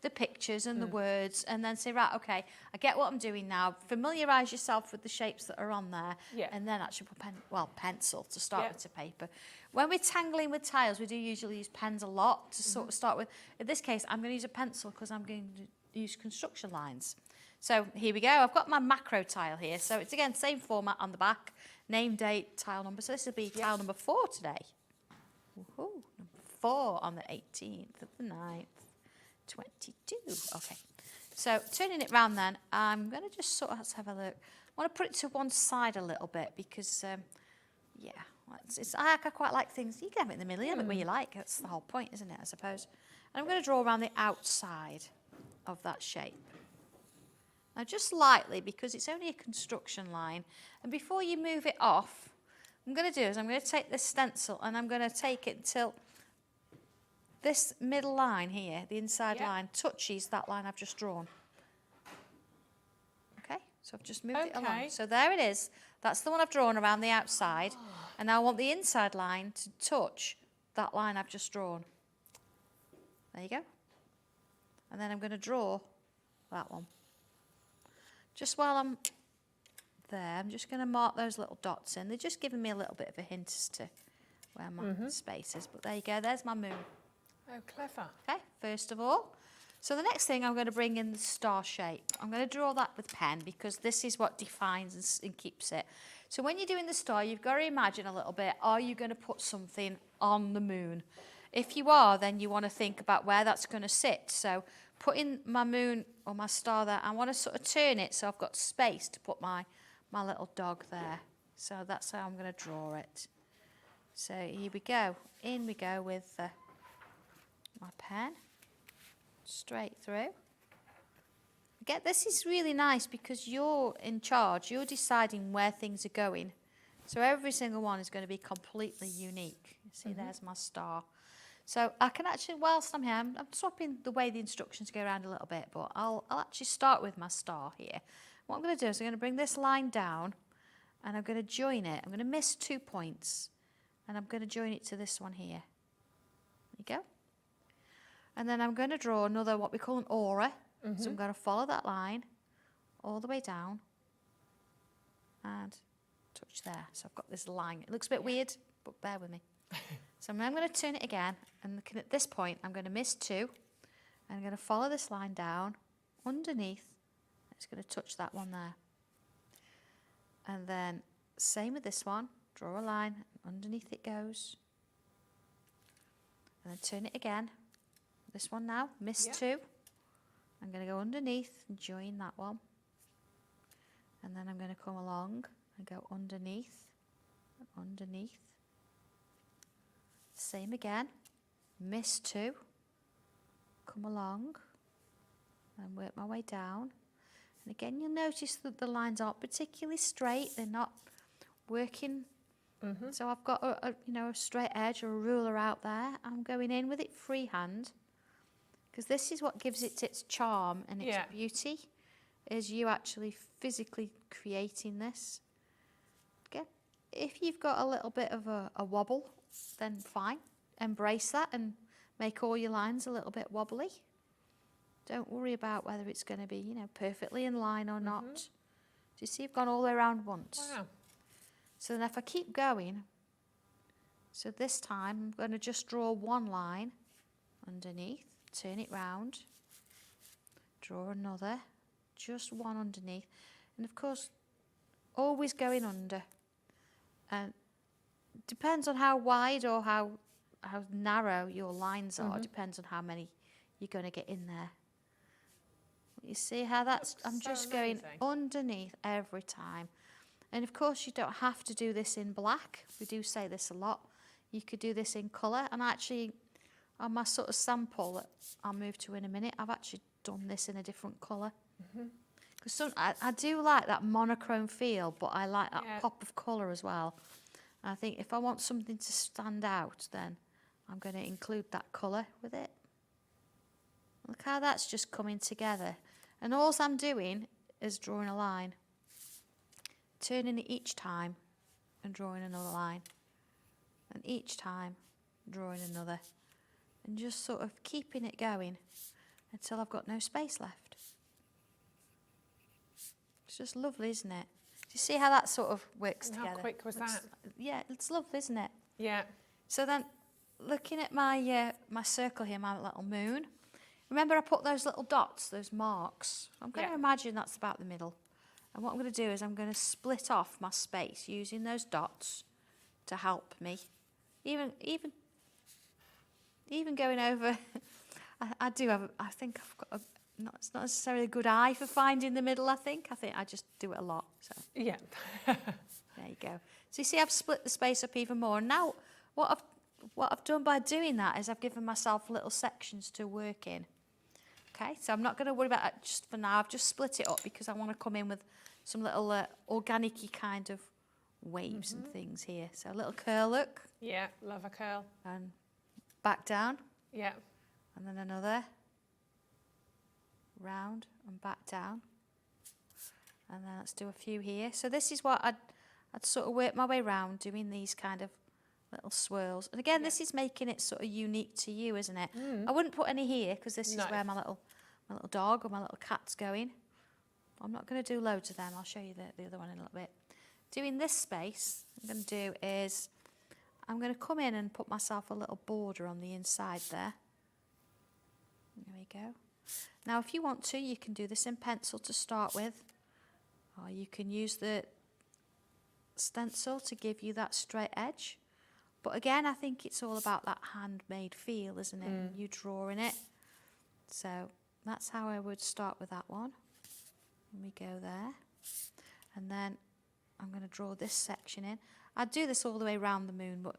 the pictures and the words, and then say, right, okay, I get what I'm doing now. Familiarise yourself with the shapes that are on there, Yeah. and then actually put pencil to start Yeah. with to paper. When we're tangling with tiles, we do usually use pens a lot to sort of start with. In this case, I'm going to use a pencil because I'm going to use construction lines. So here we go. I've got my macro tile here. So it's, again, same format on the back. name, date, tile number. So this will be tile number 4 today. Woohoo, number 4 on the 18th of the 9th, 22. Okay, so turning it round then, I'm going to just sort of, let's have a look. I want to put it to one side a little bit because, yeah, I quite like things. You can have it in the middle, you have it where you like. That's the whole point, isn't it, I suppose. And I'm going to draw around the outside of that shape. Now just lightly, because it's only a construction line. And before you move it off, what I'm going to do is I'm going to take this stencil and I'm going to take it until this middle line here, the inside line, touches that line I've just drawn. Okay, so I've just moved it along. So there it is. That's the one I've drawn around the outside. And now I want the inside line to touch that line I've just drawn. There you go. And then I'm going to draw that one. Just while I'm there, I'm just going to mark those little dots in. They're just giving me a little bit of a hint as to where my space is. But there you go, there's my moon. Oh, clever. Okay, first of all. So the next thing, I'm going to bring in the star shape. I'm going to draw that with pen because this is what defines and keeps it. So when you're doing the star, you've got to imagine a little bit, are you going to put something on the moon? If you are, then you want to think about where that's going to sit. So putting my moon or my star there, I want to sort of turn it so I've got space to put my little dog there. So that's how I'm going to draw it. So here we go. In we go with my pen. Straight through. Again, this is really nice because you're in charge. You're deciding where things are going. So every single one is going to be completely unique. You see, there's my star. So I can actually, whilst I'm here, I'm swapping the way the instructions go around a little bit, but I'll actually start with my star here. What I'm going to do is I'm going to bring this line down and I'm going to join it. I'm going to miss 2 points and I'm going to join it to this one here. There you go. And then I'm going to draw another, what we call an aura. So I'm going to follow that line all the way down and touch there. So I've got this line. It looks a bit weird, but bear with me. So I'm going to turn it again, and looking at this point, I'm going to miss 2. And I'm going to follow this line down underneath. It's going to touch that one there. And then same with this one. Draw a line, underneath it goes. And then turn it again. This one now, miss 2. I'm going to go underneath and join that one. And then I'm going to come along and go underneath and underneath. Same again, miss 2, come along and work my way down. And again, you'll notice that the lines aren't particularly straight, they're not working. So I've got a straight edge or a ruler out there. I'm going in with it freehand because this is what gives it its charm and its beauty, is you actually physically creating this. Okay. If you've got a little bit of a wobble, then fine, embrace that and make all your lines a little bit wobbly. Don't worry about whether it's going to be, perfectly in line or not. Do you see I've gone all the way around once? Wow. So then if I keep going, so this time I'm going to just draw one line underneath, turn it round, draw another, just one underneath, and of course always going under. And depends on how wide or how narrow your lines are, depends on how many you're going to get in there. You see how that's, I'm just going underneath every time. And of course you don't have to do this in black. We do say this a lot. You could do this in colour. And actually, on my sort of sample that I'll move to in a minute, I've actually done this in a different colour. Because I do like that monochrome feel, but I like that pop of colour as well. And I think if I want something to stand out, then I'm going to include that colour with it. Look how that's just coming together. And all I'm doing is drawing a line, turning it each time and drawing another line, and each time drawing another, and just sort of keeping it going until I've got no space left. It's just lovely, isn't it? Do you see how that sort of works together? How quick was that? Yeah, it's lovely, isn't it? Yeah. So then, looking at my my circle here, my little moon, remember I put those little dots, those marks. I'm going to imagine that's about the middle. And what I'm going to do is I'm going to split off my space using those dots to help me. Even going over, I think I've got it's not necessarily a good eye for finding the middle, I think I just do it a lot. So Yeah. there you go. So you see I've split the space up even more. And now what I've done by doing that is I've given myself little sections to work in. Okay, so I'm not going to worry about it just for now. I've just split it up because I want to come in with some little organic-y kind of waves and things here. So a little curl look. Yeah, love a curl. And back down. Yeah. And then another. Round and back down. And then let's do a few here. So this is what I'd sort of work my way around doing these kind of little swirls. And again, this is making it sort of unique to you, isn't it? I wouldn't put any here because this is where my little dog or my little cat's going. I'm not going to do loads of them. I'll show you the other one in a little bit. Doing this space, what I'm going to do is I'm going to come in and put myself a little border on the inside there. There we go. Now, if you want to, you can do this in pencil to start with, or you can use the stencil to give you that straight edge. But again, I think it's all about that handmade feel, isn't it? You drawing it. So that's how I would start with that one. And we go there. And then I'm going to draw this section in. I'd do this all the way around the moon, but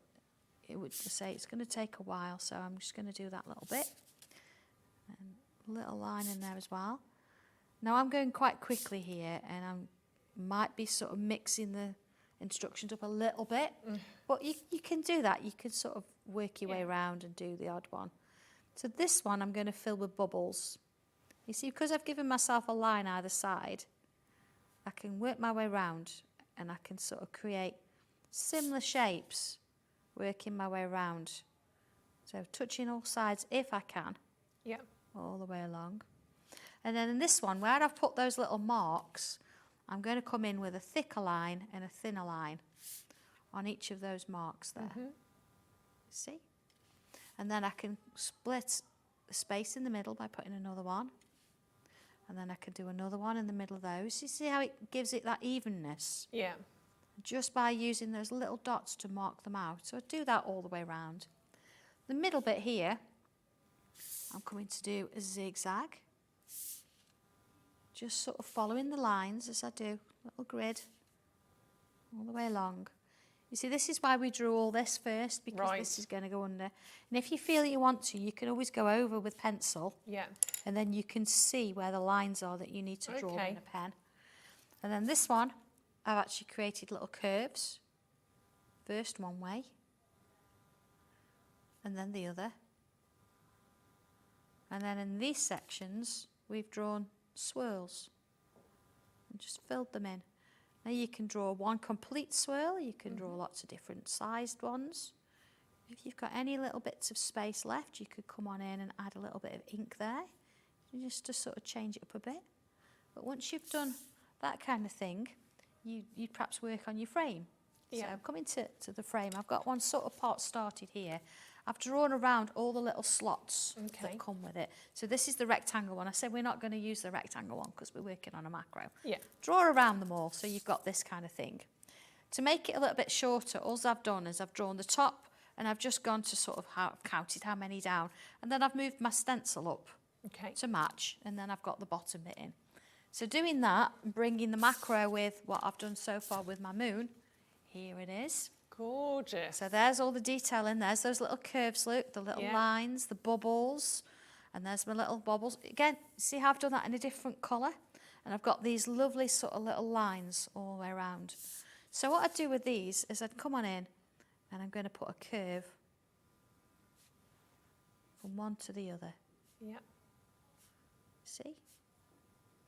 it would say it's going to take a while, so I'm just going to do that little bit. And a little line in there as well. Now I'm going quite quickly here, and I might be sort of mixing the instructions up a little bit, but you can do that. You can sort of work your way around and do the odd one. So this one I'm going to fill with bubbles. You see, because I've given myself a line either side, I can work my way around and I can sort of create similar shapes, working my way around. So touching all sides if I can, all the way along. And then in this one, where I've put those little marks, I'm going to come in with a thicker line and a thinner line on each of those marks there. See? And then I can split the space in the middle by putting another one. And then I can do another one in the middle of those. You see how it gives it that evenness? Yeah. Just by using those little dots to mark them out. So I do that all the way around. The middle bit here, I'm coming to do a zigzag. Just sort of following the lines as I do, little grid, all the way along. You see, this is why we drew all this first, because this is going to go under. And if you feel that you want to, you can always go over with pencil. Yeah. And then you can see where the lines are that you need to draw in a pen. And then this one, I've actually created little curves. First one way, and then the other. And then in these sections, we've drawn swirls and just filled them in. Now you can draw one complete swirl, you can draw lots of different sized ones. If you've got any little bits of space left, you could come on in and add a little bit of ink there, just to sort of change it up a bit. But once you've done that kind of thing, you'd perhaps work on your frame. So I'm coming to the frame. I've got one sort of part started here. I've drawn around all the little slots that come with it. So this is the rectangle one. I said we're not going to use the rectangle one because we're working on a macro. Yeah. Draw around them all so you've got this kind of thing. To make it a little bit shorter, all I've done is I've drawn the top and I've just gone to sort of counted how many down. And then I've moved my stencil up to match, and then I've got the bottom bit in. So doing that, bringing the macro with what I've done so far with my moon, here it is. Gorgeous. So there's all the detail in. There's those little curves, look, the little lines, the bubbles, and there's my little bubbles. Again, see how I've done that in a different colour? And I've got these lovely sort of little lines all the way around. So what I'd do with these is I'd come on in and I'm going to put a curve from one to the other. Yeah. See?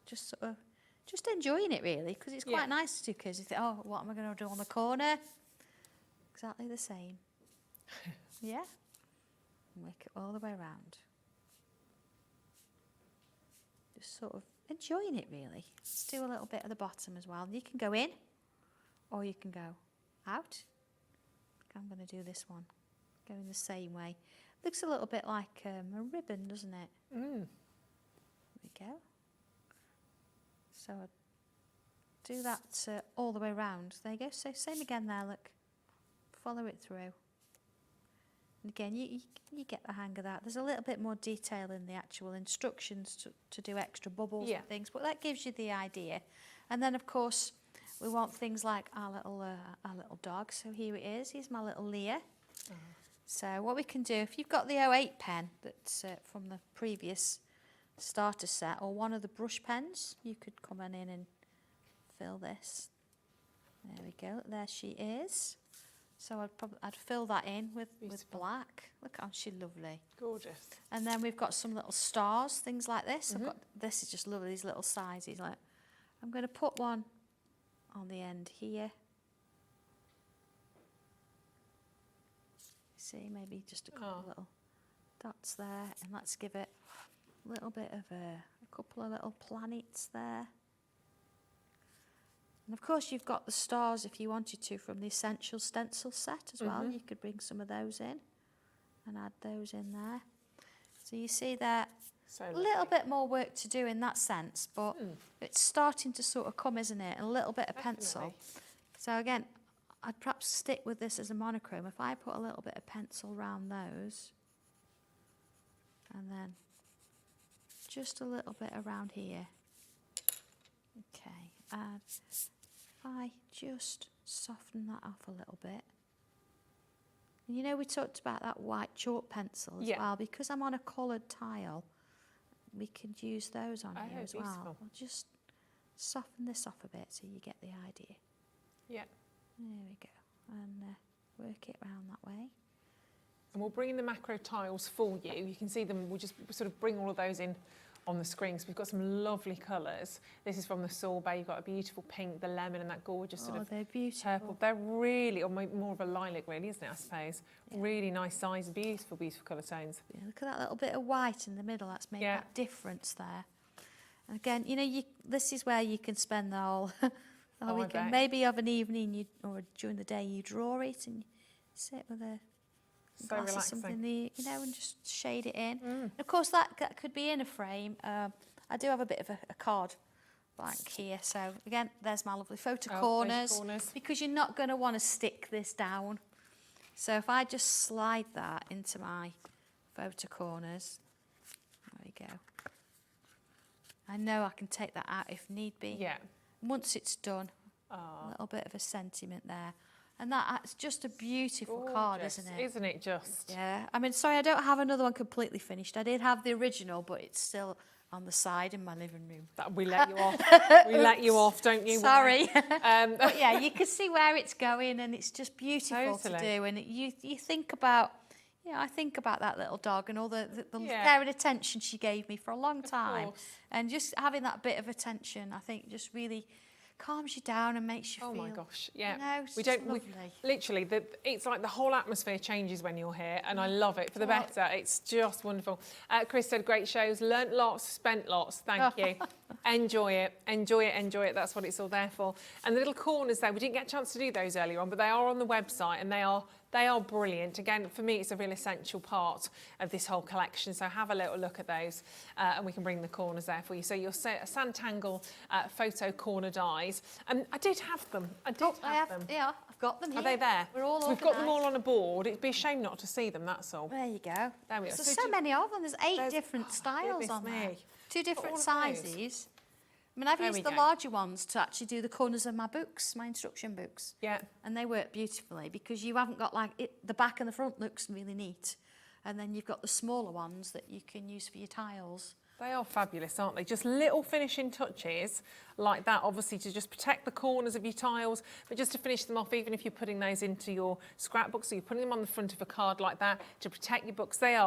Just sort of, just enjoying it really, because it's quite nice to do curves. You think, oh, what am I going to do on the corner? Exactly the same. Yeah? And work it all the way around. Just sort of enjoying it really. Let's do a little bit at the bottom as well. You can go in or you can go out. I'm going to do this one. Going the same way. Looks a little bit like a ribbon, doesn't it? There we go. So I'd do that all the way around. There you go. So same again there, look. Follow it through. And again, you get the hang of that. There's a little bit more detail in the actual instructions to do extra bubbles and things, but that gives you the idea. And then, of course, we want things like our little dog. So here it is. Here's my little Leah. So what we can do, if you've got the 08 pen that's from the previous starter set, or one of the brush pens, you could come on in and fill this. There we go. There she is. So I'd fill that in with black. Look, aren't she lovely? Gorgeous. And then we've got some little stars, things like this. I've got, this is just lovely, these little sizes. Like, I'm going to put one on the end here. See, maybe just a couple of little dots there, and let's give it a little bit of a couple of little planets there. And of course you've got the stars if you wanted to from the Essential stencil set as well. You could bring some of those in and add those in there. So you see that a little bit more work to do in that sense, but it's starting to sort of come, isn't it? And a little bit of pencil. So again, I'd perhaps stick with this as a monochrome. If I put a little bit of pencil around those, and then just a little bit around here. Okay, and if I just soften that off a little bit. And you know, we talked about that white chalk pencil as well. Because I'm on a coloured tile, we could use those on here as well. I'll just soften this off a bit so you get the idea. Yeah. There we go, and work it around that way. And we'll bring in the macro tiles for you. You can see them, we'll just sort of bring all of those in on the screen. So we've got some lovely colours. This is from the sorbet. You've got a beautiful pink, the lemon, and that gorgeous sort of they're beautiful. purple. They're really, or more of a lilac really, isn't it, I suppose? Yeah. Really nice size, beautiful, beautiful colour tones. Yeah, look at that little bit of white in the middle. That's made that difference there. And again, you know, this is where you can spend the whole... weekend. Maybe of an evening or during the day you draw it and you sit with a glass of something, you know, and just shade it in. And of course, that could be in a frame. I do have a bit of a card blank here. So again, there's my lovely photo corners, because you're not going to want to stick this down. So if I just slide that into my photo corners, there we go. I know I can take that out if need be. Yeah. Once it's done, a little bit of a sentiment there. And that's just a beautiful card, isn't it? Isn't it just? Yeah. I mean, sorry, I don't have another one completely finished. I did have the original, but it's still on the side in my living room. We let you off. We let you off, don't you? Sorry. But yeah, you can see where it's going, and it's just beautiful to do. And you think about... Yeah, I think about that little dog and all the care and attention she gave me for a long time. And just having that bit of attention, I think, just really calms you down and makes you feel... Oh my gosh, yeah. You know, it's literally, it's like the whole atmosphere changes when you're here, and I love it for the better. It's just wonderful. Chris said, great shows, learnt lots, spent lots. Thank you. Enjoy it, enjoy it, enjoy it. That's what it's all there for. And the little corners there, we didn't get a chance to do those earlier on, but they are on the website, and they are brilliant. Again, for me, it's a real essential part of this whole collection. So have a little look at those, and we can bring the corners there for you. So you'll see a Sanntangle photo corner dies. And I did have them. I have them. Yeah, I've got them here. Are they there? We're all so we've got them all on a board. It'd be a shame not to see them, that's all. There you go. There we go. There's so many of them. There's 8 different styles on there. 2 different sizes. I mean, I've used the larger ones to actually do the corners of my books, my instruction books. Yeah. And they work beautifully because you haven't got the back and the front looks really neat. And then you've got the smaller ones that you can use for your tiles. They are fabulous, aren't they? Just little finishing touches like that, obviously, to just protect the corners of your tiles, but just to finish them off, even if you're putting those into your scrapbooks, so you're putting them on the front of a card like that to protect your books. I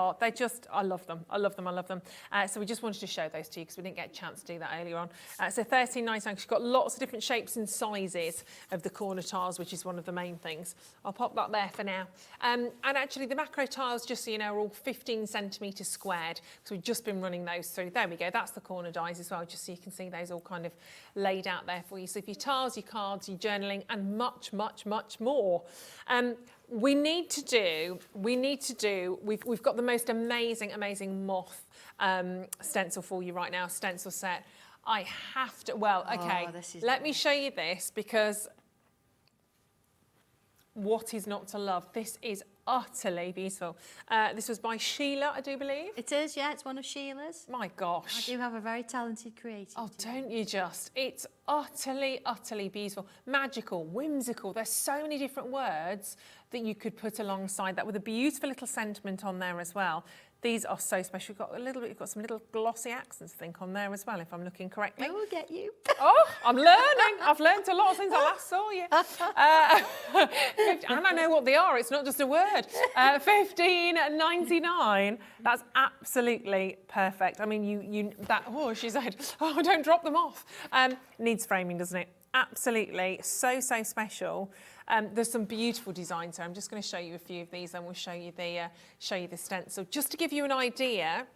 love them. I love them. I love them. So we just wanted to show those to you because we didn't get a chance to do that earlier on. So $13.99, she's got lots of different shapes and sizes of the corner tiles, which is one of the main things. I'll pop that there for now. And actually, the macro tiles, just so you know, are all 15 centimetres squared, because we've just been running those through. There we go. That's the corner dies as well, just so you can see those all kind of laid out there for you. So if your tiles, your cards, your journaling, and much, much, much more. We've got the most amazing moth stencil for you right now, stencil set. I have to, well, okay, this is let me show you this, because what is not to love? This is utterly beautiful. This was by Sheila, I do believe. It is, yeah, it's one of Sheila's. My I gosh. do have a very talented creative Oh, team. don't you just? It's utterly, utterly beautiful. Magical, whimsical. There's so many different words that you could put alongside that, with a beautiful little sentiment on there as well. These are so special. You've got some little glossy accents, I think, on there as well, if I'm looking correctly. I will get you. Oh, I'm learning. I've learned a lot since I last saw you. And I know what they are. It's not just a word. $15.99. That's absolutely perfect. I mean, oh, she said, oh, don't drop them off. Needs framing, doesn't it? Absolutely. So special. There's some beautiful designs here. I'm just going to show you a few of these, and we'll show you the stencil, just to give you an idea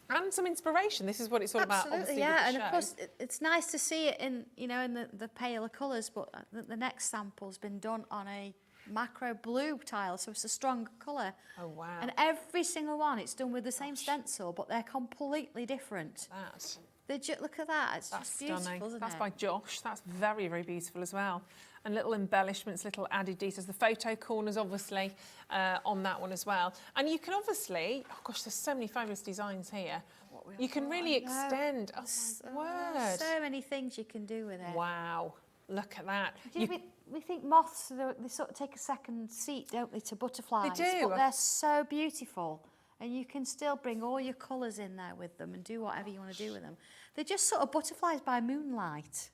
and some inspiration. This is what it's all about. Absolutely, yeah, and of course it's nice to see it in the paler colours, but the next sample's been done on a macro blue tile, so it's a stronger colour. Oh wow! And every single one, it's done with the same stencil, but they're completely different. Look at that, it's just beautiful, stunning. isn't That's it? by Josh. That's very beautiful as well. And little embellishments, little added details. The photo corners, obviously, on that one as well. And you can obviously, oh gosh, there's so many fabulous designs here. You can really extend. Oh my word! So many things you can do with it. Wow! Look at that. We think moths, they sort of take a second seat, don't they, to butterflies? They do. But they're so beautiful. And you can still bring all your colours in there with them and do whatever you want to do with them. They're just sort of butterflies by moonlight.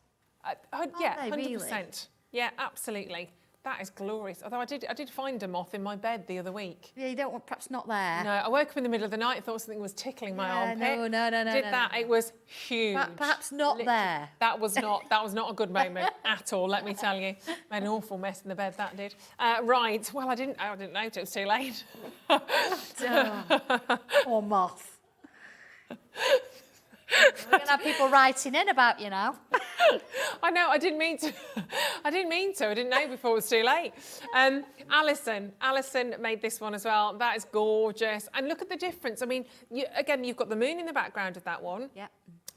Yeah, they, 100%. really? Yeah, absolutely. That is glorious. Although I did find a moth in my bed the other week. Yeah, you don't want, perhaps not there. No, I woke up in the middle of the night, thought something was tickling my armpit. No. Did that? It was huge. Perhaps not there. That was not a good moment at all. Let me tell you, made an awful mess in the bed. That did. Right. Well, I didn't know it was too late. Poor moth. We're going to have people writing in about you now. I know, I didn't mean to. I didn't know before it was too late. Alison made this one as well. That is gorgeous. And look at the difference. I mean, you've got the moon in the background of that one. Yeah.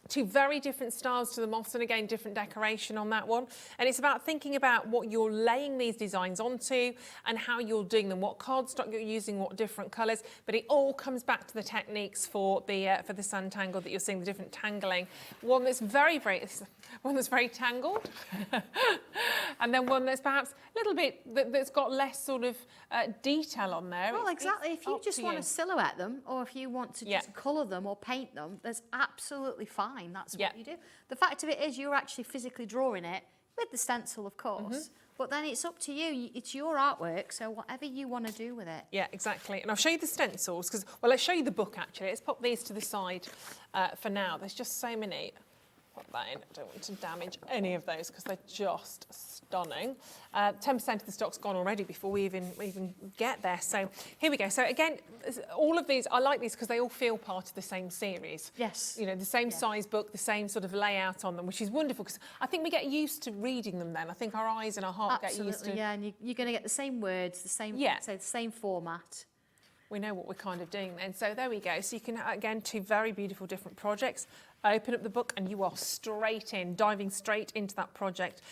Two very different styles to the moths, and again, different decoration on that one. And it's about thinking about what you're laying these designs onto and how you're doing them, what cardstock you're using, what different colours. But it all comes back to the techniques for the Sanntangle that you're seeing, the different tangling. One that's very tangled, and then one that's perhaps a little bit that's got less sort of detail on there. Well, exactly. If you just want to silhouette them, or if you want to just colour them or paint them, there's absolutely fine. That's what you do. The fact of it is, you're actually physically drawing it with the stencil, of course. But then it's up to you. It's your artwork, so whatever you want to do with it. Yeah, exactly. And I'll show you the stencils because, well, let's show you the book actually. Let's pop these to the side for now. There's just so many. Pop that in. I don't want to damage any of those because they're just stunning. 10% of the stock's gone already before we even get there. So here we go. So again, all of these, I like these because they all feel part of the same series. Yes. You know, the same size book, the same sort of layout on them, which is wonderful because I think we get used to reading them then. I think our eyes and our heart get used to... Yeah, and you're going to get the same words, the same, the same format. We know what we're kind of doing then. So there we go. So you can, again, two very beautiful different projects. Open up the book and you are straight in, diving straight into that project,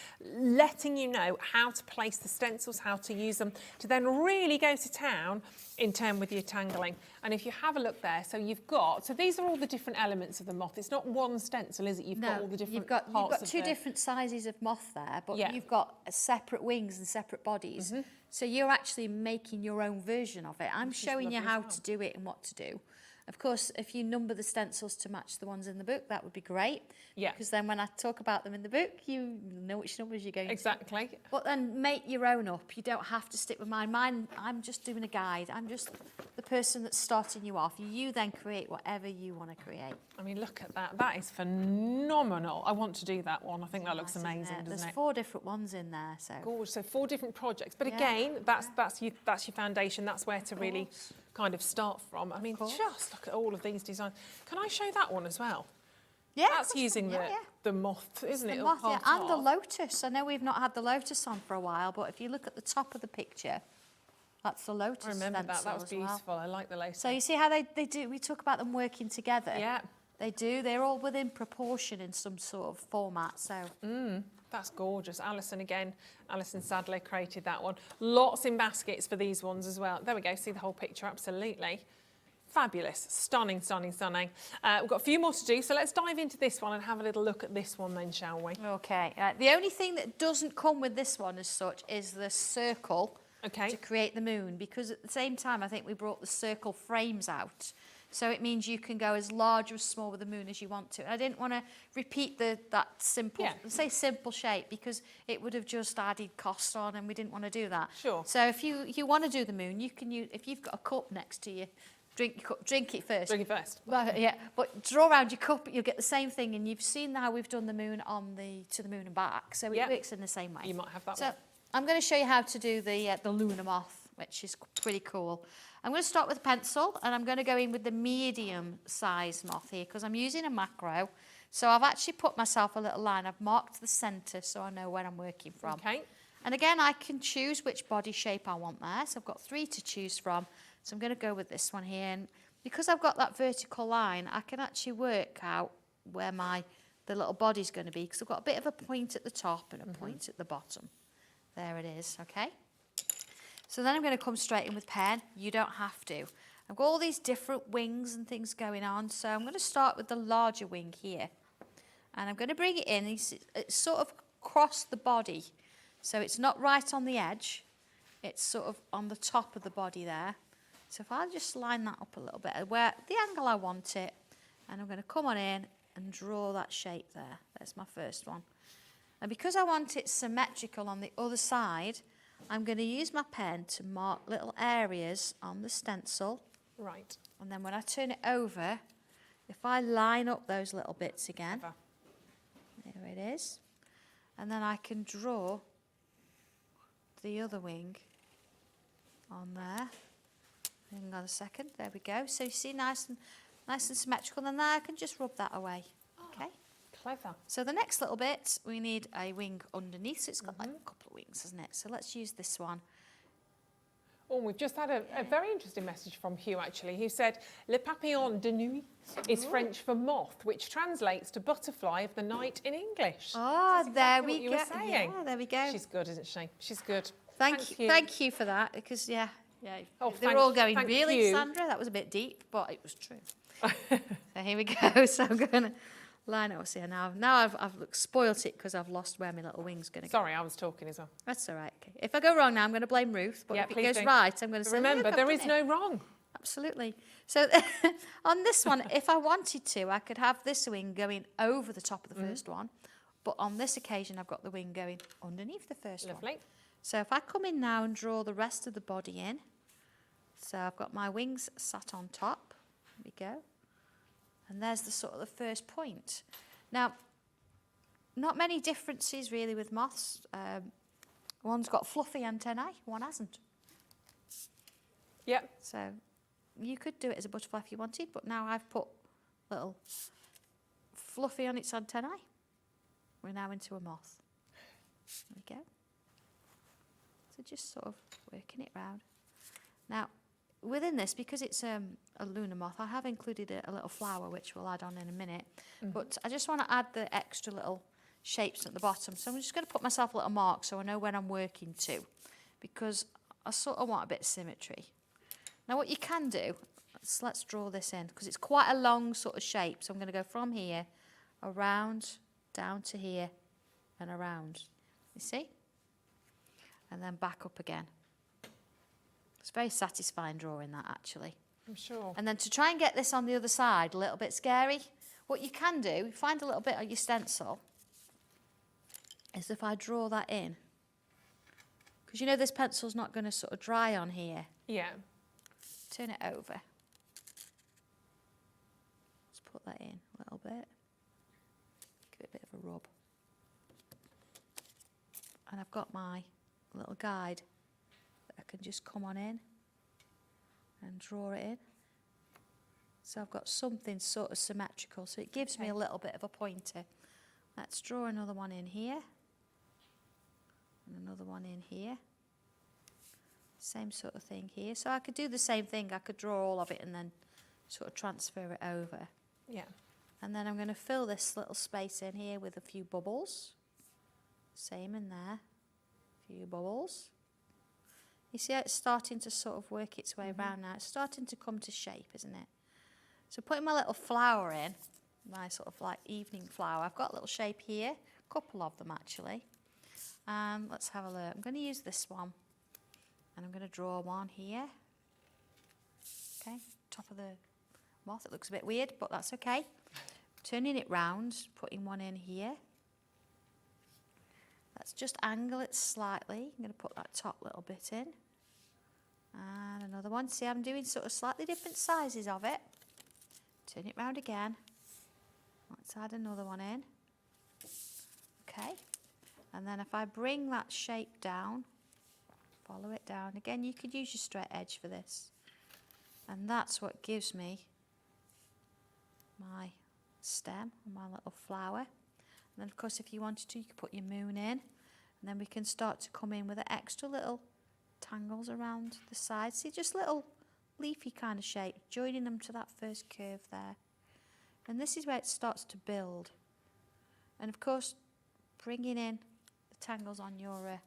letting you know how to place the stencils, how to use them, to then really go to town in turn with your tangling. And if you have a look there, so these are all the different elements of the moth. It's not one stencil, is it? You've got all the different parts of You've got two different sizes of moth there, but you've got separate wings and separate bodies. So you're actually making your own version of it. I'm showing you how to do it and what to do. Of course, if you number the stencils to match the ones in the book, that would be great. Yeah. Because then when I talk about them in the book, you know which numbers you're going to. Exactly. But then make your own up. You don't have to stick with mine. I'm just doing a guide. I'm just the person that's starting you off. You then create whatever you want to create. I mean, look at that. That is phenomenal. I want to do that one. I think that looks amazing, doesn't it? There's 4 different ones in there. So. Gorgeous. So 4 different projects. But again, that's your foundation. That's where to really kind of start from. I mean, just look at all of these designs. Can I show that one as well? Yeah. That's using the moth, isn't it? The moth, and the lotus. I know we've not had the lotus on for a while, but if you look at the top of the picture, that's the lotus. I remember that. That was beautiful. I like the lotus. So you see how they do. We talk about them working together. Yeah. They do. They're all within proportion in some sort of format. So That's gorgeous. Alison Sadler created that one. Lots in baskets for these ones as well. There we go, see the whole picture, absolutely. Fabulous, stunning, stunning, stunning. We've got a few more to do, so let's dive into this one and have a little look at this one then, shall we? Okay, the only thing that doesn't come with this one as such is the circle to create the moon, because at the same time I think we brought the circle frames out. So it means you can go as large or as small with the moon as you want to. And I didn't want to repeat that simple, say simple shape, because it would have just added cost on, and we didn't want to do that. Sure. So if you want to do the moon, you can use, if you've got a cup next to you, drink it first. Drink it first. Well, yeah, but draw around your cup, you'll get the same thing. And you've seen how we've done the moon to the moon and back, so it works in the same way. You might have that so one. I'm going to show you how to do the lunar moth, which is pretty cool. I'm going to start with a pencil, and I'm going to go in with the medium size moth here because I'm using a macro. So I've actually put myself a little line. I've marked the centre so I know where I'm working from. Okay. And again, I can choose which body shape I want there. So I've got 3 to choose from. So I'm going to go with this one here. And because I've got that vertical line, I can actually work out where the little body's going to be, because I've got a bit of a point at the top and a point at the bottom. There it is, okay? So then I'm going to come straight in with pen. You don't have to. I've got all these different wings and things going on. So I'm going to start with the larger wing here. And I'm going to bring it in. It's sort of across the body. So it's not right on the edge. It's sort of on the top of the body there. So if I just line that up a little bit, where the angle I want it, and I'm going to come on in and draw that shape there. There's my first one. And because I want it symmetrical on the other side, I'm going to use my pen to mark little areas on the stencil. Right. And then when I turn it over, if I line up those little bits again, there it is. And then I can draw the other wing on there. Hang on a second, there we go. So you see, nice and symmetrical. And then I can just rub that away. Okay. Clever. So the next little bit, we need a wing underneath. So it's got like a couple of wings, hasn't it? So let's use this one. Oh, we've just had a very interesting message from Hugh, actually, who said, Le papillon de nuit is French for moth, which translates to butterfly of the night in English. Oh, That's there exactly we what you go. were saying. Yeah, there we go. She's good, isn't she? She's good. Thank you for that, because, yeah. Oh, they're all going, thank really, you. Sandra? That was a bit deep, but it was true. So here we go. So I'm going to line it up here now. Now I've spoilt it because I've lost where my little wing's going to go. Sorry, I was talking as well. That's all right. Okay. If I go wrong now, I'm going to blame Ruth. But if it goes right, I'm going to say, remember, look, there is no wrong. Absolutely. So on this one, if I wanted to, I could have this wing going over the top of the first one. But on this occasion, I've got the wing going underneath the first one. Lovely. So if I come in now and draw the rest of the body in, so I've got my wings sat on top. There we go. And there's the sort of the first point. Now, not many differences really with moths. One's got fluffy antennae, one hasn't. Yep. So you could do it as a butterfly if you wanted, but now I've put little fluffy on its antennae. We're now into a moth. There we go. So just sort of working it round. Now, within this, because it's a lunar moth, I have included a little flower, which we'll add on in a minute. But I just want to add the extra little shapes at the bottom. So I'm just going to put myself a little mark so I know when I'm working to, because I sort of want a bit of symmetry. Now, what you can do, let's draw this in, because it's quite a long sort of shape. So I'm going to go from here, around, down to here, and around. You see? And then back up again. It's very satisfying drawing that, actually. I'm sure. And then to try and get this on the other side, a little bit scary, what you can do, find a little bit on your stencil, is if I draw that in, because you know this pencil's not going to sort of dry on here. Yeah. Turn it over. Let's put that in a little bit. Give it a bit of a rub. And I've got my little guide that I can just come on in and draw it in. So I've got something sort of symmetrical, so it gives me a little bit of a pointer. Let's draw another one in here. And another one in here. Same sort of thing here. So I could do the same thing. I could draw all of it and then sort of transfer it over. Yeah. And then I'm going to fill this little space in here with a few bubbles. Same in there. A few bubbles. You see how it's starting to sort of work its way around now? It's starting to come to shape, isn't it? So putting my little flower in, my sort of like evening flower. I've got a little shape here, a couple of them actually. And let's have a look. I'm going to use this one. And I'm going to draw one here. Okay, top of the moth. It looks a bit weird, but that's okay. Turning it round, putting one in here. Let's just angle it slightly. I'm going to put that top little bit in. And another one. See, I'm doing sort of slightly different sizes of it. Turn it round again. Let's add another one in. Okay. And then if I bring that shape down, follow it down. Again, you could use your straight edge for this. And that's what gives me my stem, my little flower. And then of course if you wanted to, you could put your moon in, and then we can start to come in with the extra little tangles around the sides. See, just little leafy kind of shape, joining them to that first curve there. And this is where it starts to build. And of course, bringing in the tangles on your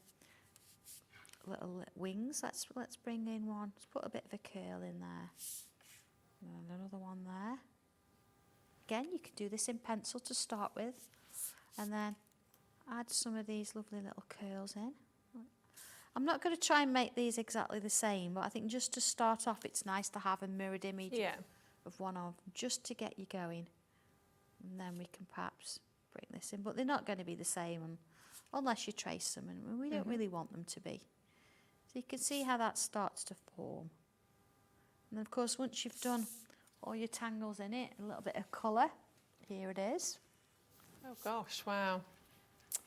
little wings. Let's bring in one. Let's put a bit of a curl in there. And another one there. Again, you can do this in pencil to start with, and then add some of these lovely little curls in. I'm not going to try and make these exactly the same, but I think just to start off, it's nice to have a mirrored image of one of them, just to get you going. And then we can perhaps bring this in, but they're not going to be the same unless you trace them, and we don't really want them to be. So you can see how that starts to form. And then of course, once you've done all your tangles in it, a little bit of colour, here it is. Oh gosh, wow.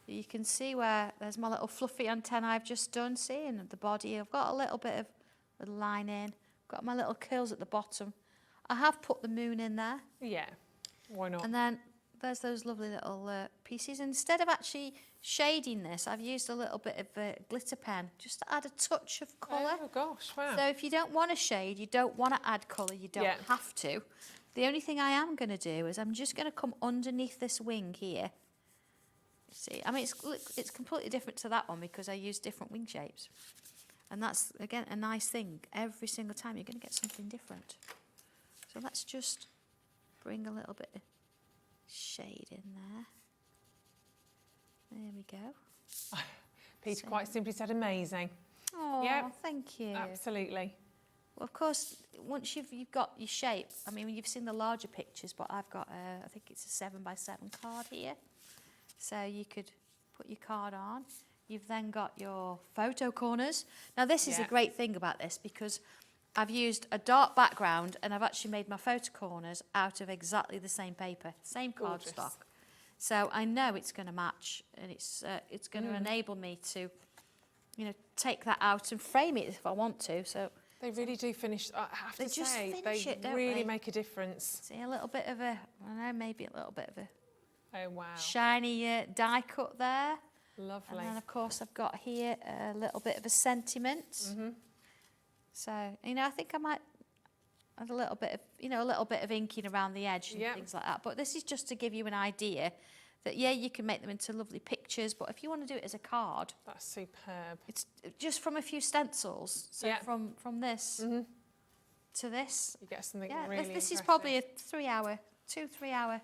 You can see where there's my little fluffy antenna I've just done, see, and the body. I've got a little bit of a line in, got my little curls at the bottom. I have put the moon in there. Yeah, why not? And then there's those lovely little pieces. Instead of actually shading this, I've used a little bit of glitter pen just to add a touch of colour. Oh gosh, wow. So if you don't want to shade, you don't want to add colour, you don't have to. The only thing I am going to do is I'm just going to come underneath this wing here. See, I mean, it's completely different to that one because I use different wing shapes. And that's, again, a nice thing. Every single time you're going to get something different. So let's just bring a little bit of shade in there. There we go. Peter quite simply said amazing. Oh, thank you. Absolutely. Well, of course, once you've got your shape, I mean, you've seen the larger pictures, but I've got, I think it's a 7x7 card here. So you could put your card on. You've then got your photo corners. Now, this is a great thing about this because I've used a dark background and I've actually made my photo corners out of exactly the same paper, same cardstock. So I know it's going to match, and it's going to enable me to, you know, take that out and frame it if I want to. So they really do finish. I have to say, they really make a difference. See a little bit of a, I don't know, maybe a little bit of a wow, shiny die cut there. Lovely. And then of course I've got here a little bit of a sentiment. So, you know, I think I might add a little bit of, you know, a little bit of inking around the edge and things like that. But this is just to give you an idea that, yeah, you can make them into lovely pictures, but if you want to do it as a card... That's superb. It's just from a few stencils. So from this to this. You get something really this is probably a 2-3 hour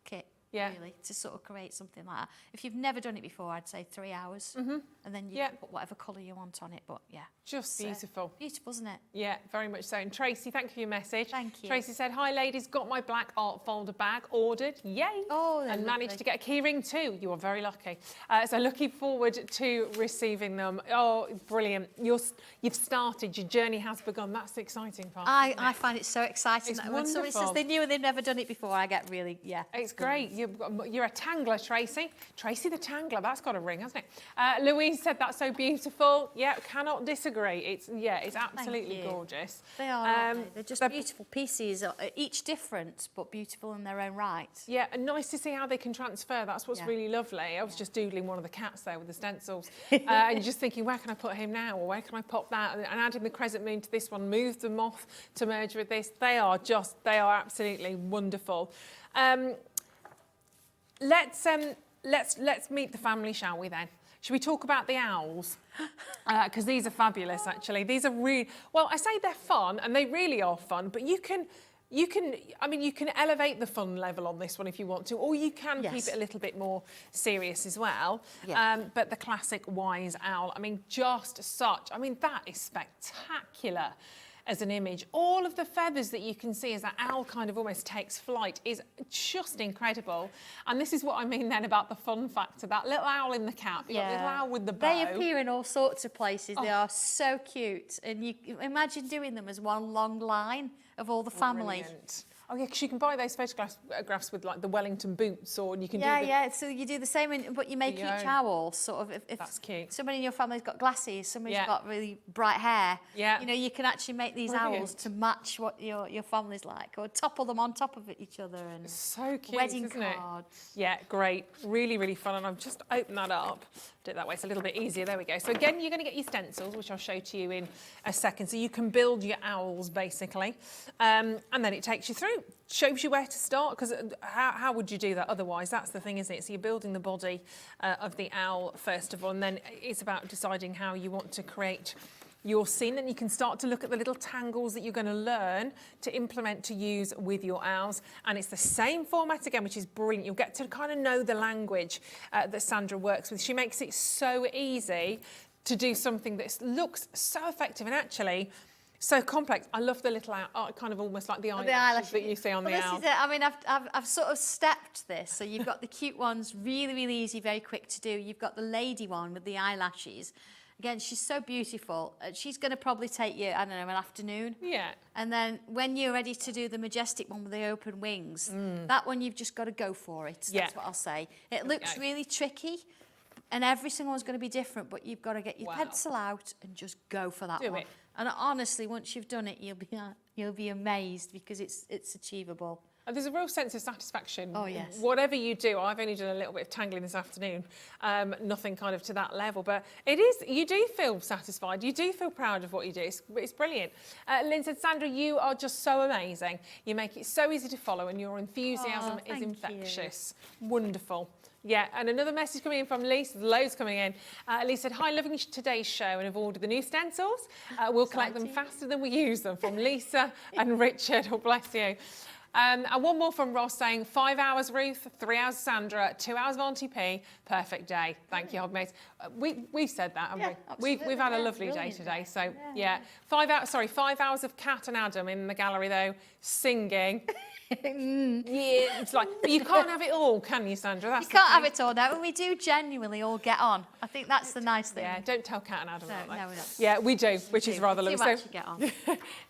kit. Really, to sort of create something like that. If you've never done it before, I'd say 3 hours, and then you can put whatever colour you want on it. But just beautiful. Beautiful, isn't it? Yeah, very much so. And Tracy, thank you for your message. Thank you. Tracy said, "Hi ladies, got my black art folder bag ordered. Yay! Oh, and managed to get a key ring too. You are very lucky. So looking forward to receiving them. Oh, brilliant! You've started. Your journey has begun. That's the exciting part. I find it so exciting it's that when somebody says they knew and they've never done it before, I get really It's great. you're a tangler, Tracy. Tracy the Tangler, that's got a ring, hasn't it? Louise said that's so beautiful. Yeah, cannot disagree. It's absolutely gorgeous. They are, aren't they? They're just beautiful pieces, each different, but beautiful in their own right. Yeah, and nice to see how they can transfer. That's what's really lovely. I was just doodling one of the cats there with the stencils. And you're just thinking, where can I put him now? Or where can I pop that? And adding the crescent moon to this one, move the moth to merge with this. They are absolutely wonderful. Let's meet the family, shall we then? Should we talk about the owls? Because these are fabulous, actually. These are really, well, I say they're fun, and they really are fun, but you can elevate the fun level on this one if you want to, or you can keep it a little bit more serious as well. Yeah. But the classic wise owl, that is spectacular as an image. All of the feathers that you can see as that owl kind of almost takes flight is just incredible. And this is what I mean then about the fun factor, that little owl in the cap, the little owl with the bow. They appear in all sorts of places. They are so cute. And you imagine doing them as one long line of all the family. Brilliant. Oh yeah, because you can buy those photographs with like the Wellington boots, or you can so you do the same, but you make each owl sort of. If that's cute. Somebody in your family's got glasses, somebody's got really bright hair. Yeah. You know, you can actually make these owls to match what your family's like, or topple them on top of each other, and so cute, wedding isn't cards. It? Yeah, great, really, really fun. And I've just opened that up. Do it that way, it's a little bit easier. There we go. So again, you're going to get your stencils, which I'll show to you in a second. So you can build your owls basically, and then it takes you through. Shows you where to start, because how would you do that otherwise? That's the thing, isn't it? So you're building the body of the owl first of all, and then it's about deciding how you want to create your scene. And you can start to look at the little tangles that you're going to learn to implement to use with your owls. And it's the same format again, which is brilliant. You'll get to kind of know the language that Sandra works with. She makes it so easy to do something that looks so effective and actually so complex. I love the little kind of almost like the eyelashes that you see on the owl. This is it. I mean, I've sort of stepped this. So you've got the cute ones, really, really easy, very quick to do. You've got the lady one with the eyelashes. Again, she's so beautiful. She's going to probably take you, I don't know, an afternoon. Yeah. And then when you're ready to do the majestic one with the open wings, that one you've just got to go for it. That's what I'll say. It looks really tricky. And every single one's going to be different, but you've got to get your pencil out and just go for that one. And honestly, once you've done it, you'll be amazed, because it's achievable. And there's a real sense of satisfaction. Oh, yes. Whatever you do, I've only done a little bit of tangling this afternoon, nothing kind of to that level, but you do feel satisfied. You do feel proud of what you do. It's brilliant. Lynn said, Sandra, you are just so amazing. You make it so easy to follow, and your enthusiasm is infectious. Wonderful. Yeah, and another message coming in from Lisa, loads coming in. Lisa said, hi, loving today's show and have ordered the new stencils. We'll collect them faster than we use them, from Lisa and Richard. Oh, bless you. And one more from Ross saying, 5 hours Ruth, 3 hours Sandra, 2 hours of Auntie P, perfect day. Thank you, Hobmates. We've said that, haven't we? We've had a lovely day today. So yeah, 5 hours of Cat and Adam in the gallery though, singing. Yeah, it's like, but you can't have it all, can you, Sandra? You can't have it all now, and we do genuinely all get on. I think that's the nice thing. Yeah, don't tell Cat and Adam that. No, we don't. Yeah, we do, which is rather lovely. So get on.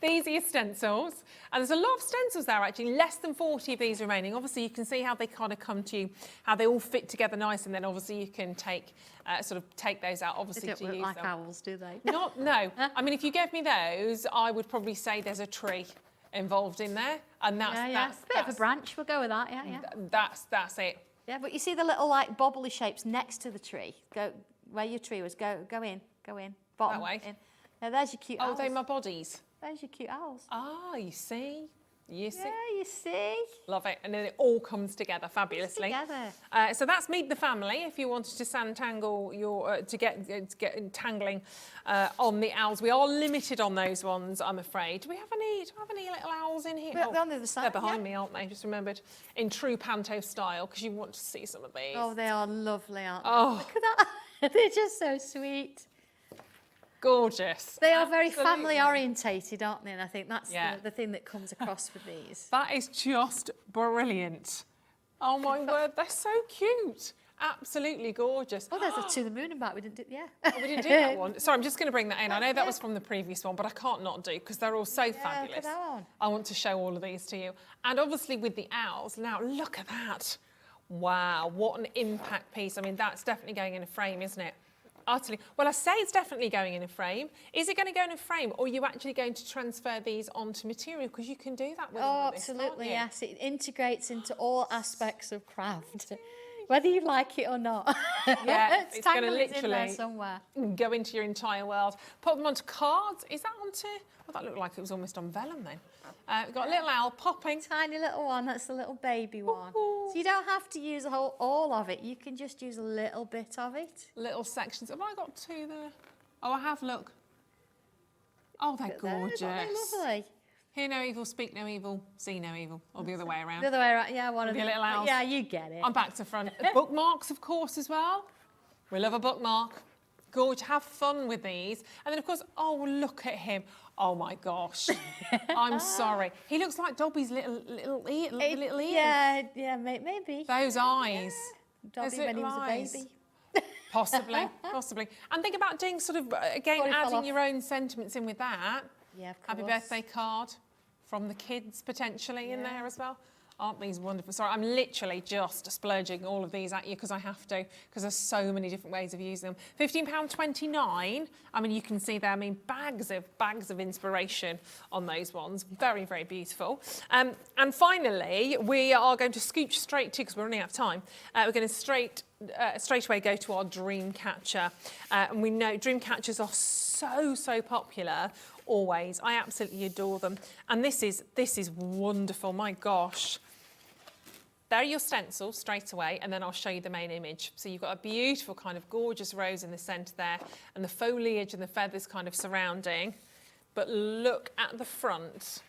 These are your stencils, and there's a lot of stencils there actually, less than 40 of these remaining. Obviously, you can see how they kind of come to you, how they all fit together nice, and then obviously you can take those out, obviously, they don't to look use like them. owls, do they? No. I mean, if you gave me those, I would probably say there's a tree involved in there, and that's a bit of a branch. We'll go with that. Yeah. That's it. Yeah, but you see the little like bobbly shapes next to the tree. Go where your tree was. Go in. Bottom. That way. In. Now there's your cute owls. Oh, they're my bodies. There's your cute owls. Ah, you see. Yeah, you see. Love it. And then it all comes together fabulously. Together. So that's Meet the Family. If you wanted to Sanntangle to get tangling on the owls, we are limited on those ones, I'm afraid. Do we have any little owls in here? They're on the other side. They're behind me, aren't they? Just remembered, in true panto style, because you want to see some of these. Oh, they are lovely, aren't they? Oh, look at that. They're just so sweet. Gorgeous. They are very family orientated, aren't they? And I think that's the thing that comes across with these. That is just brilliant. Oh my word, they're so cute. Absolutely gorgeous. Oh, there's a To the Moon and Back. We didn't do, Oh, we didn't do that one. Sorry, I'm just going to bring that in. I know that was from the previous one, but I can't not do, because they're all so fabulous. Look at that one. I want to show all of these to you. And obviously with the owls, now look at that. Wow, what an impact piece. I mean, that's definitely going in a frame, isn't it? Utterly. Well, I say it's definitely going in a frame. Is it going to go in a frame, or are you actually going to transfer these onto material? Because you can do that with all of this, absolutely, can't you? yes. It integrates into all aspects of craft, whether you like it or not. Yeah, it's going to Tangly is in there literally somewhere. go into your entire world. Put them onto cards. Is that onto? Well, that looked like it was almost on vellum then. We've got a little owl popping. Tiny little one, that's the little baby one. So you don't have to use all of it. You can just use a little bit of it. Little sections. Have I got two there? Oh, I have, look. Oh, they're gorgeous. Aren't they lovely? Hear no evil, speak no evil, see no evil. Or the other way around. The other way around, yeah, one of Your them. little owls. Yeah, you get it. I'm back to front. Bookmarks, of course, as well. We love a bookmark. Gorgeous. Have fun with these. And then, of course, oh, look at him. Oh, my gosh. I'm sorry. He looks like Dobby's little ears. Yeah, maybe. Those eyes. Dobby Those when he little was a eyes. baby. Possibly, possibly. And think about doing sort of, again, Before he fell adding off. your own sentiments in with that. Yeah, of course. Happy birthday card from the kids potentially in there as well. Aren't these wonderful? Sorry, I'm literally just splurging all of these at you because I have to, because there's so many different ways of using them. £15.29. I mean, you can see there, I mean, bags of inspiration on those ones. Very, very beautiful. And finally, we are going to scooch straight to, because we're running out of time, we're going to straight away go to our dream catcher. And we know dream catchers are so popular always. I absolutely adore them. And this is wonderful. My gosh. There are your stencils straight away, and then I'll show you the main image. So you've got a beautiful kind of gorgeous rose in the centre there, and the foliage and the feathers kind of surrounding. But look at the front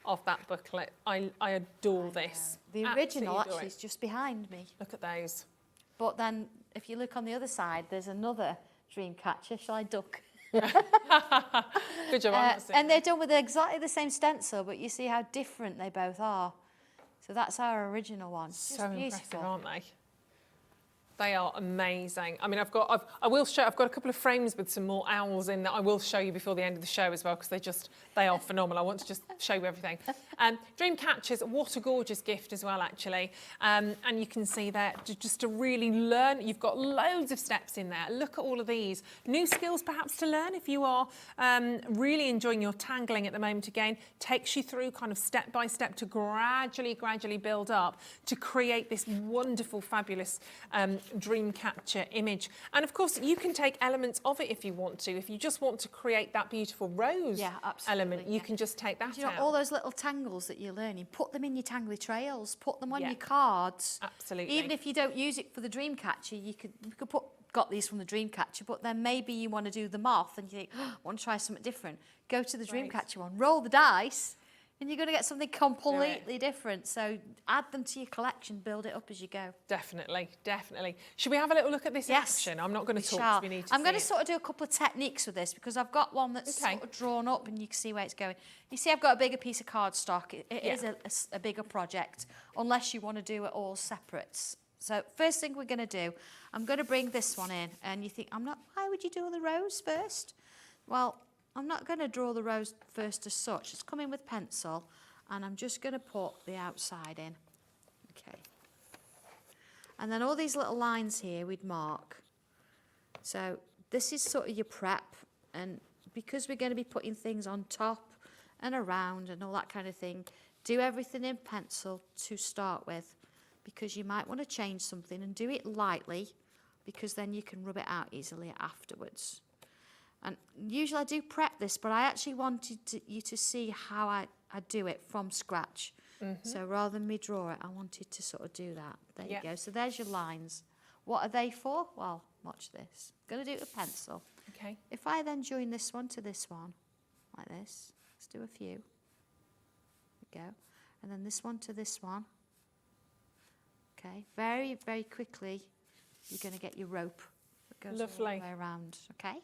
of that booklet. I adore this. The Absolutely original adore actually it. is just behind me. Look at those. But then if you look on the other side, there's another dream catcher. Shall I duck? Good job. I'm not seeing And they're done with exactly the same stencil, but you see how different they both are. So that's our original one. It's so just impressive, beautiful. aren't they? They are amazing. I mean, I've got a couple of frames with some more owls in that I will show you before the end of the show as well, because they are phenomenal. I want to just show you everything. Dream catchers, what a gorgeous gift as well, actually. And you can see there, just to really learn, you've got loads of steps in there. Look at all of these. New skills perhaps to learn if you are really enjoying your tangling at the moment. Again, takes you through kind of step by step to gradually build up to create this wonderful, fabulous dream capture image. And of course, you can take elements of it if you want to. If you just want to create that beautiful rose element, you can just take that You know, out. all those little tangles that you're learning, put them in your Tangly trails, put them on Yeah. your cards. Absolutely. Even if you don't use it for the dream catcher, you could got these from the dream catcher, but then maybe you want to do the moth and you think, oh, I want to try something different. Go to the dream catcher one, roll the dice, and you're going to get something completely different. So add them to your collection, build it up as you go. Definitely. Should we have a little look at this in action? I'm not going to talk because we need to I'm going to see it. sort of do a couple of techniques with this because I've got one that's Okay. sort of drawn up and you can see where it's going. You see I've got a bigger piece of cardstock. It is a bigger project unless you want to do it all separate. So first thing we're going to do, I'm going to bring this one in and you think, why would you do the rose first? Well, I'm not going to draw the rose first as such. It's coming with pencil and I'm just going to put the outside in. Okay. And then all these little lines here we'd mark. So this is sort of your prep, and because we're going to be putting things on top and around and all that kind of thing, do everything in pencil to start with, because you might want to change something and do it lightly, because then you can rub it out easily afterwards. And usually I do prep this, but I actually wanted you to see how I do it from scratch. So rather than me draw it, I wanted to sort of do that. There you go. So there's your lines. What are they for? Well, watch this. I'm going to do it with pencil. Okay. If I then join this one to this one, like this, let's do a few. There we go. And then this one to this one. Okay. Very, very quickly, you're going to get your rope that goes all the way around. Okay.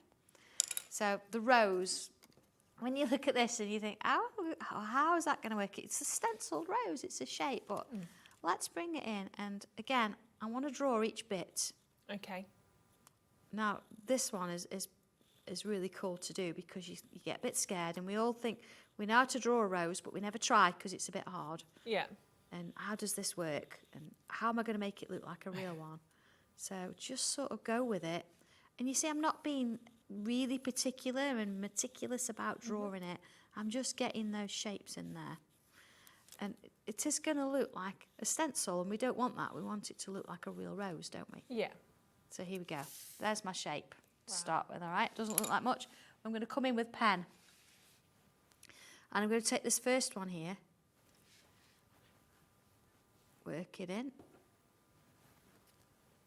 So the rose, when you look at this and you think, how is that going to work? It's a stenciled rose, it's a shape, but let's bring it in. And again, I want to draw each bit. Okay. Now, this one is really cool to do because you get a bit scared, and we all think we know how to draw a rose, but we never try because it's a bit hard. Yeah. And how does this work? And how am I going to make it look like a real one? So just sort of go with it. And you see, I'm not being really particular and meticulous about drawing it. I'm just getting those shapes in there. And it is going to look like a stencil, and we don't want that. We want it to look like a real rose, don't we? Yeah. So here we go. There's my shape to start with, all right? Doesn't look like much. I'm going to come in with pen. And I'm going to take this first one here, work it in,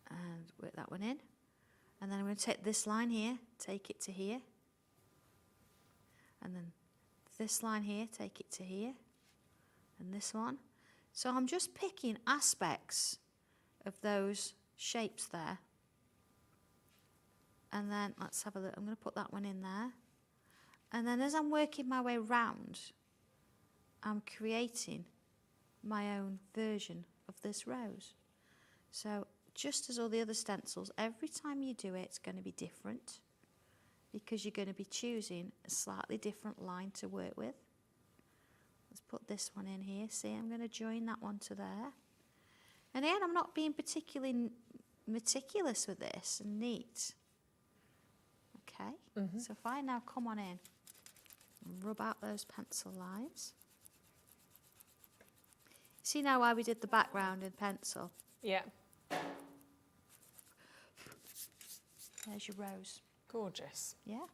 and work that one in. And then I'm going to take this line here, take it to here. And then this line here, take it to here. And this one. So I'm just picking aspects of those shapes there. And then let's have a look. I'm going to put that one in there. And then as I'm working my way round, I'm creating my own version of this rose. So just as all the other stencils, every time you do it, it's going to be different, because you're going to be choosing a slightly different line to work with. Let's put this one in here. See, I'm going to join that one to there. And again, I'm not being particularly meticulous with this and neat. Okay, so if I now come on in and rub out those pencil lines. See now why we did the background in pencil? Yeah. There's your rose. Gorgeous. Yeah.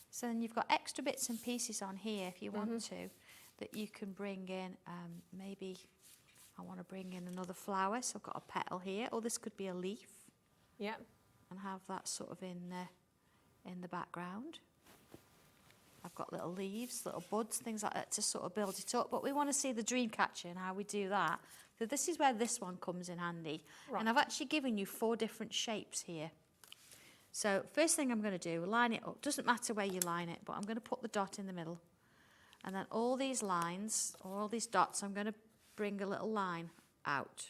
So then you've got extra bits and pieces on here if you want to, that you can bring in. Maybe I want to bring in another flower, so I've got a petal here, or this could be a leaf. Yeah. And have that sort of in the background. I've got little leaves, little buds, things like that to sort of build it up. But we want to see the dream catcher and how we do that. So this is where this one comes in handy. Right. And I've actually given you 4 different shapes here. So first thing I'm going to do, line it up. Doesn't matter where you line it, but I'm going to put the dot in the middle. And then all these lines, or all these dots, I'm going to bring a little line out.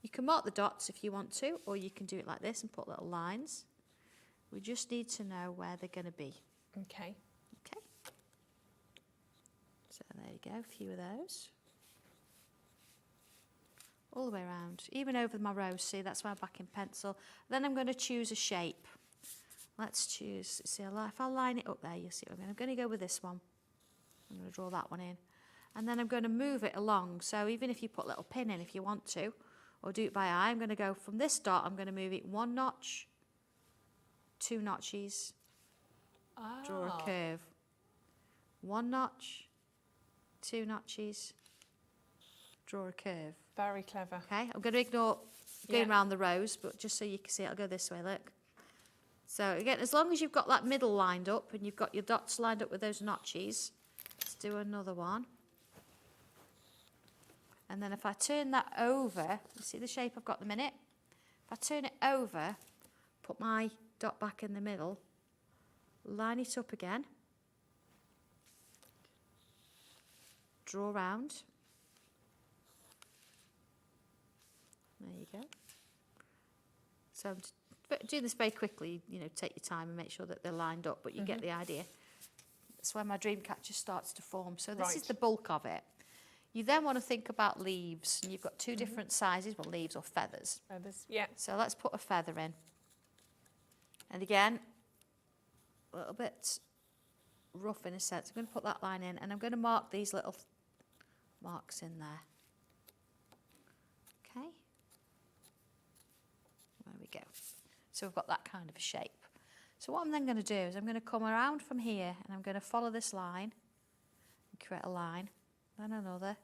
You can mark the dots if you want to, or you can do it like this and put little lines. We just need to know where they're going to be. Okay. Okay. So there you go, a few of those. All the way around, even over my rose, see, that's why I'm back in pencil. Then I'm going to choose a shape. Let's choose, see, if I line it up there, you'll see what I'm going to go with this one. I'm going to draw that one in. And then I'm going to move it along. So even if you put a little pin in if you want to, or do it by eye, I'm going to go from this dot, I'm going to move it 1 notch, 2 notches, draw a curve. 1 notch, 2 notches, draw a curve. Very clever. Okay, I'm going to ignore going around the rose, but just so you can see it, I'll go this way, look. So again, as long as you've got that middle lined up and you've got your dots lined up with those notches, let's do another one. And then if I turn that over, you see the shape I've got at the minute? If I turn it over, put my dot back in the middle, line it up again, draw round. There you go. So I'm doing this very quickly, you know, take your time and make sure that they're lined up, but you get the idea. That's where my dream catcher starts to form. So this is the bulk of it. You then want to think about leaves, and you've got 2 different sizes, well, leaves or feathers. Feathers, yeah. So let's put a feather in. And again, a little bit rough in a sense. I'm going to put that line in, and I'm going to mark these little marks in there. Okay. There we go. So we've got that kind of a shape. So what I'm then going to do is I'm going to come around from here, and I'm going to follow this line and create a line, then another.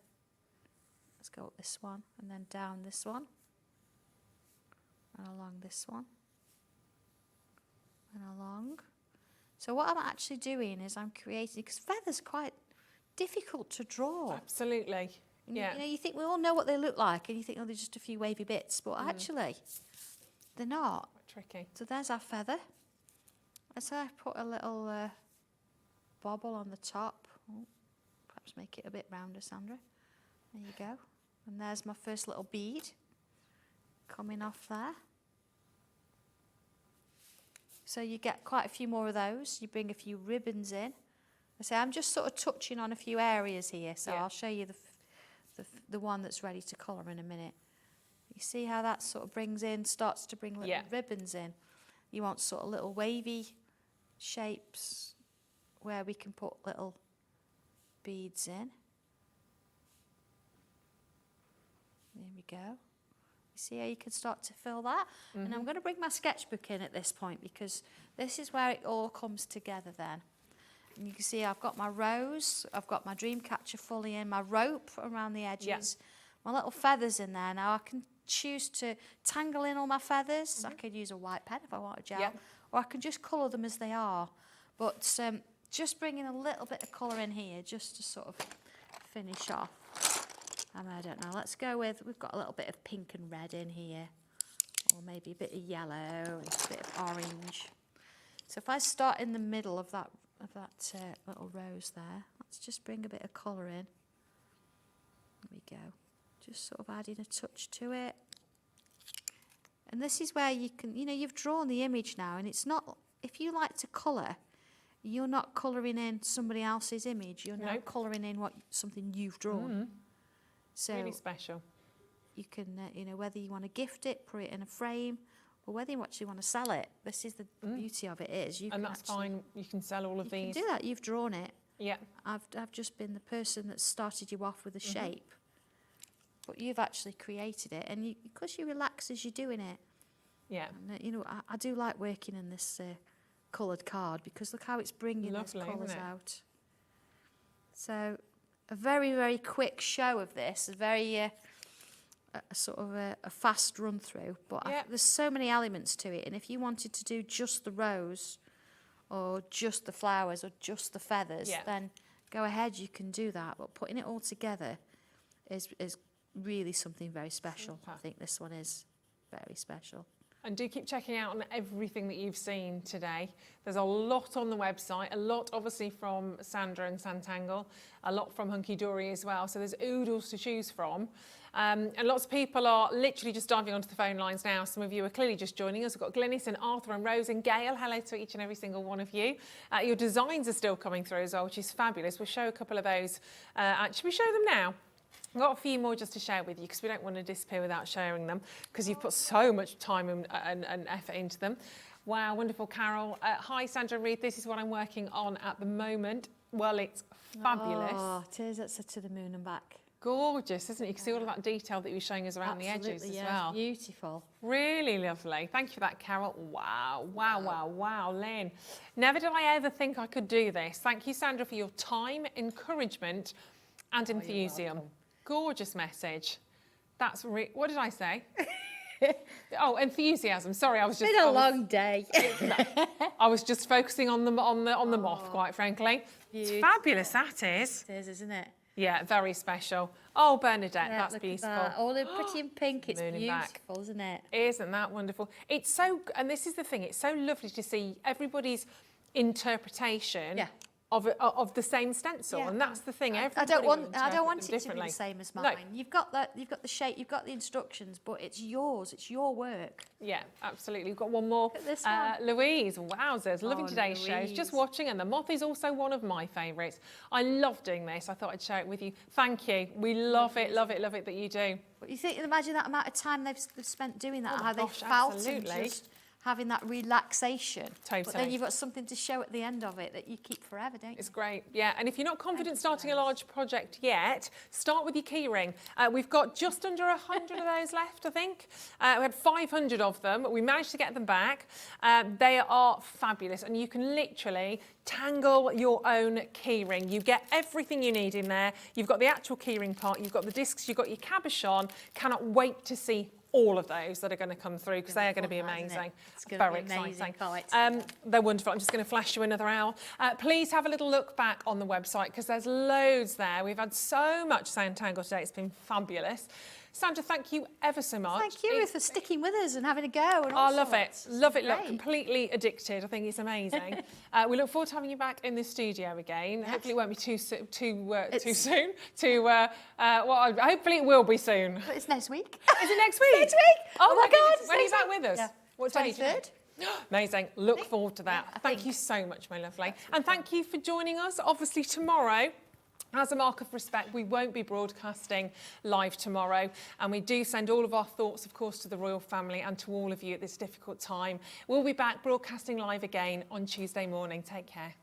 Let's go up this one, and then down this one, and along this one, and along. So what I'm actually doing is I'm creating, because feathers are quite difficult to draw. Absolutely. And Yeah. you know, you think we all know what they look like, and you think, oh, they're just a few wavy bits, but actually, they're not. Quite tricky. So there's our feather. Let's put a little bobble on the top. Oh, perhaps make it a bit rounder, Sandra. There you go. And there's my first little bead coming off there. So you get quite a few more of those. You bring a few ribbons in. I say I'm just sort of touching on a few areas here, so I'll show you the one that's ready to colour in a minute. You You see how that sort of starts to bring little ribbons in. You want sort of little wavy shapes where we can put little beads in. There we go. You see how you can start to fill that? And I'm going to bring my sketchbook in at this point because this is where it all comes together then. And you can see I've got my rose, I've got my dream catcher fully in, my rope around the edges, my little feathers in there. Now I can choose to tangle in all my feathers. I could use a white pen if I want a gel, or I can just colour them as they are. But just bringing a little bit of colour in here just to sort of finish off. I don't know, let's go with, we've got a little bit of pink and red in here, or maybe a bit of yellow and a bit of orange. So if I start in the middle of that little rose there, let's just bring a bit of colour in. There we go. Just sort of adding a touch to it. And this is where you can, you've drawn the image now, and it's not, if you like to colour, you're not colouring in somebody else's image, you're now colouring in something you've drawn. So really special. You can, whether you want to gift it, put it in a frame, or whether you actually want to sell it. This is the beauty of it is. And that's fine, you can sell all of these. You can do that, you've drawn it. Yeah. I've just been the person that started you off with a shape, but you've actually created it, and because you relax as you're doing it. Yeah. And, I do like working in this coloured card because look how it's bringing those colours out. So a very, very quick show of this, a very a sort of a fast run through, but there's so many elements to it, and if you wanted to do just the rose or just the flowers or just the feathers, then go ahead, you can do that, but putting it all together is really something very special. I think this one is very special. And do keep checking out on everything that you've seen today. There's a lot on the website, a lot obviously from Sandra and Sanntangle, a lot from Hunkydory as well. So there's oodles to choose from. And lots of people are literally just diving onto the phone lines now. Some of you are clearly just joining us. We've got Glynis and Arthur and Rose and Gail. Hello to each and every single one of you. Your designs are still coming through as well, which is fabulous. We'll show a couple of those. Should we show them now? I've got a few more just to share with you because we don't want to disappear without sharing them because you've put so much time and effort into them. Wow, wonderful, Carol. Hi, Sandra and Ruth. This is what I'm working on at the moment. Well, it's fabulous. Oh, it is. It's to the moon and back. Gorgeous, isn't it? You can see all of that detail that you were showing us around the edges as well. Beautiful. Really lovely. Thank you for that, Carol. Wow, wow, wow, wow, Lynn. Never did I ever think I could do this. Thank you, Sandra, for your time, encouragement and enthusiasm. Gorgeous message. That's what did I say? Oh, enthusiasm. Sorry, I was just. It's been a long day. I was just focusing on the moth, quite frankly. Beautiful. It's fabulous. That is. It is, isn't it? Yeah, very special. Oh, Bernadette, that's beautiful. That. All in pretty and pink. It's beautiful, isn't it? Isn't that wonderful? It's so, and this is the thing. It's so lovely to see everybody's interpretation. Yeah. Of the same stencil, and that's the thing. I don't want it to be the same as mine. No. You've got the shape, you've got the instructions, but it's yours. It's your work. Yeah, absolutely. We've got one more. This one. Louise, wowzers, loving today's show. Just watching, and the moth is also one of my favourites. I love doing this. I thought I'd share it with you. Thank you. We love it, love it, love it that you do. But you think, imagine that amount of time they've spent doing that, how they felt and just having that relaxation. Totally. But then you've got something to show at the end of it that you keep forever, don't you? It's great, yeah. And if you're not confident starting a large project yet, start with your keyring. We've got just under 100 of those left, I think. We had 500 of them. We managed to get them back. They are fabulous, and you can literally tangle your own keyring. You get everything you need in there. You've got the actual keyring part, you've got the discs, you've got your cabochon. Cannot wait to see all of those that are going to come through because they are going to be amazing. It's going to be amazing. They're wonderful. I'm just going to flash you another hour. Please have a little look back on the website because there's loads there. We've had so much Sanntangle today. It's been fabulous. Sandra, thank you ever so much. Thank you, Ruth, for sticking with us and having a go. And I love it. Love it. Look, completely addicted. I think it's amazing. We look forward to having you back in the studio again. Yes. Hopefully it won't be too soon. Hopefully it will be soon. But it's next week. Is it next week? Next week. Oh my God. When are you back with us? Yeah. What day? 23rd. Amazing. Look forward to that. Thank you so much, my lovely. And thank you for joining us. Obviously tomorrow, As a mark of respect, we won't be broadcasting live tomorrow, and we do send all of our thoughts, of course, to the royal family and to all of you at this difficult time. We'll be back broadcasting live again on Tuesday morning. Take care.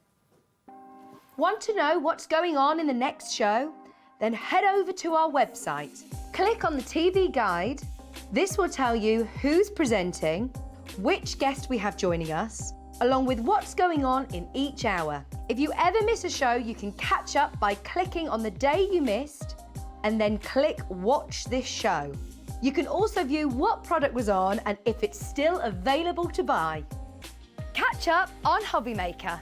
Want to know what's going on in the next show? Then head over to our website. Click on the TV guide. This will tell you who's presenting, which guest we have joining us, along with what's going on in each hour. If you ever miss a show, you can catch up by clicking on the day you missed and then click Watch This Show. You can also view what product was on and if it's still available to buy. Catch up on Hobby Maker.